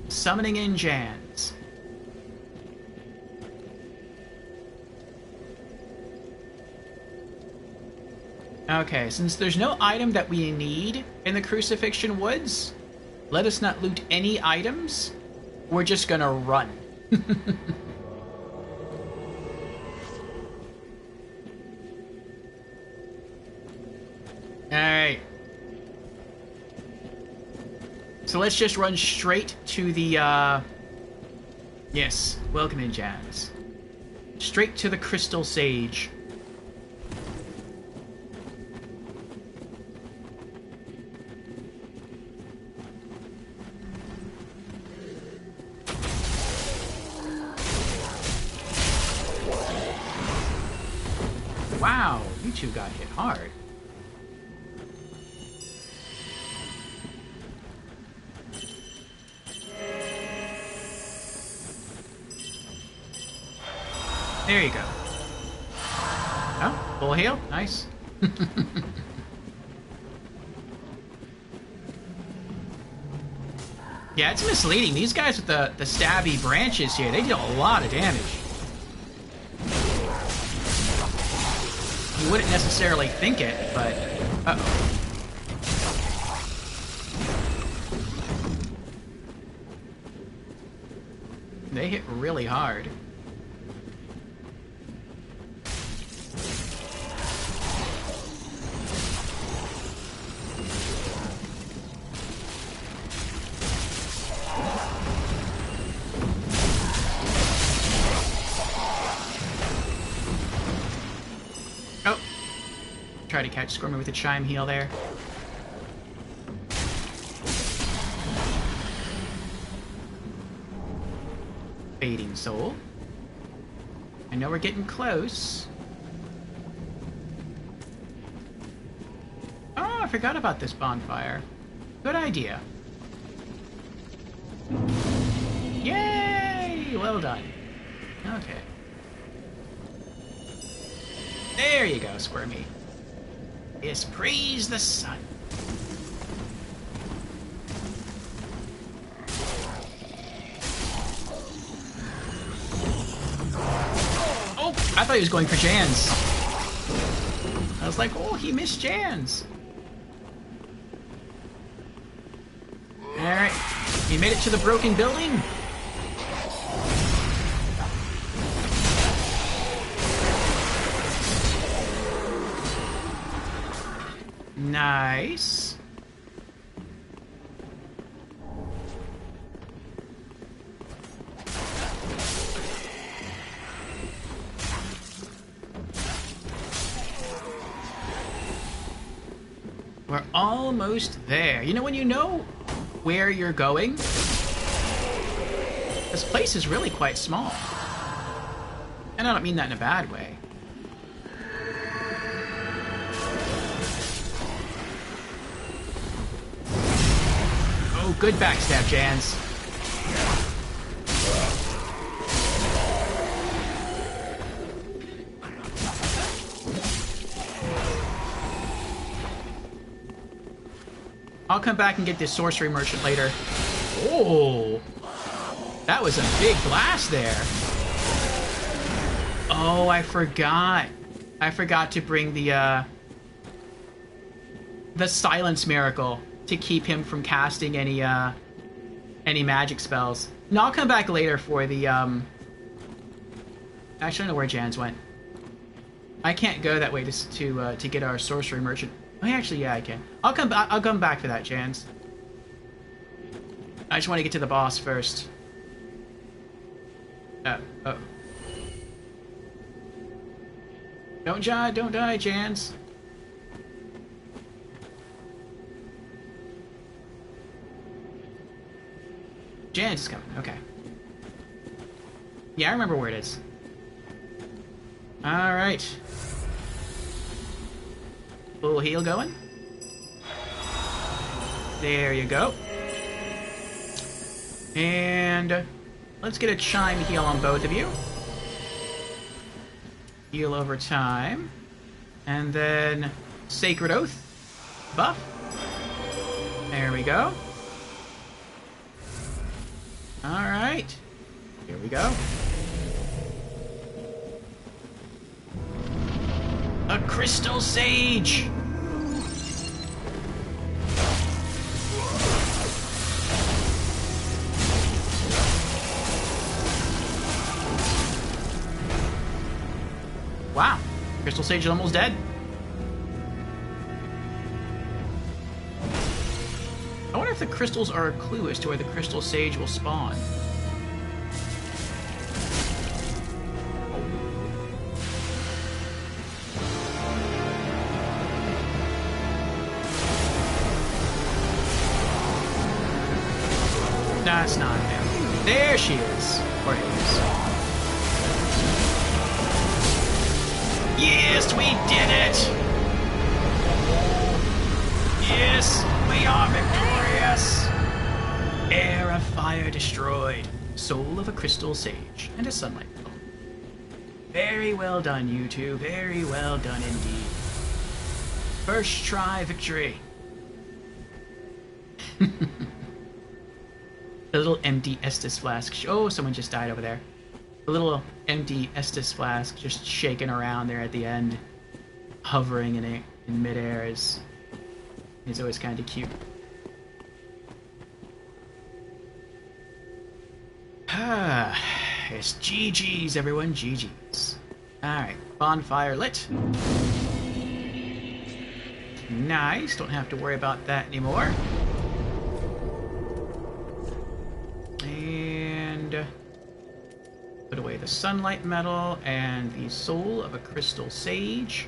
Summoning in Jans. Okay, since there's no item that we need in the Crucifixion Woods, let us not loot any items. We're just gonna run. Alright. So let's just run straight to the, yes, welcome in, Jazz. Straight to the Crystal Sage. Wow, you two got hit hard. There you go. Oh, full heal. Nice. Yeah, it's misleading. These guys with the stabby branches here, they deal a lot of damage. You wouldn't necessarily think it, but... Uh-oh. They hit really hard. Try to catch Squirmy with a Chime Heal there. Fading Soul. I know we're getting close. Oh, I forgot about this bonfire. Good idea. Yay! Well done. Okay. There you go, Squirmy. Yes, praise the sun. I thought he was going for Jans. I was like, oh, he missed Jans. Alright. He made it to the broken building. Nice. We're almost there. You know, when you know where you're going, this place is really quite small. And I don't mean that in a bad way. Oh, good backstab, Jans. I'll come back and get this sorcery merchant later. Oh, that was a big blast there. Oh, I forgot. I forgot to bring the silence miracle to keep him from casting any magic spells. No, I'll come back later for the Actually, I don't know where Jans went. I can't go that way to get our sorcery merchant. Oh, actually, yeah, I can. I'll come back for that, Jans. I just want to get to the boss first. Oh. Don't die, Jans. Jans is coming, okay. Yeah, I remember where it is. Alright. Full heal going. There you go. And let's get a chime heal on both of you. Heal over time. And then Sacred Oath buff. There we go. Alright. Here we go. A Crystal Sage! Wow. Crystal Sage is almost dead. I wonder if the crystals are a clue as to where the Crystal Sage will spawn. That's not there. There she is. Or he is. Yes, we did it! Yes, we are victorious! Air of fire destroyed. Soul of a Crystal Sage. And a sunlight petal. Very well done, you two. Very well done indeed. First try victory. The little empty Estus flask. Oh, someone just died over there. The little empty Estus flask just shaking around there at the end, hovering in midair is always kind of cute. It's GG's, everyone. GG's. Alright, bonfire lit. Nice, don't have to worry about that anymore. And put away the sunlight metal and the soul of a Crystal Sage.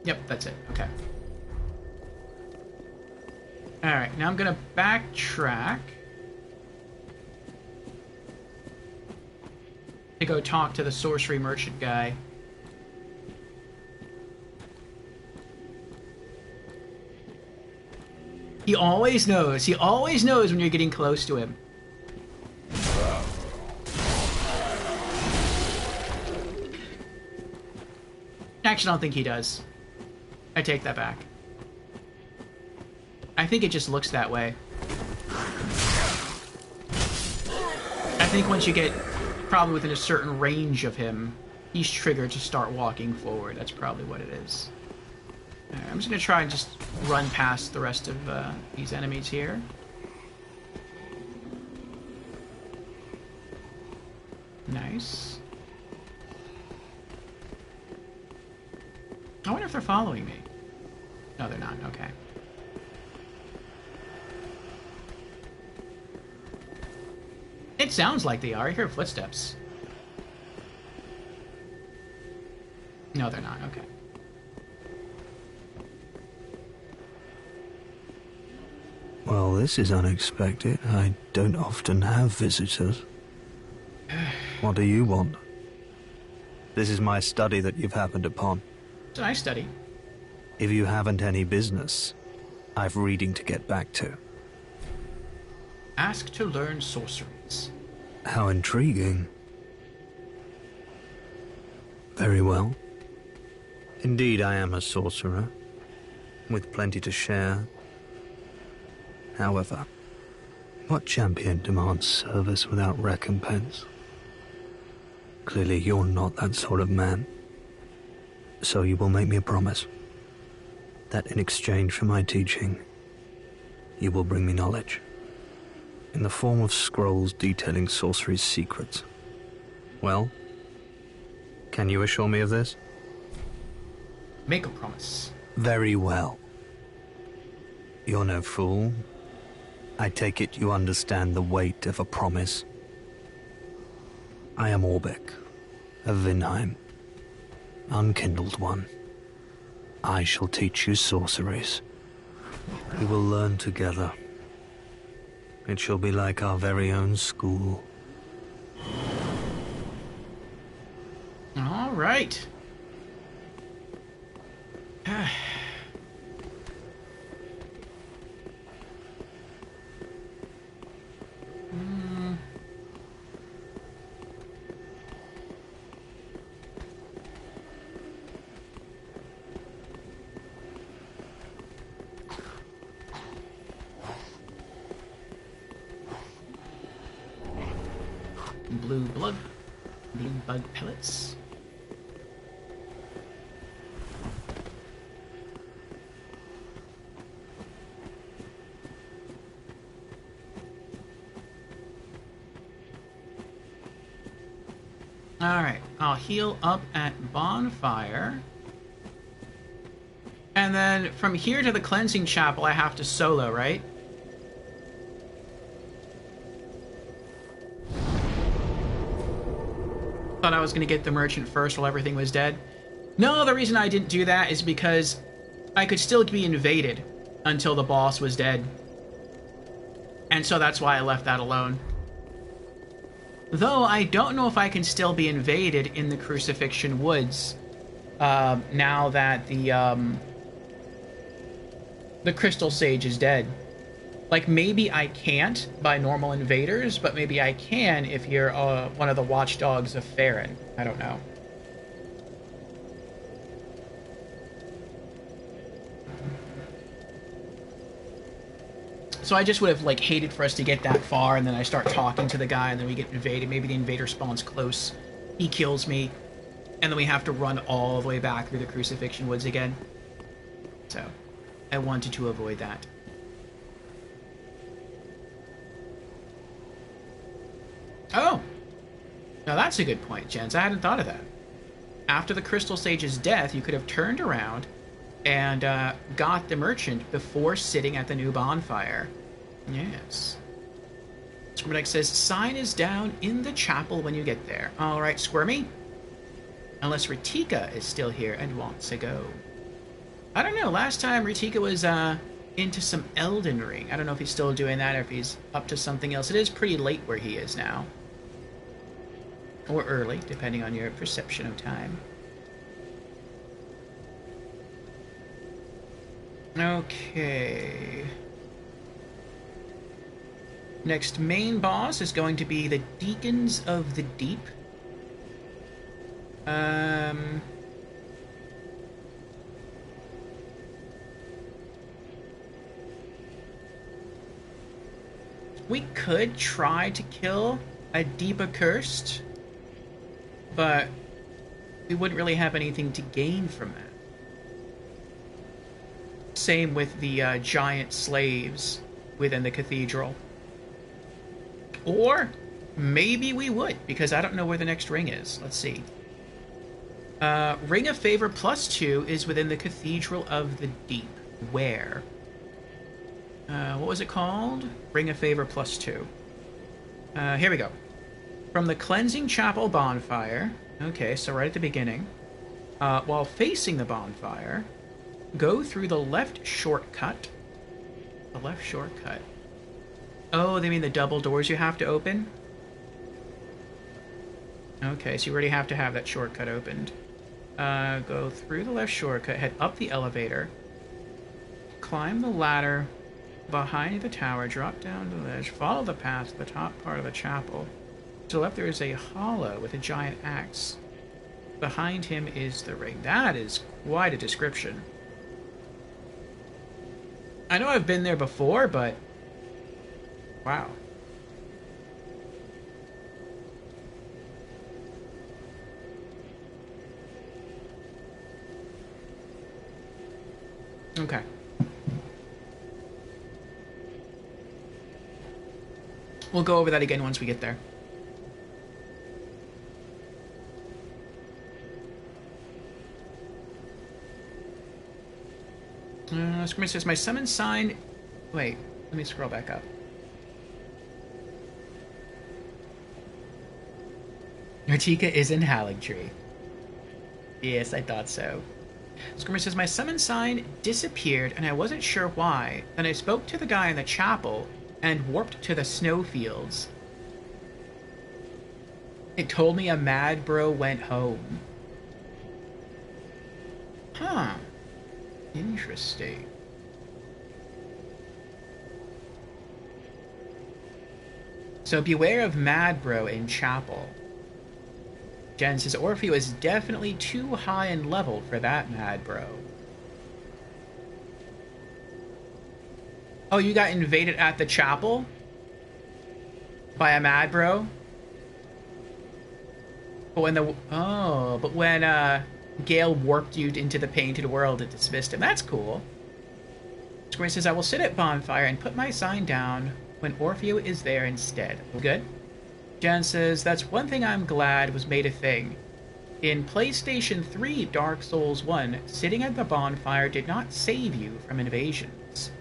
Yep, that's it. Okay. Alright, now I'm gonna backtrack to go talk to the sorcery merchant guy. He always knows. He always knows when you're getting close to him. Actually, I don't think he does. I take that back. I think it just looks that way. I think once you get probably within a certain range of him, he's triggered to start walking forward. That's probably what it is. Right, I'm just going to try and just run past the rest of these enemies here. Nice. I wonder if they're following me. No, they're not. Okay. It sounds like they are. I hear footsteps. No, they're not. Okay. Well, this is unexpected. I don't often have visitors. What do you want? This is my study that you've happened upon. It's a nice study. If you haven't any business, I've reading to get back to. Ask to learn sorceries. How intriguing. Very well. Indeed, I am a sorcerer, with plenty to share. However, what champion demands service without recompense? Clearly, you're not that sort of man. So you will make me a promise that in exchange for my teaching, you will bring me knowledge in the form of scrolls detailing sorcery's secrets. Well, can you assure me of this? Make a promise. Very well. You're no fool. I take it you understand the weight of a promise. I am Orbeck, of Vinheim, Unkindled One. I shall teach you sorceries. We will learn together. It shall be like our very own school. All right. Blue bug pellets. Alright, I'll heal up at Bonfire. And then from here to the Cleansing Chapel, I have to solo, right? Thought I was going to get the merchant first while everything was dead. No, the reason I didn't do that is because I could still be invaded until the boss was dead. And so that's why I left that alone. Though I don't know if I can still be invaded in the Crucifixion Woods now that the Crystal Sage is dead. Like, maybe I can't by normal invaders, but maybe I can if you're one of the watchdogs of Farron. I don't know. So I just would have, like, hated for us to get that far, and then I start talking to the guy, and then we get invaded. Maybe the invader spawns close, he kills me, and then we have to run all the way back through the Crucifixion Woods again. So, I wanted to avoid that. Oh! Now that's a good point, Jens. I hadn't thought of that. After the Crystal Sage's death, you could have turned around and got the merchant before sitting at the new bonfire. Yes. Squirmydeck says, sign is down in the chapel when you get there. Alright, Squirmy. Unless Ritika is still here and wants to go. I don't know. Last time Ritika was into some Elden Ring. I don't know if he's still doing that or if he's up to something else. It is pretty late where he is now. Or early, depending on your perception of time. Okay. Next main boss is going to be the Deacons of the Deep. We could try to kill a Deep Accursed, but we wouldn't really have anything to gain from that. Same with the giant slaves within the cathedral. Or maybe we would, because I don't know where the next ring is. Let's see. Ring of Favor +2 is within the Cathedral of the Deep. Where? What was it called? Ring of Favor +2. Here we go. From the Cleansing Chapel bonfire. Okay, so right at the beginning. While facing the bonfire, go through the left shortcut. The left shortcut. Oh, they mean the double doors you have to open? Okay, so you already have to have that shortcut opened. Go through the left shortcut, head up the elevator, climb the ladder behind the tower, drop down the ledge, follow the path to the top part of the chapel. To the left there is a hollow with a giant axe. Behind him is the ring. That is quite a description. I know I've been there before, but wow. Okay. We'll go over that again once we get there. Screamer says, my summon sign... Wait, let me scroll back up. Nartika is in Haligtree. Yes, I thought so. Screamer says, my summon sign disappeared and I wasn't sure why. Then I spoke to the guy in the chapel and warped to the snowfields. It told me a mad bro went home. Huh. Interesting. So beware of mad bro in chapel. Jen says, Orpheus is definitely too high in level for that mad bro. Oh, you got invaded at the chapel? By a mad bro? But when Gale warped you into the painted world, it dismissed him. That's cool. Square says, I will sit at bonfire and put my sign down when Orpheus is there instead. Good. Jen says, that's one thing I'm glad was made a thing. In PlayStation 3 Dark Souls 1, sitting at the bonfire did not save you from invasions.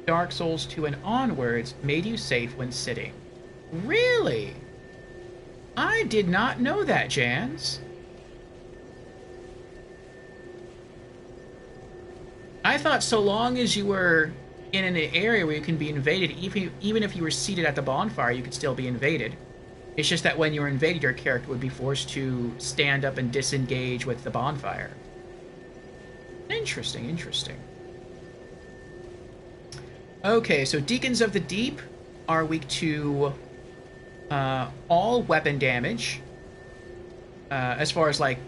Dark Souls 2 and onwards made you safe when sitting. Really? I did not know that, Jans. I thought so long as you were in an area where you can be invaded, even if you were seated at the bonfire, you could still be invaded. It's just that when you were invaded, your character would be forced to stand up and disengage with the bonfire. Interesting, interesting. Okay, so Deacons of the Deep are weak to all weapon damage, as far as like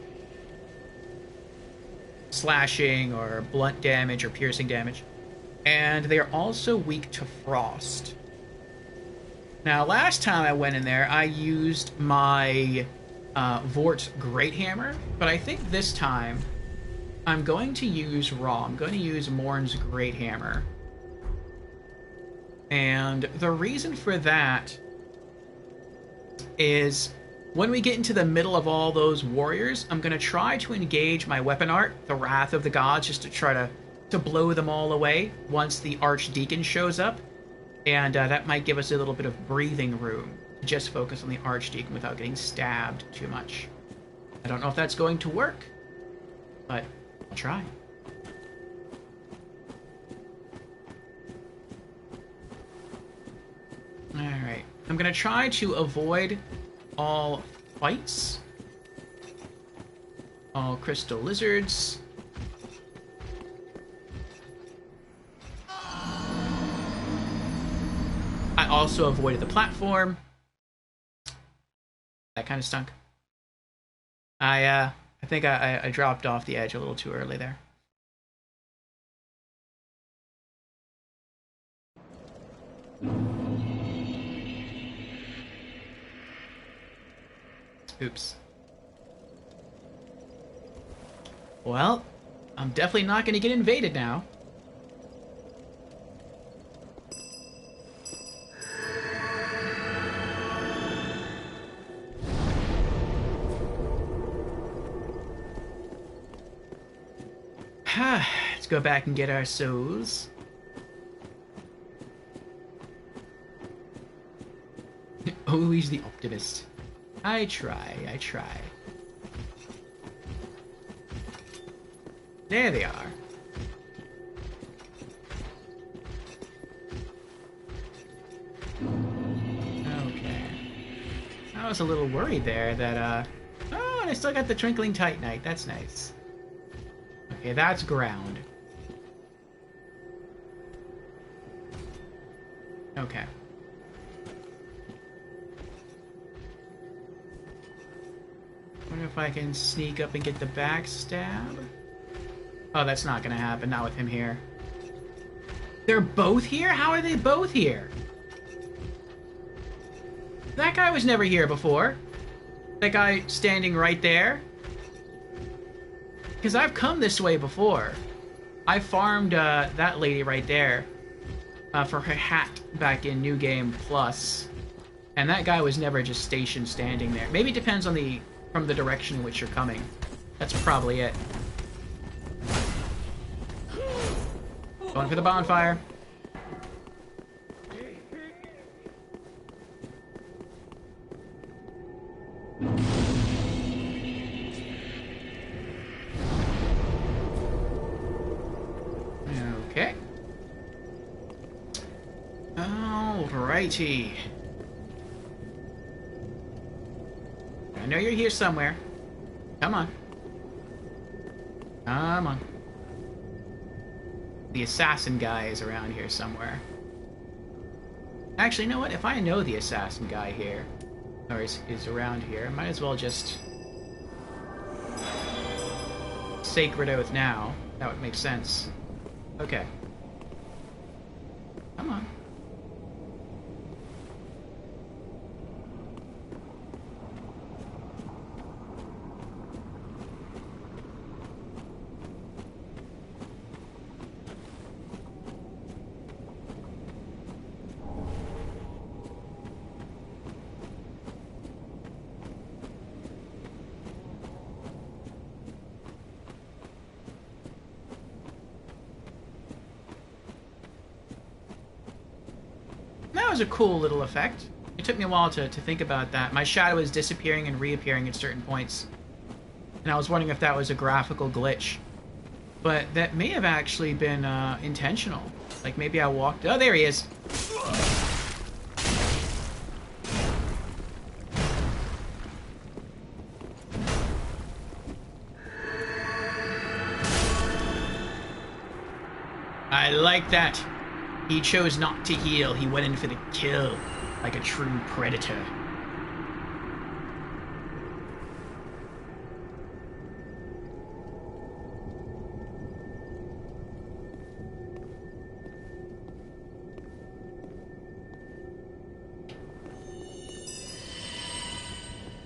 slashing or blunt damage or piercing damage. And they are also weak to frost. Now, last time I went in there, I used my Vort Great Hammer, but I think this time I'm going to use Raw. I'm going to use Morn's Great Hammer. And the reason for that is when we get into the middle of all those warriors, I'm going to try to engage my weapon art, the Wrath of the Gods, just to try to blow them all away once the Archdeacon shows up. And that might give us a little bit of breathing room to just focus on the Archdeacon without getting stabbed too much. I don't know if that's going to work, but I'll try. Alright, I'm going to try to avoid all fights, all crystal lizards. I also avoided the platform. That kind of stunk. I think I dropped off the edge a little too early there. Oops. Well, I'm definitely not going to get invaded now. Let's go back and get our souls. Always the optimist. I try. There they are. Okay. I was a little worried there that, oh, and I still got the Twinkling Titanite. That's nice. Okay, that's ground. Okay. Wonder if I can sneak up and get the backstab? Oh, that's not gonna happen, not with him here. They're both here? How are they both here? That guy was never here before. That guy standing right there. Because I've come this way before. I farmed that lady right there for her hat back in New Game Plus. And that guy was never just stationed standing there. Maybe it depends on from the direction in which you're coming. That's probably it. Going for the bonfire. Okay. Alrighty. I know you're here somewhere. Come on. Come on. The assassin guy is around here somewhere. Actually, you know what? If I know the assassin guy here, or is around here, I might as well just Sacred Oath now. That would make sense. Okay. Come on. That was a cool little effect. It took me a while to think about that. My shadow is disappearing and reappearing at certain points. And I was wondering if that was a graphical glitch. But that may have actually been intentional. Like maybe I walked... Oh, there he is! I like that. He chose not to heal. He went in for the kill, like a true predator.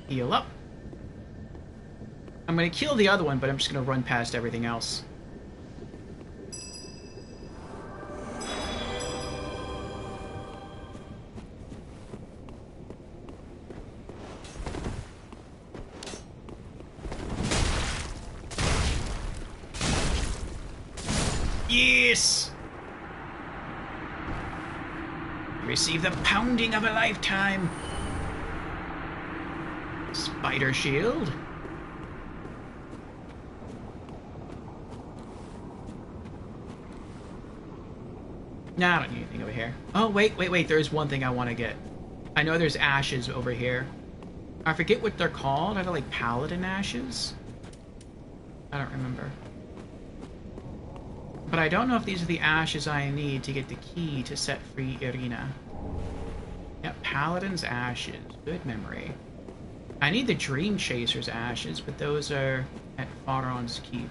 Heal up. I'm gonna kill the other one, but I'm just gonna run past everything else. Yes! You receive the pounding of a lifetime. Spider shield. Nah, I don't need anything over here. Oh, wait. There's one thing I want to get. I know there's ashes over here. I forget what they're called. Are they like paladin ashes? I don't remember. But I don't know if these are the ashes I need to get the key to set free Irina. Yep, Paladin's ashes. Good memory. I need the Dream Chaser's ashes, but those are at Faron's Keep.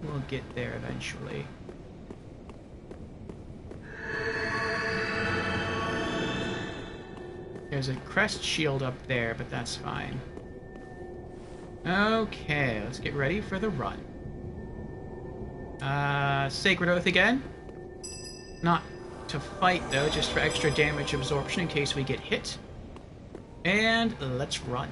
We'll get there eventually. There's a crest shield up there, but that's fine. Okay, let's get ready for the run. Sacred Oath again. Not to fight, though, just for extra damage absorption in case we get hit. And let's run.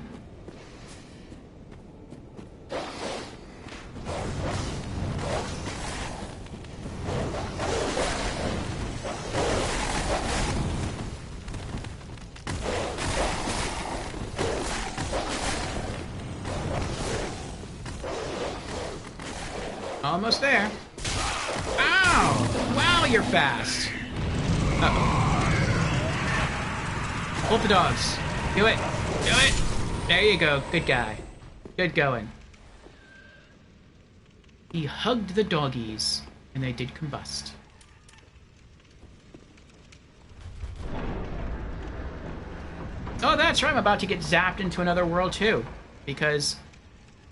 Almost there. Ow! Wow, you're fast. Uh-oh. Wolf the dogs. Do it. Do it. There you go. Good guy. Good going. He hugged the doggies, and they did combust. Oh, that's right. I'm about to get zapped into another world, too. Because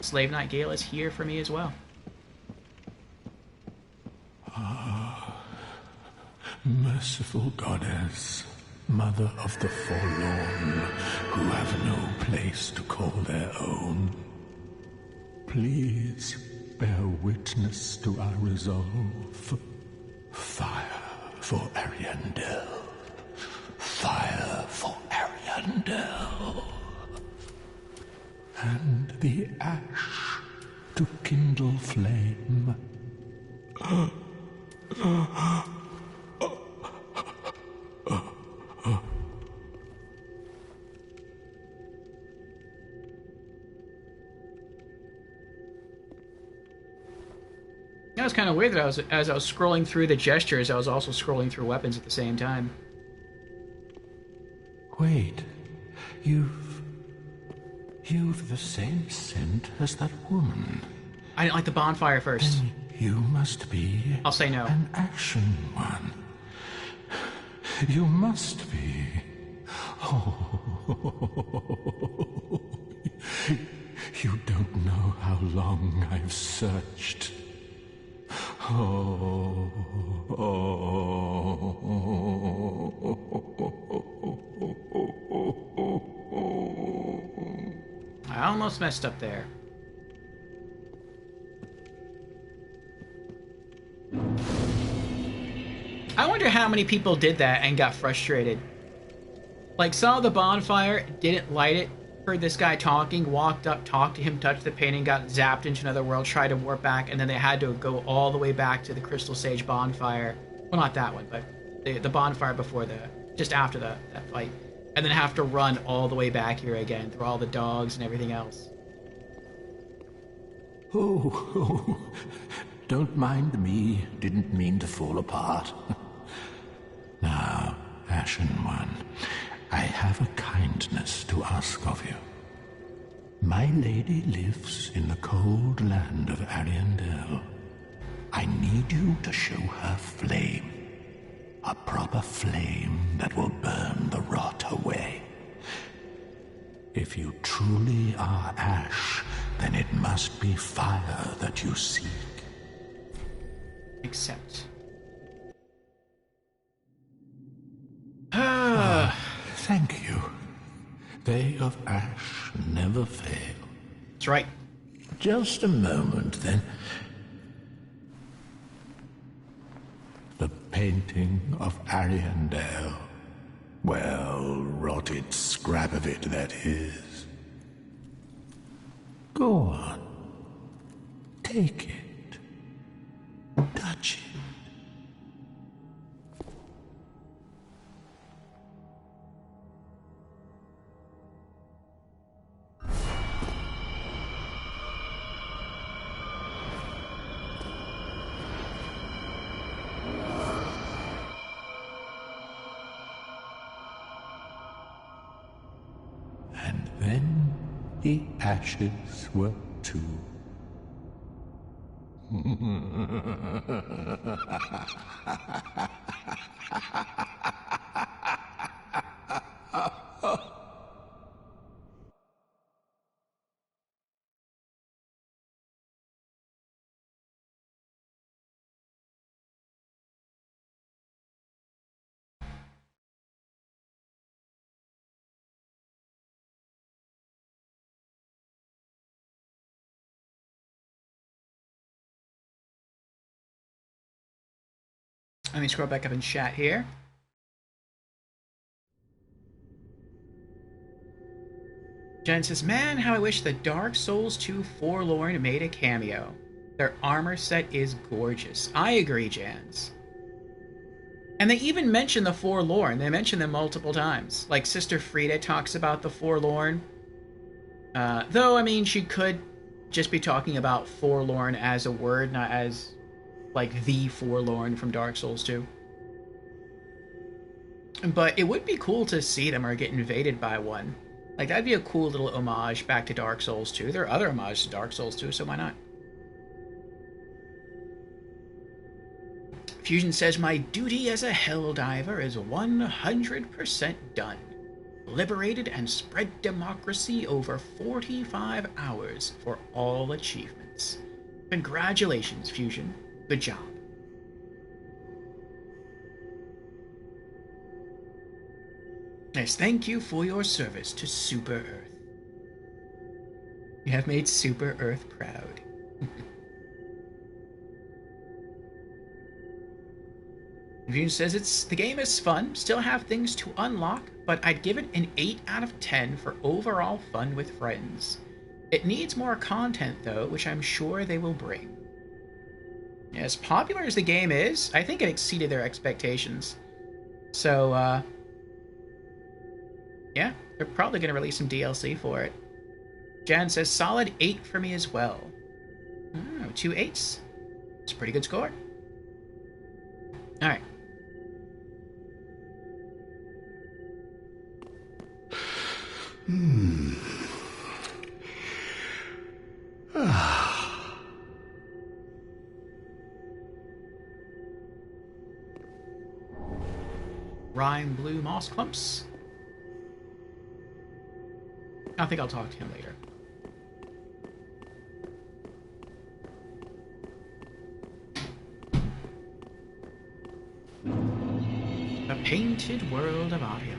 Slave Knight Gale is here for me as well. Merciful goddess, mother of the forlorn, who have no place to call their own, please bear witness to our resolve. Fire for Ariandel. Fire for Ariandel. And the ash to kindle flame. That was kind of weird that as I was scrolling through the gestures, I was also scrolling through weapons at the same time. Wait, you've the same scent as that woman. I didn't like the bonfire first. Then you must be... I'll say no. An Ashen One. You must be. Oh, you don't know how long I've searched. Oh, I almost messed up there. I wonder how many people did that and got frustrated. Like, saw the bonfire, didn't light it, heard this guy talking, walked up, talked to him, touched the painting, got zapped into another world, tried to warp back, and then they had to go all the way back to the Crystal Sage bonfire. Well, not that one, but the bonfire before just after that fight. And then have to run all the way back here again through all the dogs and everything else. Oh, don't mind me. Didn't mean to fall apart. Now, Ashen One, I have a kindness to ask of you. My lady lives in the cold land of Ariandel. I need you to show her flame. A proper flame that will burn the rot away. If you truly are ash, then it must be fire that you seek. Accept. Thank you. They of ash never fail. That's right. Just a moment, then. The painting of Ariandel. Well, rotted scrap of it, that is. Go on. Take it. Touch it. And then the ashes were too. Let me scroll back up in chat here. Jen says, man, how I wish the Dark Souls 2 Forlorn made a cameo. Their armor set is gorgeous. I agree, Jans. And they even mention the Forlorn. They mention them multiple times. Like, Sister Frida talks about the Forlorn. Though, I mean, she could just be talking about Forlorn as a word, not as, like, the Forlorn from Dark Souls 2. But it would be cool to see them or get invaded by one. Like, that'd be a cool little homage back to Dark Souls 2. There are other homages to Dark Souls 2, so why not? Fusion says, my duty as a Helldiver is 100% done. Liberated and spread democracy over 45 hours for all achievements. Congratulations, Fusion. Good job. Yes, thank you for your service to Super Earth. You have made Super Earth proud. Fusion says the game is fun, still have things to unlock, but I'd give it an 8 out of 10 for overall fun with friends. It needs more content though, which I'm sure they will bring. As popular as the game is, I think it exceeded their expectations. So, yeah, they're probably going to release some DLC for it. Jan says, solid 8 for me as well. Oh, 2 8s. It's a pretty good score. Alright. Rhyme blue moss clumps. I think I'll talk to him later. The Painted World of Audio.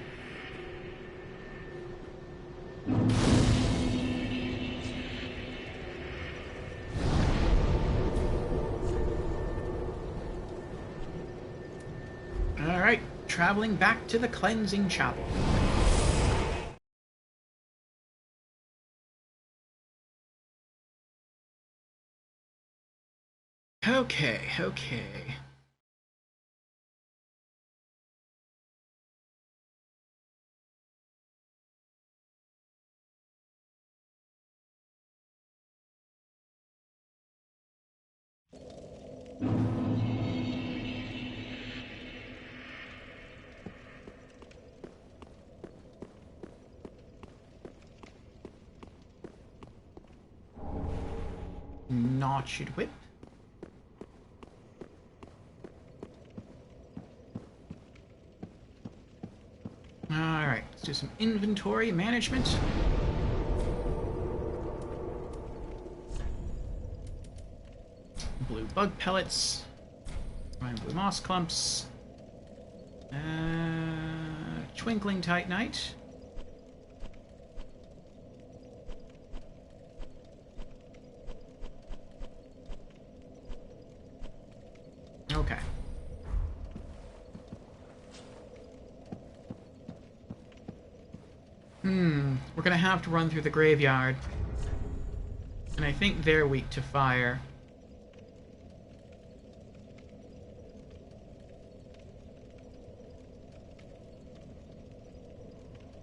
Alright, traveling back to the Cleansing Chapel. Okay. Notched whip. Alright, let's do some inventory management. Blue bug pellets. Blue moss clumps. Twinkling titanite. Okay. We're gonna have to run through the graveyard. And I think they're weak to fire.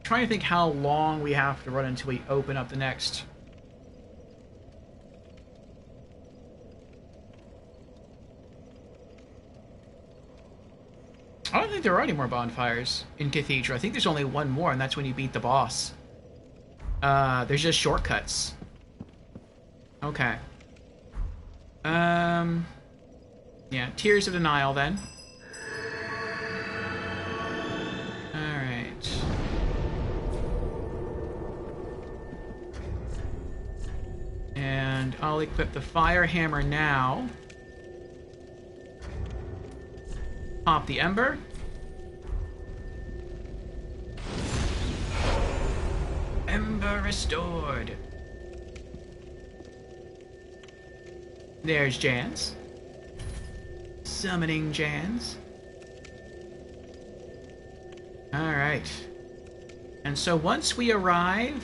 Trying to think how long we have to run until we open up the next. I don't think there are any more bonfires in Cathedral. I think there's only one more, and that's when you beat the boss. There's just shortcuts. Okay. Yeah, Tears of Denial then. Alright. And I'll equip the Fire Hammer now. Pop the Ember. Ember restored. There's Jans. Summoning Jans. Alright. And so once we arrive...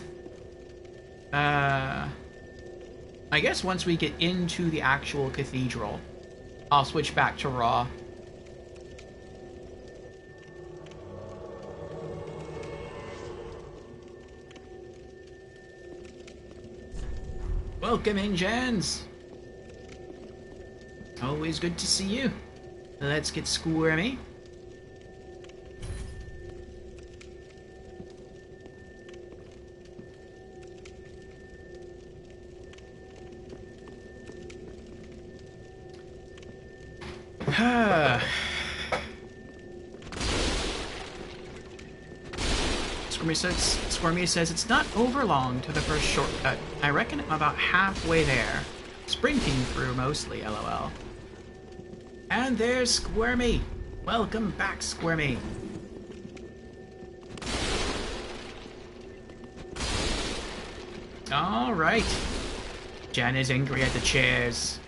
I guess once we get into the actual cathedral, I'll switch back to Raw. Welcome in, Jans. Always good to see you. Let's get squirmy. Squirmy says it's not over long to the first shortcut. I reckon I'm about halfway there. Sprinting through mostly, lol. And there's Squirmy. Welcome back, Squirmy. Alright. Jan is angry at the chairs.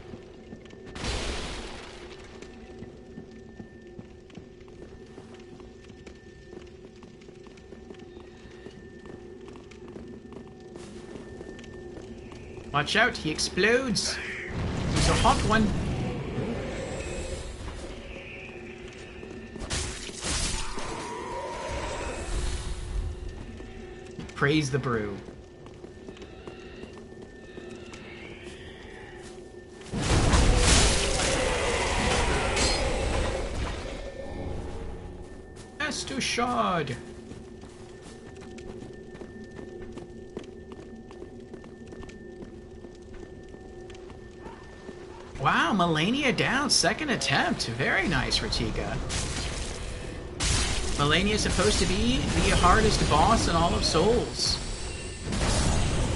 Watch out, he explodes. He's a hot one. Praise the brew. Estushard. Wow, Melania down, second attempt. Very nice, Ratika. Melania is supposed to be the hardest boss in all of Souls.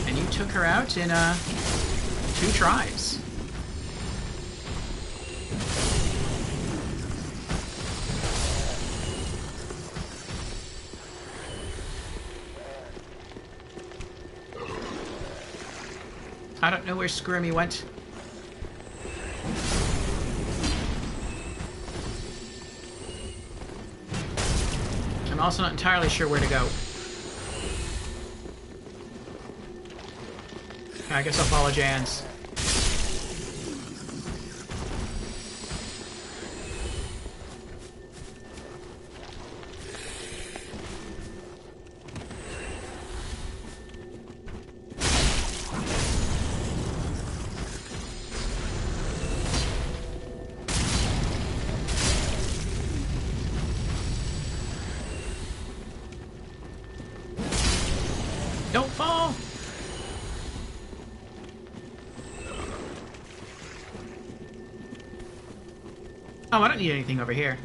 And you took her out in 2 tries. I don't know where Squirmy went. I'm also not entirely sure where to go. I guess I'll follow Jans. Don't fall! Oh, I don't need anything over here.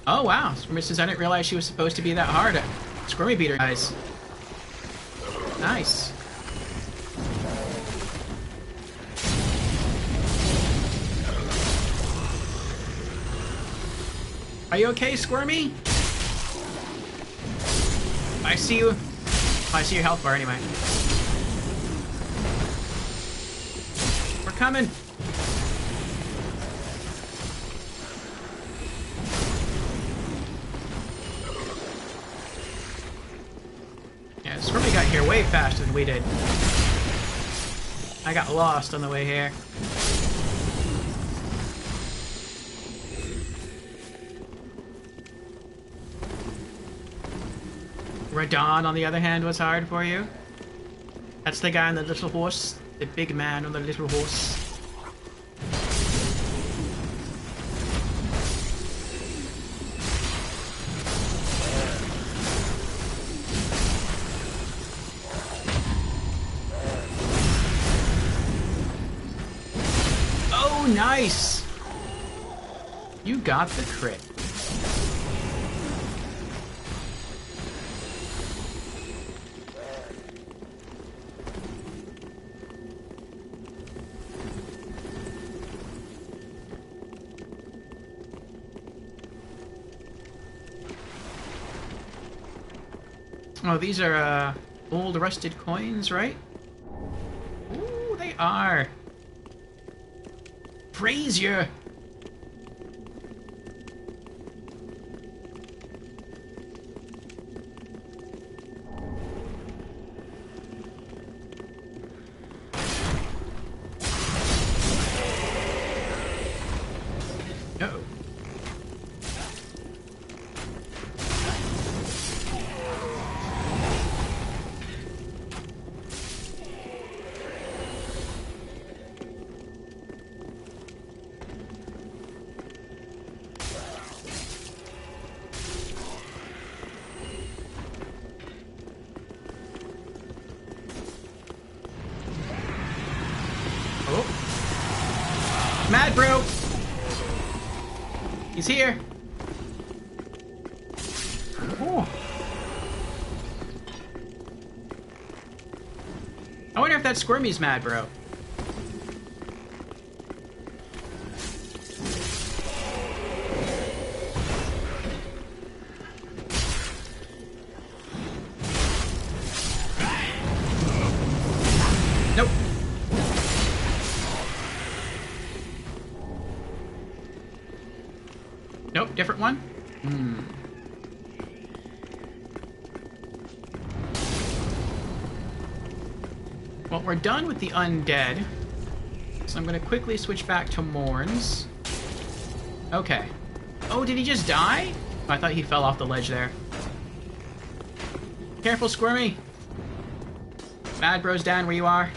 Oh, wow. Squirmy says I didn't realize she was supposed to be that hard. Squirmy beat her, guys. Nice. Are you okay, Squirmy? I see you. Oh, I see your health bar anyway. We're coming. Yeah, Squirmy got here way faster than we did. I got lost on the way here. Radon, on the other hand, was hard for you. That's the guy on the little horse. The big man on the little horse. Oh, nice! You got the crit. Oh, these are, old rusted coins, right? Ooh, they are. Praise you! He's here. Oh. I wonder if that Squirmy's mad, bro. Nope. Nope, different one? Well, we're done with the undead, so I'm gonna quickly switch back to Morns. Okay. Oh, did he just die? Oh, I thought he fell off the ledge there. Careful, Squirmy. Mad Bro's down where you are.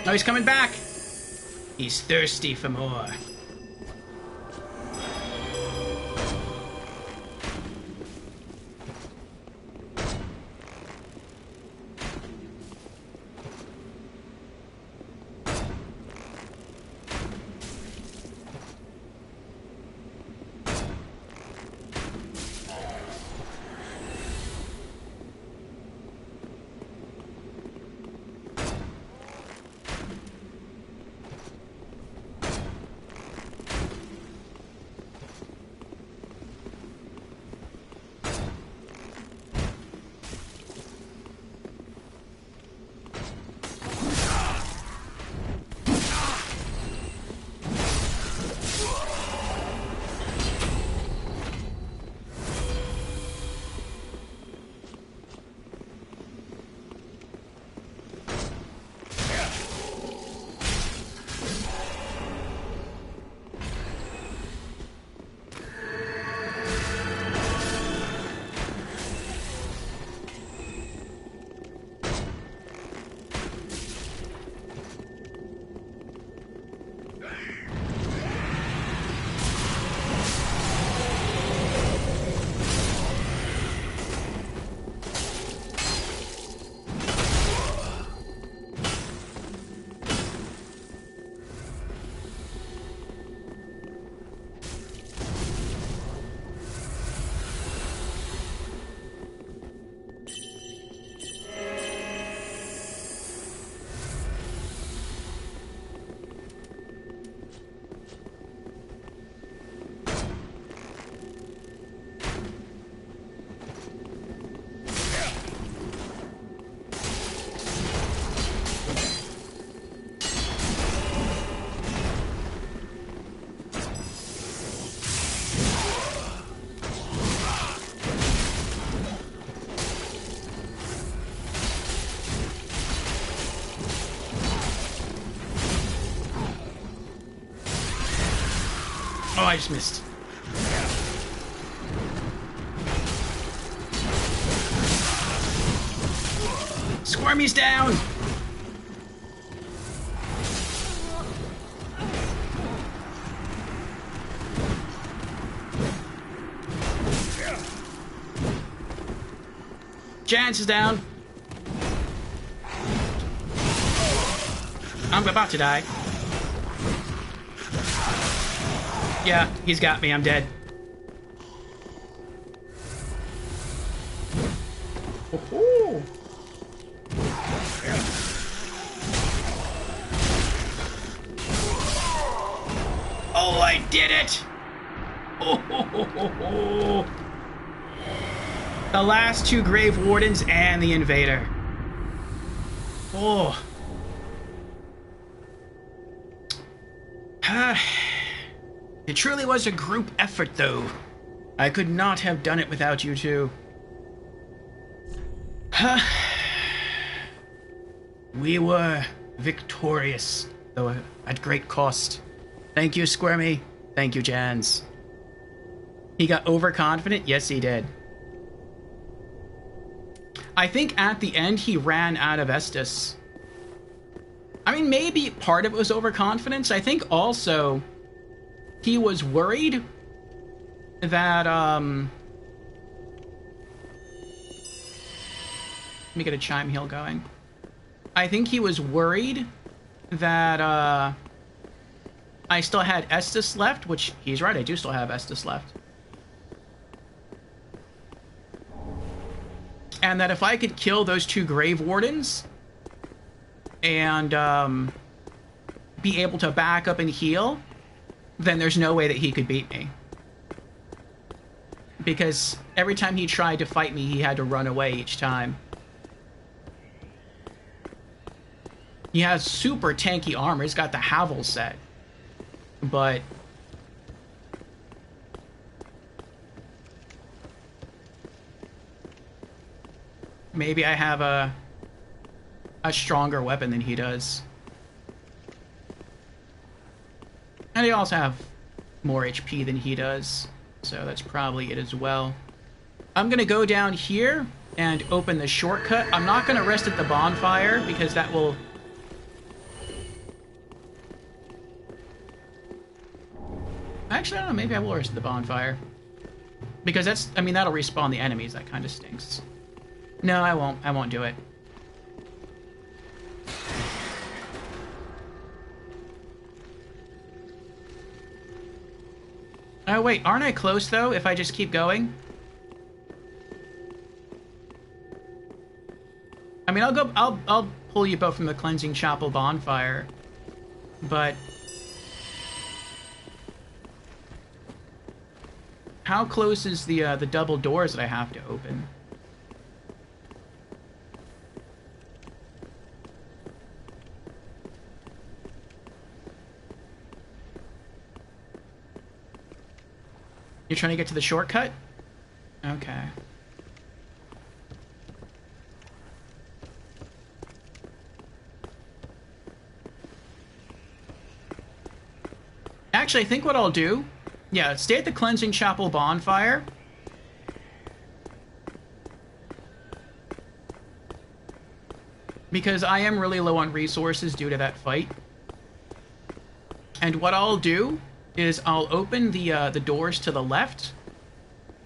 Oh, he's coming back. He's thirsty for more. Oh, I just missed. Squirmy's down! Jans is down. I'm about to die. Yeah, he's got me. I'm dead. Oh, oh, I did it! Oh, the last two Grave Wardens and the Invader. Oh. It truly was a group effort, though. I could not have done it without you two. We were victorious, though at great cost. Thank you, Squirmy. Thank you, Jans. He got overconfident? Yes, he did. I think at the end he ran out of Estus. I mean, maybe part of it was overconfidence. I think also he was worried that, let me get a chime heal going. I think he was worried that, I still had Estus left, which he's right, I do still have Estus left. And that if I could kill those 2 Grave Wardens and be able to back up and heal, then there's no way that he could beat me. Because every time he tried to fight me, he had to run away each time. He has super tanky armor. He's got the Havel set. But maybe I have a stronger weapon than he does. And I also have more HP than he does, so that's probably it as well. I'm gonna go down here and open the shortcut. I'm not gonna rest at the bonfire because that will... Actually, I don't know, maybe I will rest at the bonfire. Because that's, I mean, that'll respawn the enemies, that kind of stinks. No, I won't do it. Oh wait, aren't I close though if I just keep going? I mean, I'll pull you both from the Cleansing Chapel bonfire, but how close is the double doors that I have to open? You're trying to get to the shortcut? Okay. Actually, I think what I'll do... Yeah, stay at the Cleansing Chapel bonfire. Because I am really low on resources due to that fight. And what I'll do is I'll open the doors to the left,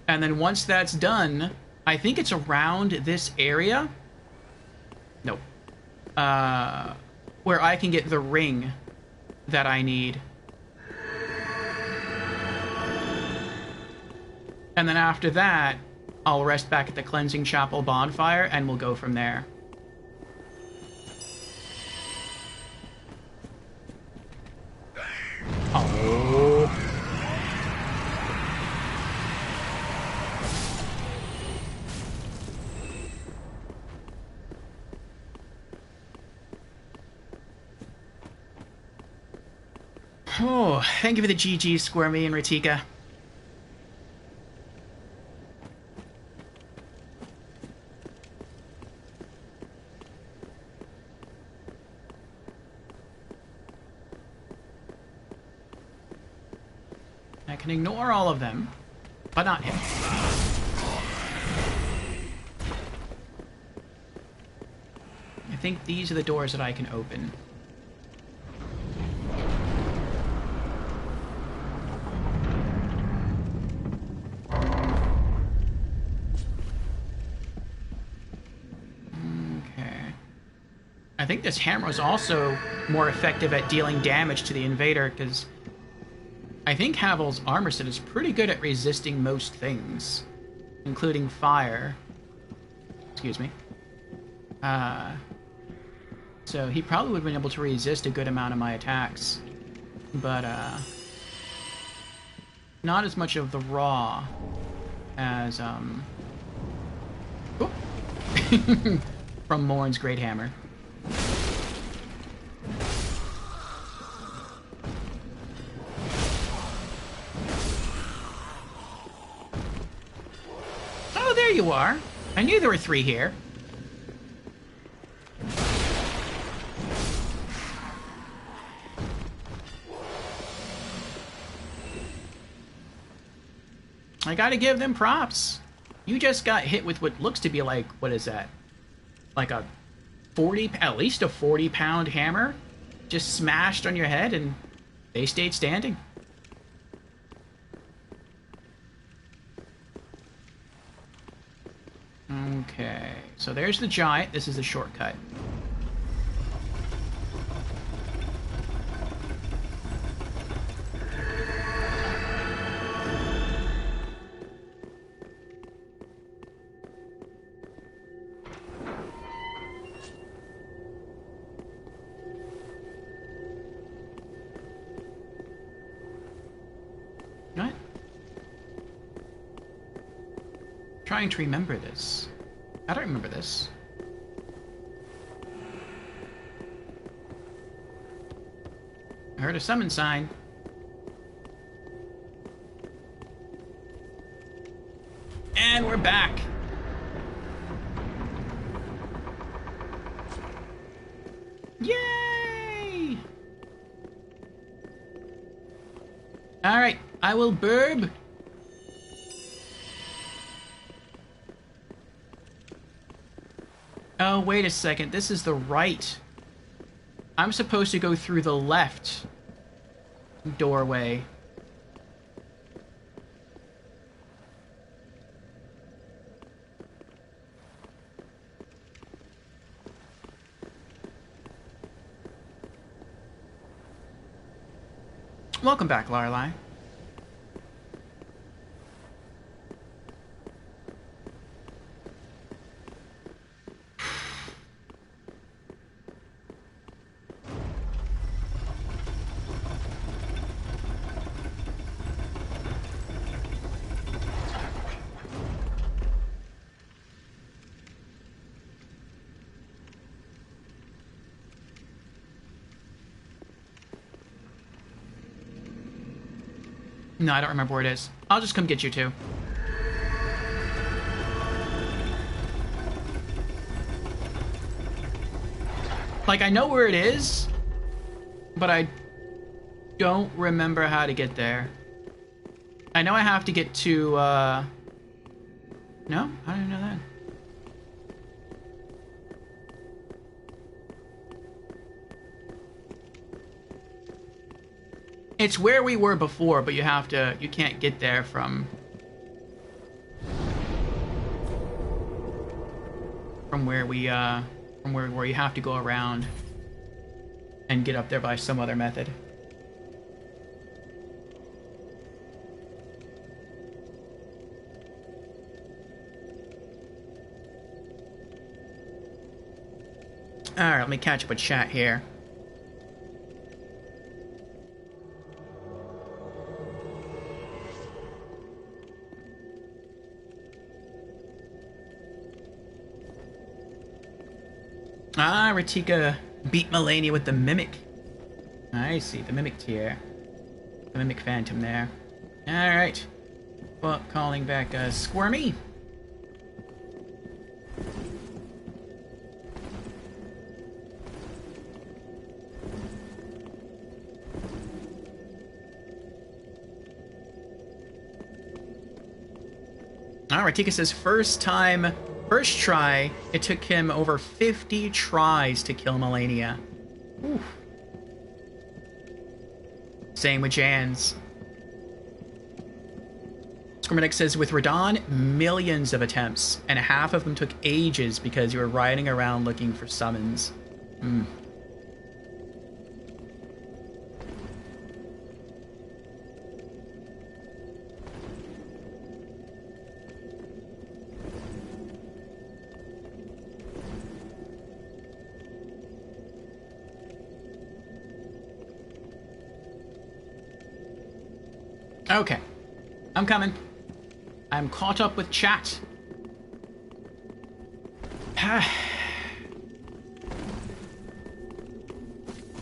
and then once that's done, I think it's around this area. Nope. Where I can get the ring that I need. And then after that, I'll rest back at the Cleansing Chapel bonfire, and we'll go from there. Oh. Oh, thank you for the GG, Squirmy and Ratika. I can ignore all of them, but not him. I think these are the doors that I can open. Okay. I think this hammer is also more effective at dealing damage to the invader, because I think Havel's armor set is pretty good at resisting most things, including fire. Excuse me. So he probably would have been able to resist a good amount of my attacks. But, not as much of the raw as, from Morn's Great Hammer. you are. I knew there were 3 here. I gotta give them props. You just got hit with what looks to be like, what is that? Like a 40, at least a 40-pound hammer just smashed on your head, and they stayed standing. Okay, so there's the giant. This is the shortcut. What? Trying to remember this. I don't remember this. I heard a summon sign. And we're back. Yay! All right, I will burb. Oh, wait a second. This is the right. I'm supposed to go through the left doorway. Welcome back, Lorelei. No, I don't remember where it is. I'll just come get you two. Like, I know where it is, but I don't remember how to get there. I know I have to get to, No? I don't know that. It's where we were before, but you can't get there from where we where you have to go around and get up there by some other method. Alright, let me catch up with chat here. Ah, Ratika beat Malenia with the Mimic. I see, the Mimic tier. The Mimic Phantom there. Alright. Well, calling back Squirmy. Ratika says first try, it took him over 50 tries to kill Malenia. Oof. Same with Jans. Squirminic says with Radahn, millions of attempts, and half of them took ages because you were riding around looking for summons. Okay. I'm coming. I'm caught up with chat.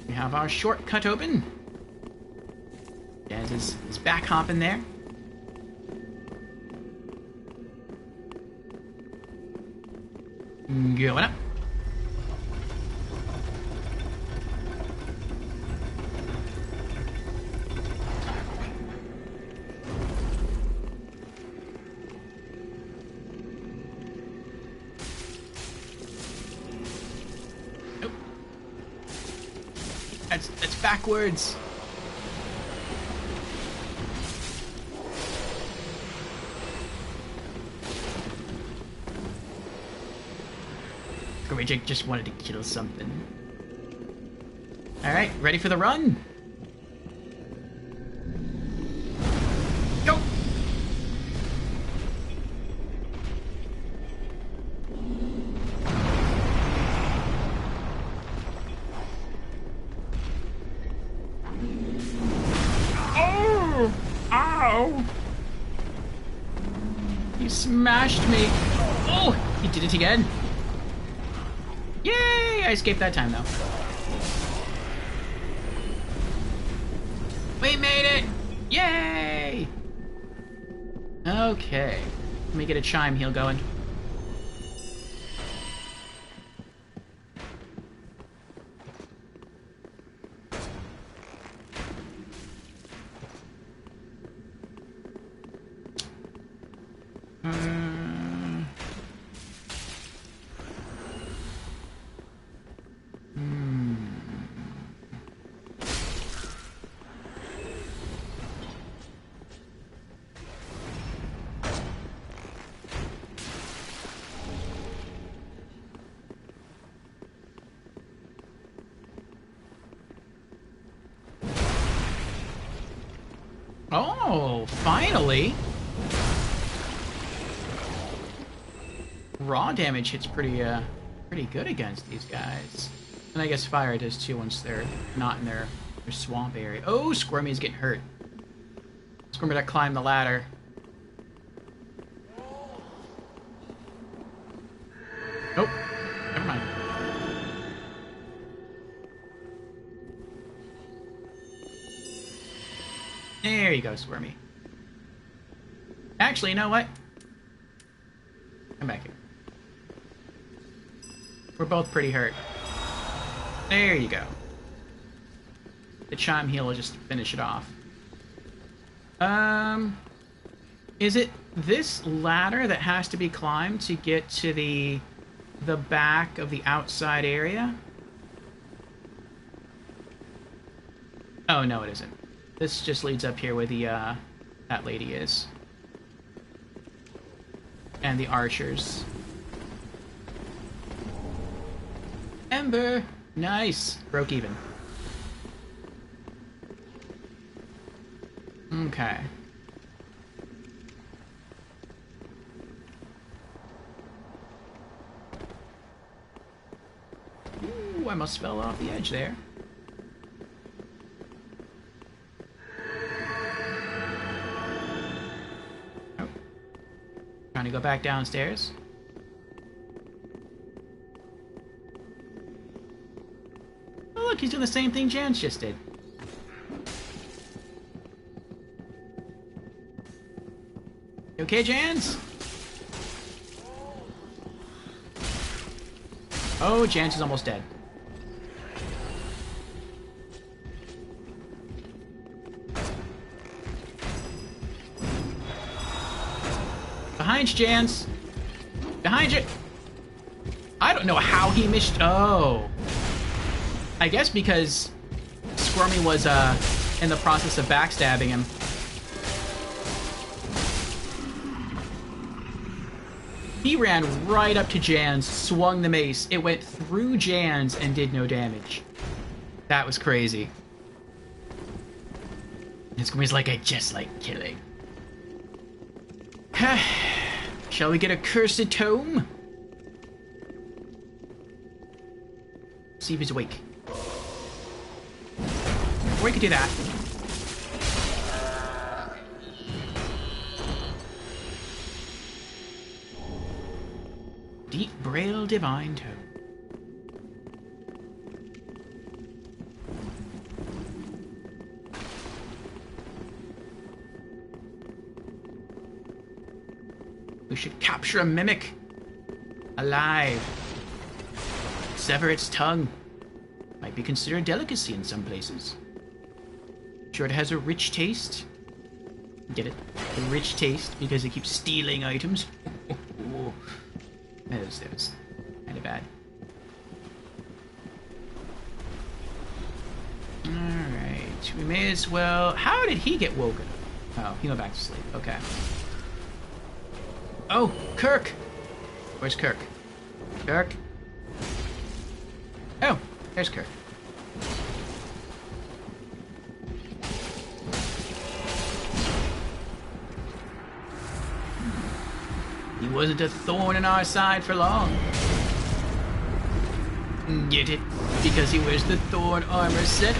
We have our shortcut open. Daz is back hopping there. Going up. Nope. That's backwards. Jake just wanted to kill something. Alright, ready for the run? Go! Oh! Ow! You smashed me. Oh! He did it again. Yay! I escaped that time, though. We made it! Yay! Okay. Let me get a chime heal going. Oh, finally! Raw damage hits pretty good against these guys. And I guess fire does too once they're not in their swamp area. Oh, Squirmy's getting hurt. Squirmy to climb the ladder. Nope. Never mind. There you go, Squirmy. Actually, you know what? Come back here. We're both pretty hurt. There you go. The chime heal will just finish it off. Is it this ladder that has to be climbed to get to the back of the outside area? Oh, no, it isn't. This just leads up here where the, that lady is. And the archers. Ember! Nice! Broke even. Okay. Ooh, I almost fell off the edge there. Oh. Trying to go back downstairs. Oh, look, he's doing the same thing Jans just did. You okay, Jans? Oh, Jans is almost dead. Behind you, Jans. Behind you. I don't know how he missed. Oh. I guess because Squirmy was in the process of backstabbing him. He ran right up to Jans, swung the mace. It went through Jans and did no damage. That was crazy. And Squirmy's like, I just like killing. Shall we get a cursed tome? See if he's awake. Or we could do that. Deep Braille Divine Tome. We should capture a mimic. Alive. sever its tongue. Might be considered a delicacy in some places. Sure, it has a rich taste. Get it? A rich taste because it keeps stealing items. That was kind of bad. Alright, we may as well... How did he get woken up? Oh, he went back to sleep. Okay. Oh, Kirk! Where's Kirk? Kirk? Oh, there's Kirk. He wasn't a thorn in our side for long. Get it? Because he wears the thorn armor set.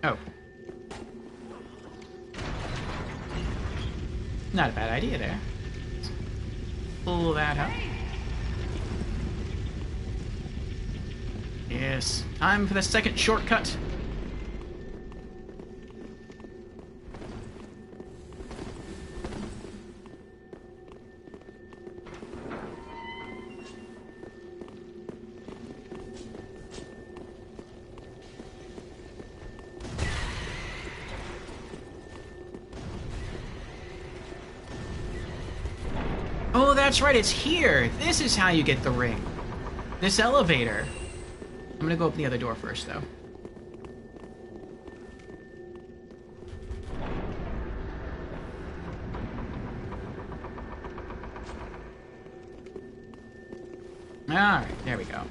Oh. Not a bad idea there. Let's pull that up. Yes, time for the second shortcut. Oh, that's right, it's here. This is how you get the ring. This elevator. I'm gonna go open the other door first, though. Alright, there we go.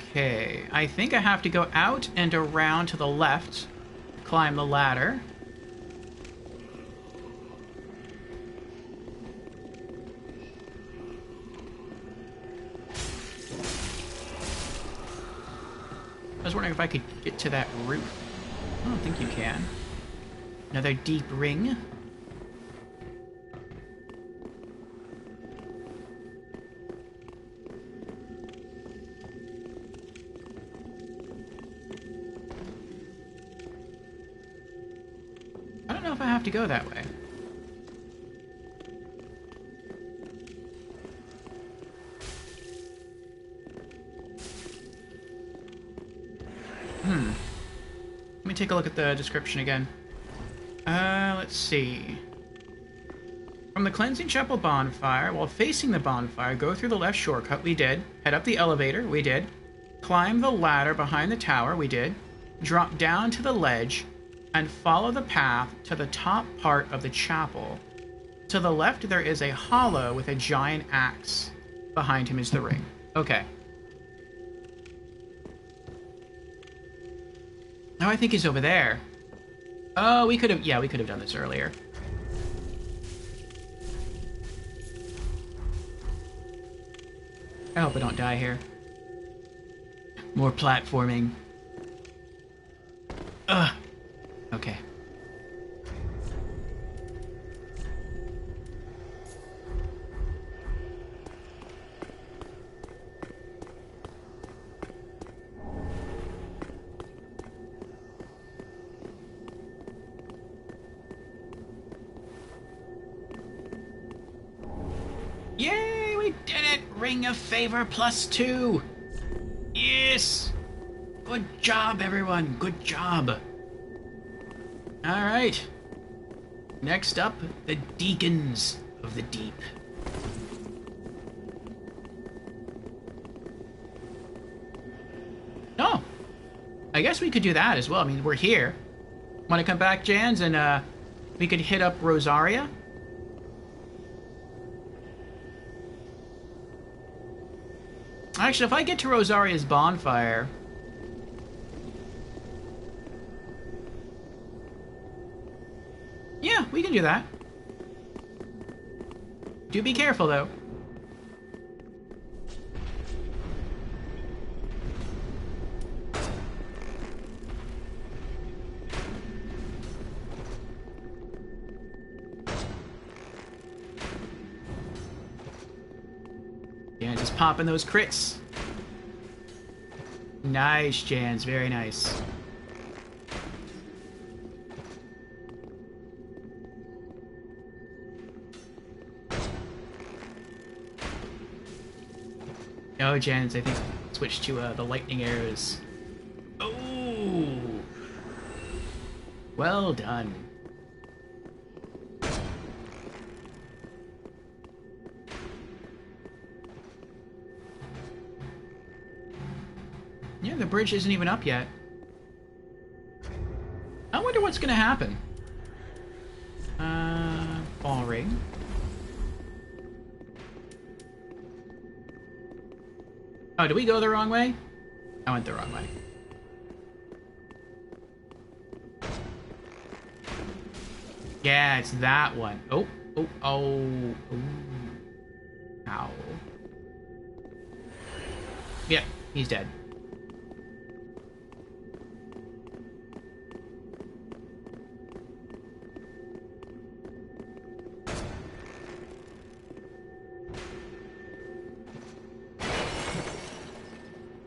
Okay, I think I have to go out and around to the left, climb the ladder. I was wondering if I could get to that roof. I don't think you can. Another deep ring. To go that way. Let me take a look at the description again. Let's see. From the Cleansing Chapel bonfire, while facing the bonfire, go through the left shortcut, we did. Head up the elevator, we did. Climb the ladder behind the tower, we did. Drop down to the ledge, and follow the path to the top part of the chapel. To the left, there is a hollow with a giant axe. Behind him is the ring. Okay. Now I think he's over there. Oh, we could have done this earlier. I hope I don't die here. More platforming. Ugh. Okay. Yay, we did it! Ring of Favor +2! Yes! Good job, everyone. Good job. Alright. Next up, the Deacons of the Deep. Oh! I guess we could do that as well. I mean, we're here. Want to come back, Jans, and we could hit up Rosaria? Actually, if I get to Rosaria's bonfire... Yeah, we can do that. Do be careful, though. Yeah, just popping those crits. Nice, Jans. Very nice. Oh, Jans, I think switch to the lightning arrows. Oh! Well done. Yeah, the bridge isn't even up yet. I wonder what's gonna happen. Ball ring. Oh, did we go the wrong way? I went the wrong way. Yeah, it's that one. Oh. Ow. Yeah, he's dead.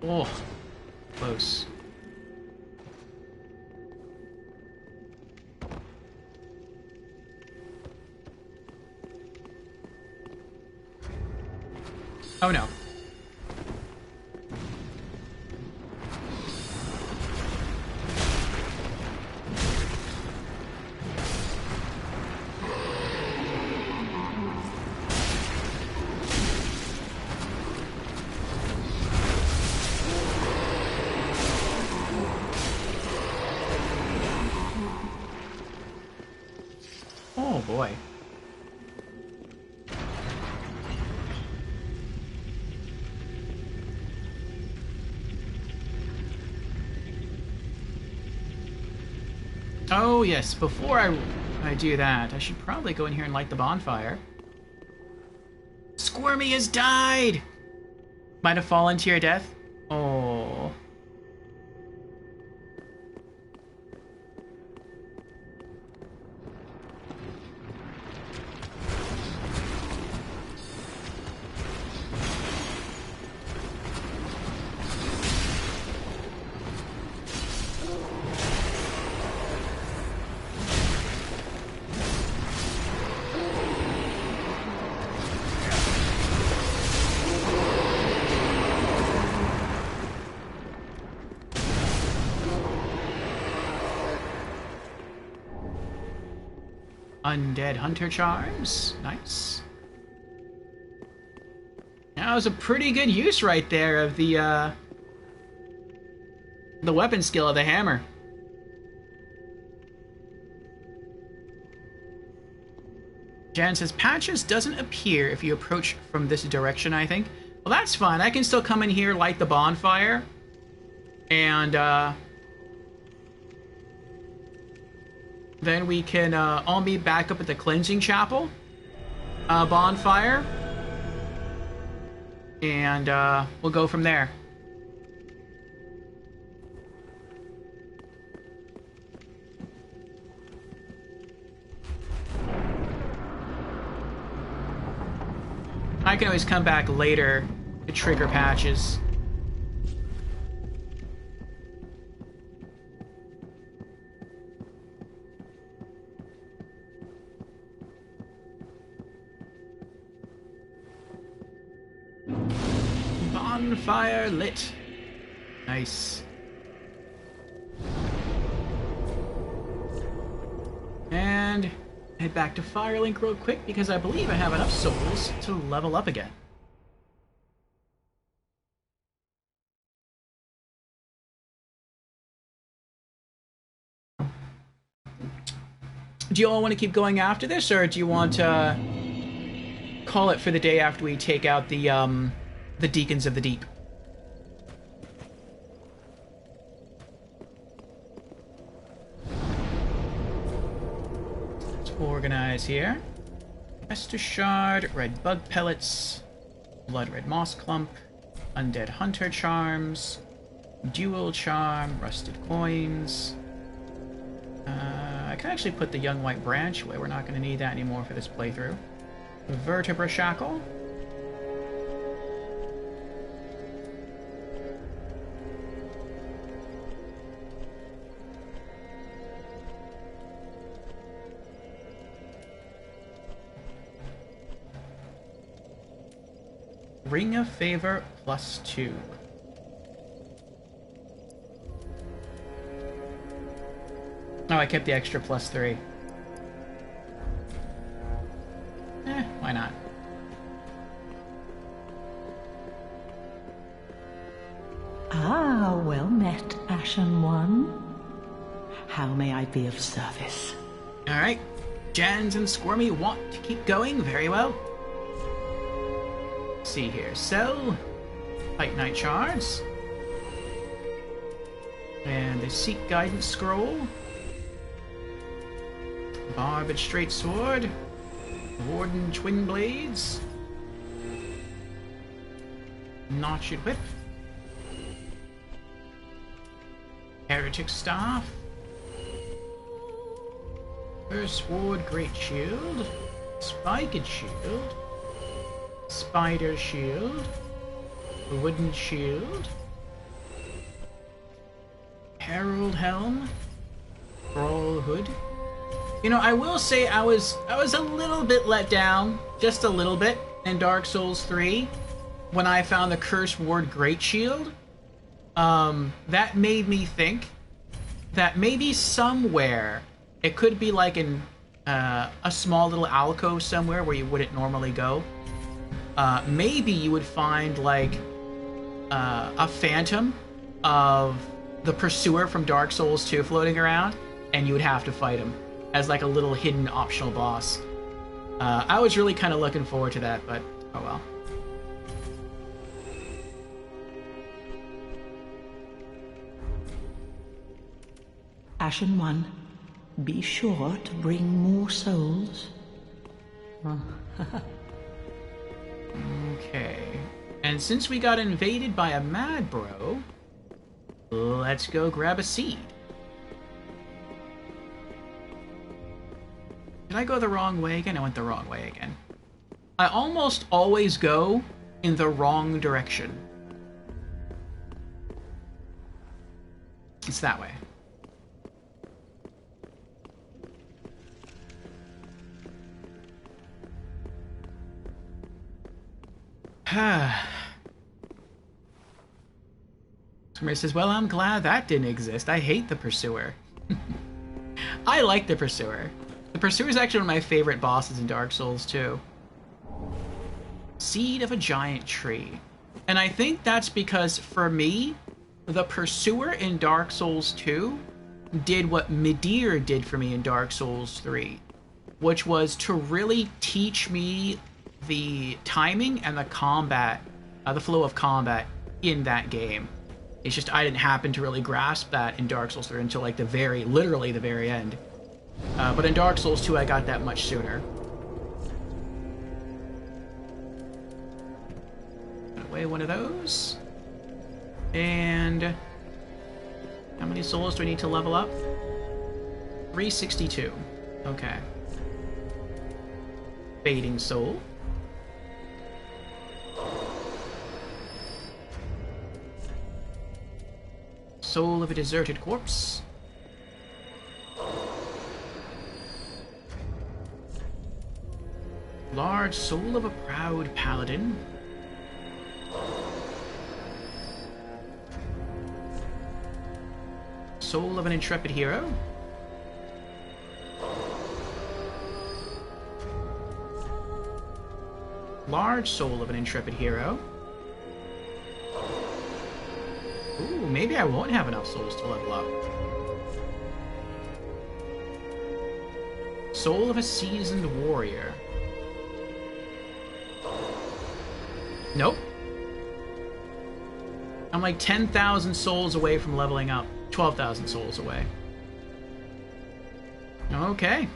Oh, close. Oh no. Oh boy. Oh yes, before I do that, I should probably go in here and light the bonfire. Squirmy has died! Might have fallen to your death? Oh. Undead Hunter Charms. Nice. That was a pretty good use right there of the weapon skill of the hammer. Jan says, Patches doesn't appear if you approach from this direction, I think. Well, that's fine. I can still come in here, light the bonfire, and then we can all meet back up at the cleansing chapel bonfire, and we'll go from there. I can always come back later to trigger Patches. Bonfire lit. Nice. And head back to Firelink real quick because I believe I have enough souls to level up again. Do you all want to keep going after this, or do you want to call it for the day after we take out the Deacons of the Deep? Organize here. Estus Shard, red bug pellets, blood red moss clump, undead hunter charms, dual charm, rusted coins. I can actually put the young white branch away. We're not going to need that anymore for this playthrough. Vertebra shackle. Ring of Favor +2. Oh, I kept the extra +3. Why not? Ah, well met, Ashen One. How may I be of service? Alright. Jans and Squirmy want to keep going. Very well. Let's see here. Sell Fight Night Shards. And the Seek Guidance Scroll. Barbed Straight Sword. Warden Twin Blades. Notched Whip. Heretic Staff. First Ward Great Shield. Spiked Shield. Spider Shield. Wooden Shield. Herald Helm. Brawl Hood. You know, I will say I was a little bit let down, just a little bit, in Dark Souls 3 when I found the Cursed Ward Great Shield. That made me think that maybe somewhere it could be like in a small little alcove somewhere where you wouldn't normally go. Maybe you would find like a phantom of the Pursuer from Dark Souls 2 floating around, and you would have to fight him as like a little hidden optional boss. I was really kind of looking forward to that, but oh well. Ashen One, be sure to bring more souls. Okay. And since we got invaded by a mad bro, let's go grab a seed. Did I go the wrong way again? I went the wrong way again. I almost always go in the wrong direction. It's that way. Somebody says, well, I'm glad that didn't exist. I hate the Pursuer. I like the Pursuer. The Pursuer is actually one of my favorite bosses in Dark Souls 2. Seed of a Giant Tree. And I think that's because, for me, the Pursuer in Dark Souls 2 did what Midir did for me in Dark Souls 3, which was to really teach me the timing and the combat, the flow of combat in that game. It's just I didn't happen to really grasp that in Dark Souls 3 until like literally the very end. But in Dark Souls 2, I got that much sooner. Away one of those. And how many souls do I need to level up? 362. Okay. Fading Soul. Soul of a Deserted Corpse. Large Soul of a Proud Paladin. Soul of an Intrepid Hero. Large Soul of an Intrepid Hero. Ooh, maybe I won't have enough souls to level up. Soul of a Seasoned Warrior. Nope. I'm like 10,000 souls away from leveling up. 12,000 souls away. Okay.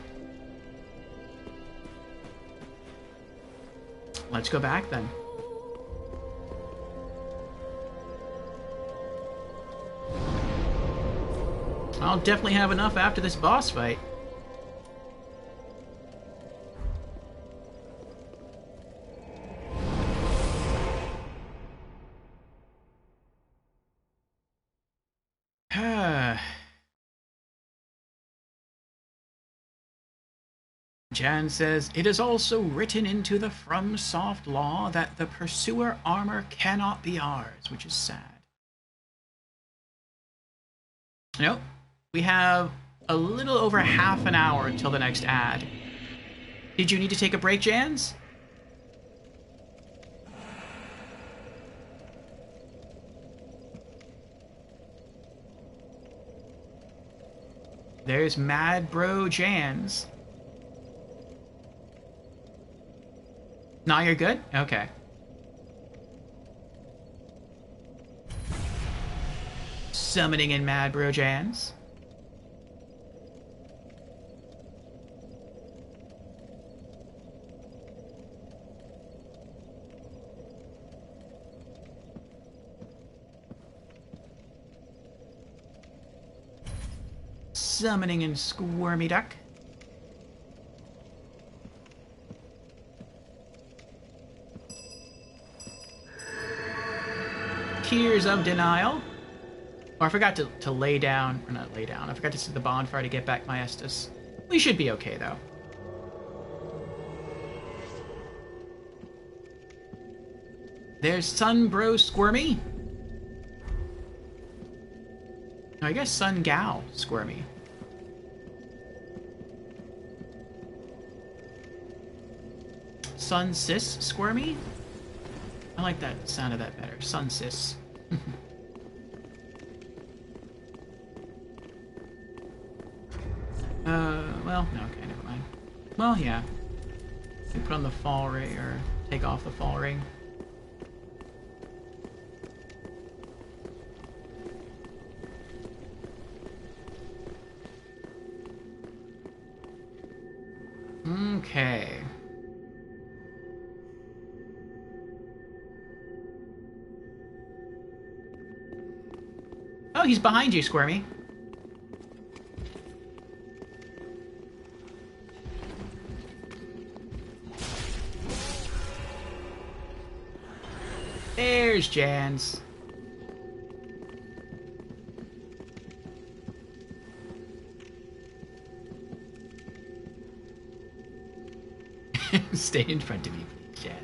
Let's go back then. I'll definitely have enough after this boss fight. Jan says, it is also written into the FromSoft law that the Pursuer armor cannot be ours, which is sad. Nope. We have a little over half an hour until the next ad. Did you need to take a break, Jans? There's Mad Bro Jans. Now you're good? Okay. Summoning in Mad Bro Jans. Summoning in Squirmy Duck. Tears of Denial. Oh, I forgot to lay down, or not lay down, I forgot to set the bonfire to get back my Estus. We should be okay, though. There's Sunbro Squirmy. I guess Sun Gal Squirmy. Sun Sis Squirmy? I like that sound of that better. Sun Sis. Well, no, okay, never mind. Well, yeah. You put on the fall ring, or take off the fall ring. Okay. Oh, he's behind you, Squirmy. There's Jans. Stay in front of me, please, Jan.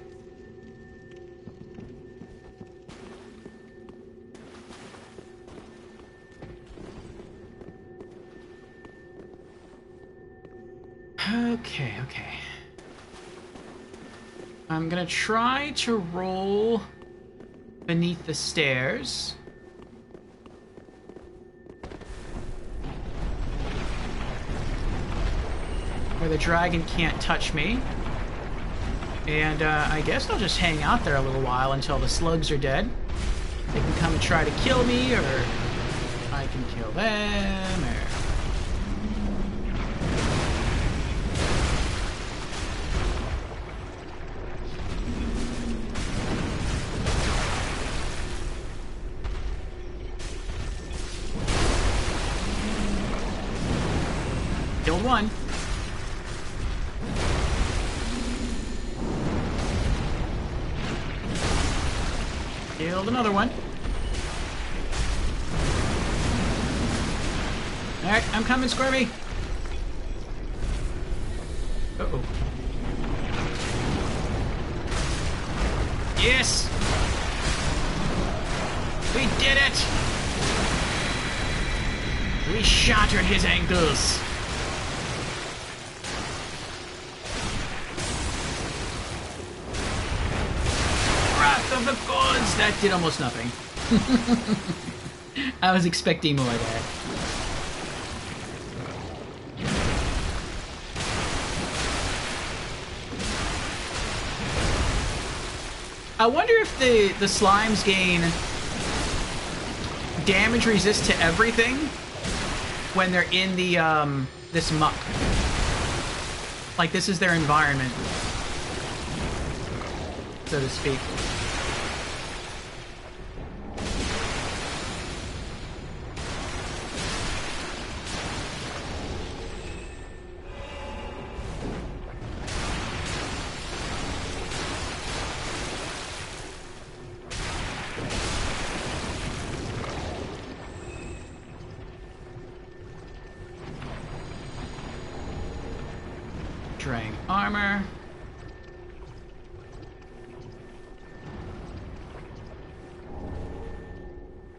Okay, okay. I'm gonna try to roll beneath the stairs. Where the dragon can't touch me. And I guess I'll just hang out there a little while until the slugs are dead. They can come and try to kill me, or I can kill them, or... Killed one. Killed another one. Alright, I'm coming, Squirmy. Uh-oh. Yes! We did it! We shattered his ankles. Of the gods! That did almost nothing. I was expecting more of that. I wonder if the slimes gain damage resist to everything when they're in the this muck. Like this is their environment. so to speak. Drang armor.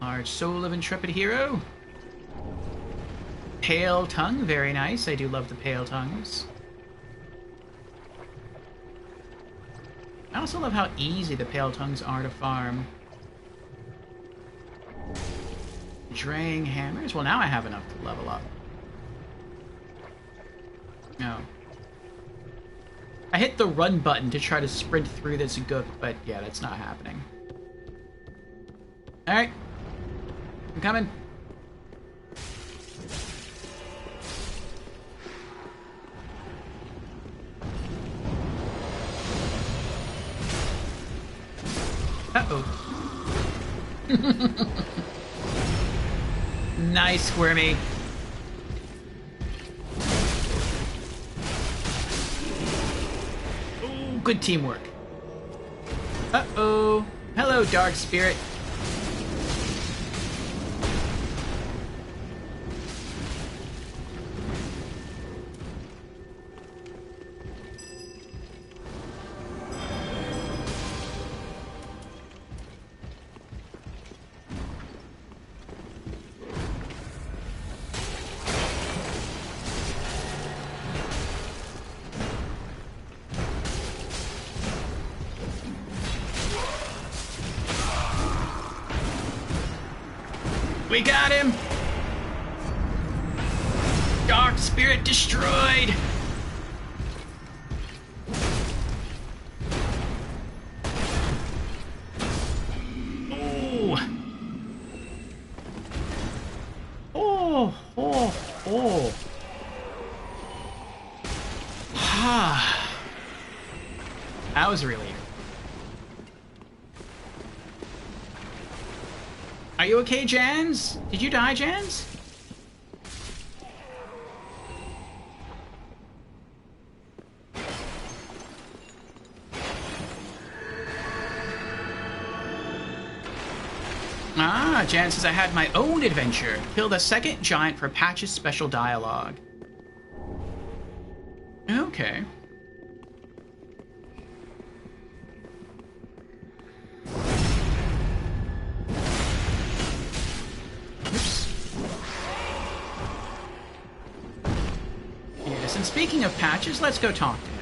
Large soul of intrepid hero. Pale tongue, very nice. I do love the pale tongues. I also love how easy the pale tongues are to farm. Drang hammers. Well, now I have enough to level up. No. I hit the run button to try to sprint through this gook, but yeah, that's not happening. Alright. I'm coming. Uh-oh. Nice, Squirmy. Ooh, good teamwork. Uh-oh. Hello, Dark Spirit. We got him! Dark Spirit destroyed! Oh! Oh, oh, oh. Ah. That was a relief. Are you okay, Jans? Did you die, Jans? Ah, Jan says I had my own adventure. Killed a second giant for Patch's special dialogue. Okay. Yes, and speaking of Patches, let's go talk to him.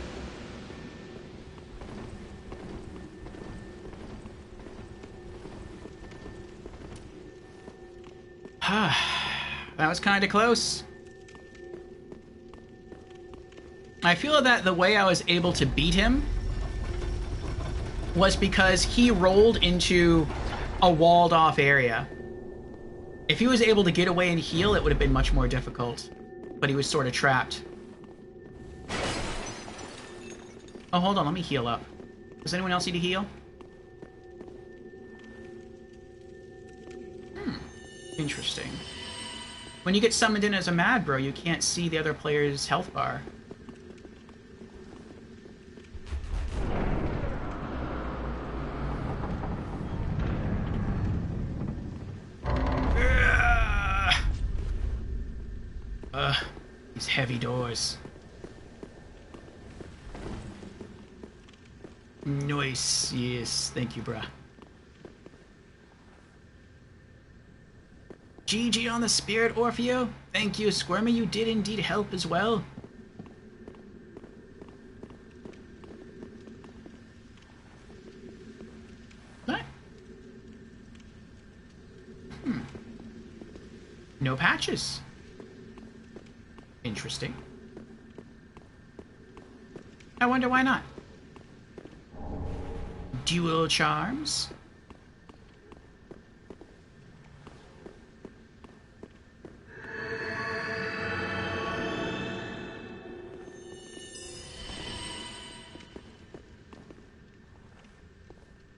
That was kind of close. I feel that the way I was able to beat him was because he rolled into a walled off area. If he was able to get away and heal, it would have been much more difficult. But he was sort of trapped. Oh, hold on, let me heal up. Does anyone else need to heal? Interesting. When you get summoned in as a mad bro, you can't see the other player's health bar. These heavy doors. Nice. Yes, thank you, bruh. GG on the spirit, Orfeo. Thank you, Squirmy. You did indeed help as well. What? No patches. Interesting. I wonder why not. Dual charms?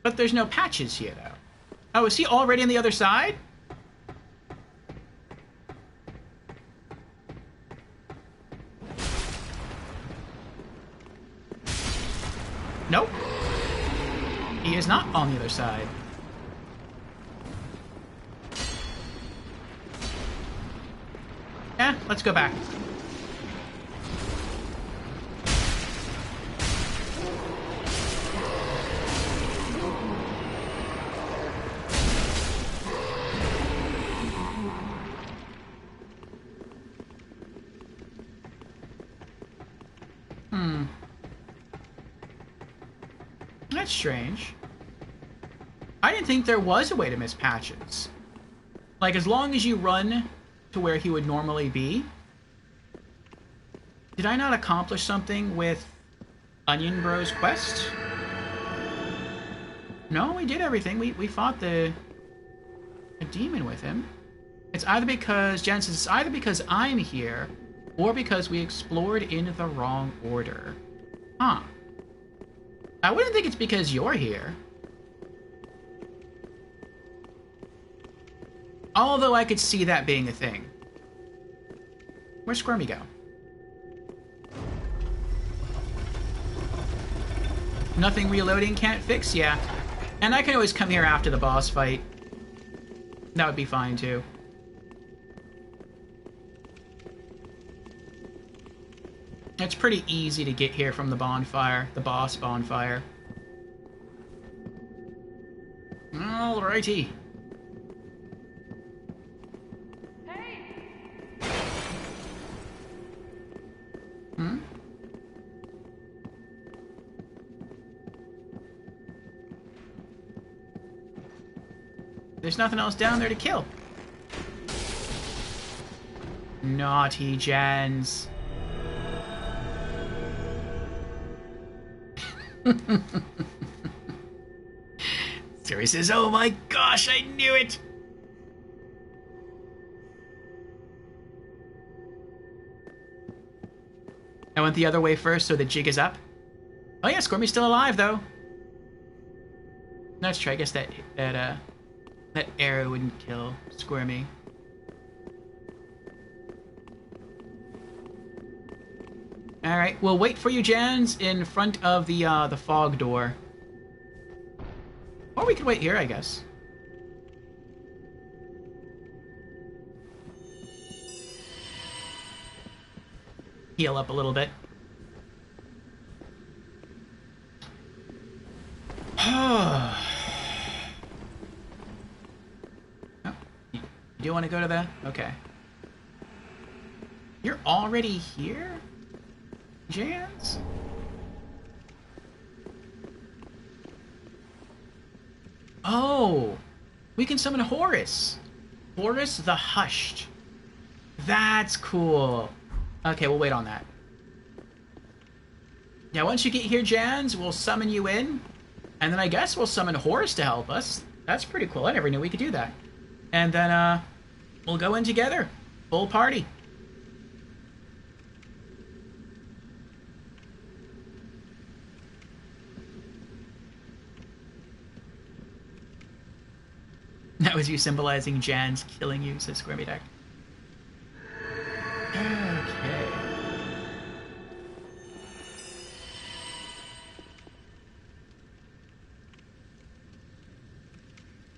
But there's no patches here, though. Oh, is he already on the other side? Nope. He is not on the other side. Eh, let's go back. That's strange. I didn't think there was a way to miss patches. Like, as long as you run to where he would normally be. Did I not accomplish something with Onion Bro's quest? No, we did everything. We fought a demon with him. It's either because, Jen says, it's either because I'm here, or because we explored in the wrong order. Huh. I wouldn't think it's because you're here. Although I could see that being a thing. Where's Squirmy go? Nothing reloading can't fix? Yeah. And I can always come here after the boss fight. That would be fine, too. It's pretty easy to get here from the bonfire, the boss bonfire. Alrighty. Hmm? There's nothing else down there to kill. Naughty Jens. Siri says, oh my gosh, I knew it! I went the other way first, so the jig is up. Oh yeah, Squirmy's still alive, though. That's true, I guess that arrow wouldn't kill Squirmy. Alright, we'll wait for you, Jans, in front of the fog door. Or we could wait here, I guess. Heal up a little bit. Oh, you do want to go to the... Okay. You're already here? Jans? Oh! We can summon Horus! Horus the Hushed. That's cool. Okay, we'll wait on that. Yeah, once you get here, Jans, we'll summon you in. And then I guess we'll summon Horus to help us. That's pretty cool. I never knew we could do that. And then, we'll go in together. Full party. That was you symbolizing Jans killing you, says Squirmy Duck. Okay.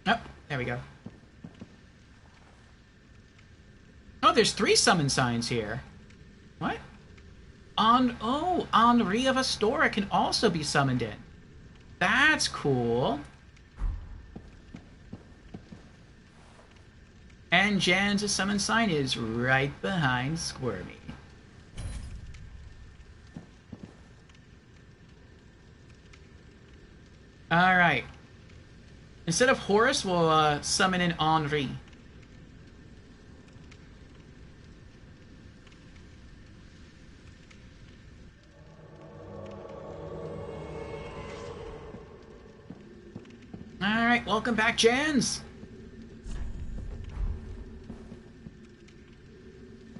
Oh, there we go. Oh, there's 3 summon signs here. What? Henri of Astora can also be summoned in. That's cool. And Jan's summon sign is right behind Squirmy. Alright. Instead of Horus, we'll summon in Henri. Alright, welcome back, Jans!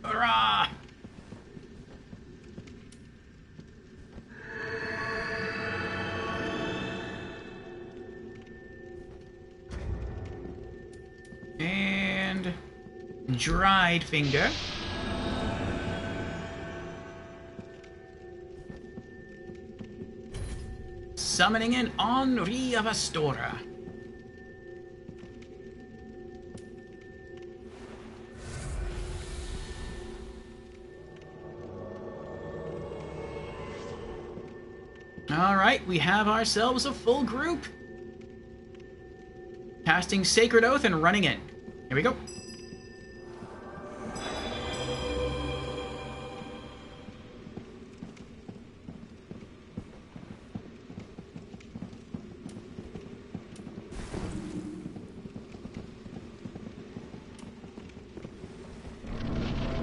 Hurrah! Dried Finger. Summoning in Henri of Astora. Alright, we have ourselves a full group. Casting Sacred Oath and running in. Here we go.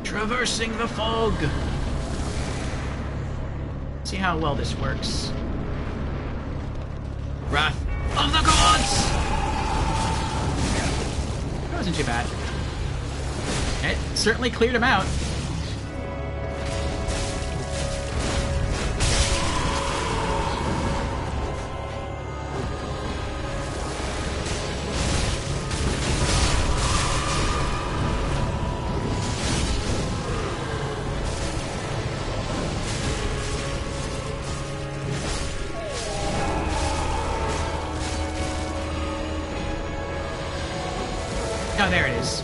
Traversing the fog. See how well this works. Wrath of the Gods! That wasn't too bad. It certainly cleared him out. Oh, there it is.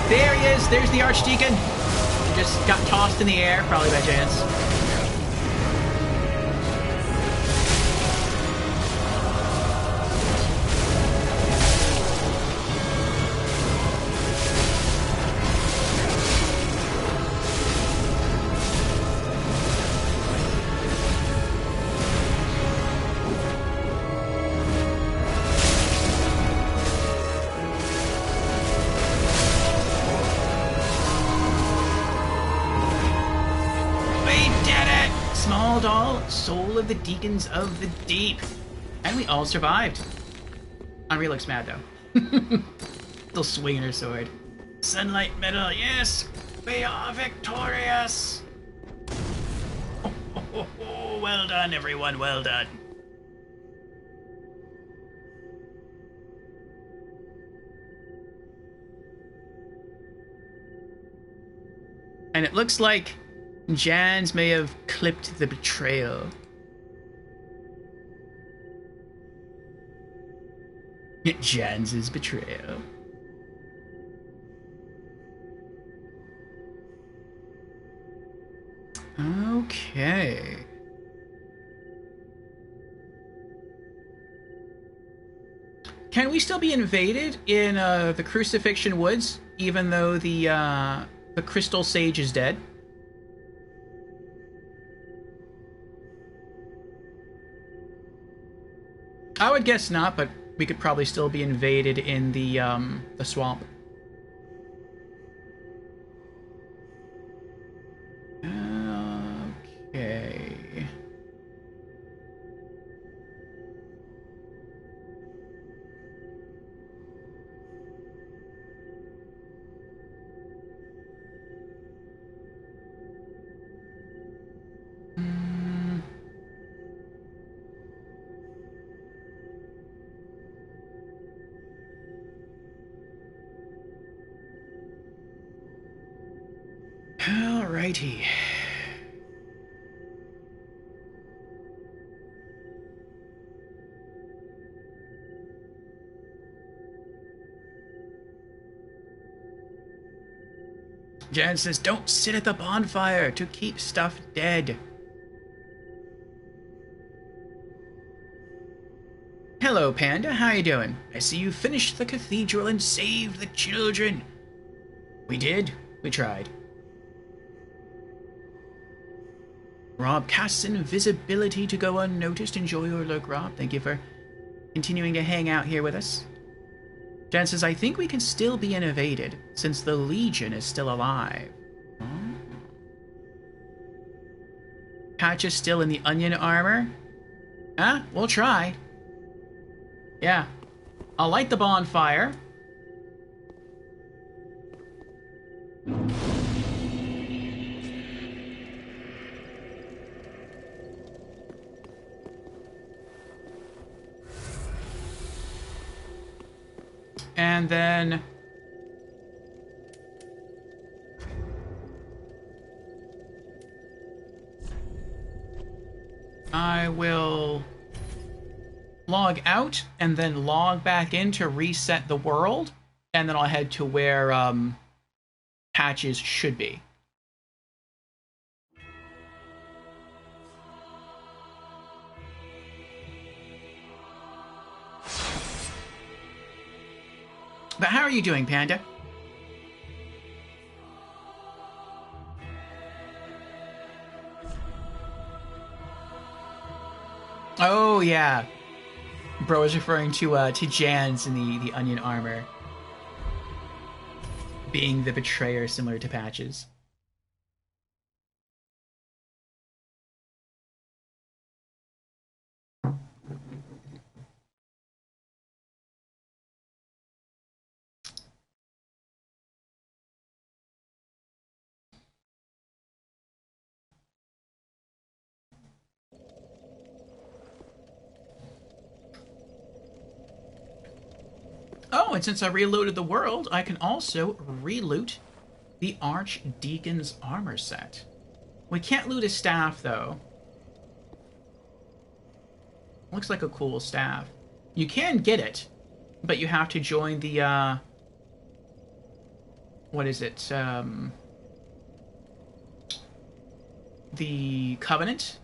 There he is. There's the Archdeacon. He just got tossed in the air, probably by chance. Soul of the Deacons of the Deep. And we all survived. Henri looks mad, though. Still swinging her sword. Sunlight Medal, yes! We are victorious! Oh, well done, everyone, well done. And it looks like Jans may have clipped the betrayal. Jans's betrayal. Okay. Can we still be invaded in the Crucifixion Woods, even though the Crystal Sage is dead? I would guess not, but we could probably still be invaded in the swamp. Okay. Alrighty. Jan says, don't sit at the bonfire to keep stuff dead. Hello, Panda. How you doing? I see you finished the cathedral and saved the children. We did. We tried. Rob casts invisibility to go unnoticed. Enjoy your look, Rob. Thank you for continuing to hang out here with us. Jan says, I think we can still be invaded, since the Legion is still alive. Oh. Patch is still in the onion armor? Huh? We'll try. Yeah. I'll light the bonfire. And then I will log out and then log back in to reset the world, and then I'll head to where Patches should be. But how are you doing, Panda? Oh, yeah. Bro is referring to Jans in the onion armor. Being the betrayer similar to Patches. Oh, and since I reloaded the world, I can also reloot the Archdeacon's armor set. We can't loot his staff, though. Looks like a cool staff. You can get it, but you have to join the, what is it? The Covenant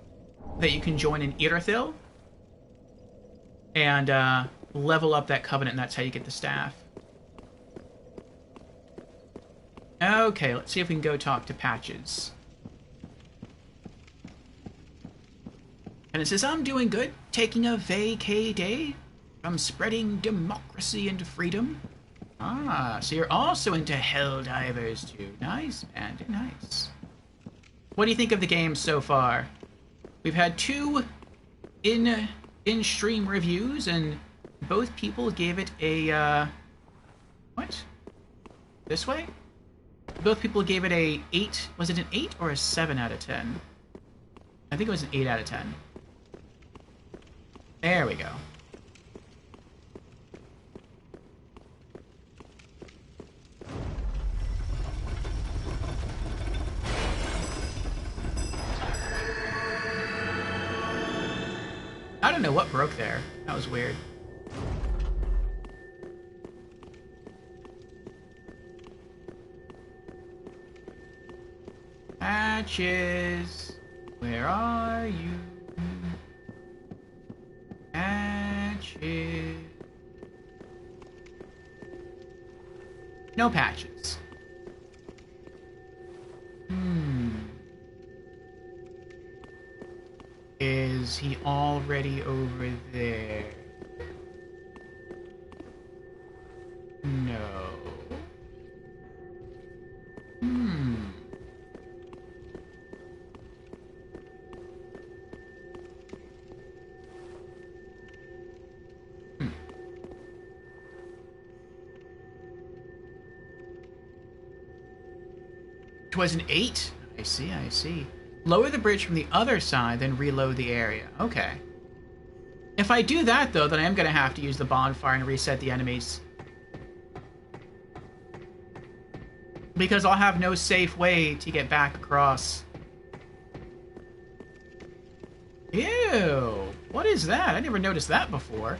that you can join in Irithyll. And, level up that Covenant, and that's how you get the staff. Okay, let's see if we can go talk to Patches. And it says, I'm doing good, taking a vacay day from spreading democracy and freedom. Ah, so you're also into Helldivers too. Nice, Panda, nice. What do you think of the game so far? We've had 2 in-stream reviews, and both people gave it a, what? This way? Both people gave it a 8. Was it an 8 or a 7 out of 10? I think it was an 8 out of 10. There we go. I don't know what broke there. That was weird. Patches, where are you? Patches. No Patches. Is he already over there? No. It was an 8? I see, I see. Lower the bridge from the other side, then reload the area. Okay. If I do that, though, then I am going to have to use the bonfire and reset the enemies. Because I'll have no safe way to get back across. Ew! What is that? I never noticed that before.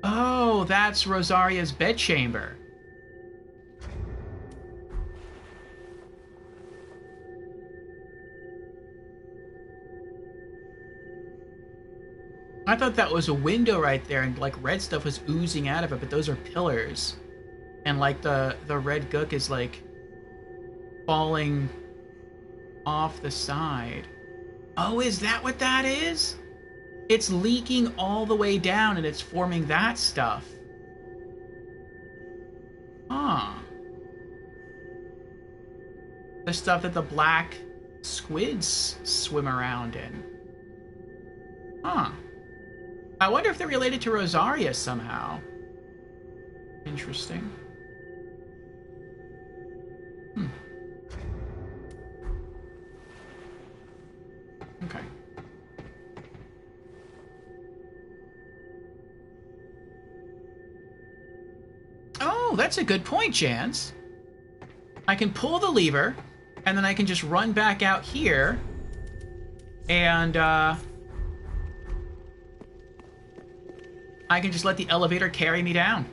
Oh, that's Rosaria's bedchamber. I thought that was a window right there, and like red stuff was oozing out of it, but those are pillars. And like the red gook is like falling off the side. Oh, is that what that is? It's leaking all the way down and it's forming that stuff. Huh. The stuff that the black squids swim around in. Huh. I wonder if they're related to Rosaria somehow. Interesting. that's a good point, Jans. I can pull the lever, and then I can just run back out here, and I can just let the elevator carry me down.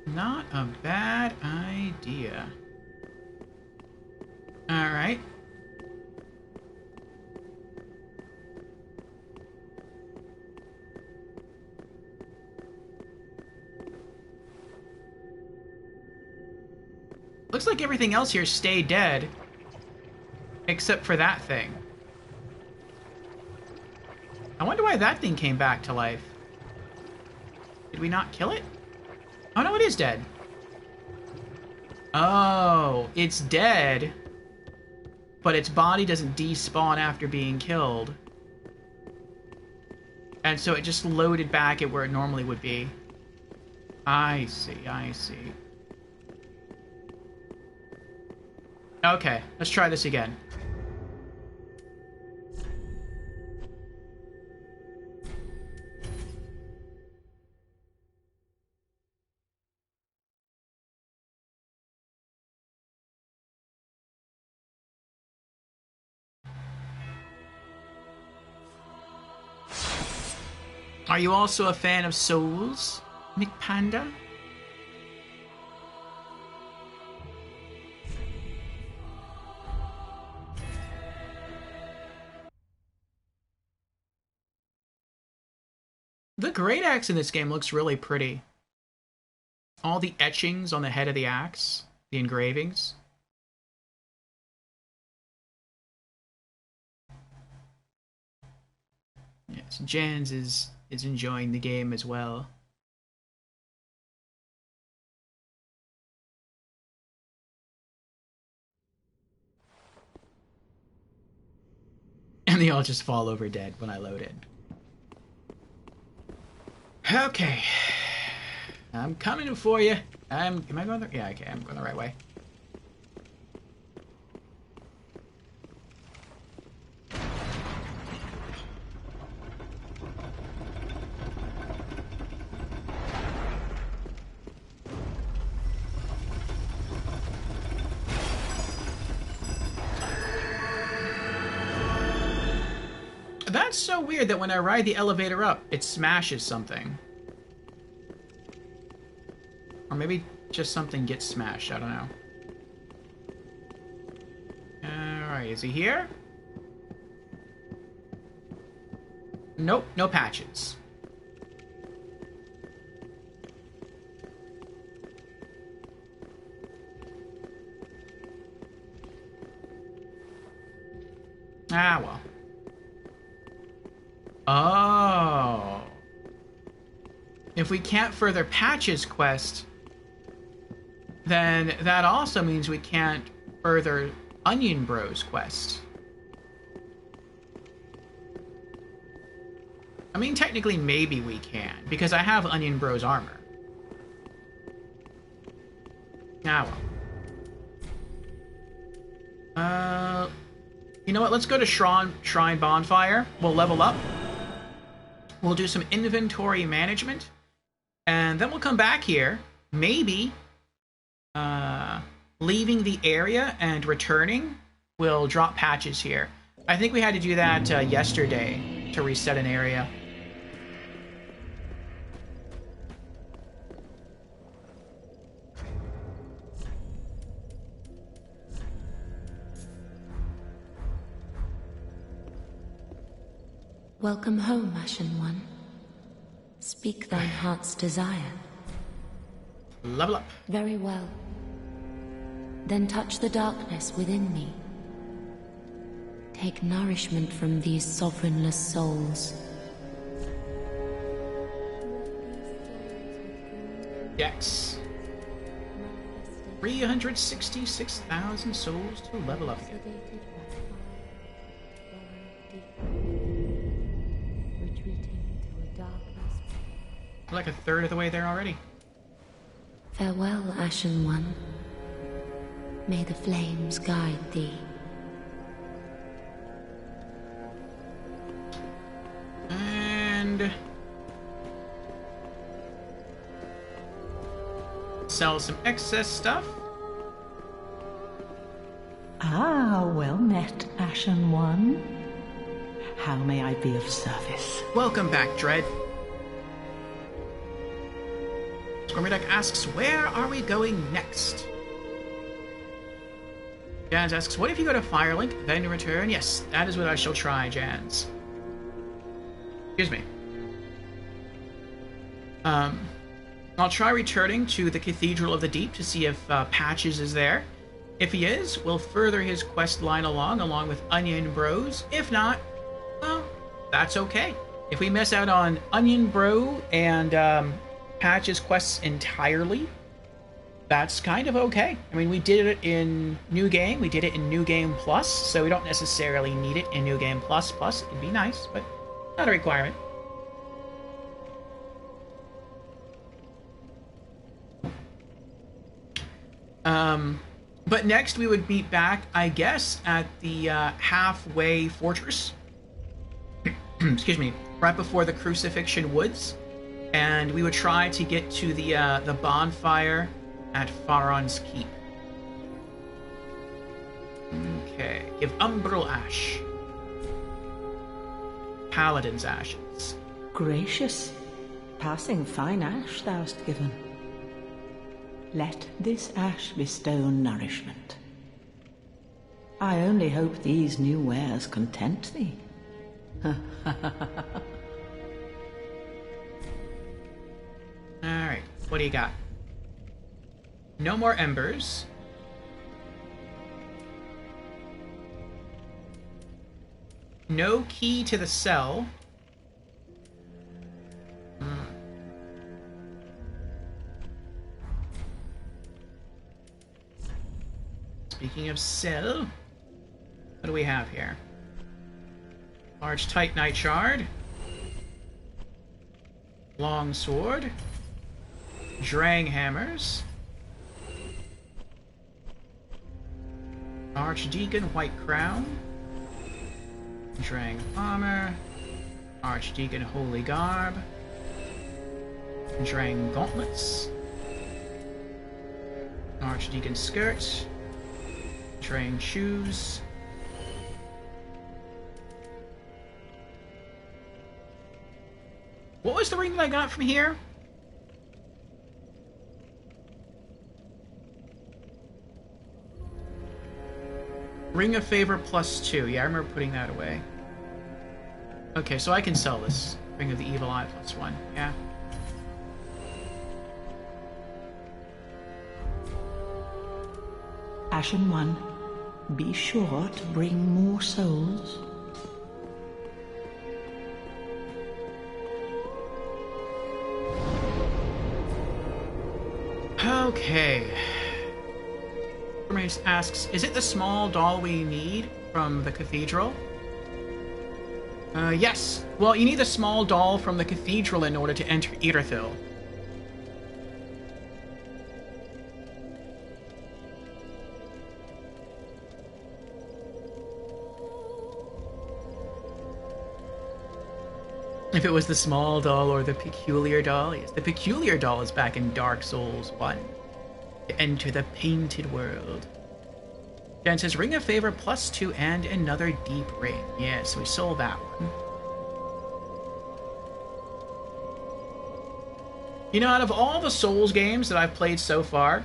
Not a bad idea. Alright. Looks like everything else here stayed dead. Except for that thing. I wonder why that thing came back to life. Did we not kill it? Oh no, it is dead. Oh, it's dead, but its body doesn't despawn after being killed. And so it just loaded back at where it normally would be. I see, I see. Okay, let's try this again. Are you also a fan of Souls, McPanda? The great axe in this game looks really pretty. All the etchings on the head of the axe, the engravings. Yes, Jans is enjoying the game as well. And they all just fall over dead when I load it. Okay. I'm coming for you. Am I going the... Yeah, okay, I'm going the right way. That's so weird that when I ride the elevator up, it smashes something. Or maybe just something gets smashed, I don't know. Alright, is he here? Nope, no patches. Ah, well. Oh. If we can't further Patches quest, then that also means we can't further Onion Bros quest. I mean, technically, maybe we can, because I have Onion Bros armor. Ah, well. You know what? Let's go to Shrine Bonfire. We'll level up. We'll do some inventory management. And then we'll come back here. Maybe leaving the area and returning will drop patches here. I think we had to do that yesterday to reset an area. Welcome home, Ashen One. Speak thine heart's desire. Level up. Very well. Then touch the darkness within me. Take nourishment from these sovereignless souls. Yes. 366,000 souls to level up again. We're like a third of the way there already. Farewell, Ashen One. May the flames guide thee. And sell some excess stuff. Ah, well met, Ashen One. How may I be of service? Welcome back, Dread. Squirmiduck asks, where are we going next? Jans asks, what if you go to Firelink, then return? Yes, that is what I shall try, Jans. Excuse me. I'll try returning to the Cathedral of the Deep to see if Patches is there. If he is, we'll further his quest line along with Onion Bros. If not, well, that's okay. If we miss out on Onion Bro and Patches quests entirely, that's kind of okay. I mean, we did it in New Game, we did it in New Game Plus, so we don't necessarily need it in New Game Plus. It'd be nice, but not a requirement. But next we would meet back, I guess, at the halfway fortress. Excuse me, right before the Crucifixion Woods, and we would try to get to the bonfire at Faron's Keep. Okay, give Umbral Ash. Paladin's Ashes. Gracious, passing fine ash thou'st given. Let this ash bestow nourishment. I only hope these new wares content thee. Alright, what do you got? No more embers. No key to the cell. Speaking of cell, what do we have here? Large Titanite Shard. Long Sword. Drang Hammers. Archdeacon White Crown. Drang Armor. Archdeacon Holy Garb. Drang Gauntlets. Archdeacon Skirt. Drang Shoes. What was the ring that I got from here? Ring of Favor +2. Yeah, I remember putting that away. Okay, so I can sell this. Ring of the Evil Eye +1. Yeah. Ashen One, be sure to bring more souls. Okay. Hermes asks, is it the small doll we need from the cathedral? Yes. Well, you need the small doll from the cathedral in order to enter Irithyll. If it was the small doll or the peculiar doll, yes. The peculiar doll is back in Dark Souls 1. To enter the painted world. Jen says, Ring of Favor +2 and another deep ring. Yes, we sold that one. You know, out of all the Souls games that I've played so far,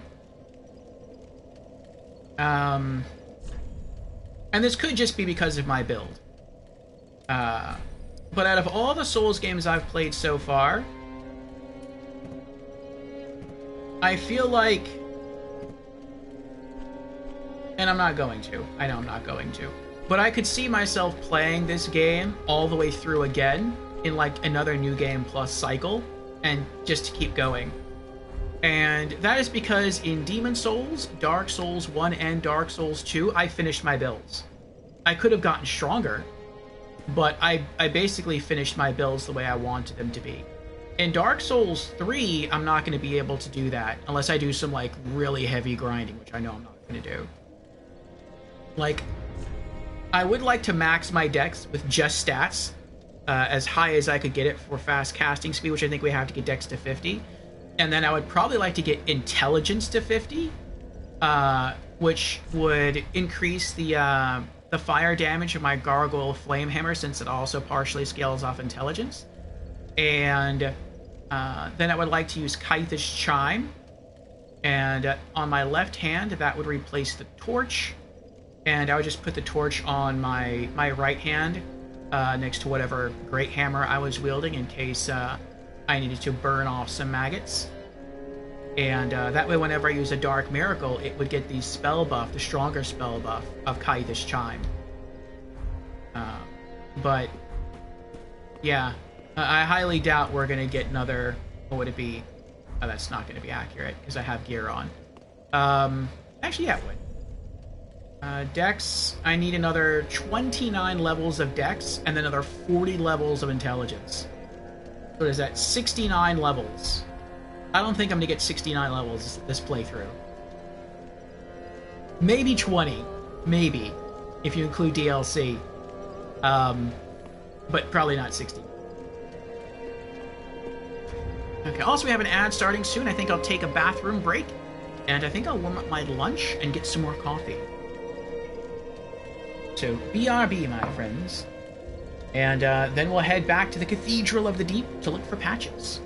and this could just be because of my build, but out of all the Souls games I've played so far, I feel like, and I'm not going to, I know I'm not going to, but I could see myself playing this game all the way through again in like another New Game Plus cycle, and just to keep going. And that is because in Demon Souls, Dark Souls 1 and Dark Souls 2, I finished my builds. I could have gotten stronger, but I basically finished my builds the way I wanted them to be. In Dark Souls 3, I'm not going to be able to do that unless I do some, like, really heavy grinding, which I know I'm not going to do. Like, I would like to max my dex with just stats as high as I could get it for fast casting speed, which I think we have to get dex to 50. And then I would probably like to get intelligence to 50, which would increase the fire damage of my Gargoyle Flamehammer, since it also partially scales off intelligence. And then I would like to use Kythish Chime. And on my left hand, that would replace the torch. And I would just put the torch on my right hand next to whatever great hammer I was wielding in case I needed to burn off some maggots. And that way, whenever I use a Dark Miracle, it would get the spell buff, the stronger spell buff of Kythish Chime. But, yeah, I highly doubt we're going to get another... What would it be? Oh, that's not going to be accurate, because I have gear on. Actually, yeah, it would. Dex, I need another 29 levels of Dex, and then another 40 levels of Intelligence. What is that? 69 levels. I don't think I'm going to get 69 levels this playthrough. Maybe 20. Maybe. If you include DLC. But probably not 60. Okay, also we have an ad starting soon. I think I'll take a bathroom break. And I think I'll warm up my lunch and get some more coffee. So, BRB, my friends. And then we'll head back to the Cathedral of the Deep to look for patches.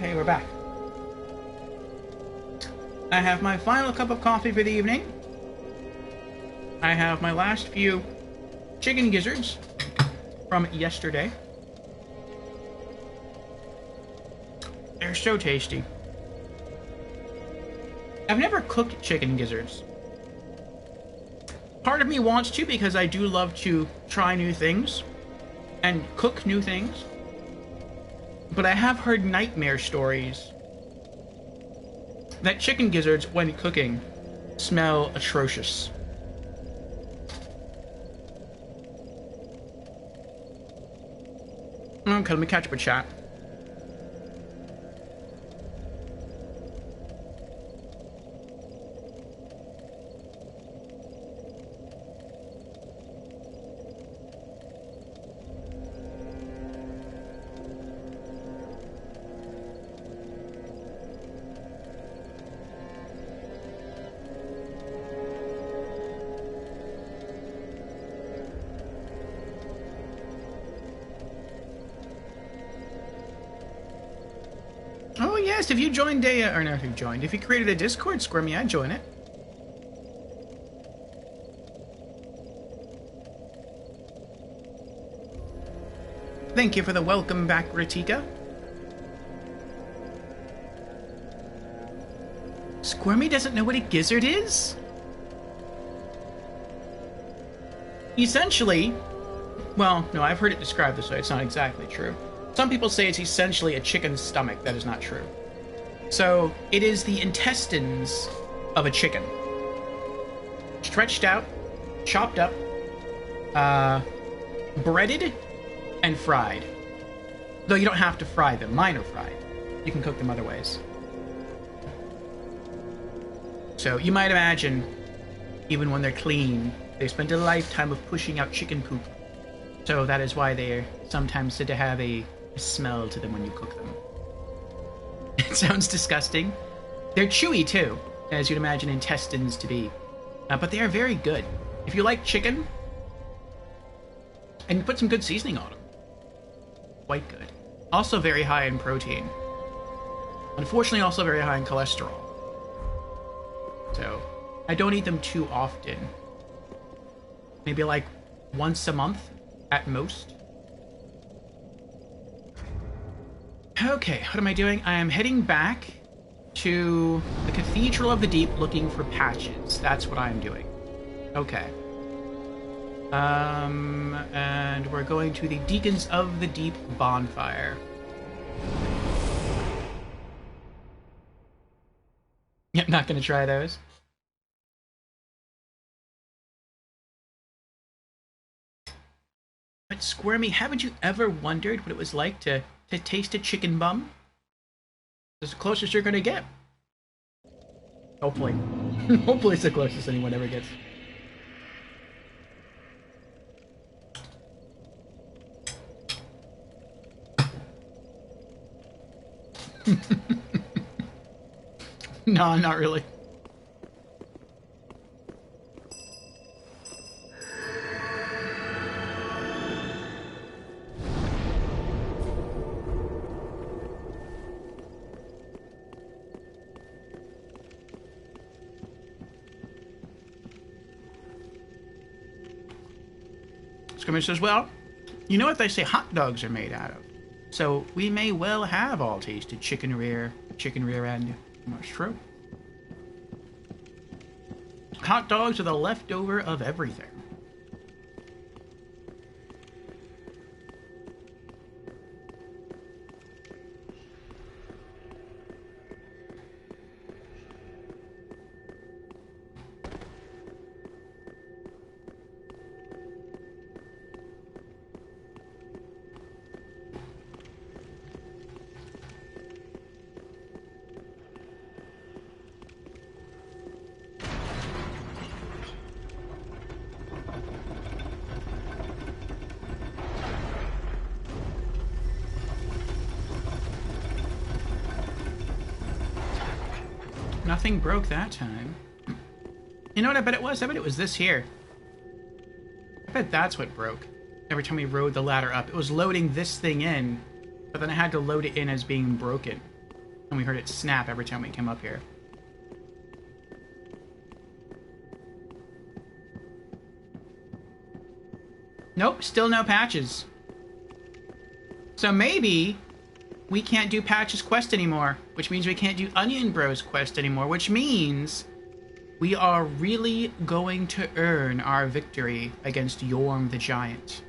Okay, we're back. I have my final cup of coffee for the evening. I have my last few chicken gizzards from yesterday. They're so tasty. I've never cooked chicken gizzards. Part of me wants to because I do love to try new things and cook new things. But I have heard nightmare stories that chicken gizzards, when cooking, smell atrocious. Okay, let me catch up with chat. Oh yes, if you joined or not if you joined, if you created a Discord, Squirmy, I'd join it. Thank you for the welcome back, Ratika. Squirmy doesn't know what a gizzard is? Essentially, well, no, I've heard it described this way, it's not exactly true. Some people say it's essentially a chicken's stomach. That is not true. So, it is the intestines of a chicken. Stretched out, chopped up, breaded, and fried. Though you don't have to fry them. Mine are fried. You can cook them other ways. So, you might imagine, even when they're clean, they spent a lifetime of pushing out chicken poop. So that is why they're sometimes said to have a smell to them when you cook them. It sounds disgusting. They're chewy too, as you'd imagine intestines to be. But they are very good. If you like chicken, and you put some good seasoning on them, quite good. Also very high in protein. Unfortunately also very high in cholesterol. So, I don't eat them too often. Maybe like once a month at most. Okay, what am I doing? I am heading back to the Cathedral of the Deep looking for patches. That's what I'm doing. Okay. And we're going to the Deacons of the Deep bonfire. Yep, not gonna try those. But Squirmy, haven't you ever wondered what it was like to taste a chicken bum? It's the closest you're gonna get. Hopefully. Hopefully it's the closest anyone ever gets. No, not really. Skirmish says, well, you know what they say hot dogs are made out of. So we may well have all tasted chicken rear end. That's true. Hot dogs are the leftover of everything. Nothing broke that time. You know what I bet it was? I bet it was this here. I bet that's what broke. Every time we rode the ladder up. It was loading this thing in, but then I had to load it in as being broken. And we heard it snap every time we came up here. Nope, still no Patches. So maybe we can't do Patches quest anymore, which means we can't do Onion Bros quest anymore, which means we are really going to earn our victory against Yorm the Giant.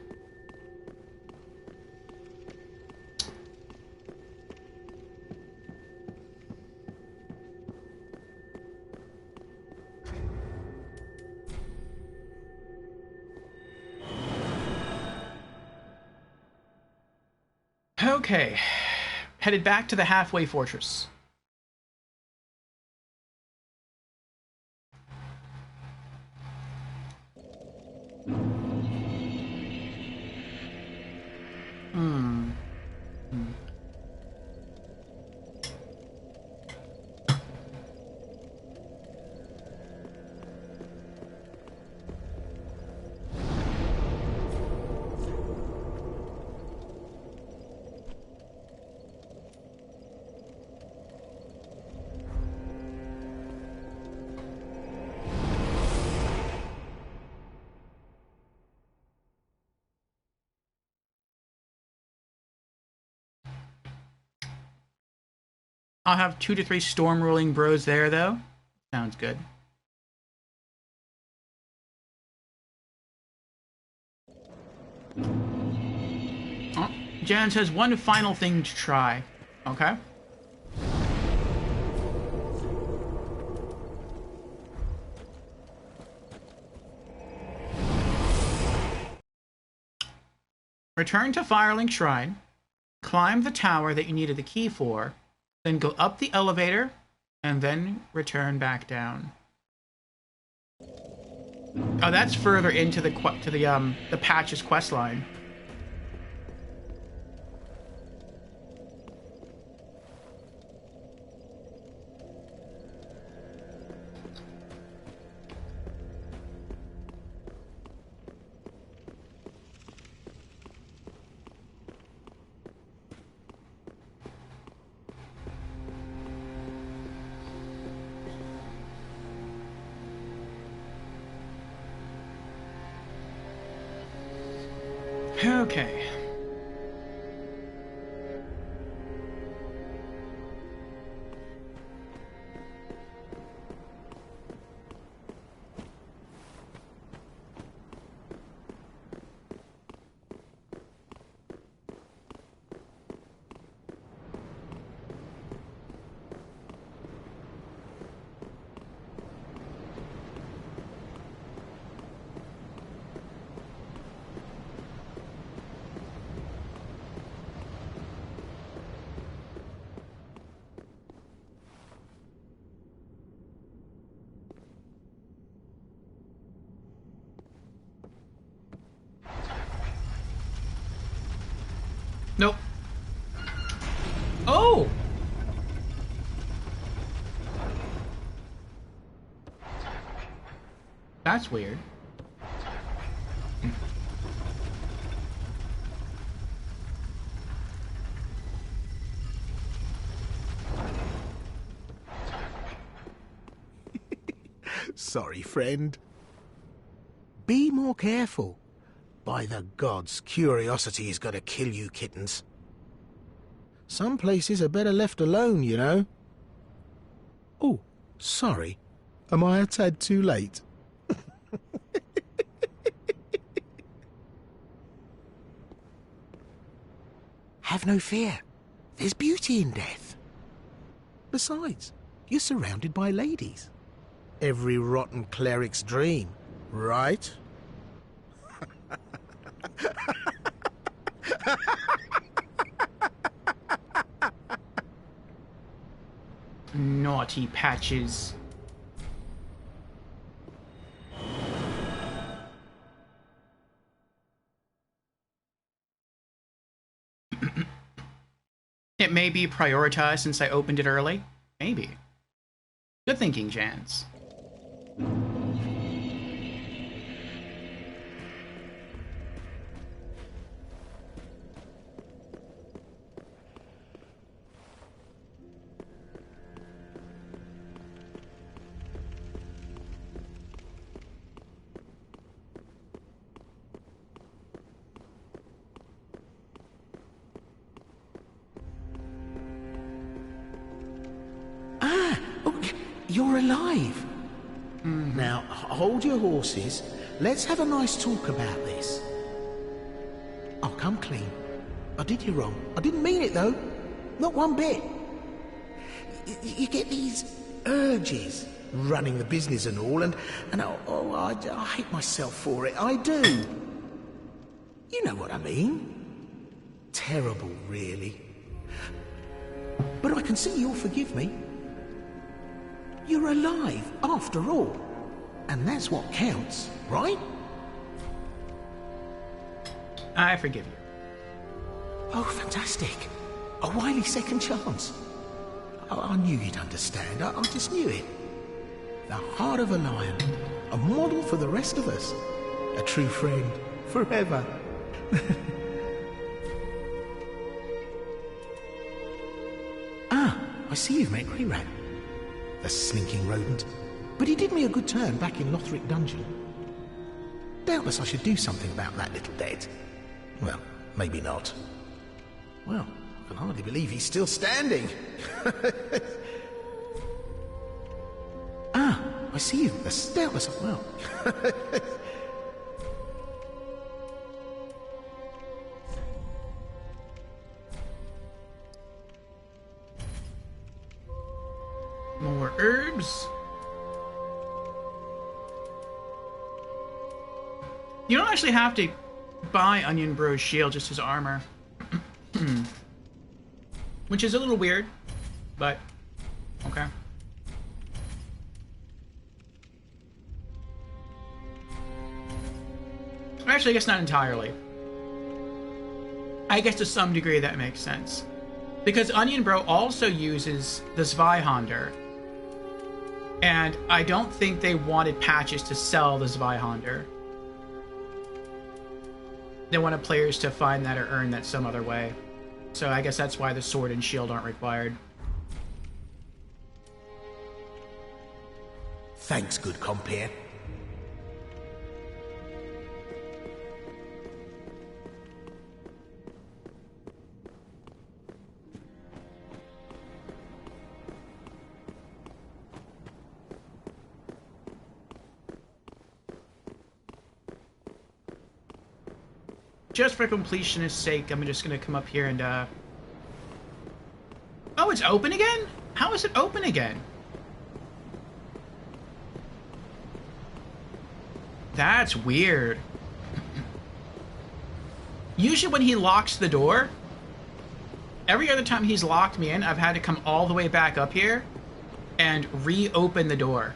Okay, headed back to the halfway fortress. I'll have 2 to 3 storm ruling bros there, though. Sounds good. Oh, Jan says one final thing to try. Okay. Return to Firelink Shrine, climb the tower that you needed the key for, then go up the elevator, and then return back down. Oh, that's further into the Patches quest line. Okay. Nope. Oh! That's weird. Sorry, friend. Be more careful. By the gods, curiosity is going to kill you kittens. Some places are better left alone, you know. Oh, sorry. Am I a tad too late? Have no fear. There's beauty in death. Besides, you're surrounded by ladies. Every rotten cleric's dream, right? Naughty Patches. It may be prioritized since I opened it early. Maybe. Good thinking, Jans. You're alive. Now, hold your horses. Let's have a nice talk about this. I'll come clean. I did you wrong. I didn't mean it, though. Not one bit. You get these urges, running the business and all, and I hate myself for it. I do. You know what I mean. Terrible, really. But I can see you'll forgive me. You're alive, after all. And that's what counts, right? I forgive you. Oh, fantastic. A wily second chance. I knew you'd understand. I just knew it. The heart of a lion. A model for the rest of us. A true friend. Forever. I see you've met Greyrat. The slinking rodent. But he did me a good turn back in Lothric Dungeon. Doubtless I should do something about that little dead. Well, maybe not. Well, I can hardly believe he's still standing. I see you. Doubtless I will. More herbs. You don't actually have to buy Onion Bro's shield, just his armor. Which is a little weird, but okay. Actually, I guess not entirely. I guess to some degree that makes sense. Because Onion Bro also uses the Zweihander. And I don't think they wanted patches to sell the Zweihander. They wanted players to find that or earn that some other way. So I guess that's why the sword and shield aren't required. Thanks, good compere. Just for completionist's sake, I'm just gonna come up here and, Oh, it's open again? How is it open again? That's weird. Usually when he locks the door, every other time he's locked me in, I've had to come all the way back up here and reopen the door.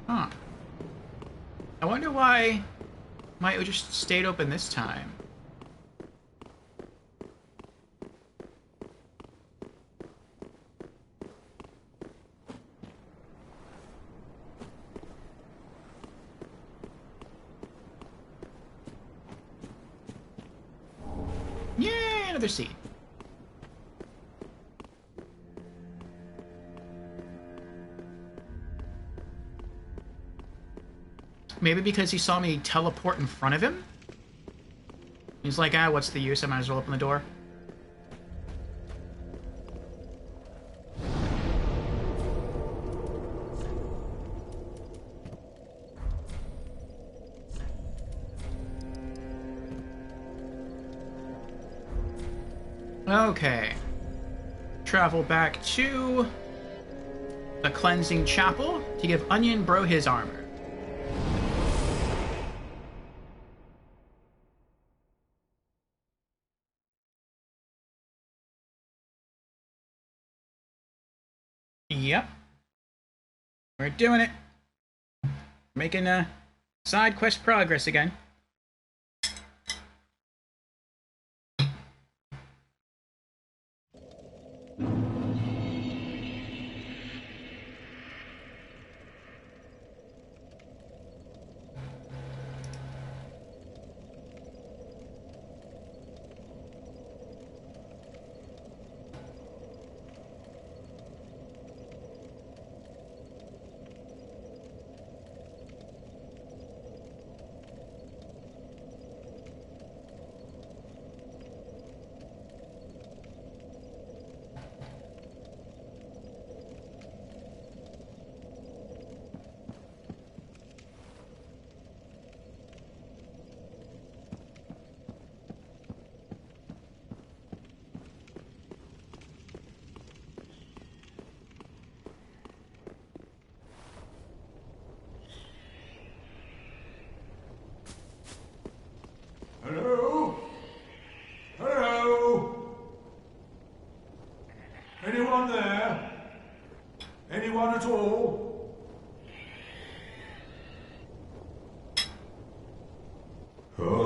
Huh. I wonder why it just stayed open this time. Yay, another seed. Maybe because he saw me teleport in front of him? He's like, what's the use? I might as well open the door. Okay. Travel back to the Cleansing Chapel to give Onion Bro his armor. Yep. We're doing it. Making side quest progress again.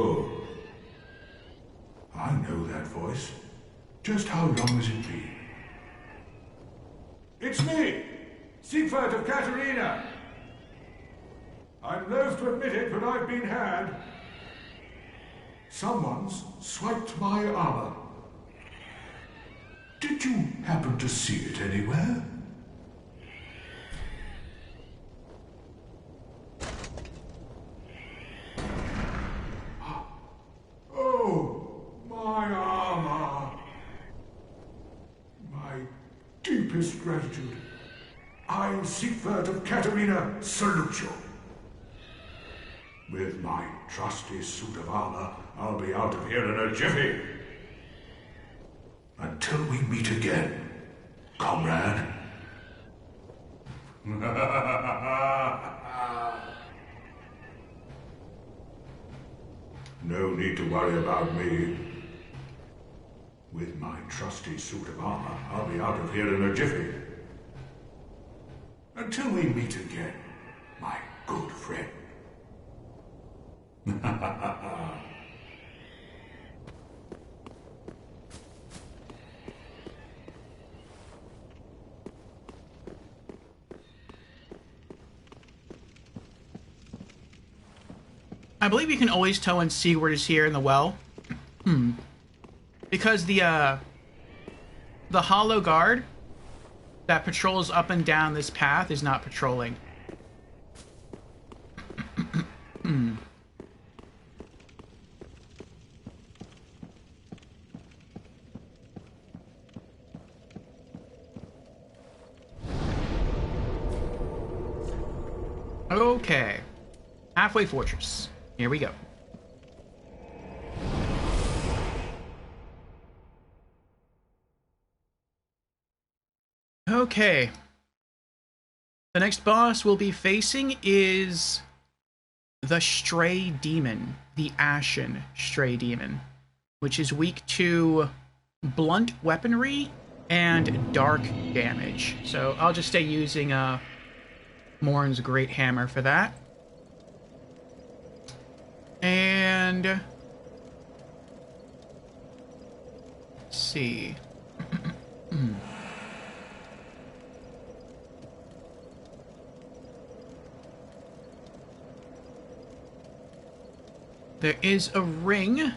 Oh. I know that voice. Just how long has it been? It's me, Siegfried of Catarina. I'm loath to admit it, but I've been had. Someone's swiped my armor. Did you happen to see it anywhere? Oh, my armor. My deepest gratitude. I, Siegfried of Catarina, salute you. With my trusty suit of armor, I'll be out of here in a jiffy. Until we meet again, comrade. No need to worry about me. With my trusty suit of armor, I'll be out of here in a jiffy. Until we meet again, my good friend. I believe you can always tell when Sigurd is here in the well. Because the Hollow Guard that patrols up and down this path is not patrolling. Okay. Halfway Fortress. Here we go. Okay. The next boss we'll be facing is the Stray Demon, the Ashen Stray Demon, which is weak to blunt weaponry and dark damage. So I'll just stay using Morn's Great Hammer for that. And let's see. There is a ring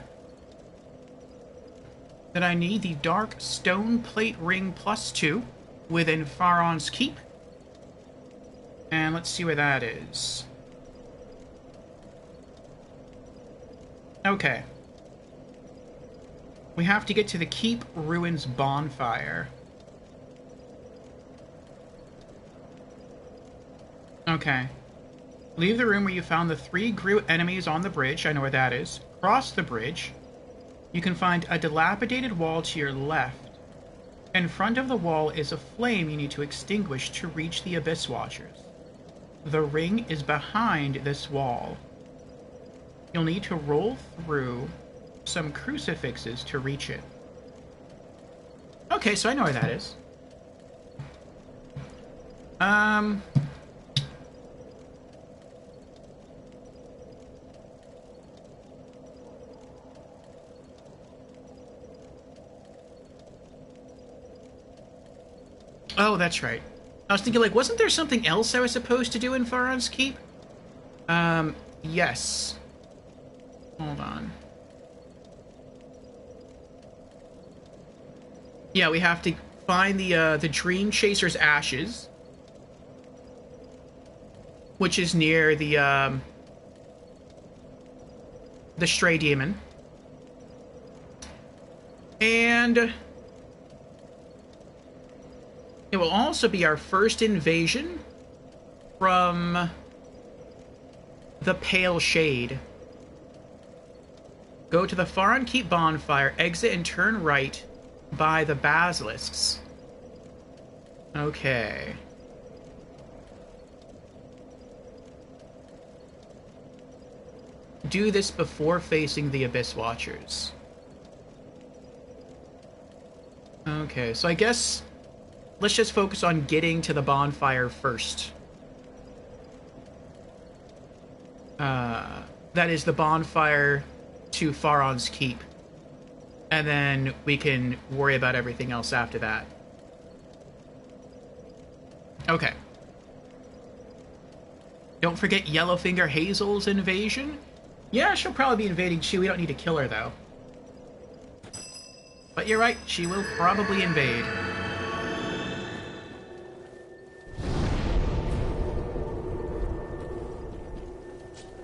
that I need, the Dark Stone Plate Ring +2 within Faron's Keep. And let's see where that is. Okay. We have to get to the Keep Ruins bonfire. Okay. Leave the room where you found the 3 Groot enemies on the bridge. I know where that is. Cross the bridge. You can find a dilapidated wall to your left. In front of the wall is a flame you need to extinguish to reach the Abyss Watchers. The ring is behind this wall. You'll need to roll through some crucifixes to reach it. Okay, so I know where that is. Oh, that's right. I was thinking, like, wasn't there something else I was supposed to do in Faron's Keep? Yes. Hold on. Yeah, we have to find the Dream Chaser's ashes, which is near the Stray Demon. And it will also be our first invasion from the Pale Shade. Go to the Faron Keep bonfire, exit and turn right by the basilisks. Okay. Do this before facing the Abyss Watchers. Okay, so I guess let's just focus on getting to the bonfire first. That is the bonfire to Faron's Keep. And then we can worry about everything else after that. Okay. Don't forget Yellowfinger Hazel's invasion. Yeah, she'll probably be invading too. We don't need to kill her, though. But you're right, she will probably invade.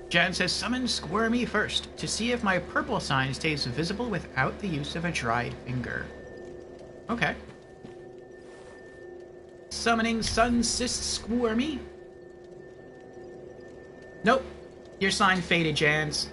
Jan says, summon Squirmy first, to see if my purple sign stays visible without the use of a dried finger. Okay. Summoning Sun Sis Squirmy. Nope. Your sign faded, Jans.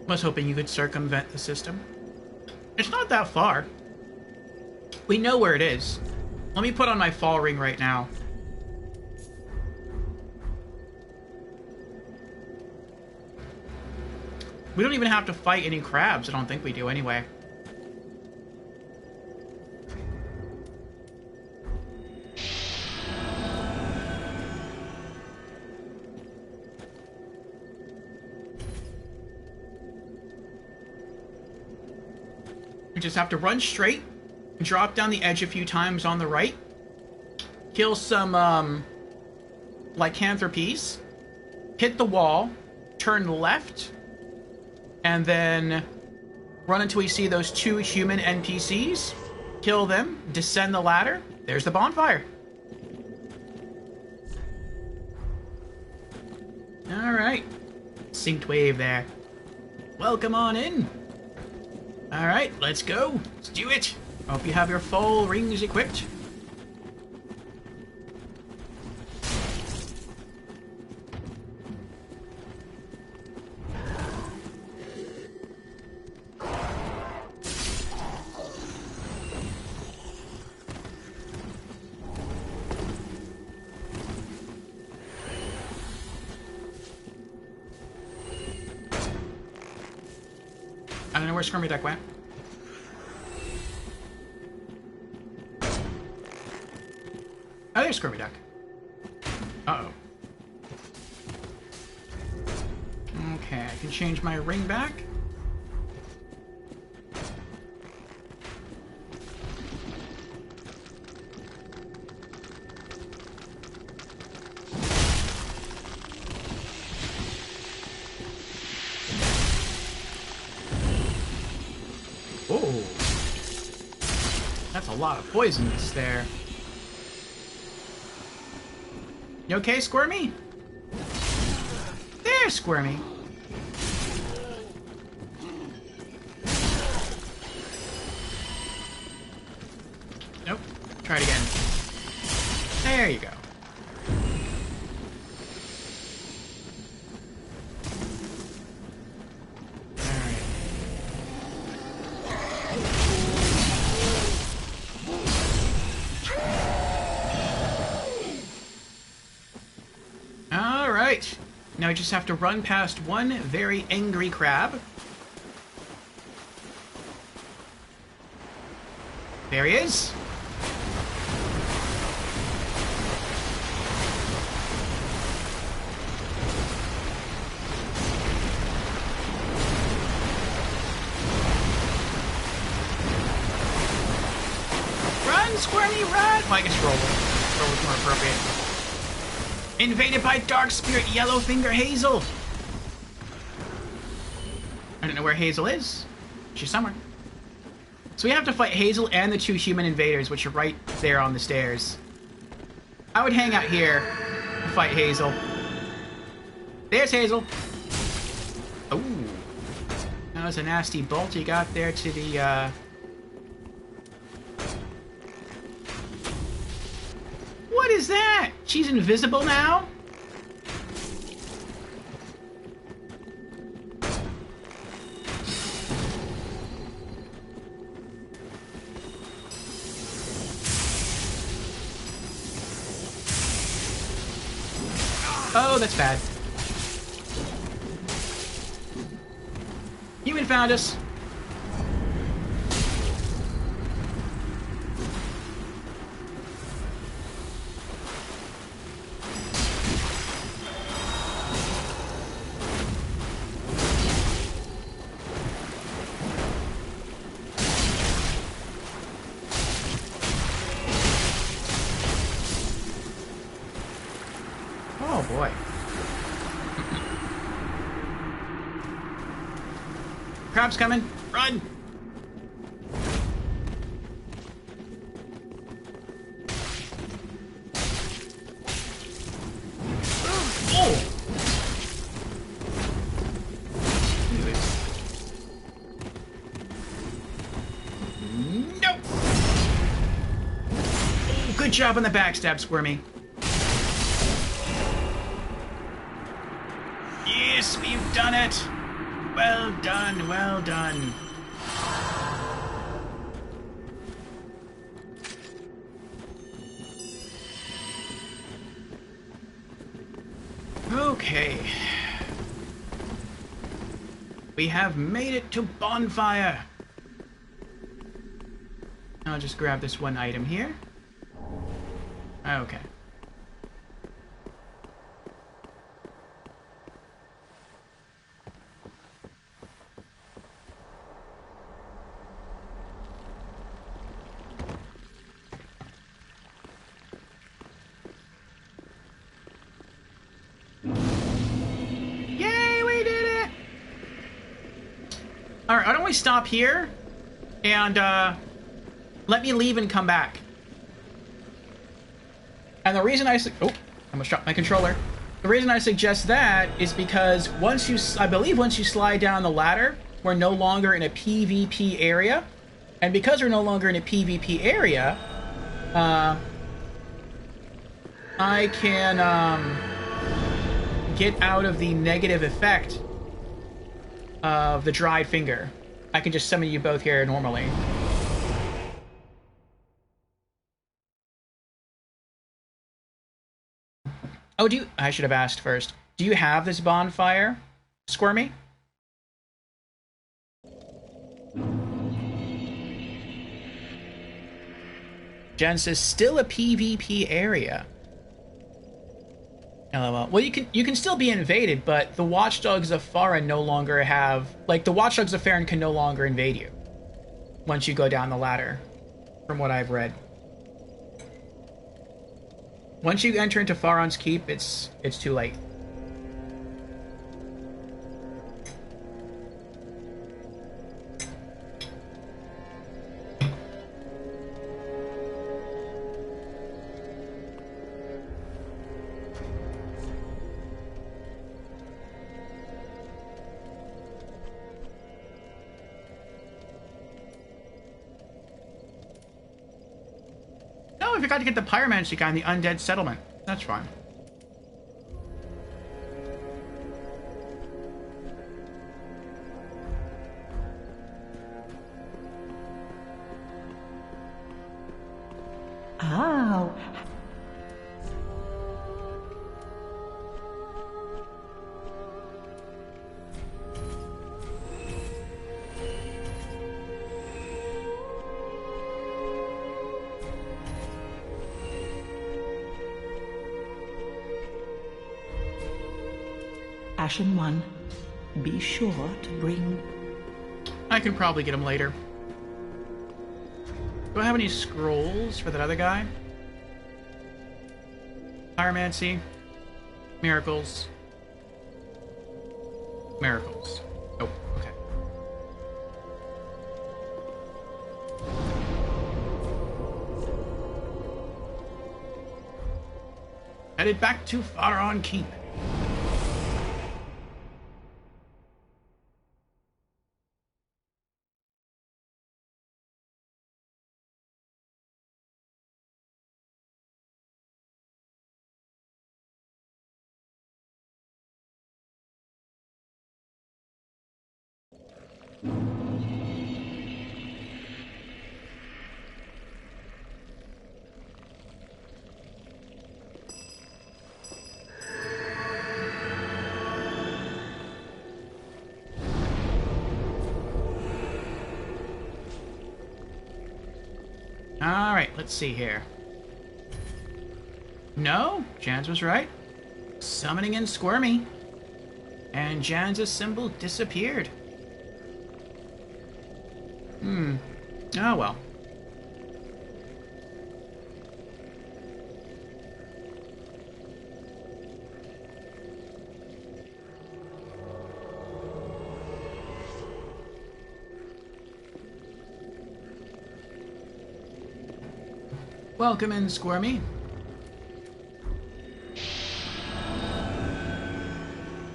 Was hoping you could circumvent the system. It's not that far. We know where it is. Let me put on my fall ring right now. We don't even have to fight any crabs. I don't think we do anyway. Just have to run straight, drop down the edge a few times on the right, kill some lycanthropes, hit the wall, turn left, and then run until we see those 2 human NPCs, kill them, descend the ladder. There's the bonfire. Alright. Synced wave there. Welcome on in. Alright, let's go. Let's do it. Hope you have your fall rings equipped. I don't know where Squirmy Duck went. Oh, there's Squirmy Duck. Uh-oh. Okay, I can change my ring back. Oh, that's a lot of poisons there. You okay, Squirmy? There's Squirmy. Nope. Try it again. There you go. Now I just have to run past one very angry crab. There he is. Run, Squirmy, run! Well, I guess roll. Roll is more appropriate. Invaded by Dark Spirit Yellowfinger Hazel! I don't know where Hazel is. She's somewhere. So we have to fight Hazel and the 2 human invaders, which are right there on the stairs. I would hang out here and fight Hazel. There's Hazel! Oh. That was a nasty bolt you got there to the, What is that? She's invisible now? Oh, that's bad. Human found us. Oh boy. Crab's coming. Run! Oh! Nope! Oh, good job on the backstab, Squirmy. Yes, we've done it! Well done, well done. Okay. We have made it to Bonfire. I'll just grab this one item here. Okay. Alright, why don't we stop here and let me leave and come back. And the reason I I almost dropped my controller. The reason I suggest that is because I believe once you slide down the ladder, we're no longer in a PvP area. And because we're no longer in a PvP area, I can get out of the negative effect of the dried finger. I can just summon you both here normally. Oh, I should have asked first. Do you have this bonfire, Squirmy? Jen says, still a PvP area. LOL. Well, you can still be invaded, but the Watchdogs of Farron no longer have... Like, the Watchdogs of Farron can no longer invade you once you go down the ladder, from what I've read. Once you enter into Farron's Keep, it's too late. Oh, I forgot to get the Pyromancy guy in the Undead Settlement. That's fine. Oh. Ashen One, be sure to bring... I can probably get him later. Do I have any scrolls for that other guy? Pyromancy. Miracles. Miracles. Oh, okay. Headed back to Farron Keep. Alright, let's see here. No, Jans was right. Summoning in Squirmy. And Jans' symbol disappeared. Oh well. Welcome in, Squirmy.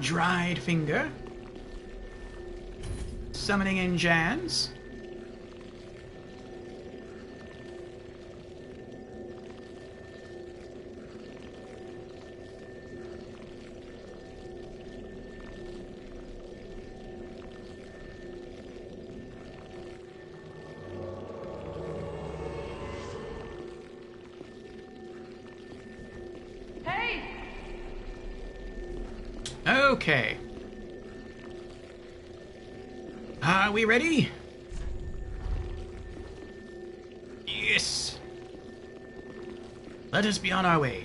Dried Finger. Summoning in Jans. Okay. Are we ready? Yes. Let us be on our way.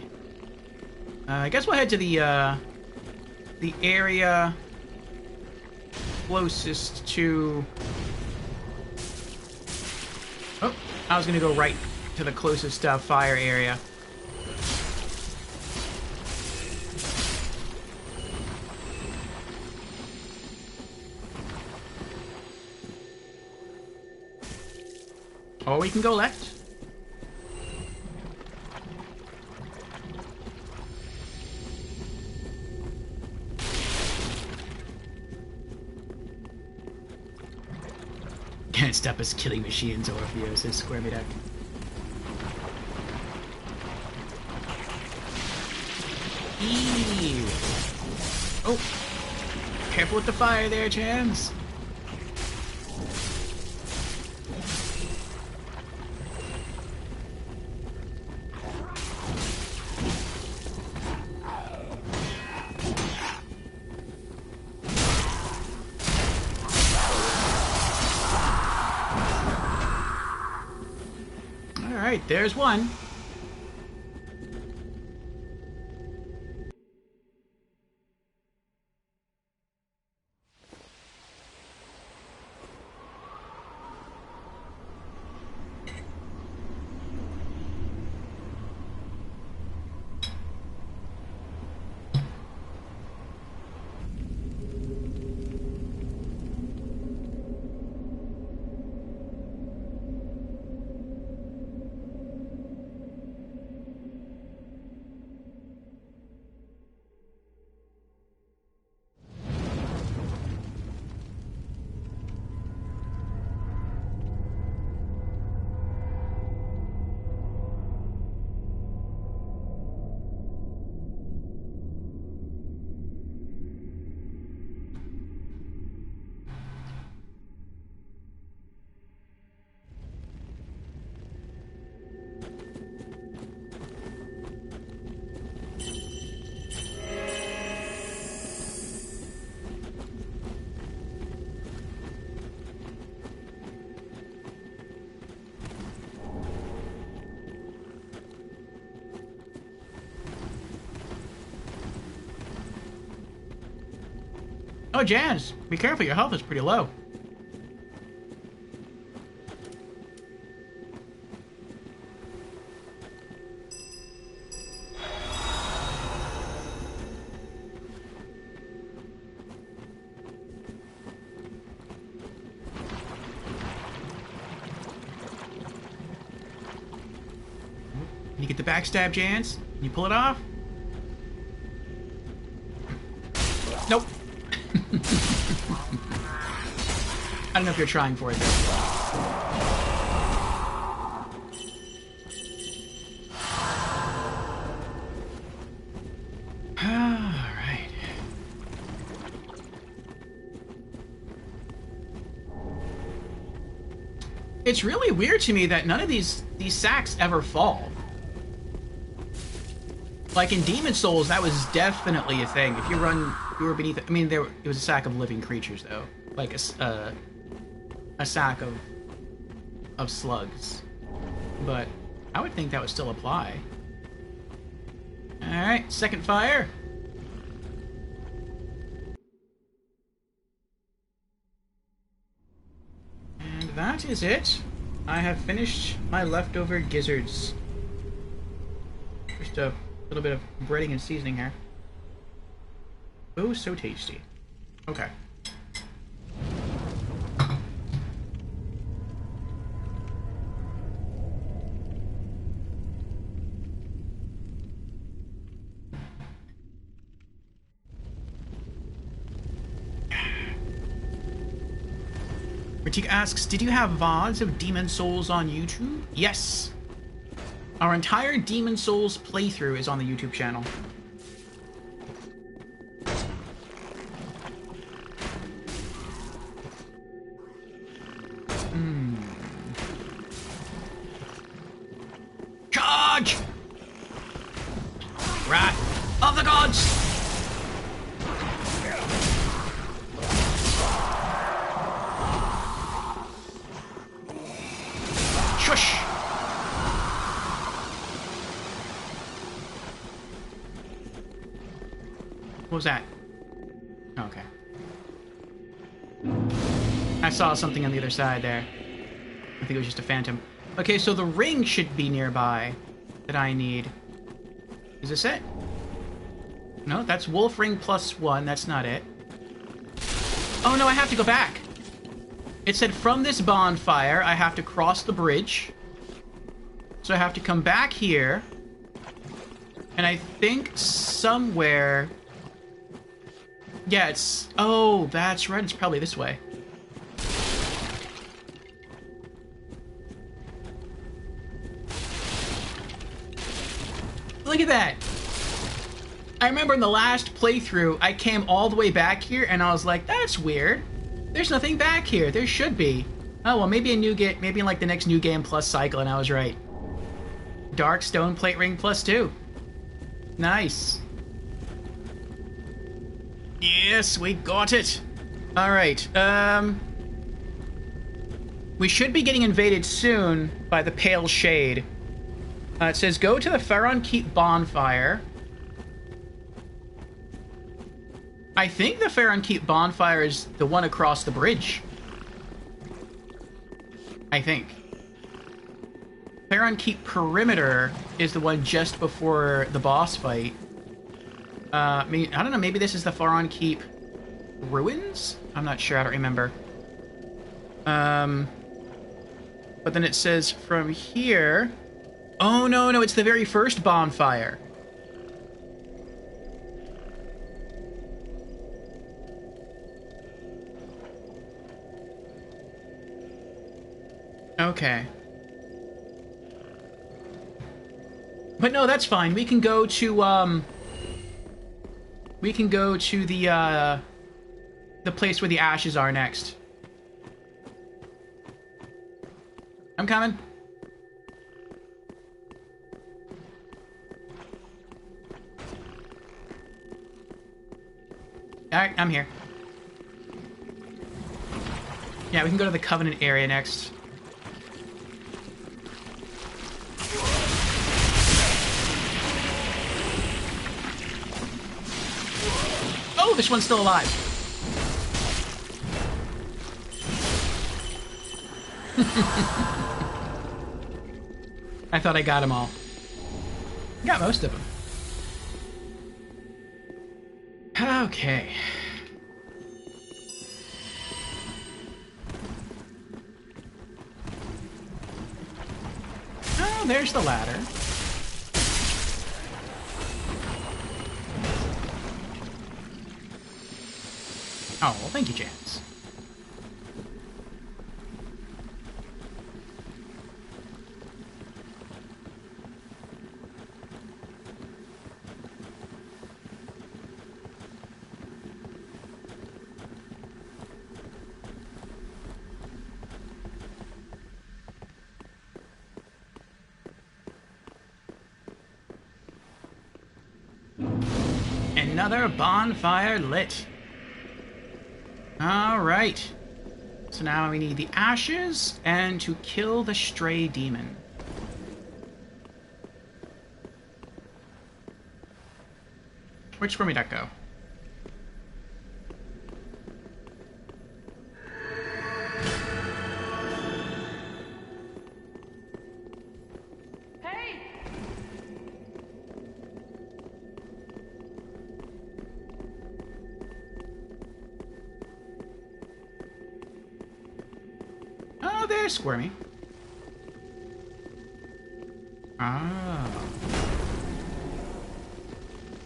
I guess we'll head to the area closest to... Oh, I was gonna go right to the closest fire area. Or we can go left. Can't stop us killing machines, Orpheus, says Squirmy Duck. Eee. Oh, careful with the fire there, Jans. Alright, there's one. Oh, Jans, be careful, your health is pretty low. You get the backstab, Jans? Can you pull it off? Nope. I don't know if you're trying for it, though. Alright. It's really weird to me that none of these sacks ever fall. Like in Demon Souls, that was definitely a thing. If you were beneath it. I mean, it was a sack of living creatures, though. Like a sack of slugs. but I would think that would still apply. Alright, second fire. And that is it. I have finished my leftover gizzards. Just a little bit of breading and seasoning here. Oh, so tasty. Okay. Ratik asks, did you have VODs of Demon Souls on YouTube? Yes. Our entire Demon Souls playthrough is on the YouTube channel. Charge! Wrath of the Gods! Shush! What was that? Okay. I saw something on the other side there. I think it was just a phantom. Okay, so the ring should be nearby that I need. Is this it? No, that's Wolf Ring +1. That's not it. Oh no, I have to go back. It said from this bonfire, I have to cross the bridge. So I have to come back here. And I think somewhere... Yeah, it's... Oh, that's right. It's probably this way. Look at that! I remember in the last playthrough, I came all the way back here, and I was like, that's weird. There's nothing back here. There should be. Oh, well, maybe a new game, maybe in like the next New Game Plus cycle, and I was right. Dark Stone Plate Ring +2. Nice. Yes, we got it. Alright, we should be getting invaded soon by the Pale Shade. It says, go to the Faron Keep bonfire. I think the Faron Keep bonfire is the one across the bridge. I think. Faron Keep perimeter is the one just before the boss fight. I mean, I don't know, maybe this is the Faron Keep ruins? I'm not sure, I don't remember. But then it says from here... Oh, no, no, it's the very first bonfire. Okay. But no, that's fine. We can go to, we can go to the place where the ashes are next. I'm coming. Alright, I'm here. Yeah, we can go to the Covenant area next. Oh, this one's still alive. I thought I got them all. Got most of them. Okay. Oh, there's the ladder. Oh, well, thank you, Jans. Another bonfire lit. Alright. So now we need the ashes and to kill the stray demon. Where'd Squirmy Duck go? Oh, there's Squirmy. Ah.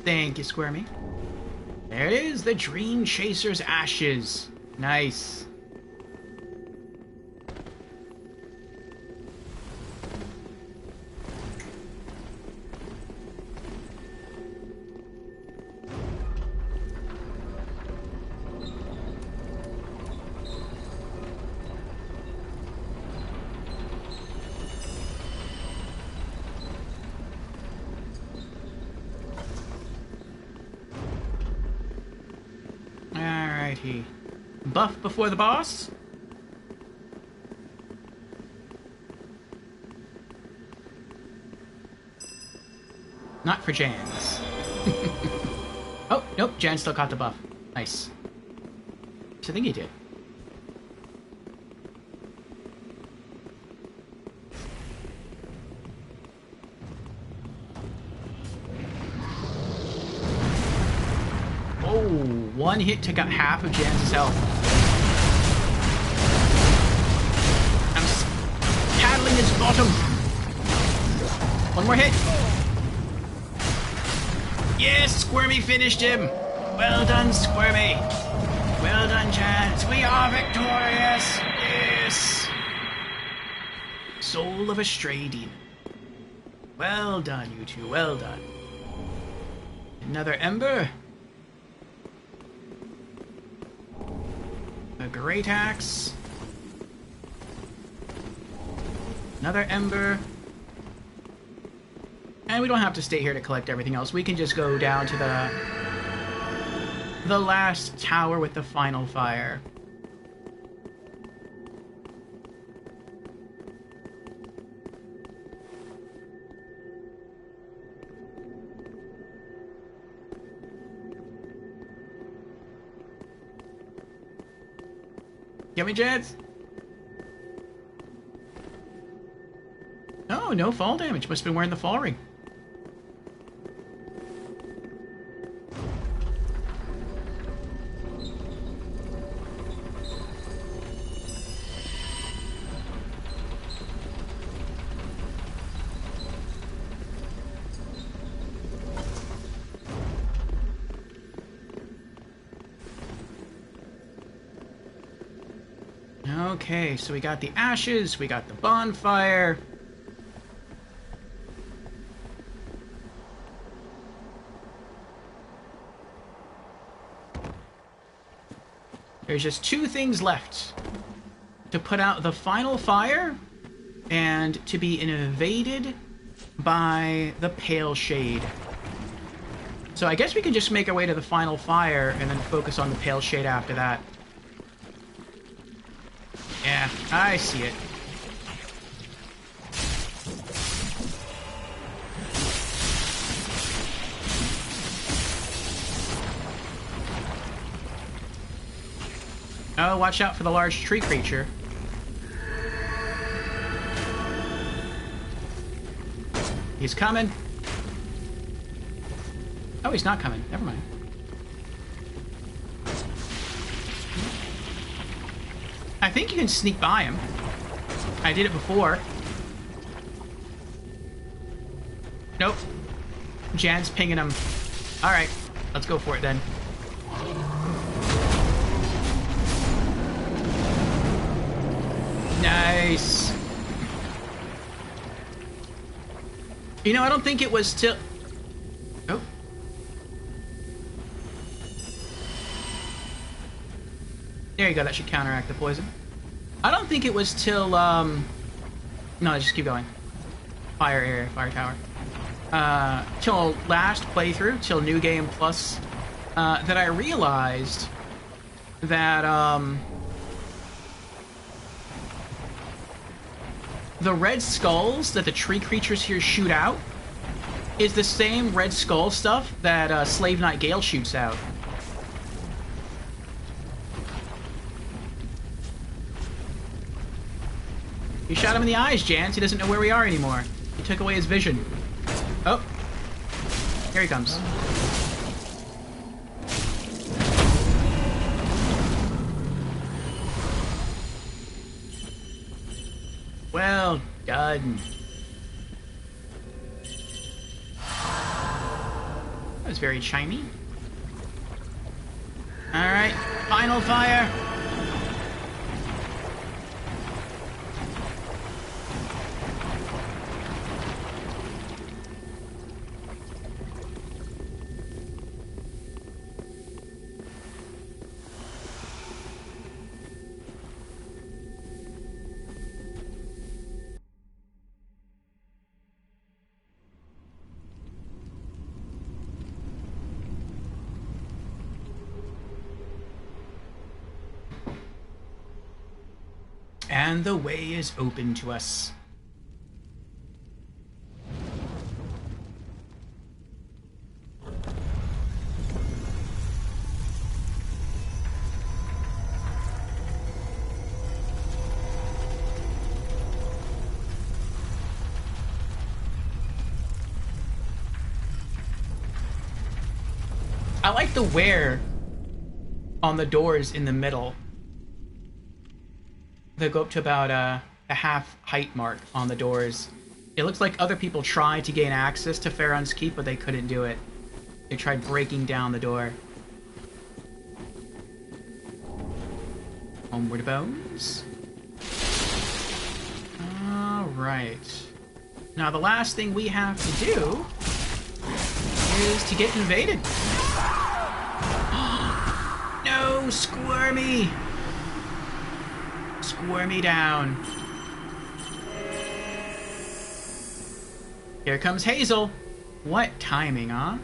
Thank you, Squirmy. There it is, the Dream Chaser's ashes. Nice. Alrighty. Buff before the boss? Not for Jans. Oh, nope, Jan still caught the buff. Nice. So I think he did. Oh, one hit took out half of Jan's health. I'm paddling his bottom. One more hit. Yes, Squirmy finished him. Well done, Squirmy. Well done, Jans. We are victorious. Yes. Soul of a stray demon. Well done, you two. Well done. Another ember. A great axe. Another ember. And we don't have to stay here to collect everything else. We can just go down to the last tower with the final fire. Get me, Jets? Oh, no fall damage. Must have been wearing the fall ring. Okay, so we got the ashes, we got the bonfire. There's just two things left. To put out the final fire, and to be invaded by the Pale Shade. So I guess we can just make our way to the final fire, and then focus on the Pale Shade after that. Yeah, I see it. Oh, watch out for the large tree creature. He's coming. Oh, he's not coming. Never mind. I think you can sneak by him. I did it before. Nope. Jan's pinging him. Alright, let's go for it then. Nice. You know, I don't think it was till... Oh. There you go, that should counteract the poison. I don't think it was till, No, just keep going. Fire area, fire tower. Till last playthrough, till New Game Plus, that I realized that, the red skulls that the tree creatures here shoot out is the same Red Skull stuff that Slave Knight Gale shoots out. You shot him in the eyes, Jans. He doesn't know where we are anymore. You took away his vision. Oh. Here he comes. Well done. That was very chimey. Alright, final fire. And the way is open to us. I like the wear on the doors in the middle. They go up to about a half height mark on the doors. It looks like other people tried to gain access to Farron's Keep, but they couldn't do it. They tried breaking down the door. Homeward bones. Alright. Now the last thing we have to do is to get invaded. No, Squirmy! Squirmy down. Here comes Hazel. What timing, huh?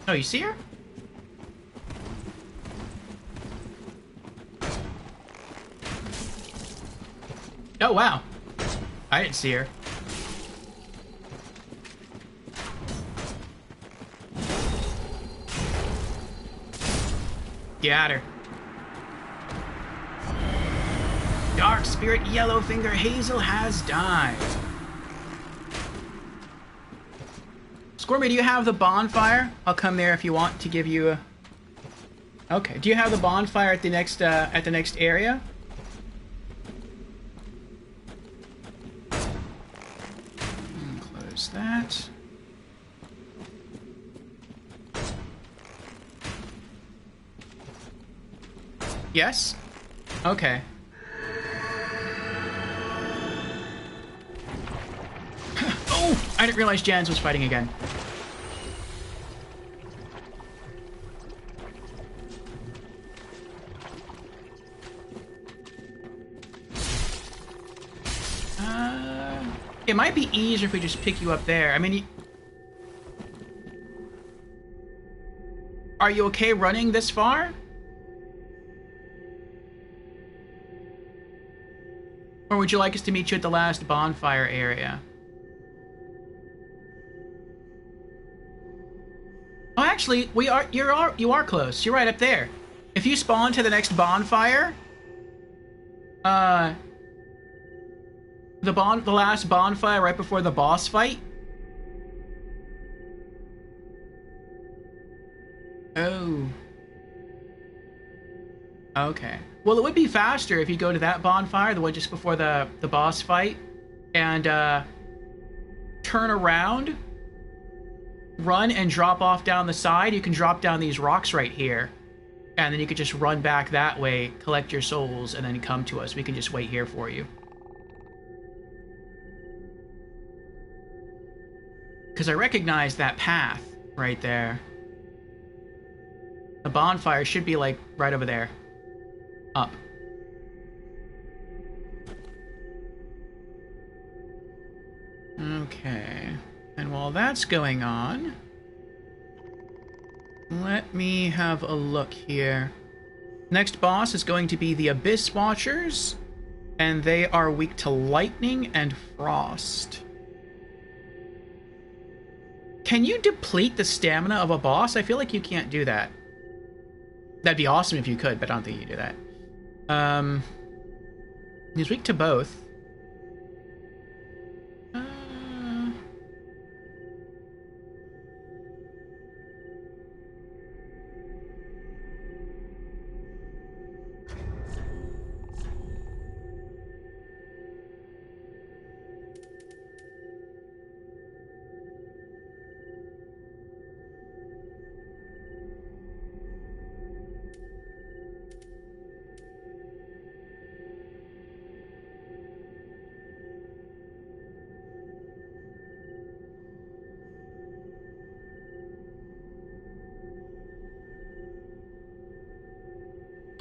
Oh, you see her? Oh, wow. I didn't see her. Got her. Dark Spirit Yellowfinger Hazel has died. Squirmy, do you have the bonfire? I'll come there if you want to give you a... Okay, do you have the bonfire at the next area? Close that. Yes? Okay. Oh! I didn't realize Jans was fighting again. It might be easier if we just pick you up there. I mean, are you okay running this far? Or would you like us to meet you at the last bonfire area? Oh, actually, you are close. You're right up there. If you spawn to the next bonfire, the last bonfire right before the boss fight. Oh. Okay. Well, it would be faster if you go to that bonfire, the one just before the boss fight, and turn around, run and drop off down the side. You can drop down these rocks right here, and then you could just run back that way, collect your souls, and then come to us. We can just wait here for you. Because I recognize that path right there. The bonfire should be, like, right over there. Up. Okay. And while that's going on, let me have a look here. Next boss is going to be the Abyss Watchers, and they are weak to lightning and frost. Can you deplete the stamina of a boss? I feel like you can't do that. That'd be awesome if you could, but I don't think you can do that. He's weak to both.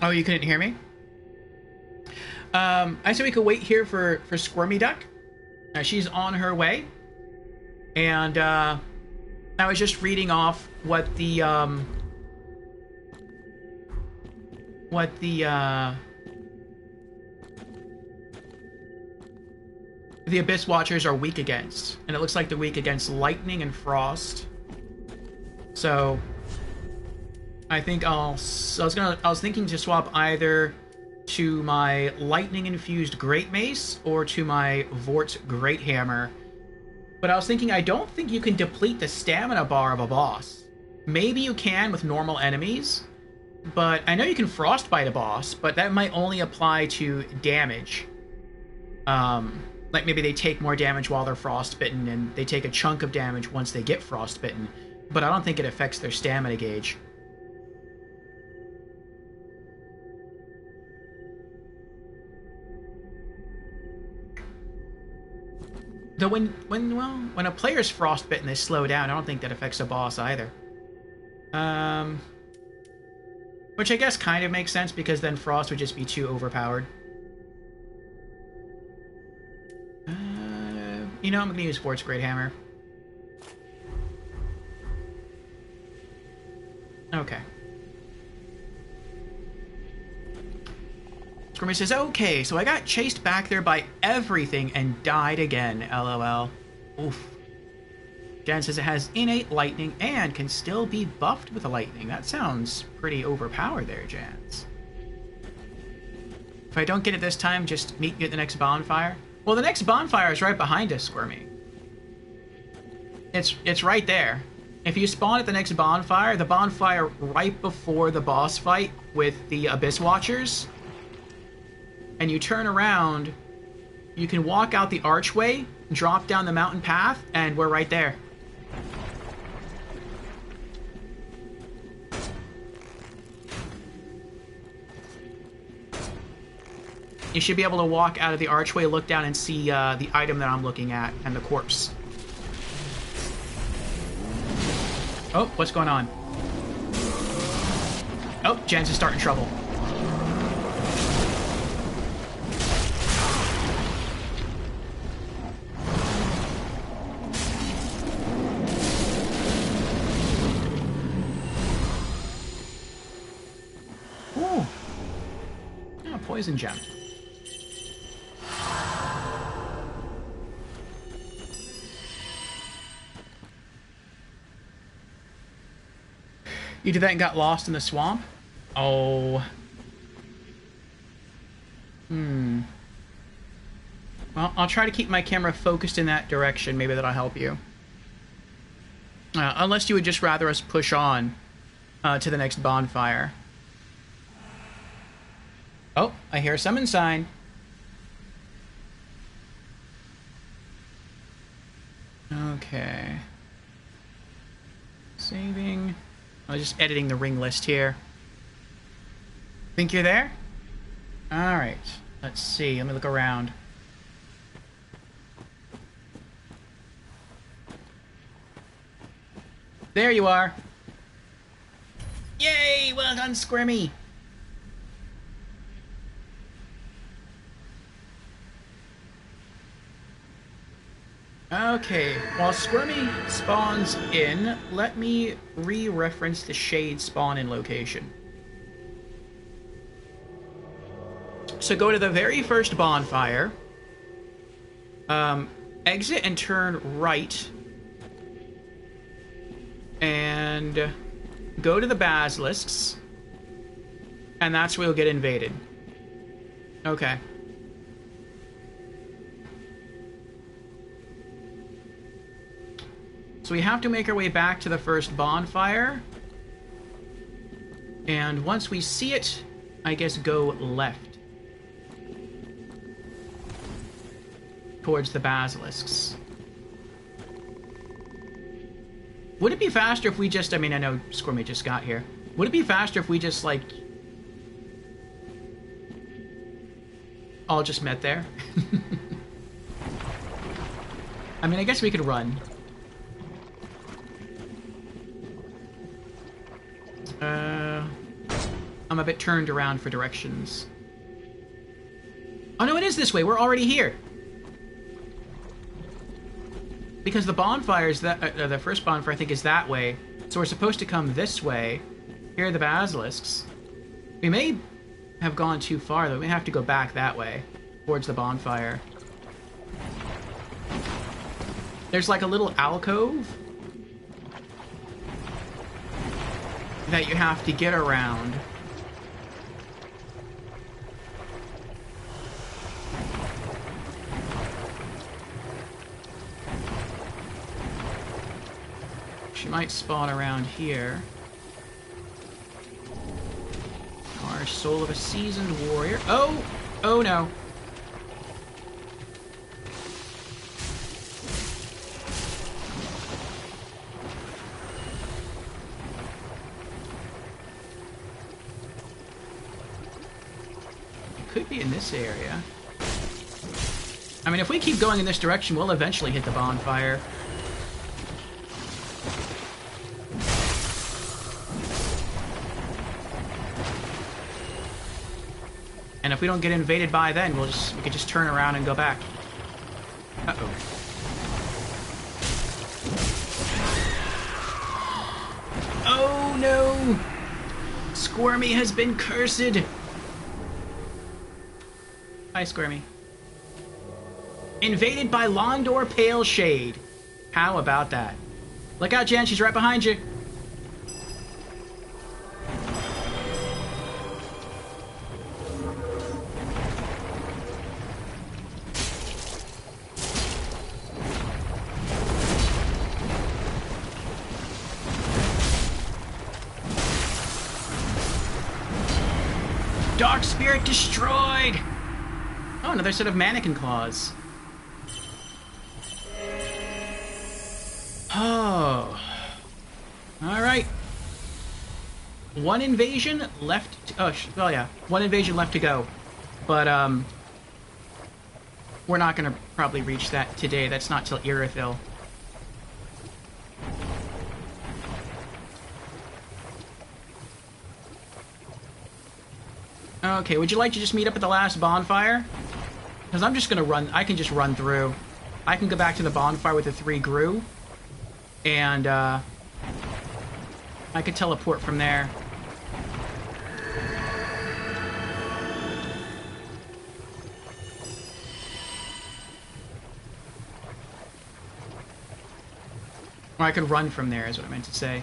Oh, you couldn't hear me? I said we could wait here for Squirmy Duck. She's on her way. And, I was just reading off what the Abyss Watchers are weak against. And it looks like they're weak against lightning and frost. So I think I was thinking to swap either to my lightning infused Great Mace or to my Vort Great Hammer. But I was thinking I don't think you can deplete the stamina bar of a boss. Maybe you can with normal enemies, but I know you can frostbite a boss, but that might only apply to damage. Like maybe they take more damage while they're frostbitten and they take a chunk of damage once they get frostbitten, but I don't think it affects their stamina gauge. Though when a player's frostbitten, they slow down. I don't think that affects a boss either. Which I guess kind of makes sense because then frost would just be too overpowered. You know, I'm gonna use Vort's Great Hammer. Okay. Squirmy says, okay, so I got chased back there by everything and died again, lol. Oof. Jan says it has innate lightning and can still be buffed with lightning. That sounds pretty overpowered there, Jans. If I don't get it this time, just meet me at the next bonfire. Well, the next bonfire is right behind us, Squirmy. It's right there. If you spawn at the next bonfire, the bonfire right before the boss fight with the Abyss Watchers, and you turn around, you can walk out the archway, drop down the mountain path, and we're right there. You should be able to walk out of the archway, look down, and see the item that I'm looking at, and the corpse. Oh, what's going on? Oh, Jens is starting trouble. Ooh. Oh, poison gem. You did that and got lost in the swamp? Oh. Well, I'll try to keep my camera focused in that direction. Maybe that'll help you. Unless you would just rather us push on to the next bonfire. Oh, I hear a summon sign. Okay. Saving. I was just editing the ring list here. Think you're there? Alright. Let's see. Let me look around. There you are. Yay! Well done, Squirmy! Okay, while Squirmy spawns in, let me re-reference the Shade spawn-in location. So go to the very first bonfire, exit and turn right, and go to the basilisks, and that's where you'll get invaded. Okay. So we have to make our way back to the first bonfire. And once we see it, I guess go left. Towards the basilisks. Would it be faster if we just... I mean, I know Squirmy just got here. Would it be faster if we just, like... all just met there? I mean, I guess we could run. I'm a bit turned around for directions. Oh no, it is this way. We're already here. Because the bonfire is that the first bonfire I think is that way. So we're supposed to come this way. Here are the basilisks. We may have gone too far though. We may have to go back that way towards the bonfire. There's like a little alcove that you have to get around. She might spawn around here. Our soul of a seasoned warrior. Oh! Oh no. Could be in this area. I mean, if we keep going in this direction, we'll eventually hit the bonfire. And if we don't get invaded by then, we could just turn around and go back. Uh-oh. Oh no! Squirmy has been cursed! Hi, Squirmy. Invaded by Londor Pale Shade. How about that? Look out, Jen, she's right behind you. Dark Spirit destroyed! Oh, another set of mannequin claws. Oh. Alright. One invasion left to, well yeah, one invasion left to go. But, we're not gonna probably reach that today. That's not till Irithyll. Okay, would you like to just meet up at the last bonfire? Because I'm just gonna run, I can just run through. I can go back to the bonfire with the 3 Grue. And, I could teleport from there. Or I could run from there, is what I meant to say.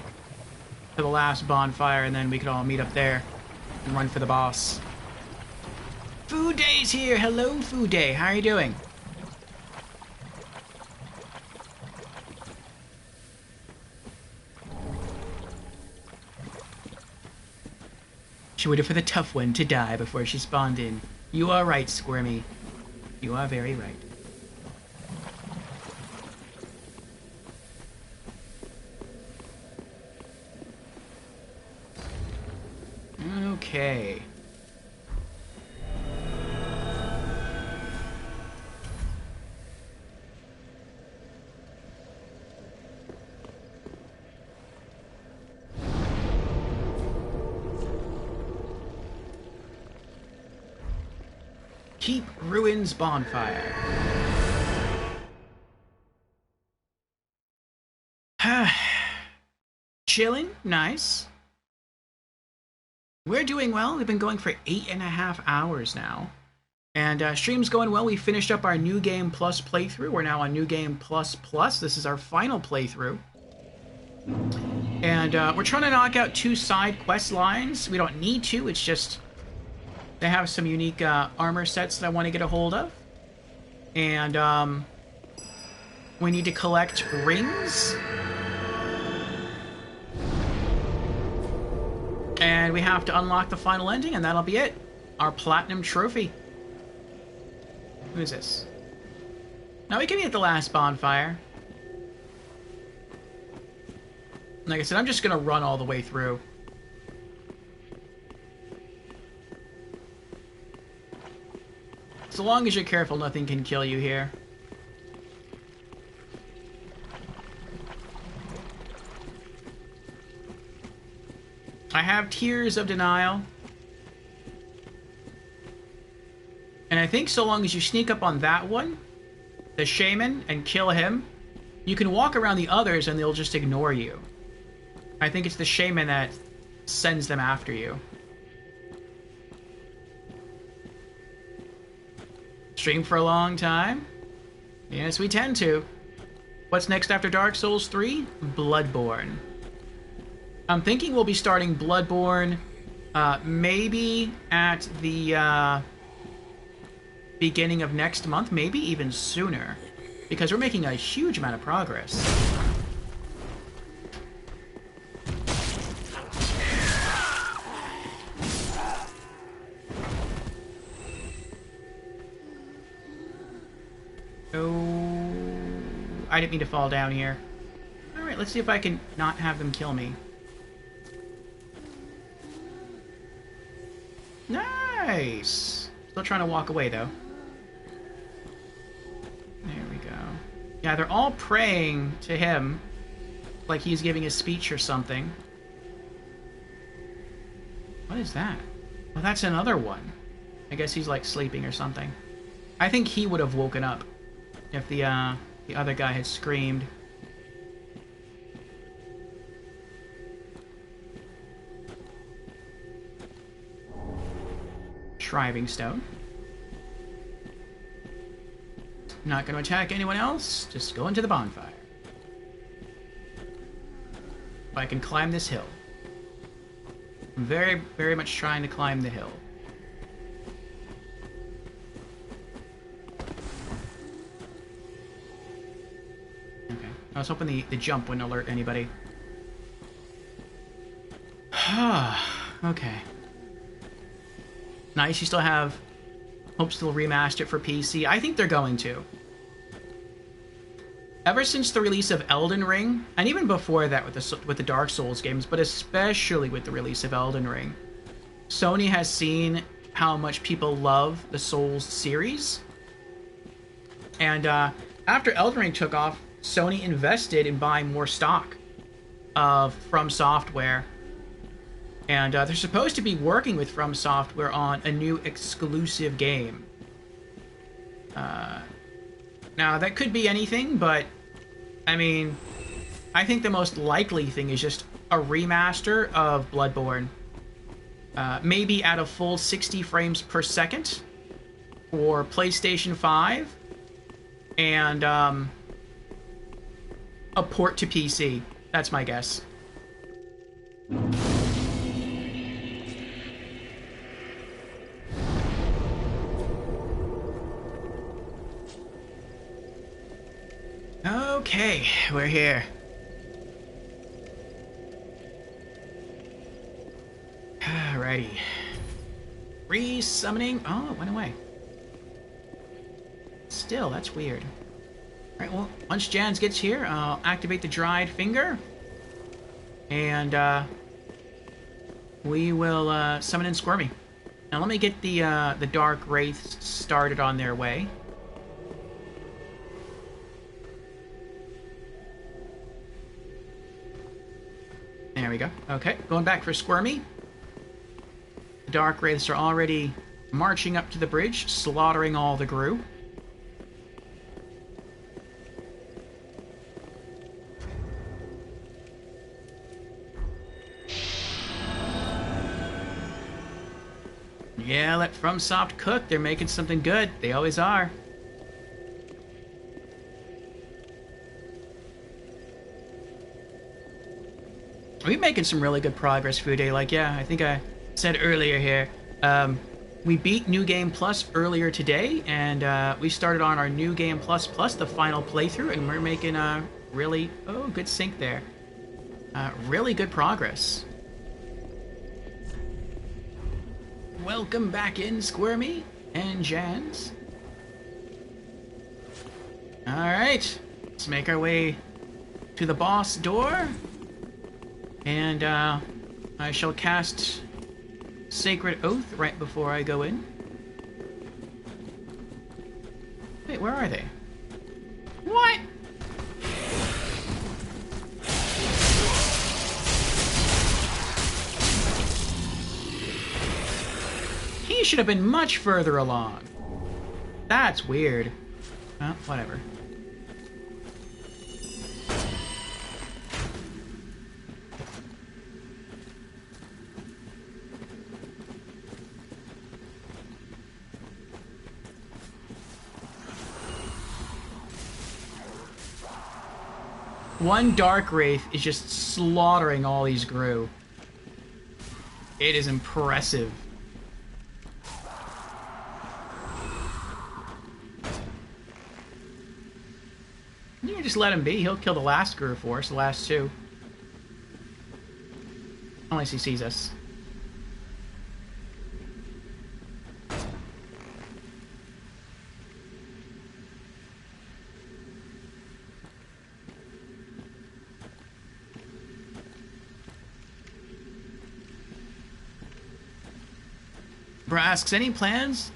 To the last bonfire, and then we could all meet up there and run for the boss. Food Day's here! Hello, Food Day. How are you doing? She waited for the tough one to die before she spawned in. You are right, Squirmy. You are very right. Okay. Keep Ruins bonfire. Chilling, nice. We're doing well. We've been going for 8.5 hours now. And stream's going well. We finished up our New Game Plus playthrough. We're now on New Game Plus Plus. This is our final playthrough. And we're trying to knock out 2 side quest lines. We don't need to. It's just they have some unique armor sets that I want to get a hold of. And we need to collect rings. And we have to unlock the final ending, and that'll be it. Our platinum trophy. Who is this? Now we can be at the last bonfire. Like I said, I'm just gonna run all the way through. So long as you're careful, nothing can kill you here. I have Tears of Denial. And I think so long as you sneak up on that one, the shaman, and kill him, you can walk around the others and they'll just ignore you. I think it's the shaman that sends them after you. Stream for a long time? Yes, we tend to. What's next after Dark Souls 3? Bloodborne. I'm thinking we'll be starting Bloodborne maybe at the beginning of next month, maybe even sooner, because we're making a huge amount of progress. Oh, I didn't mean to fall down here. Alright, let's see if I can not have them kill me. Nice! Still trying to walk away, though. There we go. Yeah, they're all praying to him, like he's giving a speech or something. What is that? Oh, that's another one. I guess he's, like, sleeping or something. I think he would have woken up if the other guy had screamed. Shriving Stone. Not going to attack anyone else, just go into the bonfire. If I can climb this hill. I'm very, very much trying to climb the hill. Okay, I was hoping the jump wouldn't alert anybody. Okay. Nice, you still have Hope still remaster it for PC. I think they're going to. Ever since the release of Elden Ring, and even before that with the Dark Souls games, but especially with the release of Elden Ring, Sony has seen how much people love the Souls series. And after Elden Ring took off, Sony invested in buying more stock of From Software. And they're supposed to be working with From Software on a new exclusive game. Now, that could be anything, but, I mean, I think the most likely thing is just a remaster of Bloodborne. Maybe at a full 60 frames per second for PlayStation 5. And a port to PC. That's my guess. Okay, we're here. Alrighty. Re-summoning. Oh, it went away. Still, that's weird. Alright, well, once Jans gets here, I'll activate the dried finger. And, we will, summon in Squirmy. Now, let me get the Dark Wraiths started on their way. There we go. Okay, going back for Squirmy. The Dark Wraiths are already marching up to the bridge, slaughtering all the Grue. Yeah, let FromSoft cook. They're making something good. They always are. We're making some really good progress, Fude. Like, yeah, I think I said earlier here, we beat New Game Plus earlier today, and we started on our New Game Plus the final playthrough, and we're making really... Oh, good sync there. Really good progress. Welcome back in, Squirmy and Jans. Alright, let's make our way to the boss door. And I shall cast Sacred Oath right before I go in. Wait, where are they? What? He should have been much further along. That's weird. Well, whatever. One Dark Wraith is just slaughtering all these Grue. It is impressive. You can just let him be. He'll kill the last Grue for us, the last two. Unless he sees us. Bra asks, any plans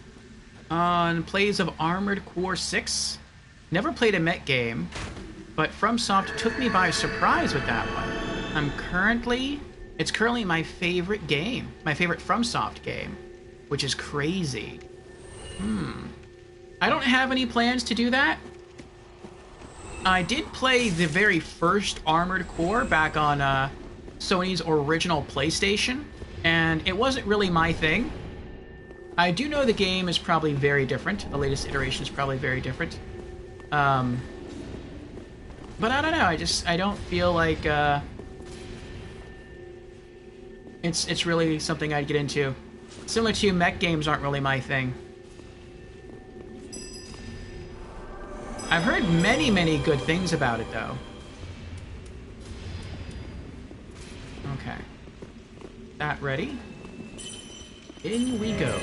on plays of Armored Core 6? Never played a mech game, but FromSoft took me by surprise with that one. It's currently my favorite game, my favorite FromSoft game, which is crazy. I don't have any plans to do that. I did play the very first Armored Core back on Sony's original PlayStation, and it wasn't really my thing. I do know the game is probably very different. The latest iteration is probably very different. But I don't know. I don't feel like it's really something I'd get into. Similar to you, mech games aren't really my thing. I've heard many, many good things about it, though. Okay. That ready? In we go.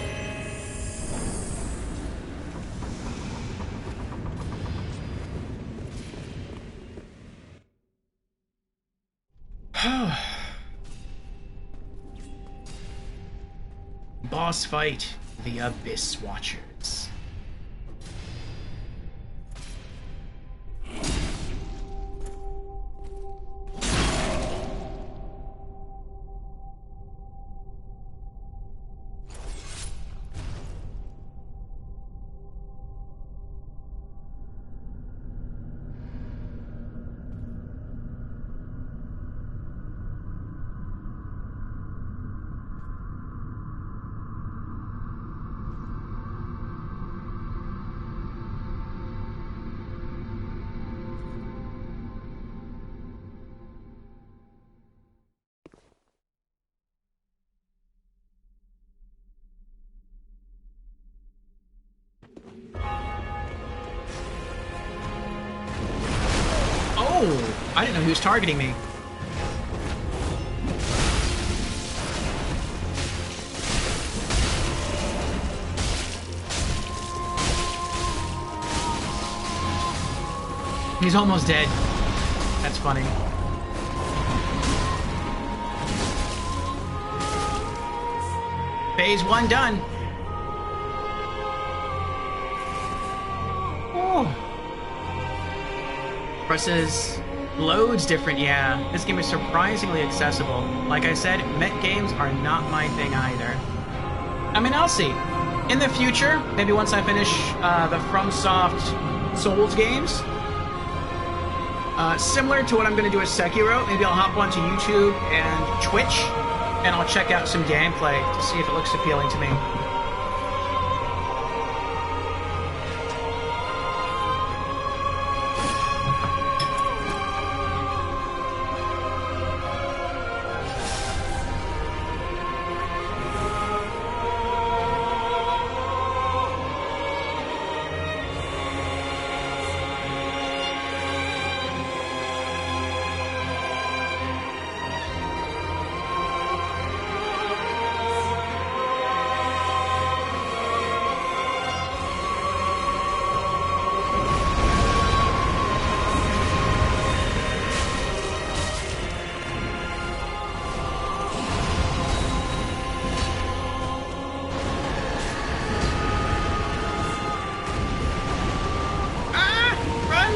Boss fight, the Abyss Watchers. Oh, I didn't know he was targeting me. He's almost dead. That's funny. Phase 1 done. Oh. Versus loads different, yeah. This game is surprisingly accessible. Like I said, mech games are not my thing either. I mean, I'll see. in the future, maybe once I finish the FromSoft Souls games, similar to what I'm going to do with Sekiro, maybe I'll hop onto YouTube and Twitch, and I'll check out some gameplay to see if it looks appealing to me.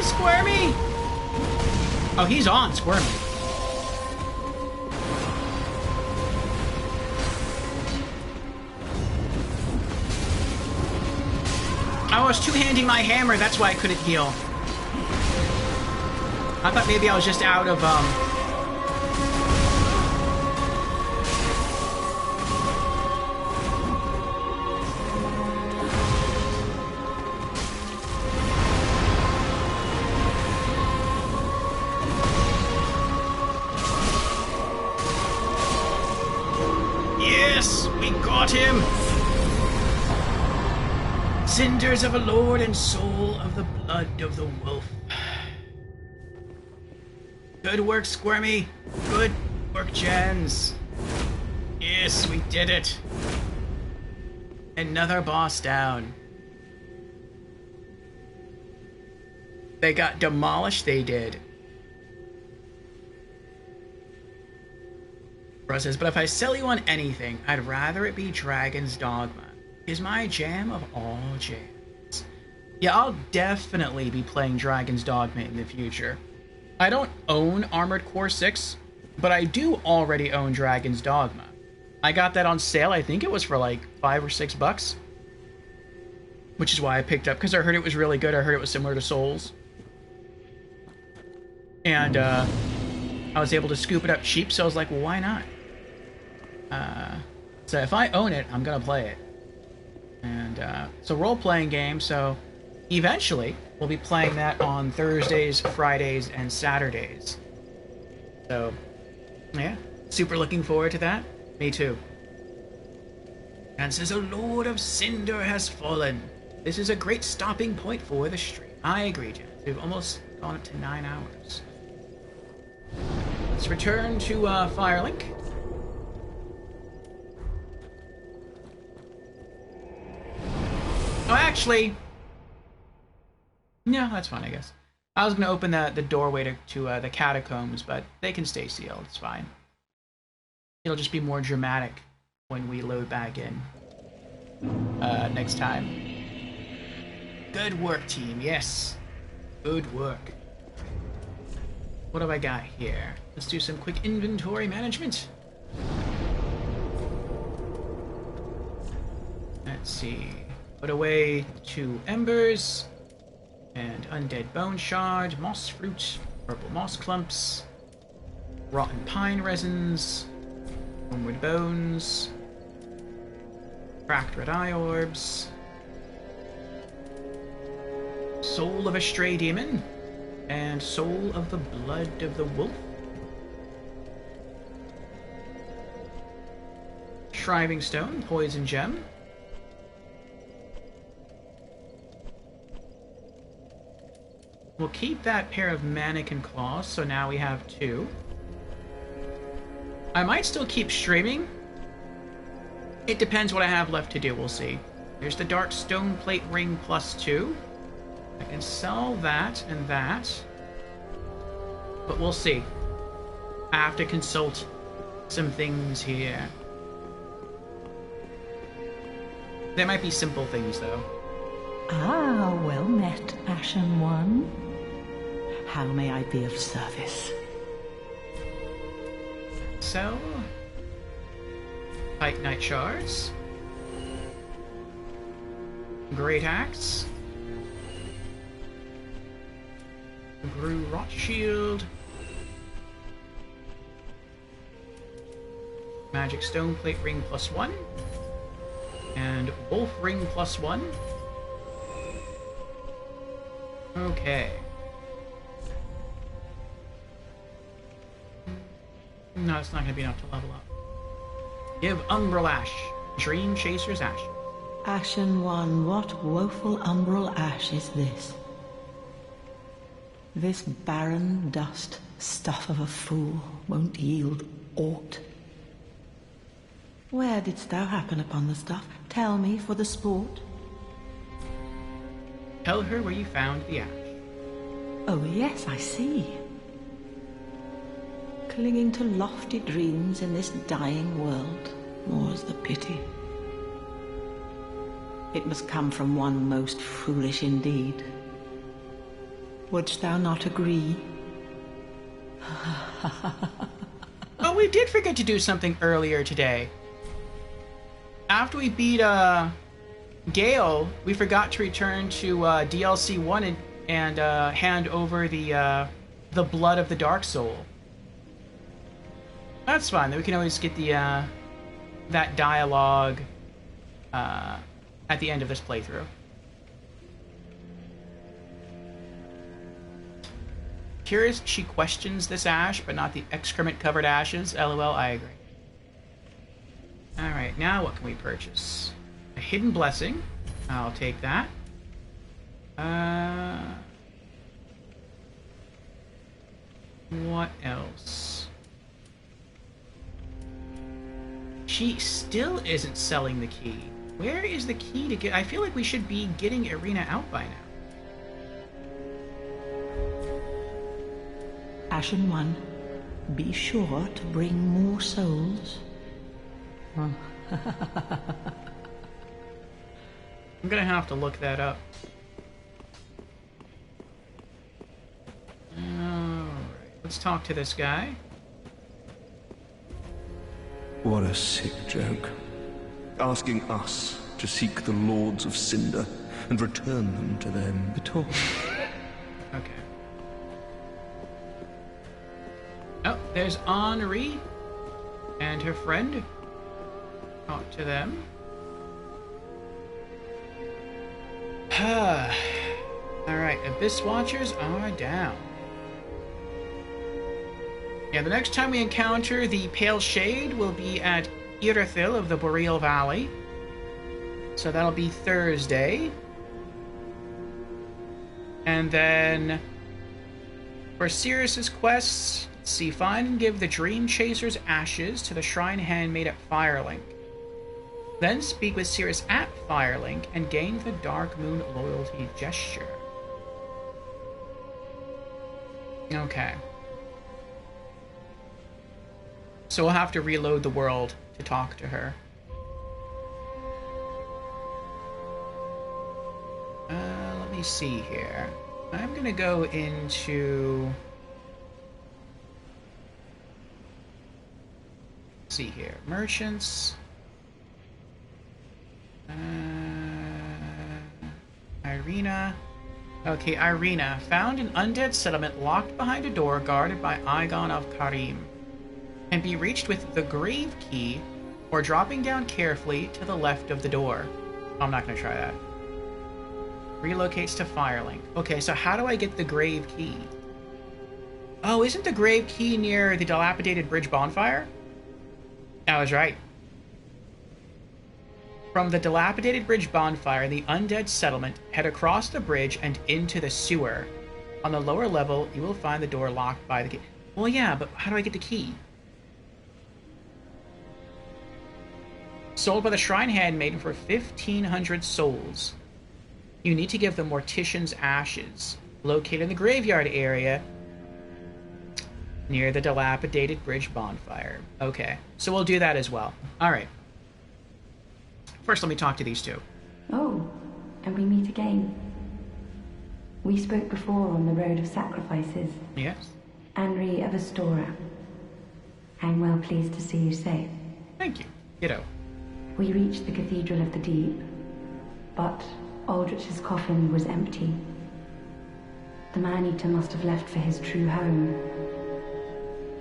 Squirmy! Oh, he's on Squirmy. I was two-handing my hammer, that's why I couldn't heal. I thought maybe I was just out of, Yes! We got him! Cinders of a lord and soul of the blood of the wolf. Good work, Squirmy. Good work, Jens. Yes, we did it. Another boss down. They got demolished, they did. Bro says, but if I sell you on anything, I'd rather it be Dragon's Dogma. Is my jam of all jams. Yeah, I'll definitely be playing Dragon's Dogma in the future. I don't own Armored Core 6, but I do already own Dragon's Dogma. I got that on sale, I think it was for like $5 or $6. Which is why I picked up, because I heard it was really good. I heard it was similar to Souls. And I was able to scoop it up cheap, so I was like, well, why not? So if I own it, I'm gonna play it. And it's a role-playing game, so eventually we'll be playing that on Thursdays, Fridays, and Saturdays. So, yeah, super looking forward to that. Me too. And says, a Lord of Cinder has fallen. This is a great stopping point for the stream. I agree, Jen. We've almost gone up to 9 hours. Let's return to Firelink. Oh, actually... No, that's fine, I guess. I was going to open the doorway to the catacombs, but they can stay sealed. It's fine. It'll just be more dramatic when we load back in next time. Good work, team. Yes. Good work. What have I got here? Let's do some quick inventory management. Let's see. Put away 2 embers. And undead bone shard, moss fruit, purple moss clumps, rotten pine resins, wormwood bones, cracked red eye orbs, soul of a stray demon, and soul of the blood of the wolf. Shriving stone, poison gem. We'll keep that pair of mannequin claws, so now we have 2. I might still keep streaming. It depends what I have left to do, we'll see. There's the dark stone plate ring +2. I can sell that and that. But we'll see. I have to consult some things here. There might be simple things, though. Ah, well met, Ashen One. How may I be of service? So, Titanite shards. Great Axe. Gru Rothschild. Magic Stone Plate Ring +1. And Wolf Ring +1. Okay. No, it's not going to be enough to level up. Give Umbral Ash. Dream Chaser's Ash. Ashen One, what woeful umbral ash is this? This barren dust, stuff of a fool, won't yield aught. Where didst thou happen upon the stuff? Tell me for the sport. Tell her where you found the ash. Oh yes, I see. Clinging to lofty dreams in this dying world, more's the pity. It must come from one most foolish indeed. Wouldst thou not agree? Oh, we did forget to do something earlier today. After we beat Gale, we forgot to return to DLC 1 and hand over the blood of the Dark Soul. That's fine. Then we can always get the that dialogue at the end of this playthrough. Curious, she questions this ash, but not the excrement-covered ashes. LOL, I agree. Alright, now what can we purchase? A Hidden Blessing. I'll take that. What else? She still isn't selling the key. Where is the key to get... I feel like we should be getting Irina out by now. Ashen One, be sure to bring more souls. I'm gonna have to look that up. Alright, let's talk to this guy. What a sick joke. Asking us to seek the Lords of Cinder and return them to them at all. Okay. Oh, there's Henri and her friend. Talk to them. Alright, Abyss Watchers are down. Yeah, the next time we encounter the Pale Shade will be at Irithyll of the Boreal Valley. So that'll be Thursday. And then for Sirius's quests, let's see, find and give the Dream Chaser's ashes to the Shrine Handmaid at Firelink. Then speak with Sirius at Firelink and gain the Dark Moon loyalty gesture. Okay. So we'll have to reload the world to talk to her. Let me see here. I'm gonna go into... Let's see here. Merchants. Irina. Okay, Irina. Found an undead settlement locked behind a door guarded by Igon of Karim. Can be reached with the grave key or dropping down carefully to the left of the door. I'm not going to try that. Relocates to Firelink. Okay, so how do I get the grave key? Oh, isn't the grave key near the dilapidated bridge bonfire? I was right. From the dilapidated bridge bonfire, the undead settlement, head across the bridge and into the sewer. On the lower level, you will find the door locked by the key. Well, yeah, but how do I get the key? Sold by the Shrine Handmaiden for 1,500 souls. You need to give the Mortician's ashes, located in the graveyard area near the dilapidated bridge bonfire. Okay, so we'll do that as well. Alright. First, let me talk to these two. Oh, and we meet again. We spoke before on the Road of Sacrifices. Yes. Henri of Astora. I'm well pleased to see you safe. Thank you. Ditto. We reached the Cathedral of the Deep, but Aldrich's coffin was empty. The man-eater must have left for his true home.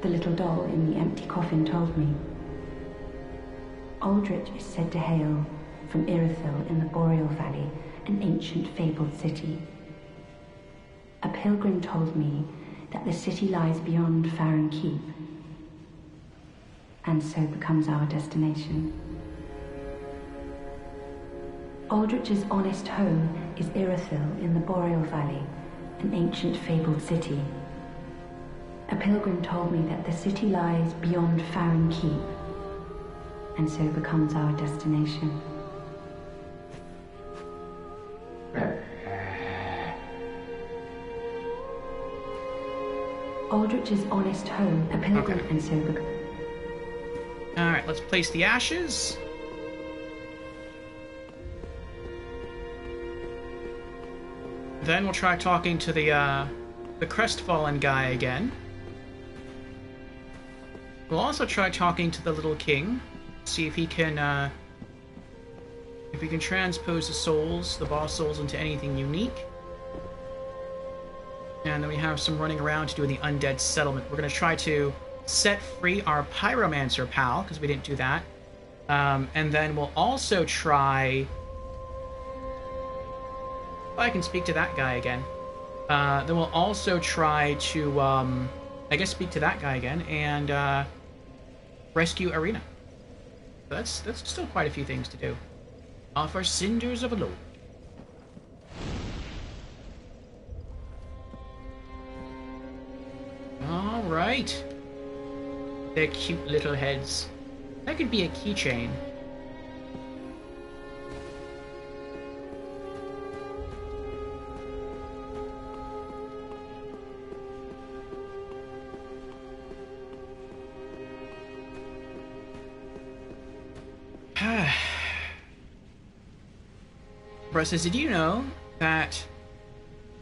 The little doll in the empty coffin told me. Aldrich is said to hail from Irithyll in the Boreal Valley, an ancient fabled city. A pilgrim told me that the city lies beyond Farron Keep, and so becomes our destination. Aldrich's honest home is Irithyll in the Boreal Valley, an ancient fabled city. A pilgrim told me that the city lies beyond Farron Keep, and so becomes our destination. Aldrich's honest home, a pilgrim, and so becomes... Alright, let's place the ashes. Then we'll try talking to the crestfallen guy again. We'll also try talking to the little king, see if he can transpose the souls, the boss souls, into anything unique. And then we have some running around to do in the undead settlement. We're going to try to set free our pyromancer pal, because we didn't do that. And then we'll also try... I can speak to that guy again. Then we'll also try to, I guess, speak to that guy again and rescue Irina. That's still quite a few things to do. Offer Cinders of a Lord. Alright. Their cute little heads. That could be a keychain. Bruce says, did you know that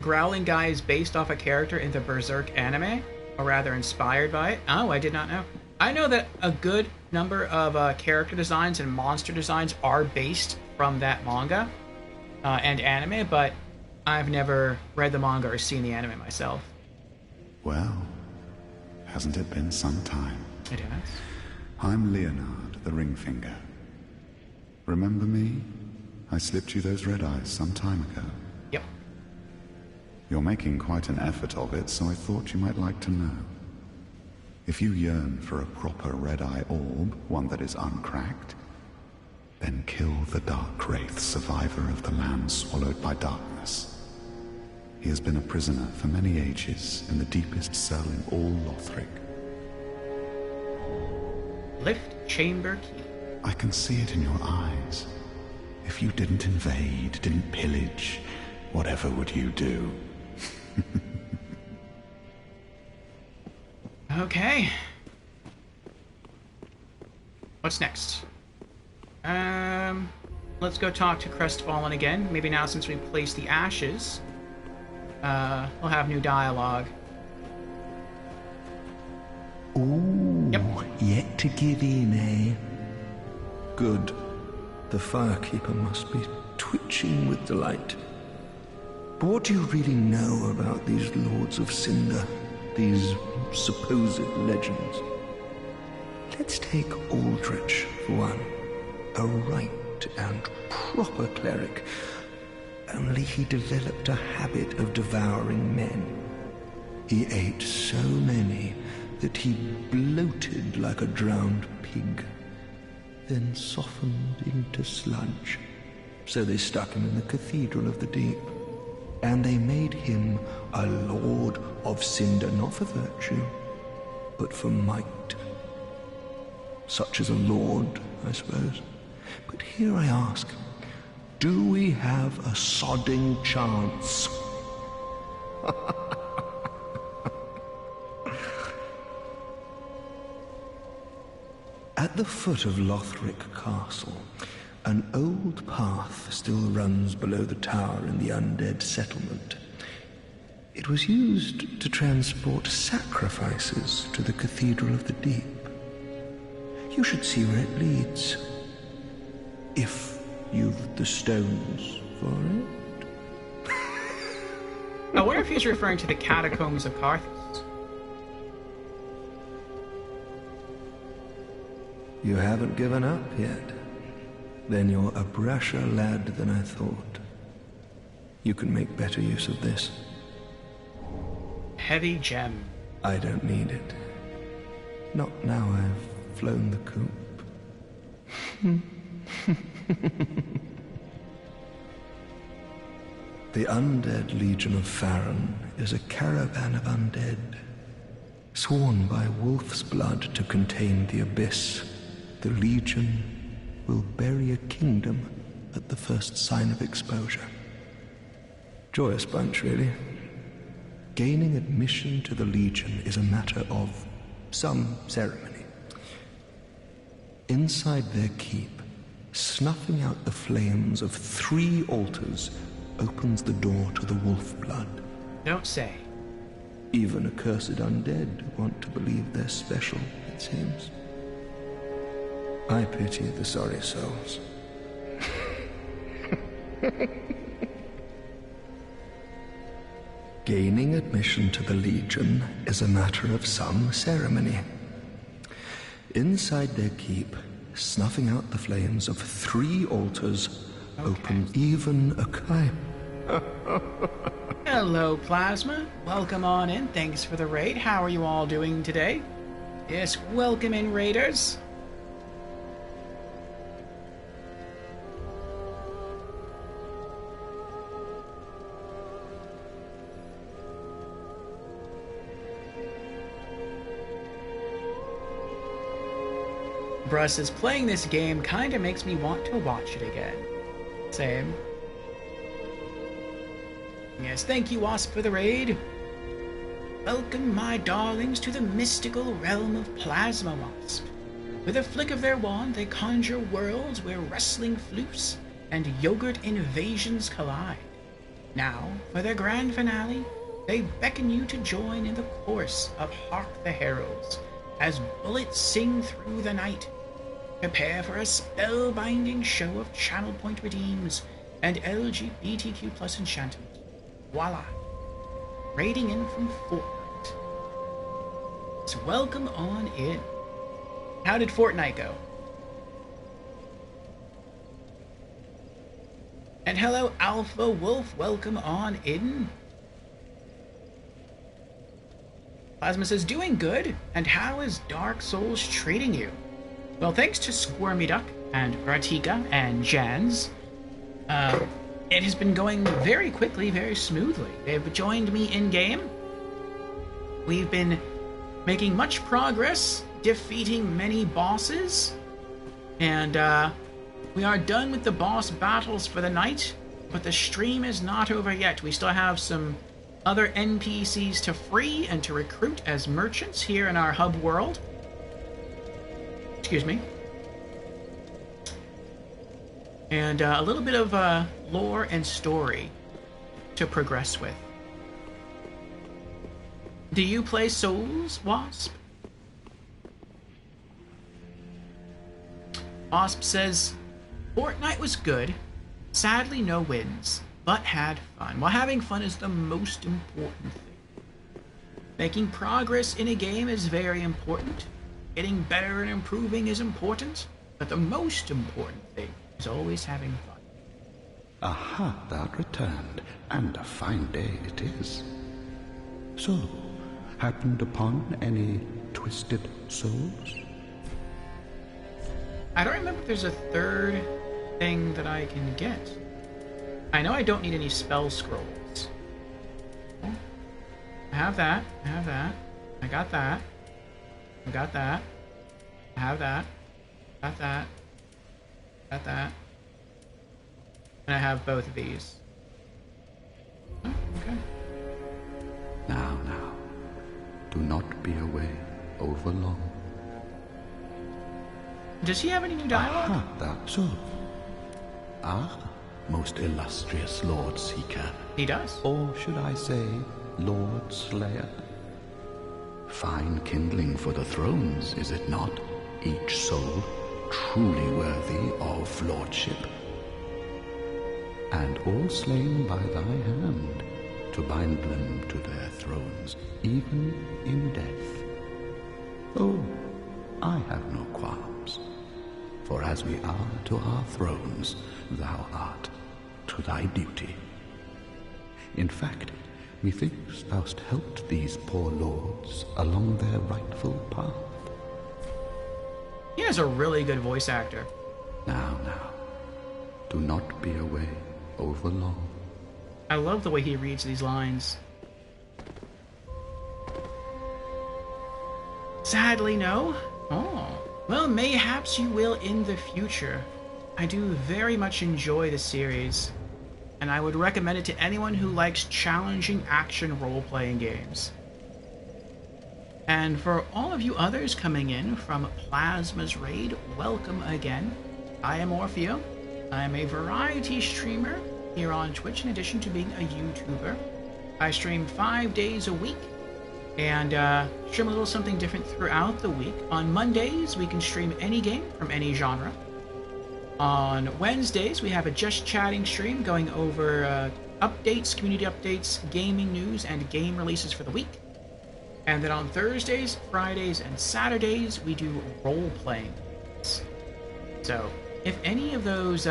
Growling Guy is based off a character in the Berserk anime? Or rather inspired by it? Oh, I did not know. I know that a good number of character designs and monster designs are based from that manga and anime, but I've never read the manga or seen the anime myself. Well, hasn't it been some time? It has. I'm Leonard, the Ringfinger. Remember me? I slipped you those red eyes some time ago. Yep. You're making quite an effort of it, so I thought you might like to know. If you yearn for a proper red-eye orb, one that is uncracked, then kill the Dark Wraith, survivor of the land swallowed by darkness. He has been a prisoner for many ages in the deepest cell in all Lothric. Lift chamber key. I can see it in your eyes. If you didn't invade, didn't pillage, whatever would you do? Okay. What's next? Let's go talk to Crestfallen again. Maybe now, since we've placed the ashes, we'll have new dialogue. Ooh, yep. Yet to give in, eh? Good. The Firekeeper must be twitching with delight. But what do you really know about these Lords of Cinder? These supposed legends? Let's take Aldrich for one. A right and proper cleric. Only he developed a habit of devouring men. He ate so many that he bloated like a drowned pig, then softened into sludge. So they stuck him in the Cathedral of the Deep, and they made him a Lord of Cinder, not for virtue, but for might. Such as a lord, I suppose. But here I ask, do we have a sodding chance? At the foot of Lothric Castle, an old path still runs below the tower in the undead settlement. It was used to transport sacrifices to the Cathedral of the Deep. You should see where it leads, if you've the stones for it. I wonder if he's referring to the catacombs of Carthus. You haven't given up yet? Then you're a brasher lad than I thought. You can make better use of this. Heavy gem. I don't need it. Not now I've flown the coop. The Undead Legion of Farron is a caravan of undead, sworn by wolf's blood to contain the abyss. The Legion will bury a kingdom at the first sign of exposure. Joyous bunch, really. Gaining admission to the Legion is a matter of some ceremony. Inside their keep, snuffing out the flames of 3 altars opens the door to the wolf blood. Don't say. Even accursed undead want to believe they're special, it seems. I pity the sorry souls. Gaining admission to the Legion is a matter of some ceremony. Inside their keep, snuffing out the flames of 3 altars, open even a Hello, Plasma. Welcome on in. Thanks for the raid. How are you all doing today? Yes, welcome in, raiders. Bruh says, playing this game kinda makes me want to watch it again. Same. Yes, thank you, Wasp, for the raid. Welcome, my darlings, to the mystical realm of Plasma Wasp. With a flick of their wand, they conjure worlds where wrestling floofs and yogurt invasions collide. Now, for their grand finale, they beckon you to join in the chorus of Hark the Heralds, as bullets sing through the night. Prepare for a spellbinding show of Channel Point redeems and LGBTQ plus enchantment. Voila! Raiding in from Fortnite. So welcome on in. How did Fortnite go? And hello, Alpha Wolf. Welcome on in. Plasma says, doing good. And how is Dark Souls treating you? Well, thanks to Squirmy Duck and Ratika and Jans, it has been going very quickly, very smoothly. They've joined me in-game. We've been making much progress, defeating many bosses, and we are done with the boss battles for the night, but the stream is not over yet. We still have some other NPCs to free and to recruit as merchants here in our hub world. Excuse me. And a little bit of lore and story to progress with. Do you play Souls, Wasp? Wasp says, Fortnite was good. Sadly, no wins, but had fun. Well, having fun is the most important thing. Making progress in a game is very important. Getting better and improving is important, but the most important thing is always having fun. Aha, thou returned, and a fine day it is. So, happened upon any twisted souls? I don't remember if there's a third thing that I can get. I know I don't need any spell scrolls. I have that, I have that, I got that. I got that. I have that. Got that. Got that. And I have both of these. Oh, okay. Now, do not be away over long. Does he have any new dialogue? Aha, that's so. Ah, most illustrious Lord Seeker. He does. Or should I say, Lord Slayer? Fine kindling for the thrones, is it not? Each soul truly worthy of lordship. and all slain by thy hand, to bind them to their thrones, even in death. Oh, I have no qualms, for as we are to our thrones, thou art to thy duty. In fact, methinks thou'st helped these poor lords along their rightful path. He has a really good voice actor. Now, do not be away over long. I love the way he reads these lines. Sadly, no. Oh. Well, mayhaps you will in the future. I do very much enjoy the series, and I would recommend it to anyone who likes challenging action role-playing games. And for all of you others coming in from Plasma's Raid, welcome again. I am Orfeo. I am a variety streamer here on Twitch in addition to being a YouTuber. I stream 5 days a week and stream a little something different throughout the week. On Mondays, we can stream any game from any genre. On Wednesdays, we have a Just Chatting stream going over updates, community updates, gaming news, and game releases for the week. And then on Thursdays, Fridays, and Saturdays, we do role-playing. So, if any of those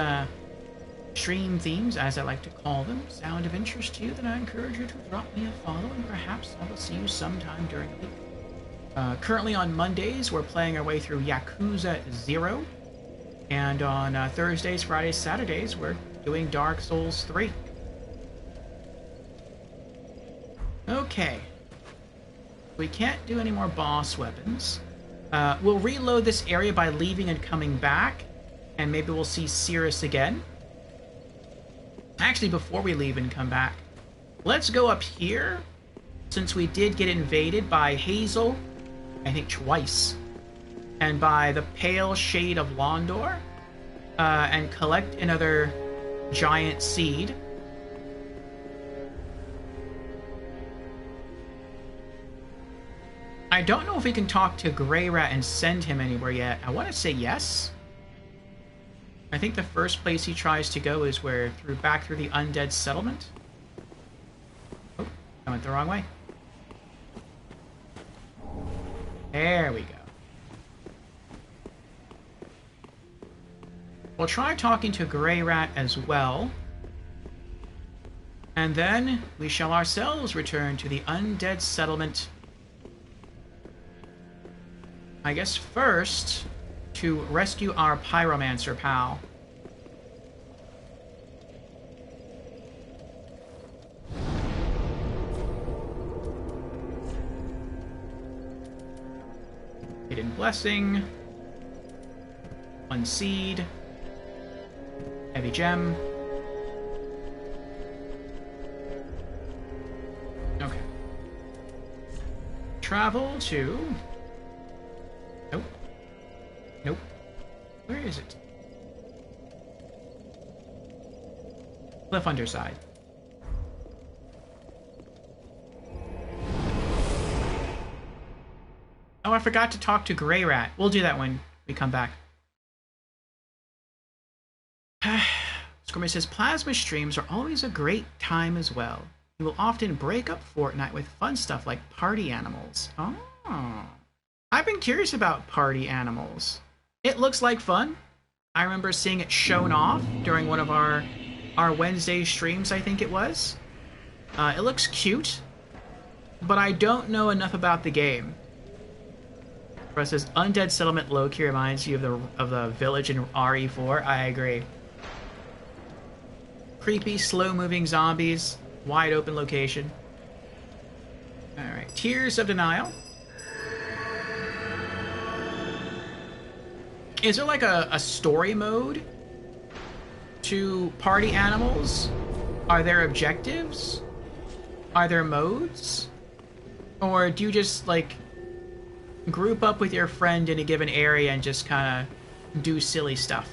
stream themes, as I like to call them, sound of interest to you, then I encourage you to drop me a follow, and perhaps I will see you sometime during the week. Currently on Mondays, we're playing our way through Yakuza 0. And on Thursdays, Fridays, Saturdays, we're doing Dark Souls 3. Okay. We can't do any more boss weapons. We'll reload this area by leaving and coming back, and maybe we'll see Cirrus again. Actually, before we leave and come back, let's go up here, since we did get invaded by Hazel, I think twice, and by the Pale Shade of Londor, and collect another giant seed. I don't know if we can talk to Greirat and send him anywhere yet. I want to say yes. I think the first place he tries to go is back through the undead settlement. Oh, I went the wrong way. There we go. We'll try talking to Greirat as well. And then we shall ourselves return to the undead settlement. I guess first, to rescue our pyromancer pal. Hidden Blessing. 1 seed. Heavy gem. Okay. Travel to... Nope. Nope. Where is it? Cliff Underside. Oh, I forgot to talk to Greirat. We'll do that when we come back. Scormy says, Plasma streams are always a great time as well. You will often break up Fortnite with fun stuff like party animals. Oh. I've been curious about party animals. It looks like fun. I remember seeing it shown off during one of our Wednesday streams, I think it was. It looks cute, but I don't know enough about the game. Russ says, Undead Settlement low-key reminds you of the village in RE4. I agree. Creepy, slow-moving zombies. Wide open location. Alright, Tears of Denial. Is there like a story mode to party animals? Are there objectives? Are there modes? Or do you just like group up with your friend in a given area and just kind of do silly stuff?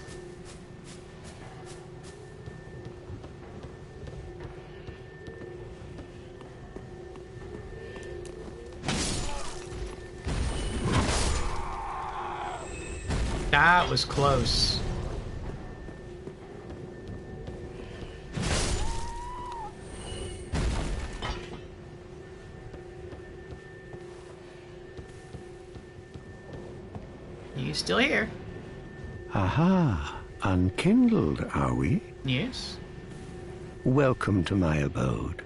That was close. he's still here. Aha, unkindled, are we? Yes. Welcome to my abode.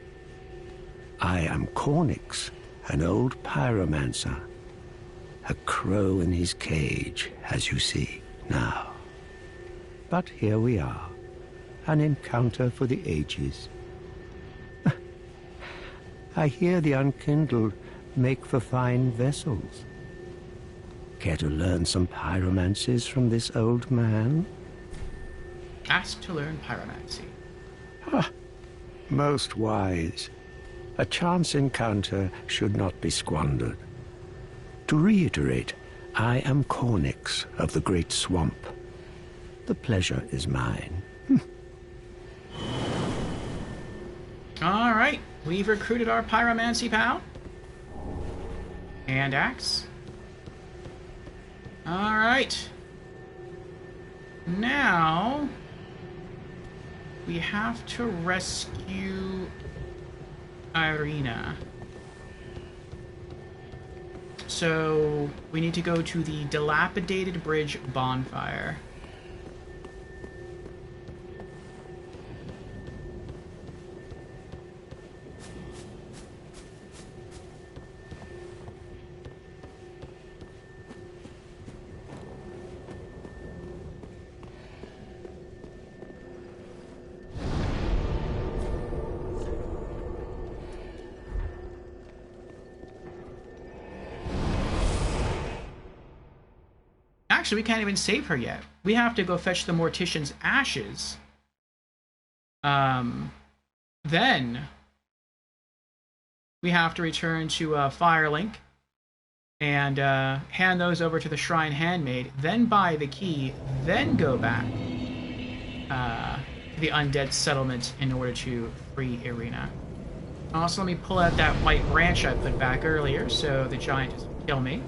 I am Cornyx, an old pyromancer. A crow in his cage, as you see now. But here we are, an encounter for the ages. I hear the unkindled make for fine vessels. Care to learn some pyromancies from this old man? Asked to learn pyromancy. Ah, most wise. A chance encounter should not be squandered. To reiterate, I am Cornyx of the Great Swamp. The pleasure is mine. All right, we've recruited our pyromancy pal. And axe. All right. Now we have to rescue Irina. So we need to go to the dilapidated bridge bonfire. Actually, we can't even save her yet. We have to go fetch the Mortician's ashes. Then we have to return to Firelink and hand those over to the Shrine Handmaid, then buy the key, then go back to the Undead Settlement in order to free Irina. Also, let me pull out that white branch I put back earlier so the giant doesn't kill me.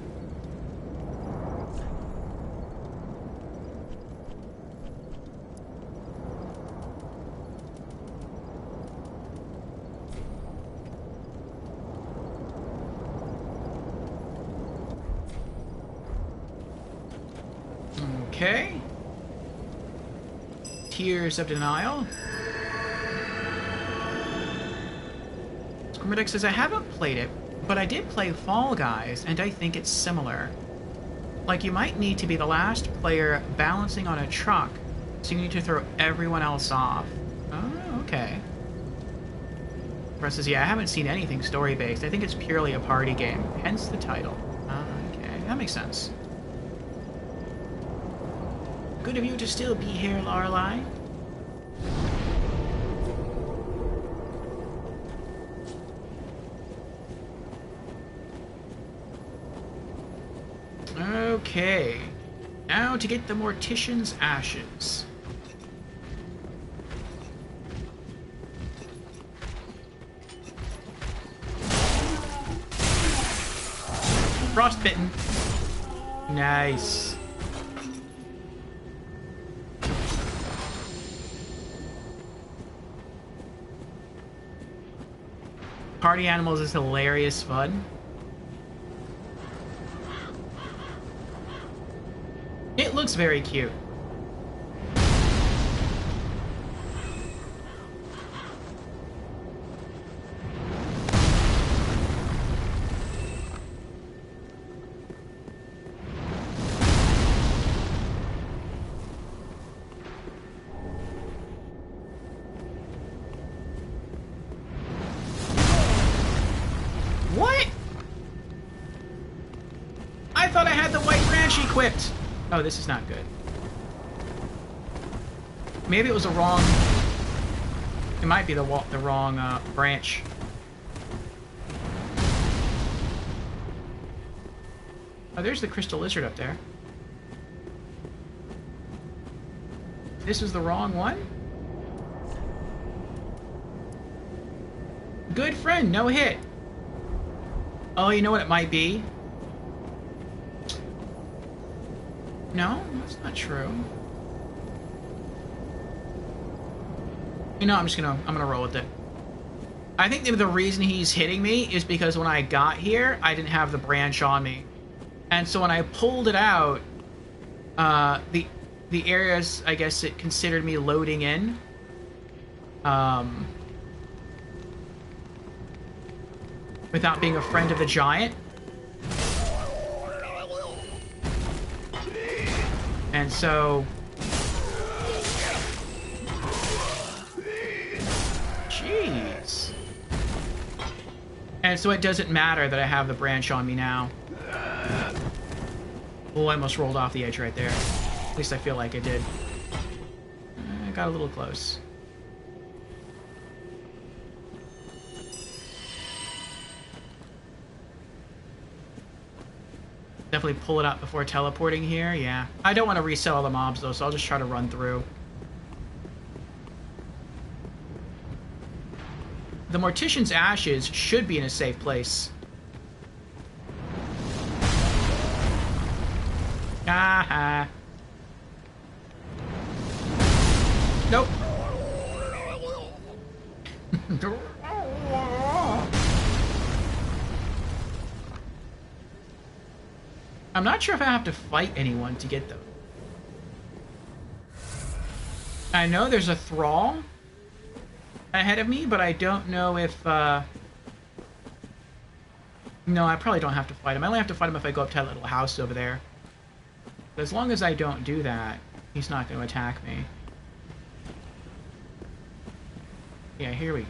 Okay. Tears of Denial. Squirmidic says, I haven't played it, but I did play Fall Guys, and I think it's similar. Like, you might need to be the last player balancing on a truck, so you need to throw everyone else off. Oh, okay. Russ says, yeah, I haven't seen anything story-based. I think it's purely a party game, hence the title. Okay, that makes sense. Good of you to still be here, Lorelei. Okay. Now to get the Mortician's ashes. Frostbitten. Nice. Party animals is hilarious fun. It looks very cute. What? I thought I had the white branch equipped. Oh, this is not good. Maybe it was the wrong... It might be the wrong branch. Oh, there's the crystal lizard up there. This is the wrong one? Good friend, no hit. Oh, you know what it might be? No, that's not true. You know, I'm gonna roll with it. I think the reason he's hitting me is because when I got here, I didn't have the branch on me. And so when I pulled it out, the areas, I guess it considered me loading in. Without being a friend of the giant. And so... Jeez. And so it doesn't matter that I have the branch on me now. Oh, I almost rolled off the edge right there. At least I feel like I did. I got a little close. Definitely pull it up before teleporting here, yeah. I don't want to reset all the mobs though, so I'll just try to run through. The Mortician's Ashes should be in a safe place. Ah-ha. Nope. I'm not sure if I have to fight anyone to get them. I know there's a thrall ahead of me, but I don't know if, No, I probably don't have to fight him. I only have to fight him if I go up to that little house over there. But as long as I don't do that, he's not going to attack me. Yeah, here we go.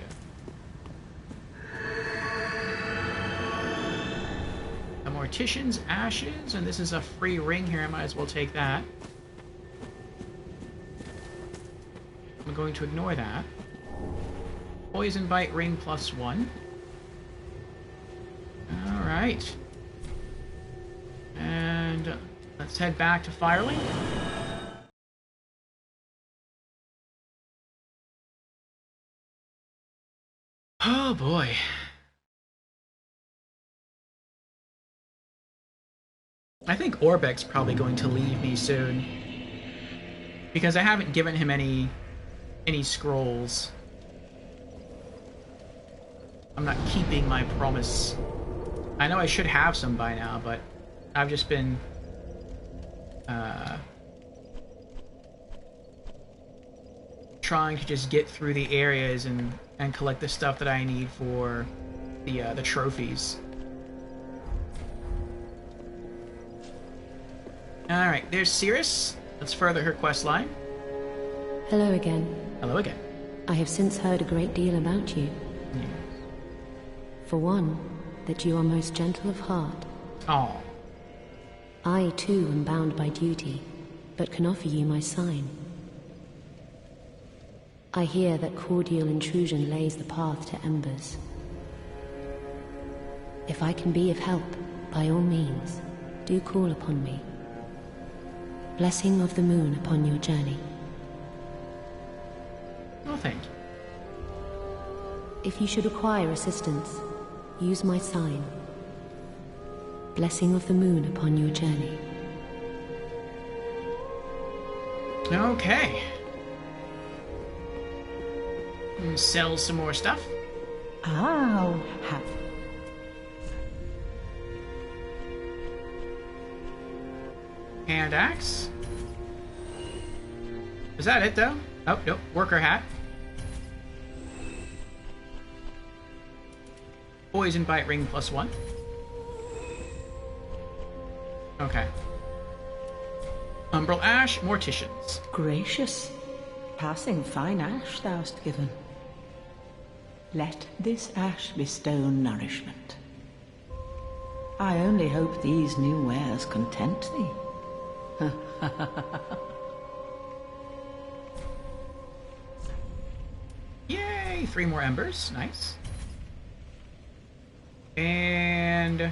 The Mortician's Ashes, and this is a free ring here. I might as well take that. I'm going to ignore that. Poison Bite ring +1. Alright. And let's head back to Firelink. Oh boy. I think Orbek's probably going to leave me soon. Because I haven't given him any scrolls. I'm not keeping my promise. I know I should have some by now, but I've just been trying to just get through the areas and collect the stuff that I need for the trophies. Alright, there's Cirrus. Let's further her quest line. Hello again. Hello again. I have since heard a great deal about you. Yes. For one, that you are most gentle of heart. Oh. I, too, am bound by duty, but can offer you my sign. I hear that cordial intrusion lays the path to embers. If I can be of help, by all means, do call upon me. Blessing of the moon upon your journey. Oh, thank you. If you should require assistance, use my sign. Blessing of the moon upon your journey. Okay. Sell some more stuff. I'll have. Hand axe. Is that it though? Oh, nope. Worker hat. Poison Bite ring +1. Okay. Umbral Ash, Morticians. Gracious, passing fine ash thou'st given. Let this ash bestow nourishment. I only hope these new wares content thee. Yay! 3 more embers. Nice. And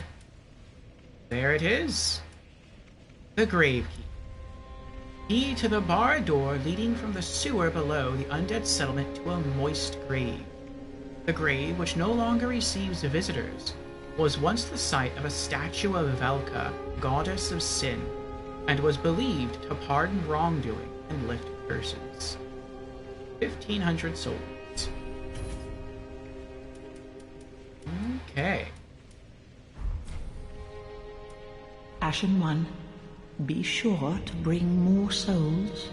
there it is. The Grave Key. Key to the barred door leading from the sewer below the undead settlement to a moist grave. The grave, which no longer receives visitors, was once the site of a statue of Velka, goddess of sin, and was believed to pardon wrongdoing and lift curses. 1,500 souls. Okay. Ashen One, be sure to bring more souls.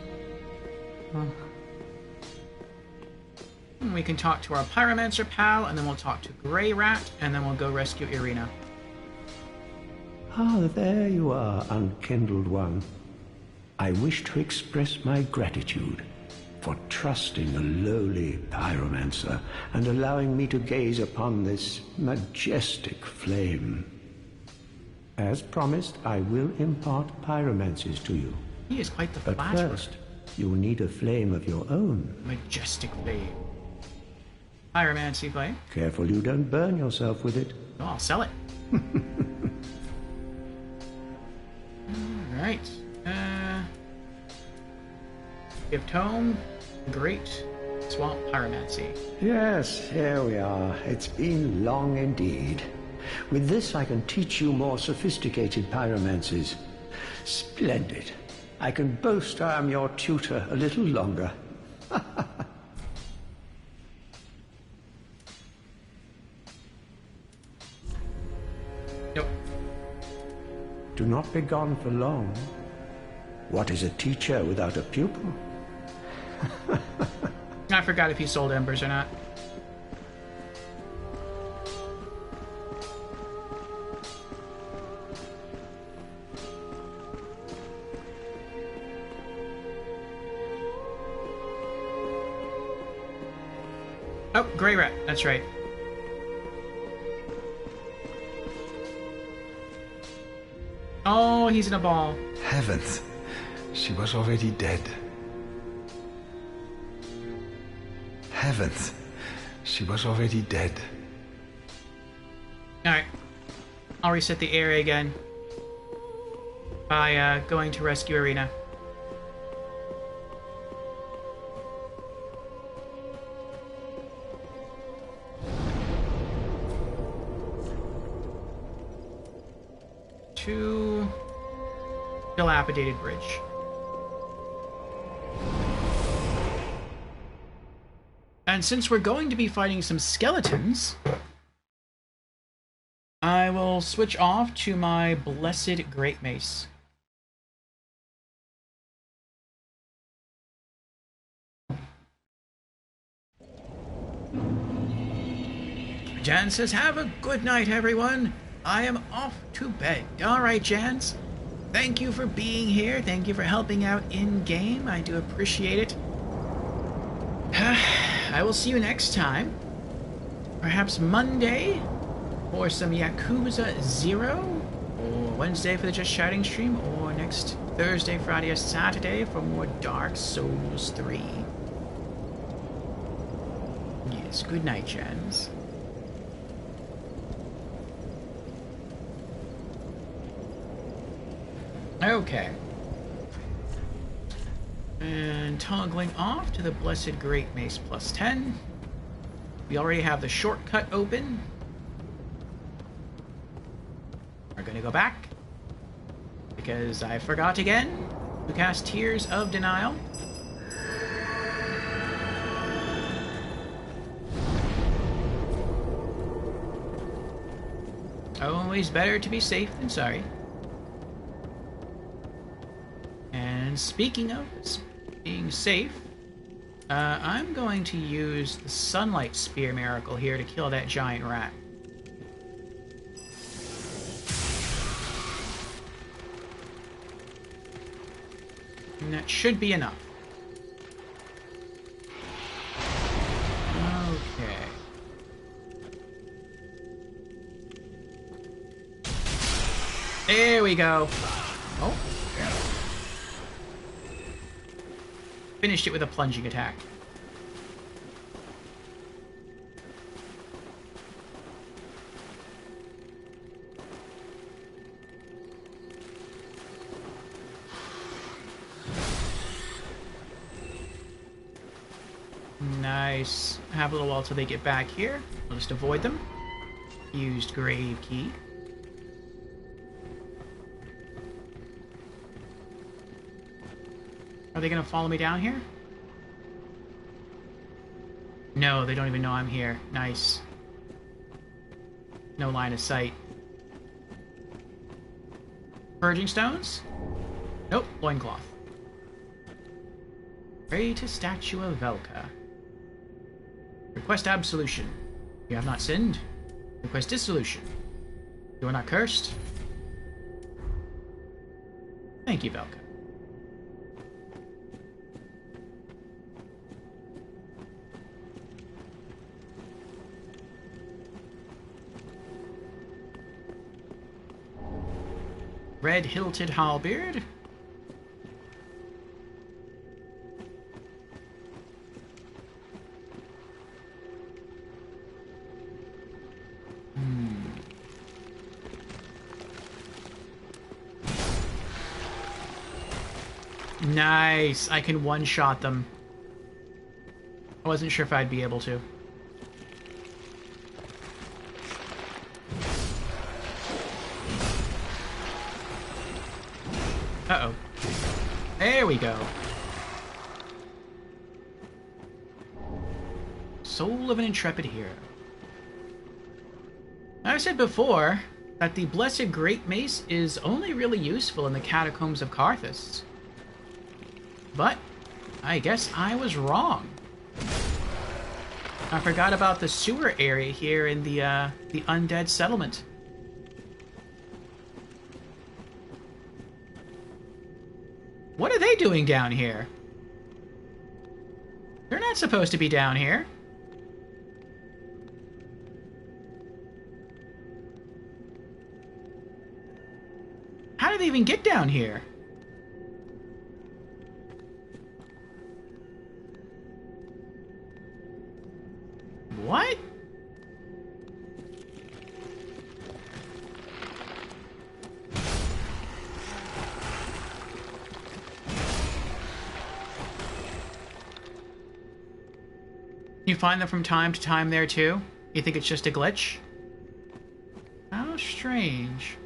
We can talk to our pyromancer pal, and then we'll talk to Grey Rat, and then we'll go rescue Irina. Ah, there you are, unkindled one. I wish to express my gratitude for trusting a lowly pyromancer and allowing me to gaze upon this majestic flame. As promised, I will impart pyromancies to you. He is quite the But flatterer. first, you'll need a flame of your own. Majestic flame. Pyromancy flame. Careful you don't burn yourself with it. Oh, I'll sell it. Alright. Give tome. Great. Swamp pyromancy. Yes, here we are. It's been long indeed. With this, I can teach you more sophisticated pyromancies. Splendid. I can boast I am your tutor a little longer. Nope. Do not be gone for long. What is a teacher without a pupil? I forgot if he sold embers or not. Oh, Grey Rat. That's right. Oh, he's in a ball. Heavens, she was already dead. Heavens, she was already dead. Alright. I'll reset the area again by going to rescue Irina. To dilapidated bridge. And since we're going to be fighting some skeletons, I will switch off to my Blessed Great Mace. Jan says, have a good night, everyone. I am off to bed. Alright, Jans. Thank you for being here. Thank you for helping out in-game. I do appreciate it. I will see you next time. Perhaps Monday for some Yakuza 0, or Wednesday for the Just Shouting stream, or next Thursday, Friday, or Saturday for more Dark Souls 3. Yes, good night, Jans. Okay. And toggling off to the Blessed Great Mace plus 10. We already have the shortcut open. We're gonna go back, because I forgot again to cast Tears of Denial. Always better to be safe than sorry. And speaking of being safe, I'm going to use the Sunlight Spear Miracle here to kill that giant rat. And that should be enough. Okay. There we go. Oh. Finished it with a plunging attack. Nice. Have a little while till they get back here. I'll just avoid them. Used Grave Key. Are they gonna follow me down here? No, they don't even know I'm here. Nice. No line of sight. Purging stones? Nope, loincloth. Pray to statue of Velka. Request absolution. You have not sinned. Request dissolution. You are not cursed. Thank you, Velka. Red-hilted halberd. Nice. I can one-shot them. I wasn't sure if I'd be able to. Uh-oh. There we go. Soul of an intrepid hero. I've said before that the Blessed Great Mace is only really useful in the Catacombs of Karthus. But I guess I was wrong. I forgot about the sewer area here in the undead settlement. What are they doing down here? They're not supposed to be down here. How did they even get down here? What? You find them from time to time there too? You think it's just a glitch? How strange.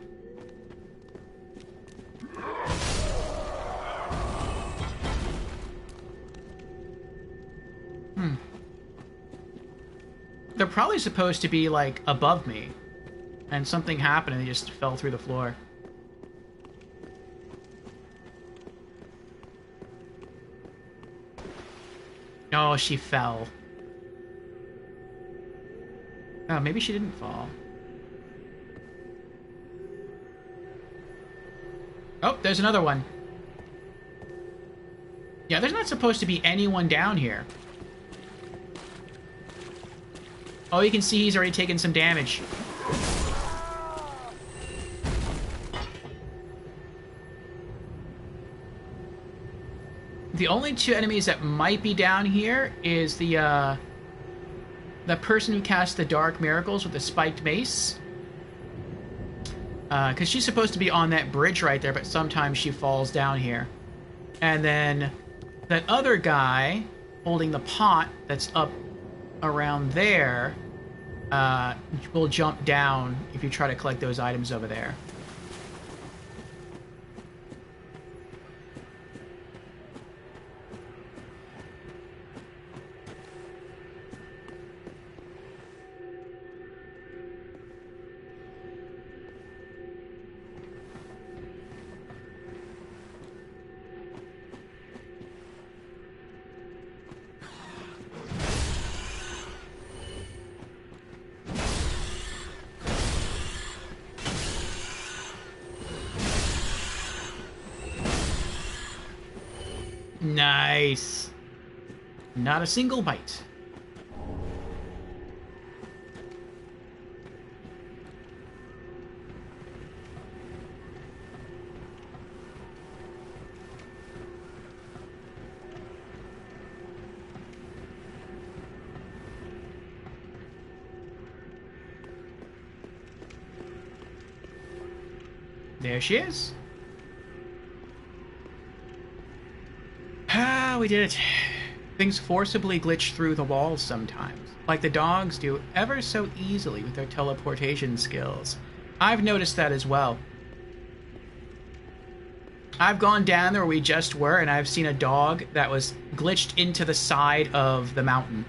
They're probably supposed to be, like, above me. And something happened and they just fell through the floor. Oh, she fell. Oh, maybe she didn't fall. Oh, there's another one. Yeah, there's not supposed to be anyone down here. Oh, you can see he's already taken some damage. The only two enemies that might be down here is the person who casts the Dark Miracles with the spiked mace. Because she's supposed to be on that bridge right there, but sometimes she falls down here. And then that other guy holding the pot that's up around there will jump down if you try to collect those items over there. Nice. Not a single bite. There she is. Ah, we did it. Things forcibly glitch through the walls sometimes, like the dogs do ever so easily with their teleportation skills. I've noticed that as well. I've gone down there where we just were, and I've seen a dog that was glitched into the side of the mountain.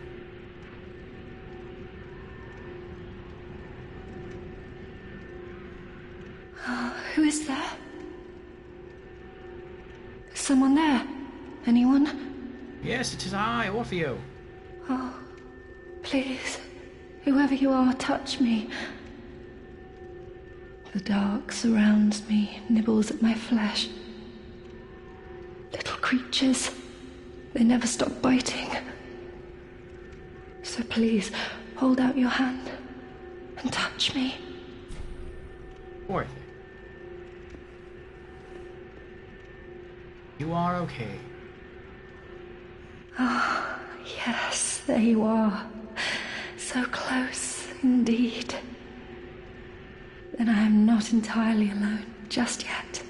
Who is there? someone there? Anyone? Yes, it is I, Orfeo. Oh, please, whoever you are, touch me. The dark surrounds me, nibbles at my flesh. Little creatures, they never stop biting. So please, hold out your hand and touch me. Poor thing. You are okay. Ah, yes, there you are. So close, indeed. Then I am not entirely alone just yet.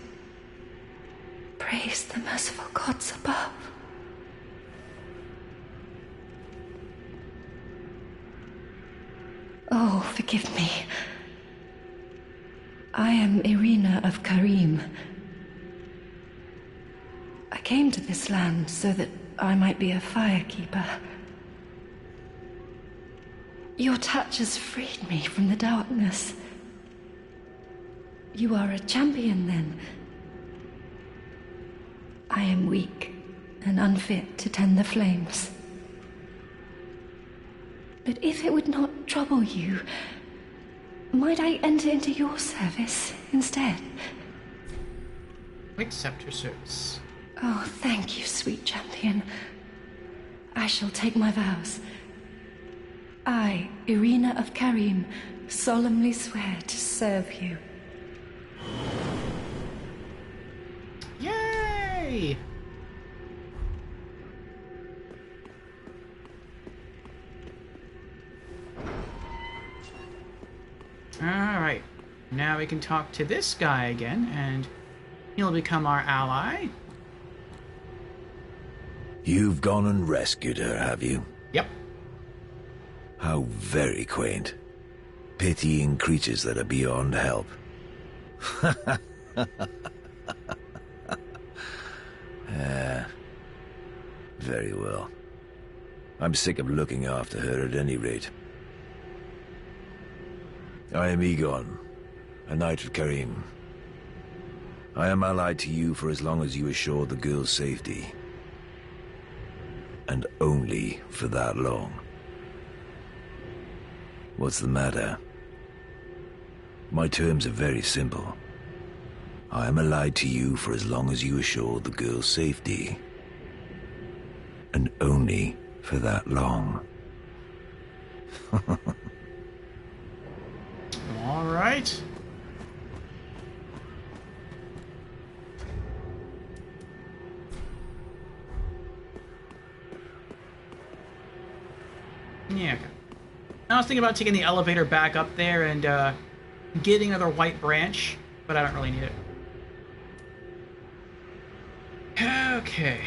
Praise the merciful gods above. Oh, forgive me. I am Irina of Carim. I came to this land so that I might be a firekeeper. Your touch has freed me from the darkness. You are a champion, then? I am weak and unfit to tend the flames. But if it would not trouble you, might I enter into your service instead? Accept your service. Oh, thank you, sweet champion. I shall take my vows. I, Irina of Carim, solemnly swear to serve you. Yay! Alright, now we can talk to this guy again, and he'll become our ally. You've gone and rescued her, have you? Yep. How very quaint. Pitying creatures that are beyond help. Very well. I'm sick of looking after her at any rate. I am Egon, a knight of Carim. I am allied to you for as long as you assure the girl's safety. And only for that long. What's the matter? My terms are very simple. I am allied to you for as long as you assure the girl's safety. And only for that long. All right. Yeah, okay. I was thinking about taking the elevator back up there and getting another white branch, but I don't really need it. Okay.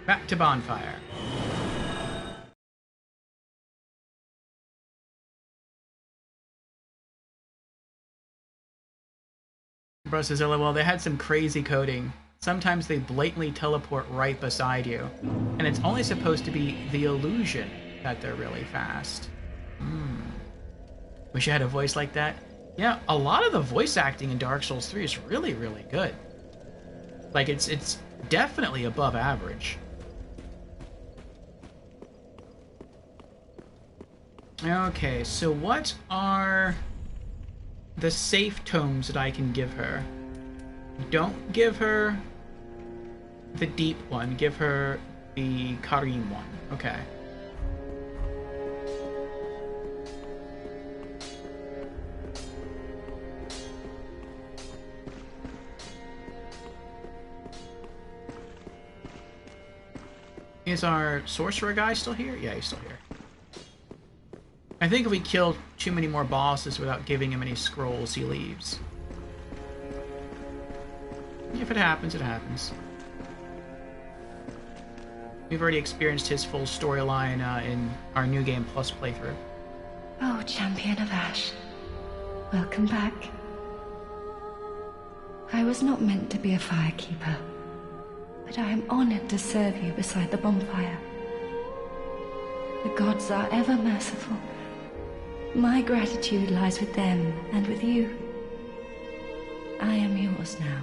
Back to bonfire. Bro says, LOL, they had some crazy coding. Sometimes they blatantly teleport right beside you. And it's only supposed to be the illusion that they're really fast. Wish I had a voice like that. Yeah, a lot of the voice acting in Dark Souls 3 is really, really good. Like, it's definitely above average. Okay, so what are the safe tomes that I can give her? Don't give her the deep one. Give her the Carim one. Okay. Is our sorcerer guy still here? Yeah, he's still here. I think if we kill too many more bosses without giving him any scrolls, he leaves. If it happens, it happens. We've already experienced his full storyline in our New Game Plus playthrough. Oh, Champion of Ash. Welcome back. I was not meant to be a firekeeper, but I am honored to serve you beside the bonfire. The gods are ever merciful. My gratitude lies with them and with you. I am yours now.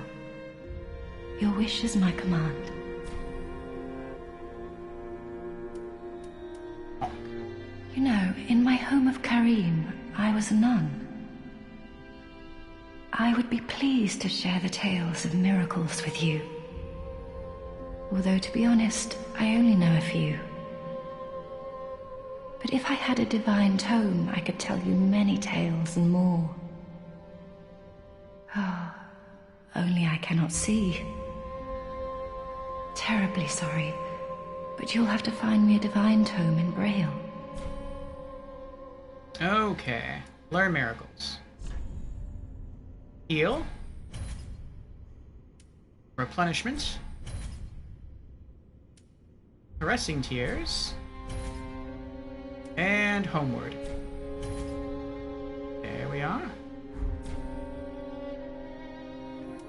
Your wish is my command. You know, in my home of Karim, I was a nun. I would be pleased to share the tales of miracles with you. Although, to be honest, I only know a few. But if I had a divine tome, I could tell you many tales and more. Oh, only I cannot see. Terribly sorry, but you'll have to find me a divine tome in Braille. Okay. Learn miracles. Heal. Replenishment. Caressing tears. And homeward. There we are.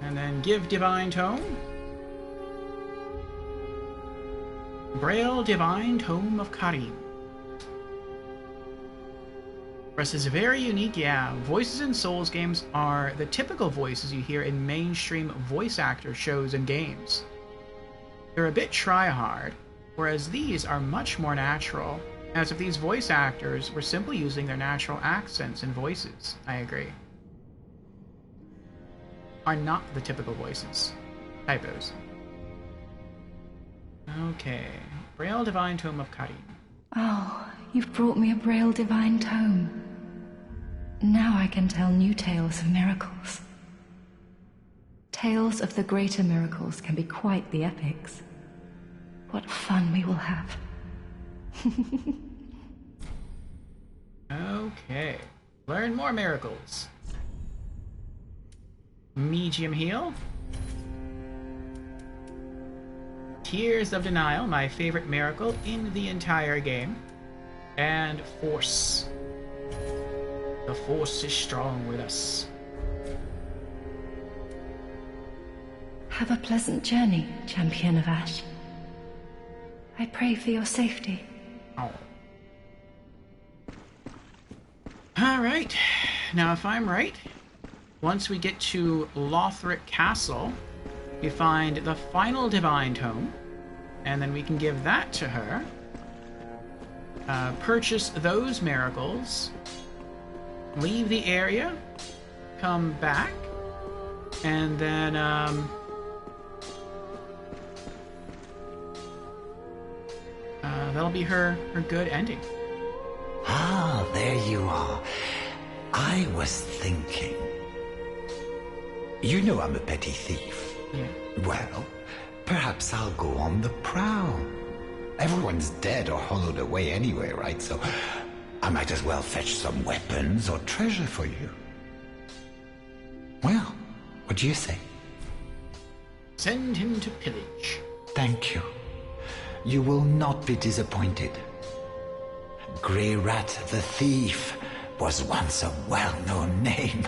And then give divine tome. Braille Divine Tome of Karim. This is very unique, yeah. Voices in Souls games are the typical voices you hear in mainstream voice actor shows and games. They're a bit try-hard, whereas these are much more natural, as if these voice actors were simply using their natural accents and voices. I agree. Are not the typical voices. Typos. Okay. Braille Divine Tome of Karim. Oh, you've brought me a Braille Divine Tome. Now I can tell new tales of miracles. Tales of the greater miracles can be quite the epics. What fun we will have. Okay. Learn more miracles. Medium heal. Tears of Denial, my favorite miracle in the entire game. And Force. The Force is strong with us. Have a pleasant journey, Champion of Ash. I pray for your safety. Oh. Alright. Now, if I'm right, once we get to Lothric Castle, we find the final Divine Tome, and then we can give that to her. Purchase those miracles, leave the area, come back, and then that'll be her good ending. Ah, there you are. I was thinking. You know I'm a petty thief. Yeah. Well, perhaps I'll go on the prowl. Everyone's dead or hollowed away anyway, right? So I might as well fetch some weapons or treasure for you. Well, what do you say? Send him to pillage. Thank you. You will not be disappointed. Grey Rat the Thief was once a well-known name.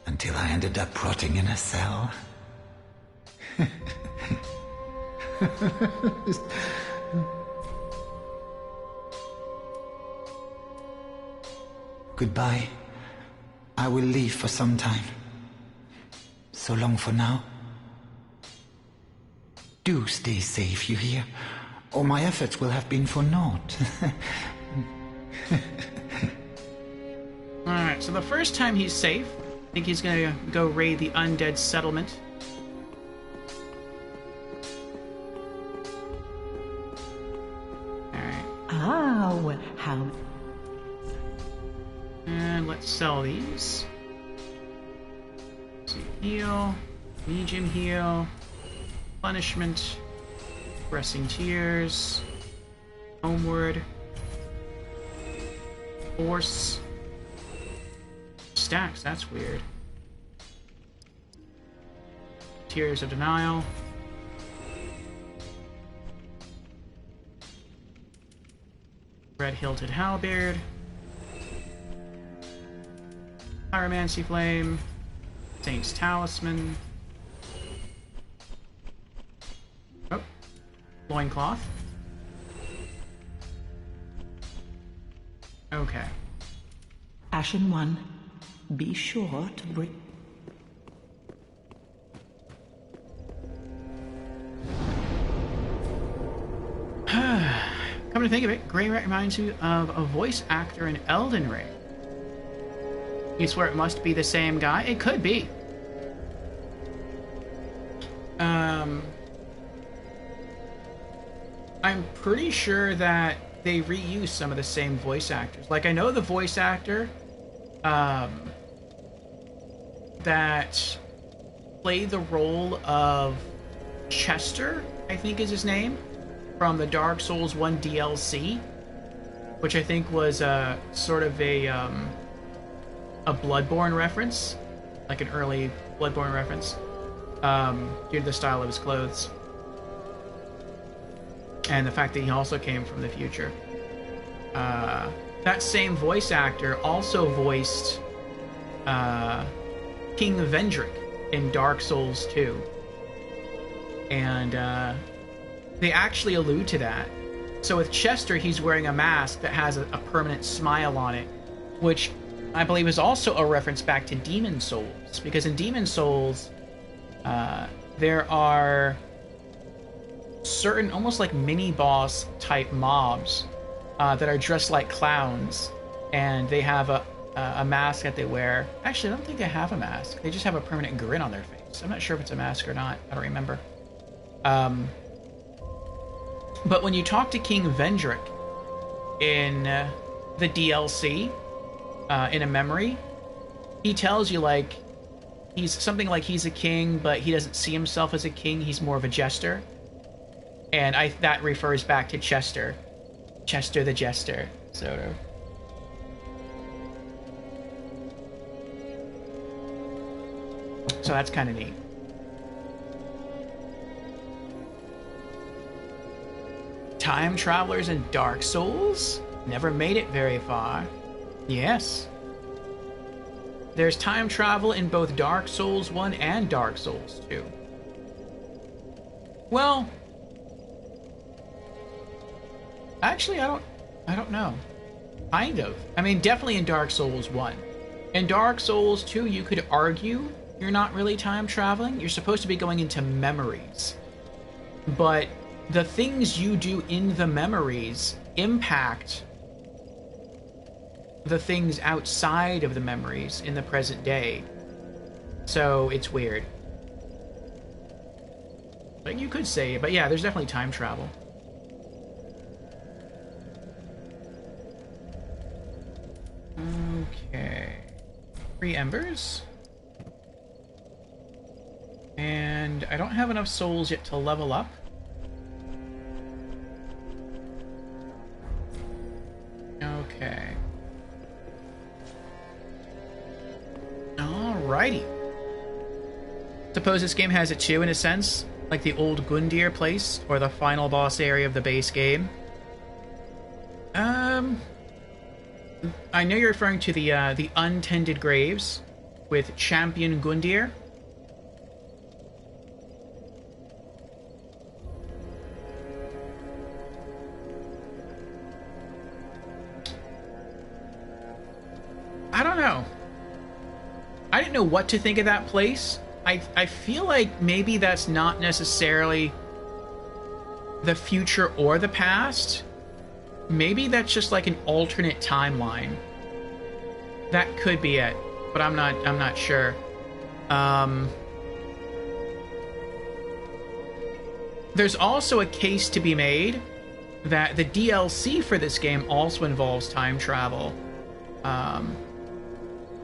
Until I ended up rotting in a cell. Goodbye. I will leave for some time. So long for now. Do stay safe, you hear? Or my efforts will have been for naught. Alright, so the first time he's safe, I think he's gonna go raid the undead settlement. Alright. Oh, how... And let's sell these. Let's see, heal, medium heal, punishment, pressing tears, homeward, force, stacks, that's weird. Tears of Denial. Red-hilted halberd. Pyromancy Flame, Saint's Talisman. Oh, loincloth. Okay. Ashen One, be sure to bring... to think of it, Greyrat reminds you of a voice actor in Elden Ring. You swear it must be the same guy? It could be. I'm pretty sure that they reuse some of the same voice actors. Like, I know the voice actor that played the role of Chester, I think is his name, from the Dark Souls 1 DLC, which I think was sort of a Bloodborne reference, like an early Bloodborne reference, due to the style of his clothes. And the fact that he also came from the future. That same voice actor also voiced King Vendrick in Dark Souls 2. And they actually allude to that. So with Chester, he's wearing a mask that has a permanent smile on it, which I believe is also a reference back to Demon Souls. Because in Demon Souls, there are certain almost like mini-boss type mobs that are dressed like clowns, and they have a mask that they wear. Actually, I don't think they have a mask. They just have a permanent grin on their face. I'm not sure if it's a mask or not. I don't remember. But when you talk to King Vendrick in the DLC, in a memory, he tells you, like, he's something like he's a king, but he doesn't see himself as a king. He's more of a jester. And that refers back to Chester. Chester the Jester, sort of. So that's kind of neat. Time travelers in Dark Souls? Never made it very far. Yes. There's time travel in both Dark Souls 1 and Dark Souls 2. Well, actually, I don't know. Kind of. I mean, definitely in Dark Souls 1. In Dark Souls 2, you could argue you're not really time traveling. You're supposed to be going into memories. But the things you do in the memories impact the things outside of the memories in the present day. So it's weird. But you could say it, but yeah, there's definitely time travel. Okay. 3 embers. And I don't have enough souls yet to level up. Okay. Alrighty. Suppose this game has it too, in a sense, like the old Gundyr place, or the final boss area of the base game. I know you're referring to the untended graves with Champion Gundyr. I don't know. I didn't know what to think of that place. I feel like maybe that's not necessarily the future or the past. Maybe that's just like an alternate timeline. That could be it, but I'm not sure. There's also a case to be made that the DLC for this game also involves time travel.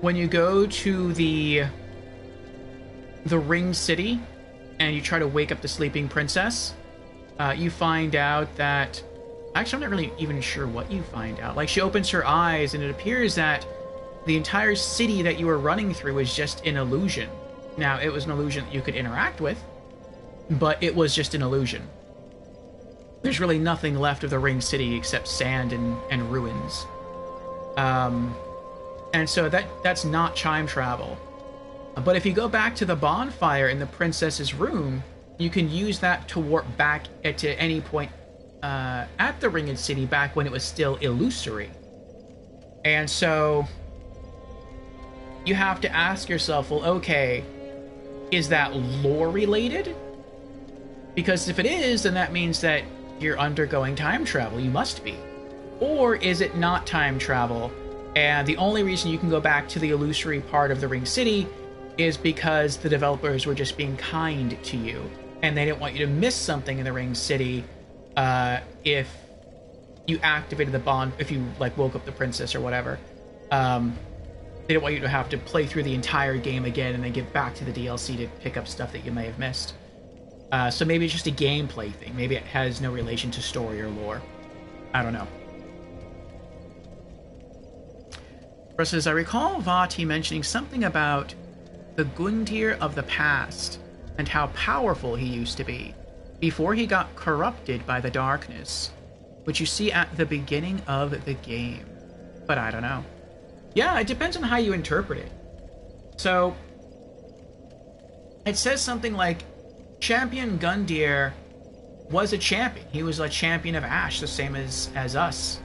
When you go to the Ring City and you try to wake up the sleeping princess, you find out that... Actually, I'm not really even sure what you find out. Like, she opens her eyes and it appears that the entire city that you were running through was just an illusion. Now, it was an illusion that you could interact with, but it was just an illusion. There's really nothing left of the Ring City except sand and ruins. And so that's not time travel. But if you go back to the bonfire in the princess's room, you can use that to warp back to any point at the Ringed City back when it was still illusory. And so you have to ask yourself, well, okay, is that lore related? Because if it is, then that means that you're undergoing time travel. You must be. Or is it not time travel, and the only reason you can go back to the illusory part of the Ring City is because the developers were just being kind to you, and they didn't want you to miss something in the Ring City if you activated the bond, if you like woke up the princess or whatever. They don't want you to have to play through the entire game again and then get back to the DLC to pick up stuff that you may have missed. So maybe it's just a gameplay thing. Maybe it has no relation to story or lore. I don't know. Russ says, I recall Vati mentioning something about the Gundyr of the past and how powerful he used to be before he got corrupted by the darkness, which you see at the beginning of the game. But I don't know. Yeah, it depends on how you interpret it. So, it says something like, Champion Gundyr was a champion. He was a champion of Ash, the same as us.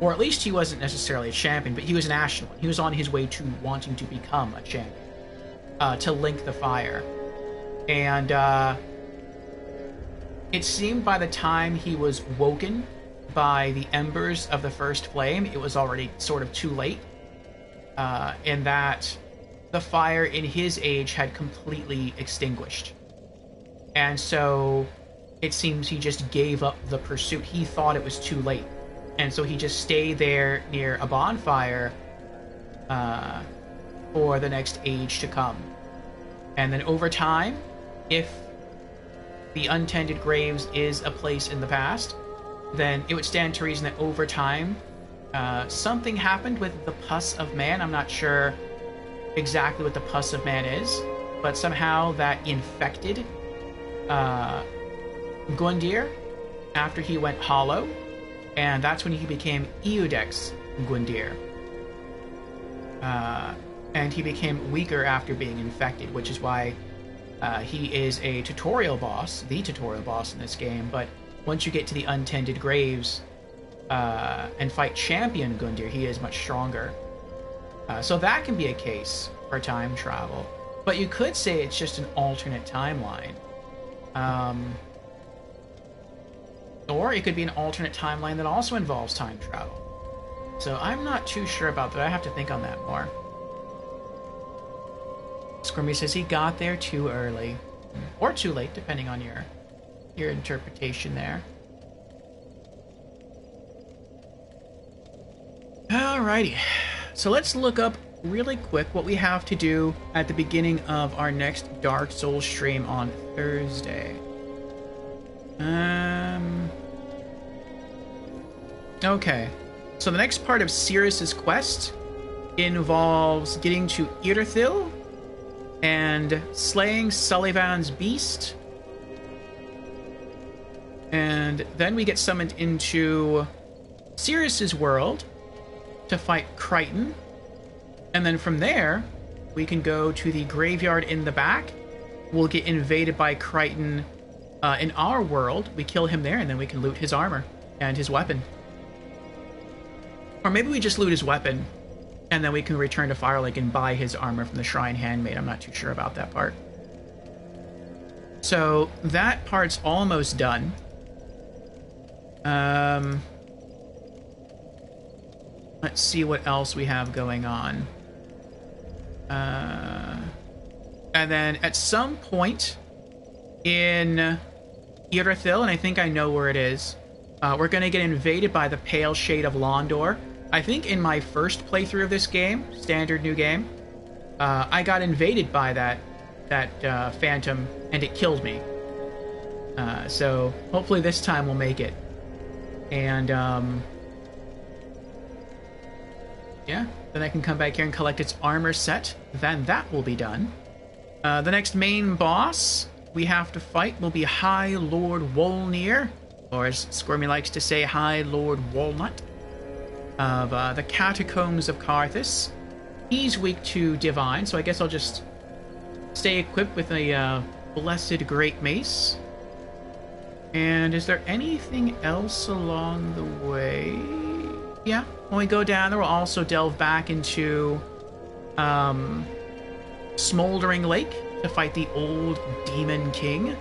Or at least he wasn't necessarily a champion, but he was an Ashen one. He was on his way to wanting to become a champion. To link the fire. And, it seemed by the time he was woken by the embers of the first flame, it was already sort of too late. In that the fire in his age had completely extinguished. And so it seems he just gave up the pursuit. He thought it was too late. And so he just stayed there near a bonfire for the next age to come. And then over time, if the Untended Graves is a place in the past, then it would stand to reason that over time, something happened with the Pus of Man. I'm not sure exactly what the Pus of Man is, but somehow that infected Gundyr after he went hollow, and that's when he became Eodex Gundyr. And he became weaker after being infected, which is why he is a tutorial boss, the tutorial boss in this game, but once you get to the Untended Graves and fight Champion Gundyr, he is much stronger. So that can be a case for time travel. But you could say it's just an alternate timeline. Or it could be an alternate timeline that also involves time travel. So I'm not too sure about that. I have to think on that more. Squirmy says he got there too early. Or too late, depending on your interpretation there. Alrighty. So let's look up really quick what we have to do at the beginning of our next Dark Souls stream on Thursday. Okay. So the next part of Cirrus's quest involves getting to Irithyll and slaying Sullivan's beast. And then we get summoned into Cirrus's world to fight Crichton. And then from there, we can go to the graveyard in the back. We'll get invaded by Crichton in our world. We kill him there, and then we can loot his armor and his weapon. Or maybe we just loot his weapon, and then we can return to Firelink and buy his armor from the Shrine Handmaid. I'm not too sure about that part. So that part's almost done. Let's see what else we have going on. And then at some point in Irithyll, and I think I know where it is, we're going to get invaded by the Pale Shade of Londor. I think in my first playthrough of this game, standard new game, I got invaded by that phantom, and it killed me. So hopefully this time we'll make it. And yeah, then I can come back here and collect its armor set. Then that will be done. The next main boss we have to fight will be High Lord Wolnir, or as Squirmy likes to say, High Lord Walnut, of the Catacombs of Karthus. He's weak to Divine, so I guess I'll just stay equipped with a Blessed Great Mace. And is there anything else along the way? Yeah, when we go down there, we'll also delve back into Smoldering Lake to fight the old Demon King.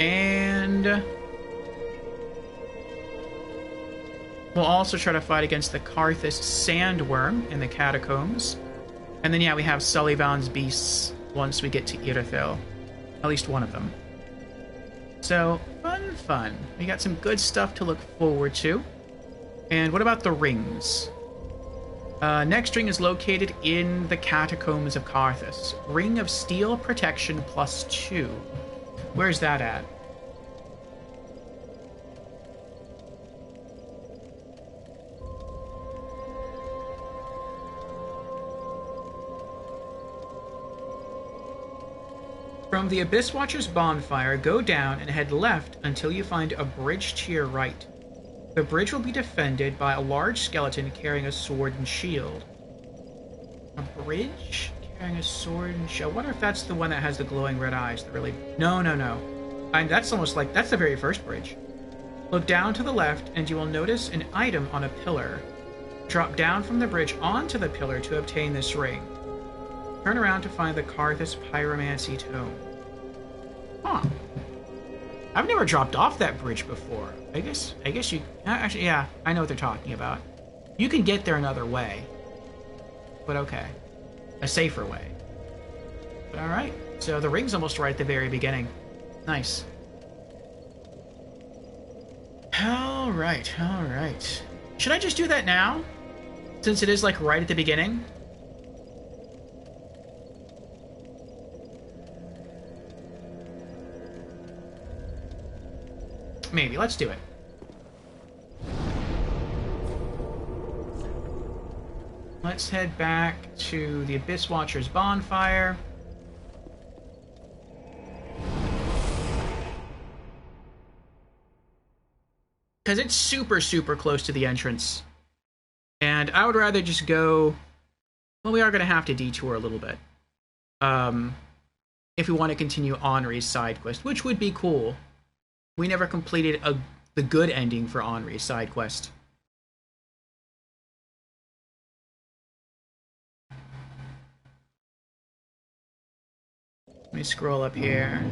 And we'll also try to fight against the Karthus Sandworm in the Catacombs. And then, yeah, we have Sullivan's Beasts once we get to Irithyll. At least one of them. So, fun. We got some good stuff to look forward to. And what about the rings? Next ring is located in the Catacombs of Karthus. Ring of Steel Protection +2. Where's that at? From the Abyss Watcher's bonfire, go down and head left until you find a bridge to your right. The bridge will be defended by a large skeleton carrying a sword and shield. A bridge carrying a sword and shield? I wonder if that's the one that has the glowing red eyes. That really... No. That's almost like... That's the very first bridge. Look down to the left and you will notice an item on a pillar. Drop down from the bridge onto the pillar to obtain this ring. Turn around to find the Karthus Pyromancy Tome. Huh. I've never dropped off that bridge before. I guess you... Actually, yeah, I know what they're talking about. You can get there another way. But okay. A safer way. But alright. So the ring's almost right at the very beginning. Nice. Alright. Should I just do that now? Since it is, like, right at the beginning? Maybe. Let's do it. Let's head back to the Abyss Watcher's bonfire. Because it's super close to the entrance. And I would rather just go... Well, we are going to have to detour a little bit. If we want to continue Henri's side quest, which would be cool. We never completed the good ending for Henri's side quest. Let me scroll up here.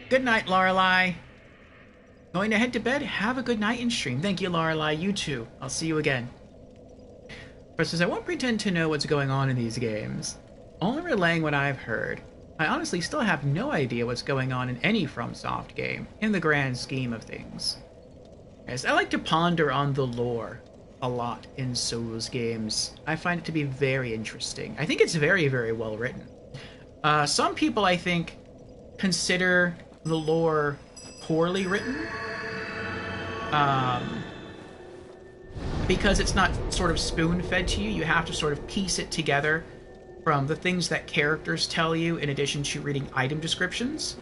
Good night, Lorelei. Going to head to bed? Have a good night in stream. Thank you, Lorelei. You too. I'll see you again. First says, I won't pretend to know what's going on in these games. Only relaying what I've heard. I honestly still have no idea what's going on in any FromSoft game, in the grand scheme of things. Yes, I like to ponder on the lore a lot in Souls games. I find it to be very interesting. I think it's very well written. Some people, I think, consider the lore poorly written. Because it's not sort of spoon-fed to you. You have to sort of piece it together from the things that characters tell you in addition to reading item descriptions.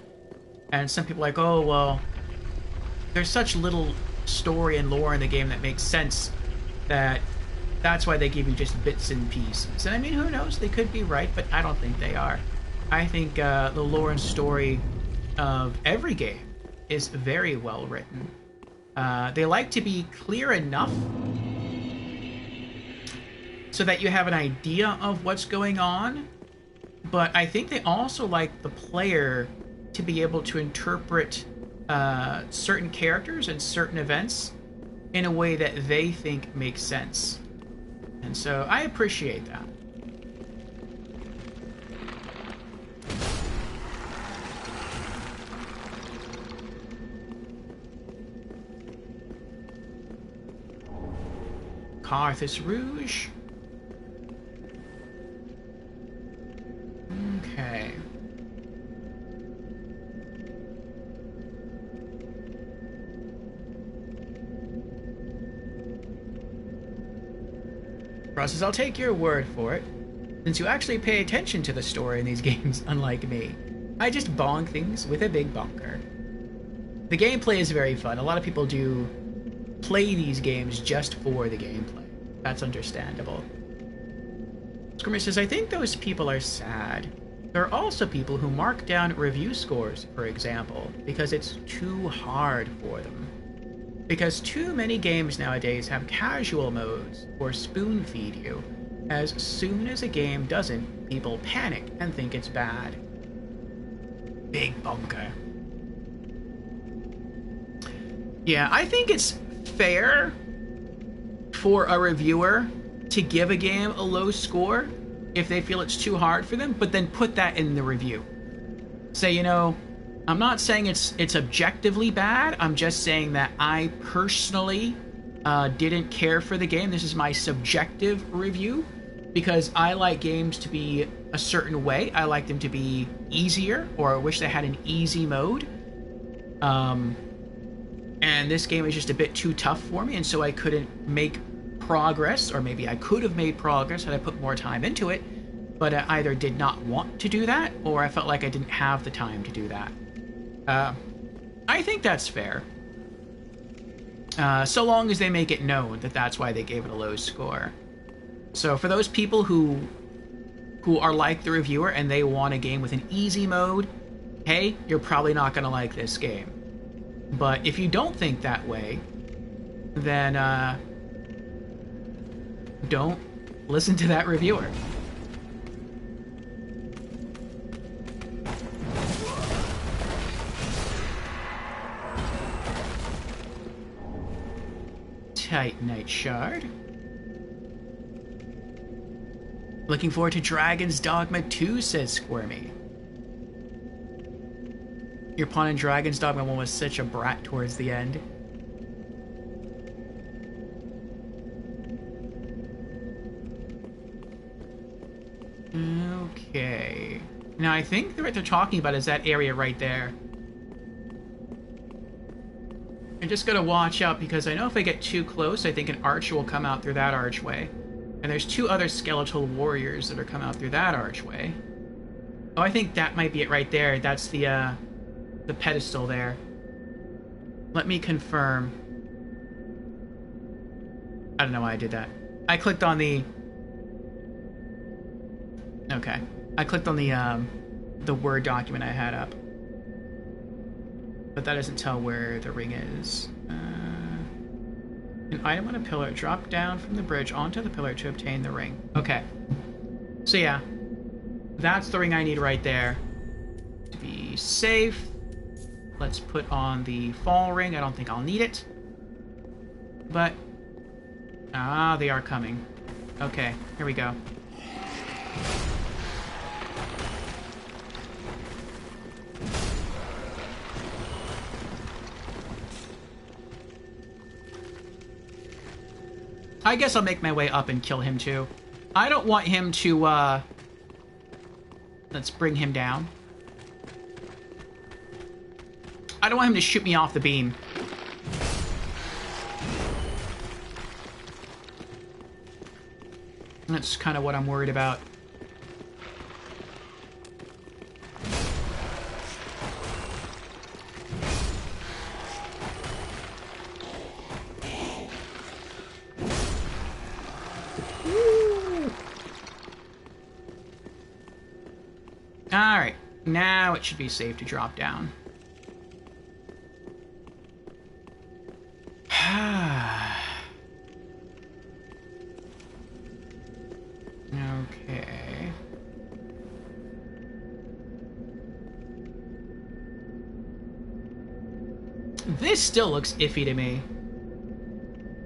And some people are like, oh, well, there's such little story and lore in the game that makes sense that that's why they give you just bits and pieces. And I mean, who knows? They could be right, but I don't think they are. I think the lore and story of every game is very well written. They like to be clear enough so that you have an idea of what's going on, but I think they also like the player to be able to interpret certain characters and certain events in a way that they think makes sense. And so I appreciate that. Karthus Rouge. Okay. Process, I'll take your word for it, since you actually pay attention to the story in these games, unlike me. I just bonk things with a big bonker. The gameplay is very fun. A lot of people do play these games just for the gameplay. That's understandable. Skirmish says, I think those people are sad. There are also people who mark down review scores, for example, because it's too hard for them. Because too many games nowadays have casual modes or spoon feed you. As soon as a game doesn't, people panic and think it's bad. big bunker. Yeah, I think it's fair for a reviewer to give a game a low score if they feel it's too hard for them, but then put that in the review. Say, you know, I'm not saying it's objectively bad, I'm just saying that I personally didn't care for the game. This is my subjective review, because I like games to be a certain way. I like them to be easier, or I wish they had an easy mode. And this game is just a bit too tough for me, and so I couldn't make progress, or maybe I could have made progress had I put more time into it, but I either did not want to do that, or I felt like I didn't have the time to do that. I think that's fair. So long as they make it known that that's why they gave it a low score. So for those people who are like the reviewer and they want a game with an easy mode, hey, you're probably not going to like this game. But if you don't think that way, then don't listen to that reviewer. Titanite Shard. Looking forward to Dragon's Dogma 2, says Squirmy. Your pawn in Dragon's Dogma 1 was such a brat towards the end. Okay. Now I think what they're talking about is that area right there. I just gotta watch out, because I know if I get too close, I think an archer will come out through that archway. And there's two other skeletal warriors that are coming out through that archway. Oh, I think that might be it right there. That's the pedestal there. Let me confirm. I don't know why I did that. I clicked on the... Okay. I clicked on the Word document I had up. But that doesn't tell where the ring is. An item on a pillar. Drop down from the bridge onto the pillar to obtain the ring. Okay. So yeah. That's the ring I need right there. To be safe, let's put on the fall ring. I don't think I'll need it. But... Ah, they are coming. Okay, here we go. I guess I'll make my way up and kill him too. I don't want him to, let's bring him down. I don't want him to shoot me off the beam. That's kind of what I'm worried about. Alright, now it should be safe to drop down. Okay. This still looks iffy to me.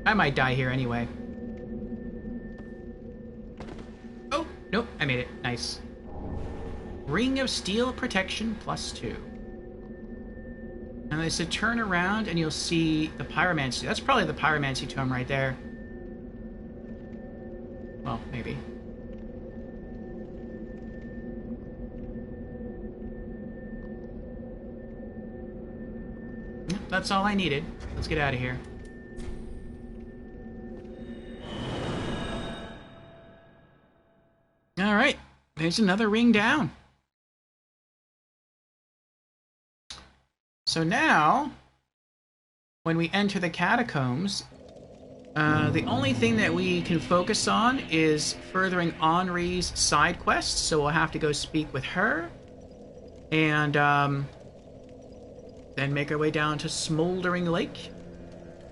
I might die here anyway. Oh, nope, I made it. Nice. Ring of Steel Protection +2. And they said turn around and you'll see the Pyromancy. That's probably the Pyromancy tome right there. Well, maybe. Yep, that's all I needed. Let's get out of here. Alright, there's another ring down. So now, when we enter the catacombs, the only thing that we can focus on is furthering Henri's side quest, so we'll have to go speak with her, and then make our way down to Smoldering Lake,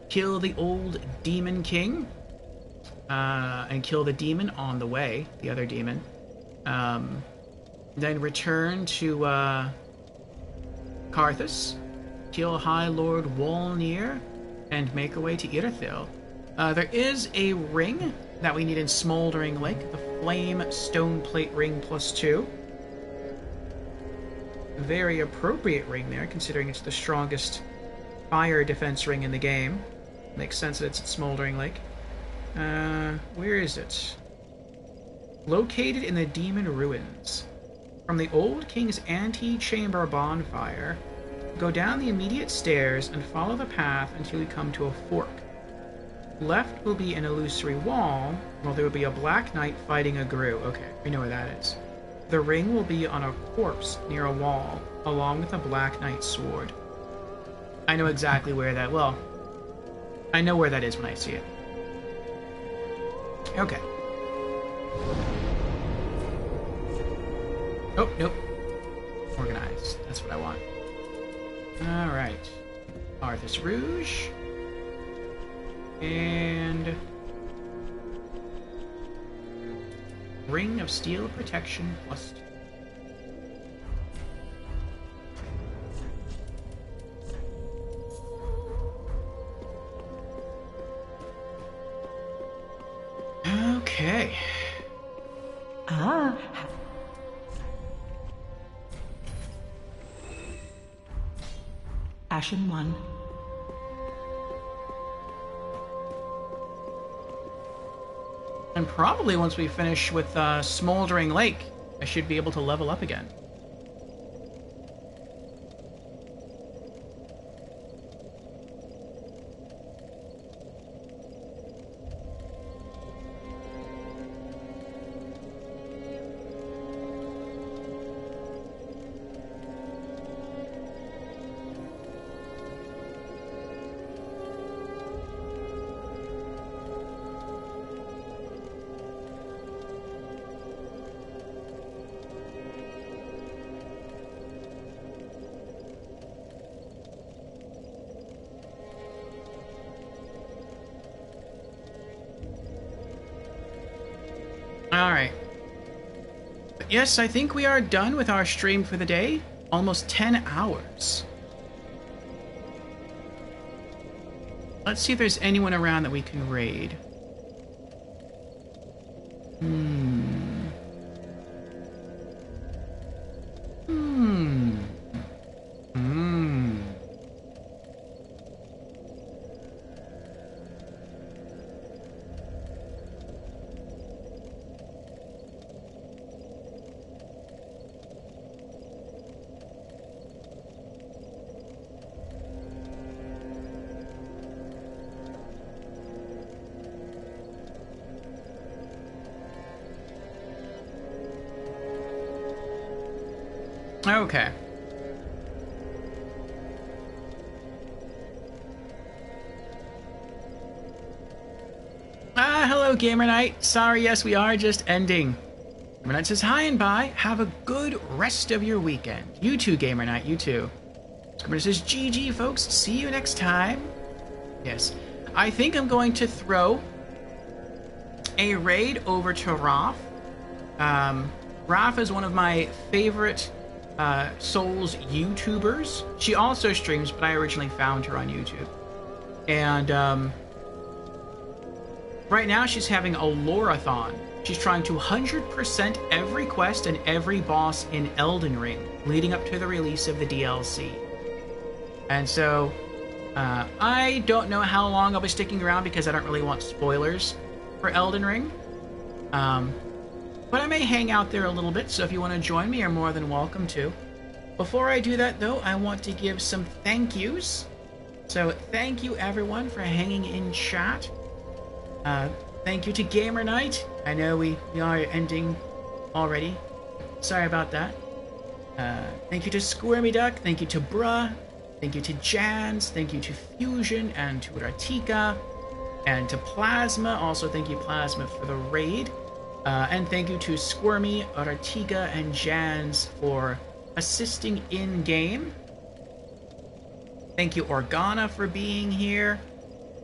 kill the old Demon King, and kill the demon on the way, the other demon, then return to Karthus, kill High Lord Wolnir, and make our way to Irithyll. There is a ring that we need in Smoldering Lake, the Flame Stone Plate Ring +2. Very appropriate ring there, considering it's the strongest fire defense ring in the game. Makes sense that it's at Smoldering Lake. Where is it? Located in the Demon Ruins. From the Old King's Antechamber bonfire, go down the immediate stairs and follow the path until you come to a fork. Left will be an illusory wall, while there will be a Black Knight fighting a Grue. Okay, we know where that is. The ring will be on a corpse near a wall, along with a Black Knight sword. I know exactly where that... well, I know where that is when I see it. Okay. Oh, nope. Organized. That's what I want. Alright. Arthas Rouge. And... Ring of Steel Protection +2. Okay. Ah. Ashen One. And probably once we finish with Smoldering Lake, I should be able to level up again. Alright. Yes, I think we are done with our stream for the day. Almost 10 hours. Let's see if there's anyone around that we can raid. Okay. Hello, Gamer Knight. Sorry, yes, we are just ending. Gamer Knight says hi and bye. Have a good rest of your weekend. You too, Gamer Knight, you too. Gamer Knight says GG, folks. See you next time. Yes. I think I'm going to throw a raid over to Raph. Raph is one of my favorite Souls YouTubers. She also streams, but I originally found her on YouTube. And right now she's having a Lorathon. She's trying to 100% every quest and every boss in Elden Ring, leading up to the release of the DLC. And so, I don't know how long I'll be sticking around because I don't really want spoilers for Elden Ring. But I may hang out there a little bit, so if you want to join me, you're more than welcome to. Before I do that, though, I want to give some thank yous. So thank you, everyone, for hanging in chat. Thank you to Gamer Knight. I know we are ending already. Sorry about that. Thank you to Squirmy Duck. Thank you to Bruh. Thank you to Jans. Thank you to Fusion and to Ratika. And to Plasma. Also, thank you, Plasma, for the raid. And thank you to Squirmy, Artiga, and Jans for assisting in-game. Thank you, Organa, for being here.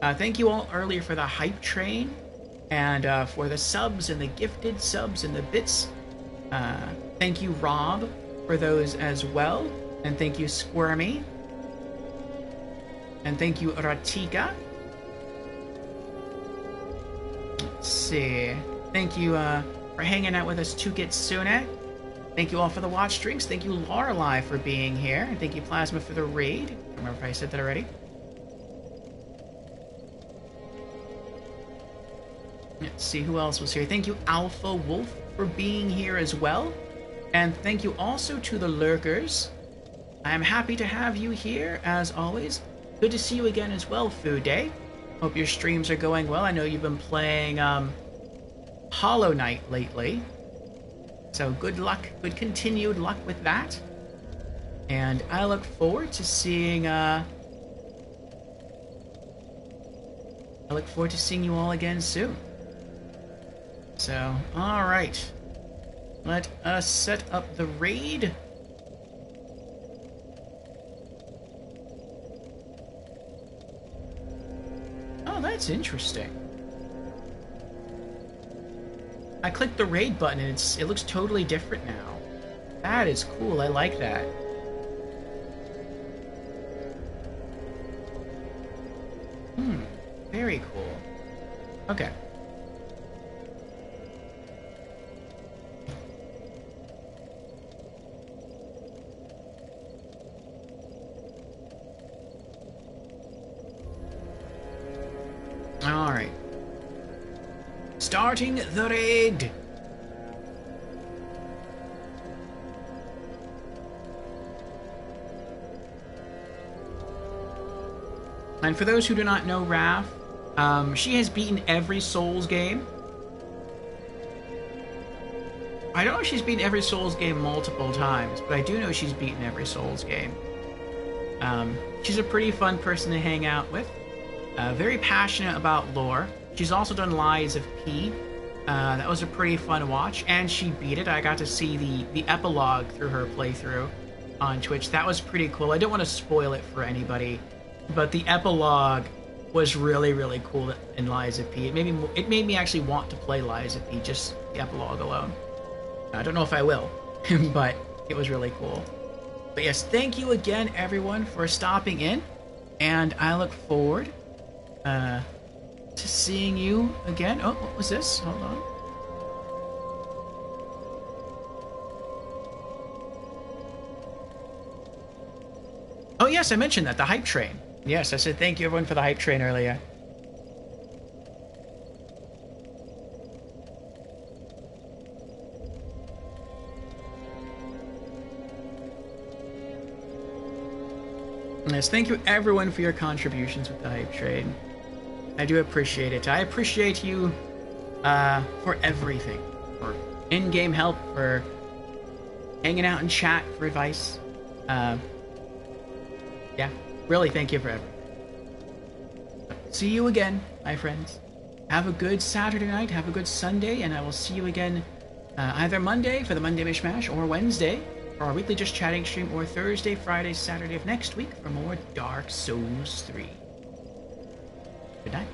Thank you all earlier for the hype train, and for the subs and the gifted subs and the bits. Thank you, Rob, for those as well. And thank you, Squirmy. And thank you, Ratika. Let's see. Thank you for hanging out with us, Tukitsune. Thank you all for the watch streams. Thank you, Lorelei, for being here. And thank you, Plasma, for the raid. I don't remember if I said that already. Let's see who else was here. Thank you, Alpha Wolf, for being here as well. And thank you also to the lurkers. I am happy to have you here, as always. Good to see you again as well, Food Day. Hope your streams are going well. I know you've been playing Hollow Knight lately. So good luck, good continued luck with that. And I look forward to seeing you all again soon. So, alright. Let us set up the raid. Oh, that's interesting. I clicked the raid button and it looks totally different now. That is cool, I like that. Very cool. Okay. Alright. Starting the raid! And for those who do not know Raph, she has beaten every Souls game. I don't know if she's beaten every Souls game multiple times, but I do know she's beaten every Souls game. She's a pretty fun person to hang out with. Very passionate about lore. She's also done Lies of P. That was a pretty fun watch, and she beat it. I got to see the epilogue through her playthrough on Twitch. That was pretty cool. I don't want to spoil it for anybody, but the epilogue was really, really cool in Lies of P. It made me actually want to play Lies of P, just the epilogue alone. I don't know if I will, but it was really cool. But yes, thank you again, everyone, for stopping in, and I look forward to seeing you again. Oh, what was this? Hold on. Oh yes, I mentioned that, the hype train. Yes, I said thank you everyone for the hype train earlier. Yes, thank you everyone for your contributions with the hype train. I do appreciate it. I appreciate you for everything. For in-game help, for hanging out in chat, for advice. Yeah, really thank you for everything. See you again, my friends. Have a good Saturday night, have a good Sunday, and I will see you again either Monday for the Monday Mishmash, or Wednesday for our weekly Just Chatting stream, or Thursday, Friday, Saturday of next week for more Dark Souls 3. Good night.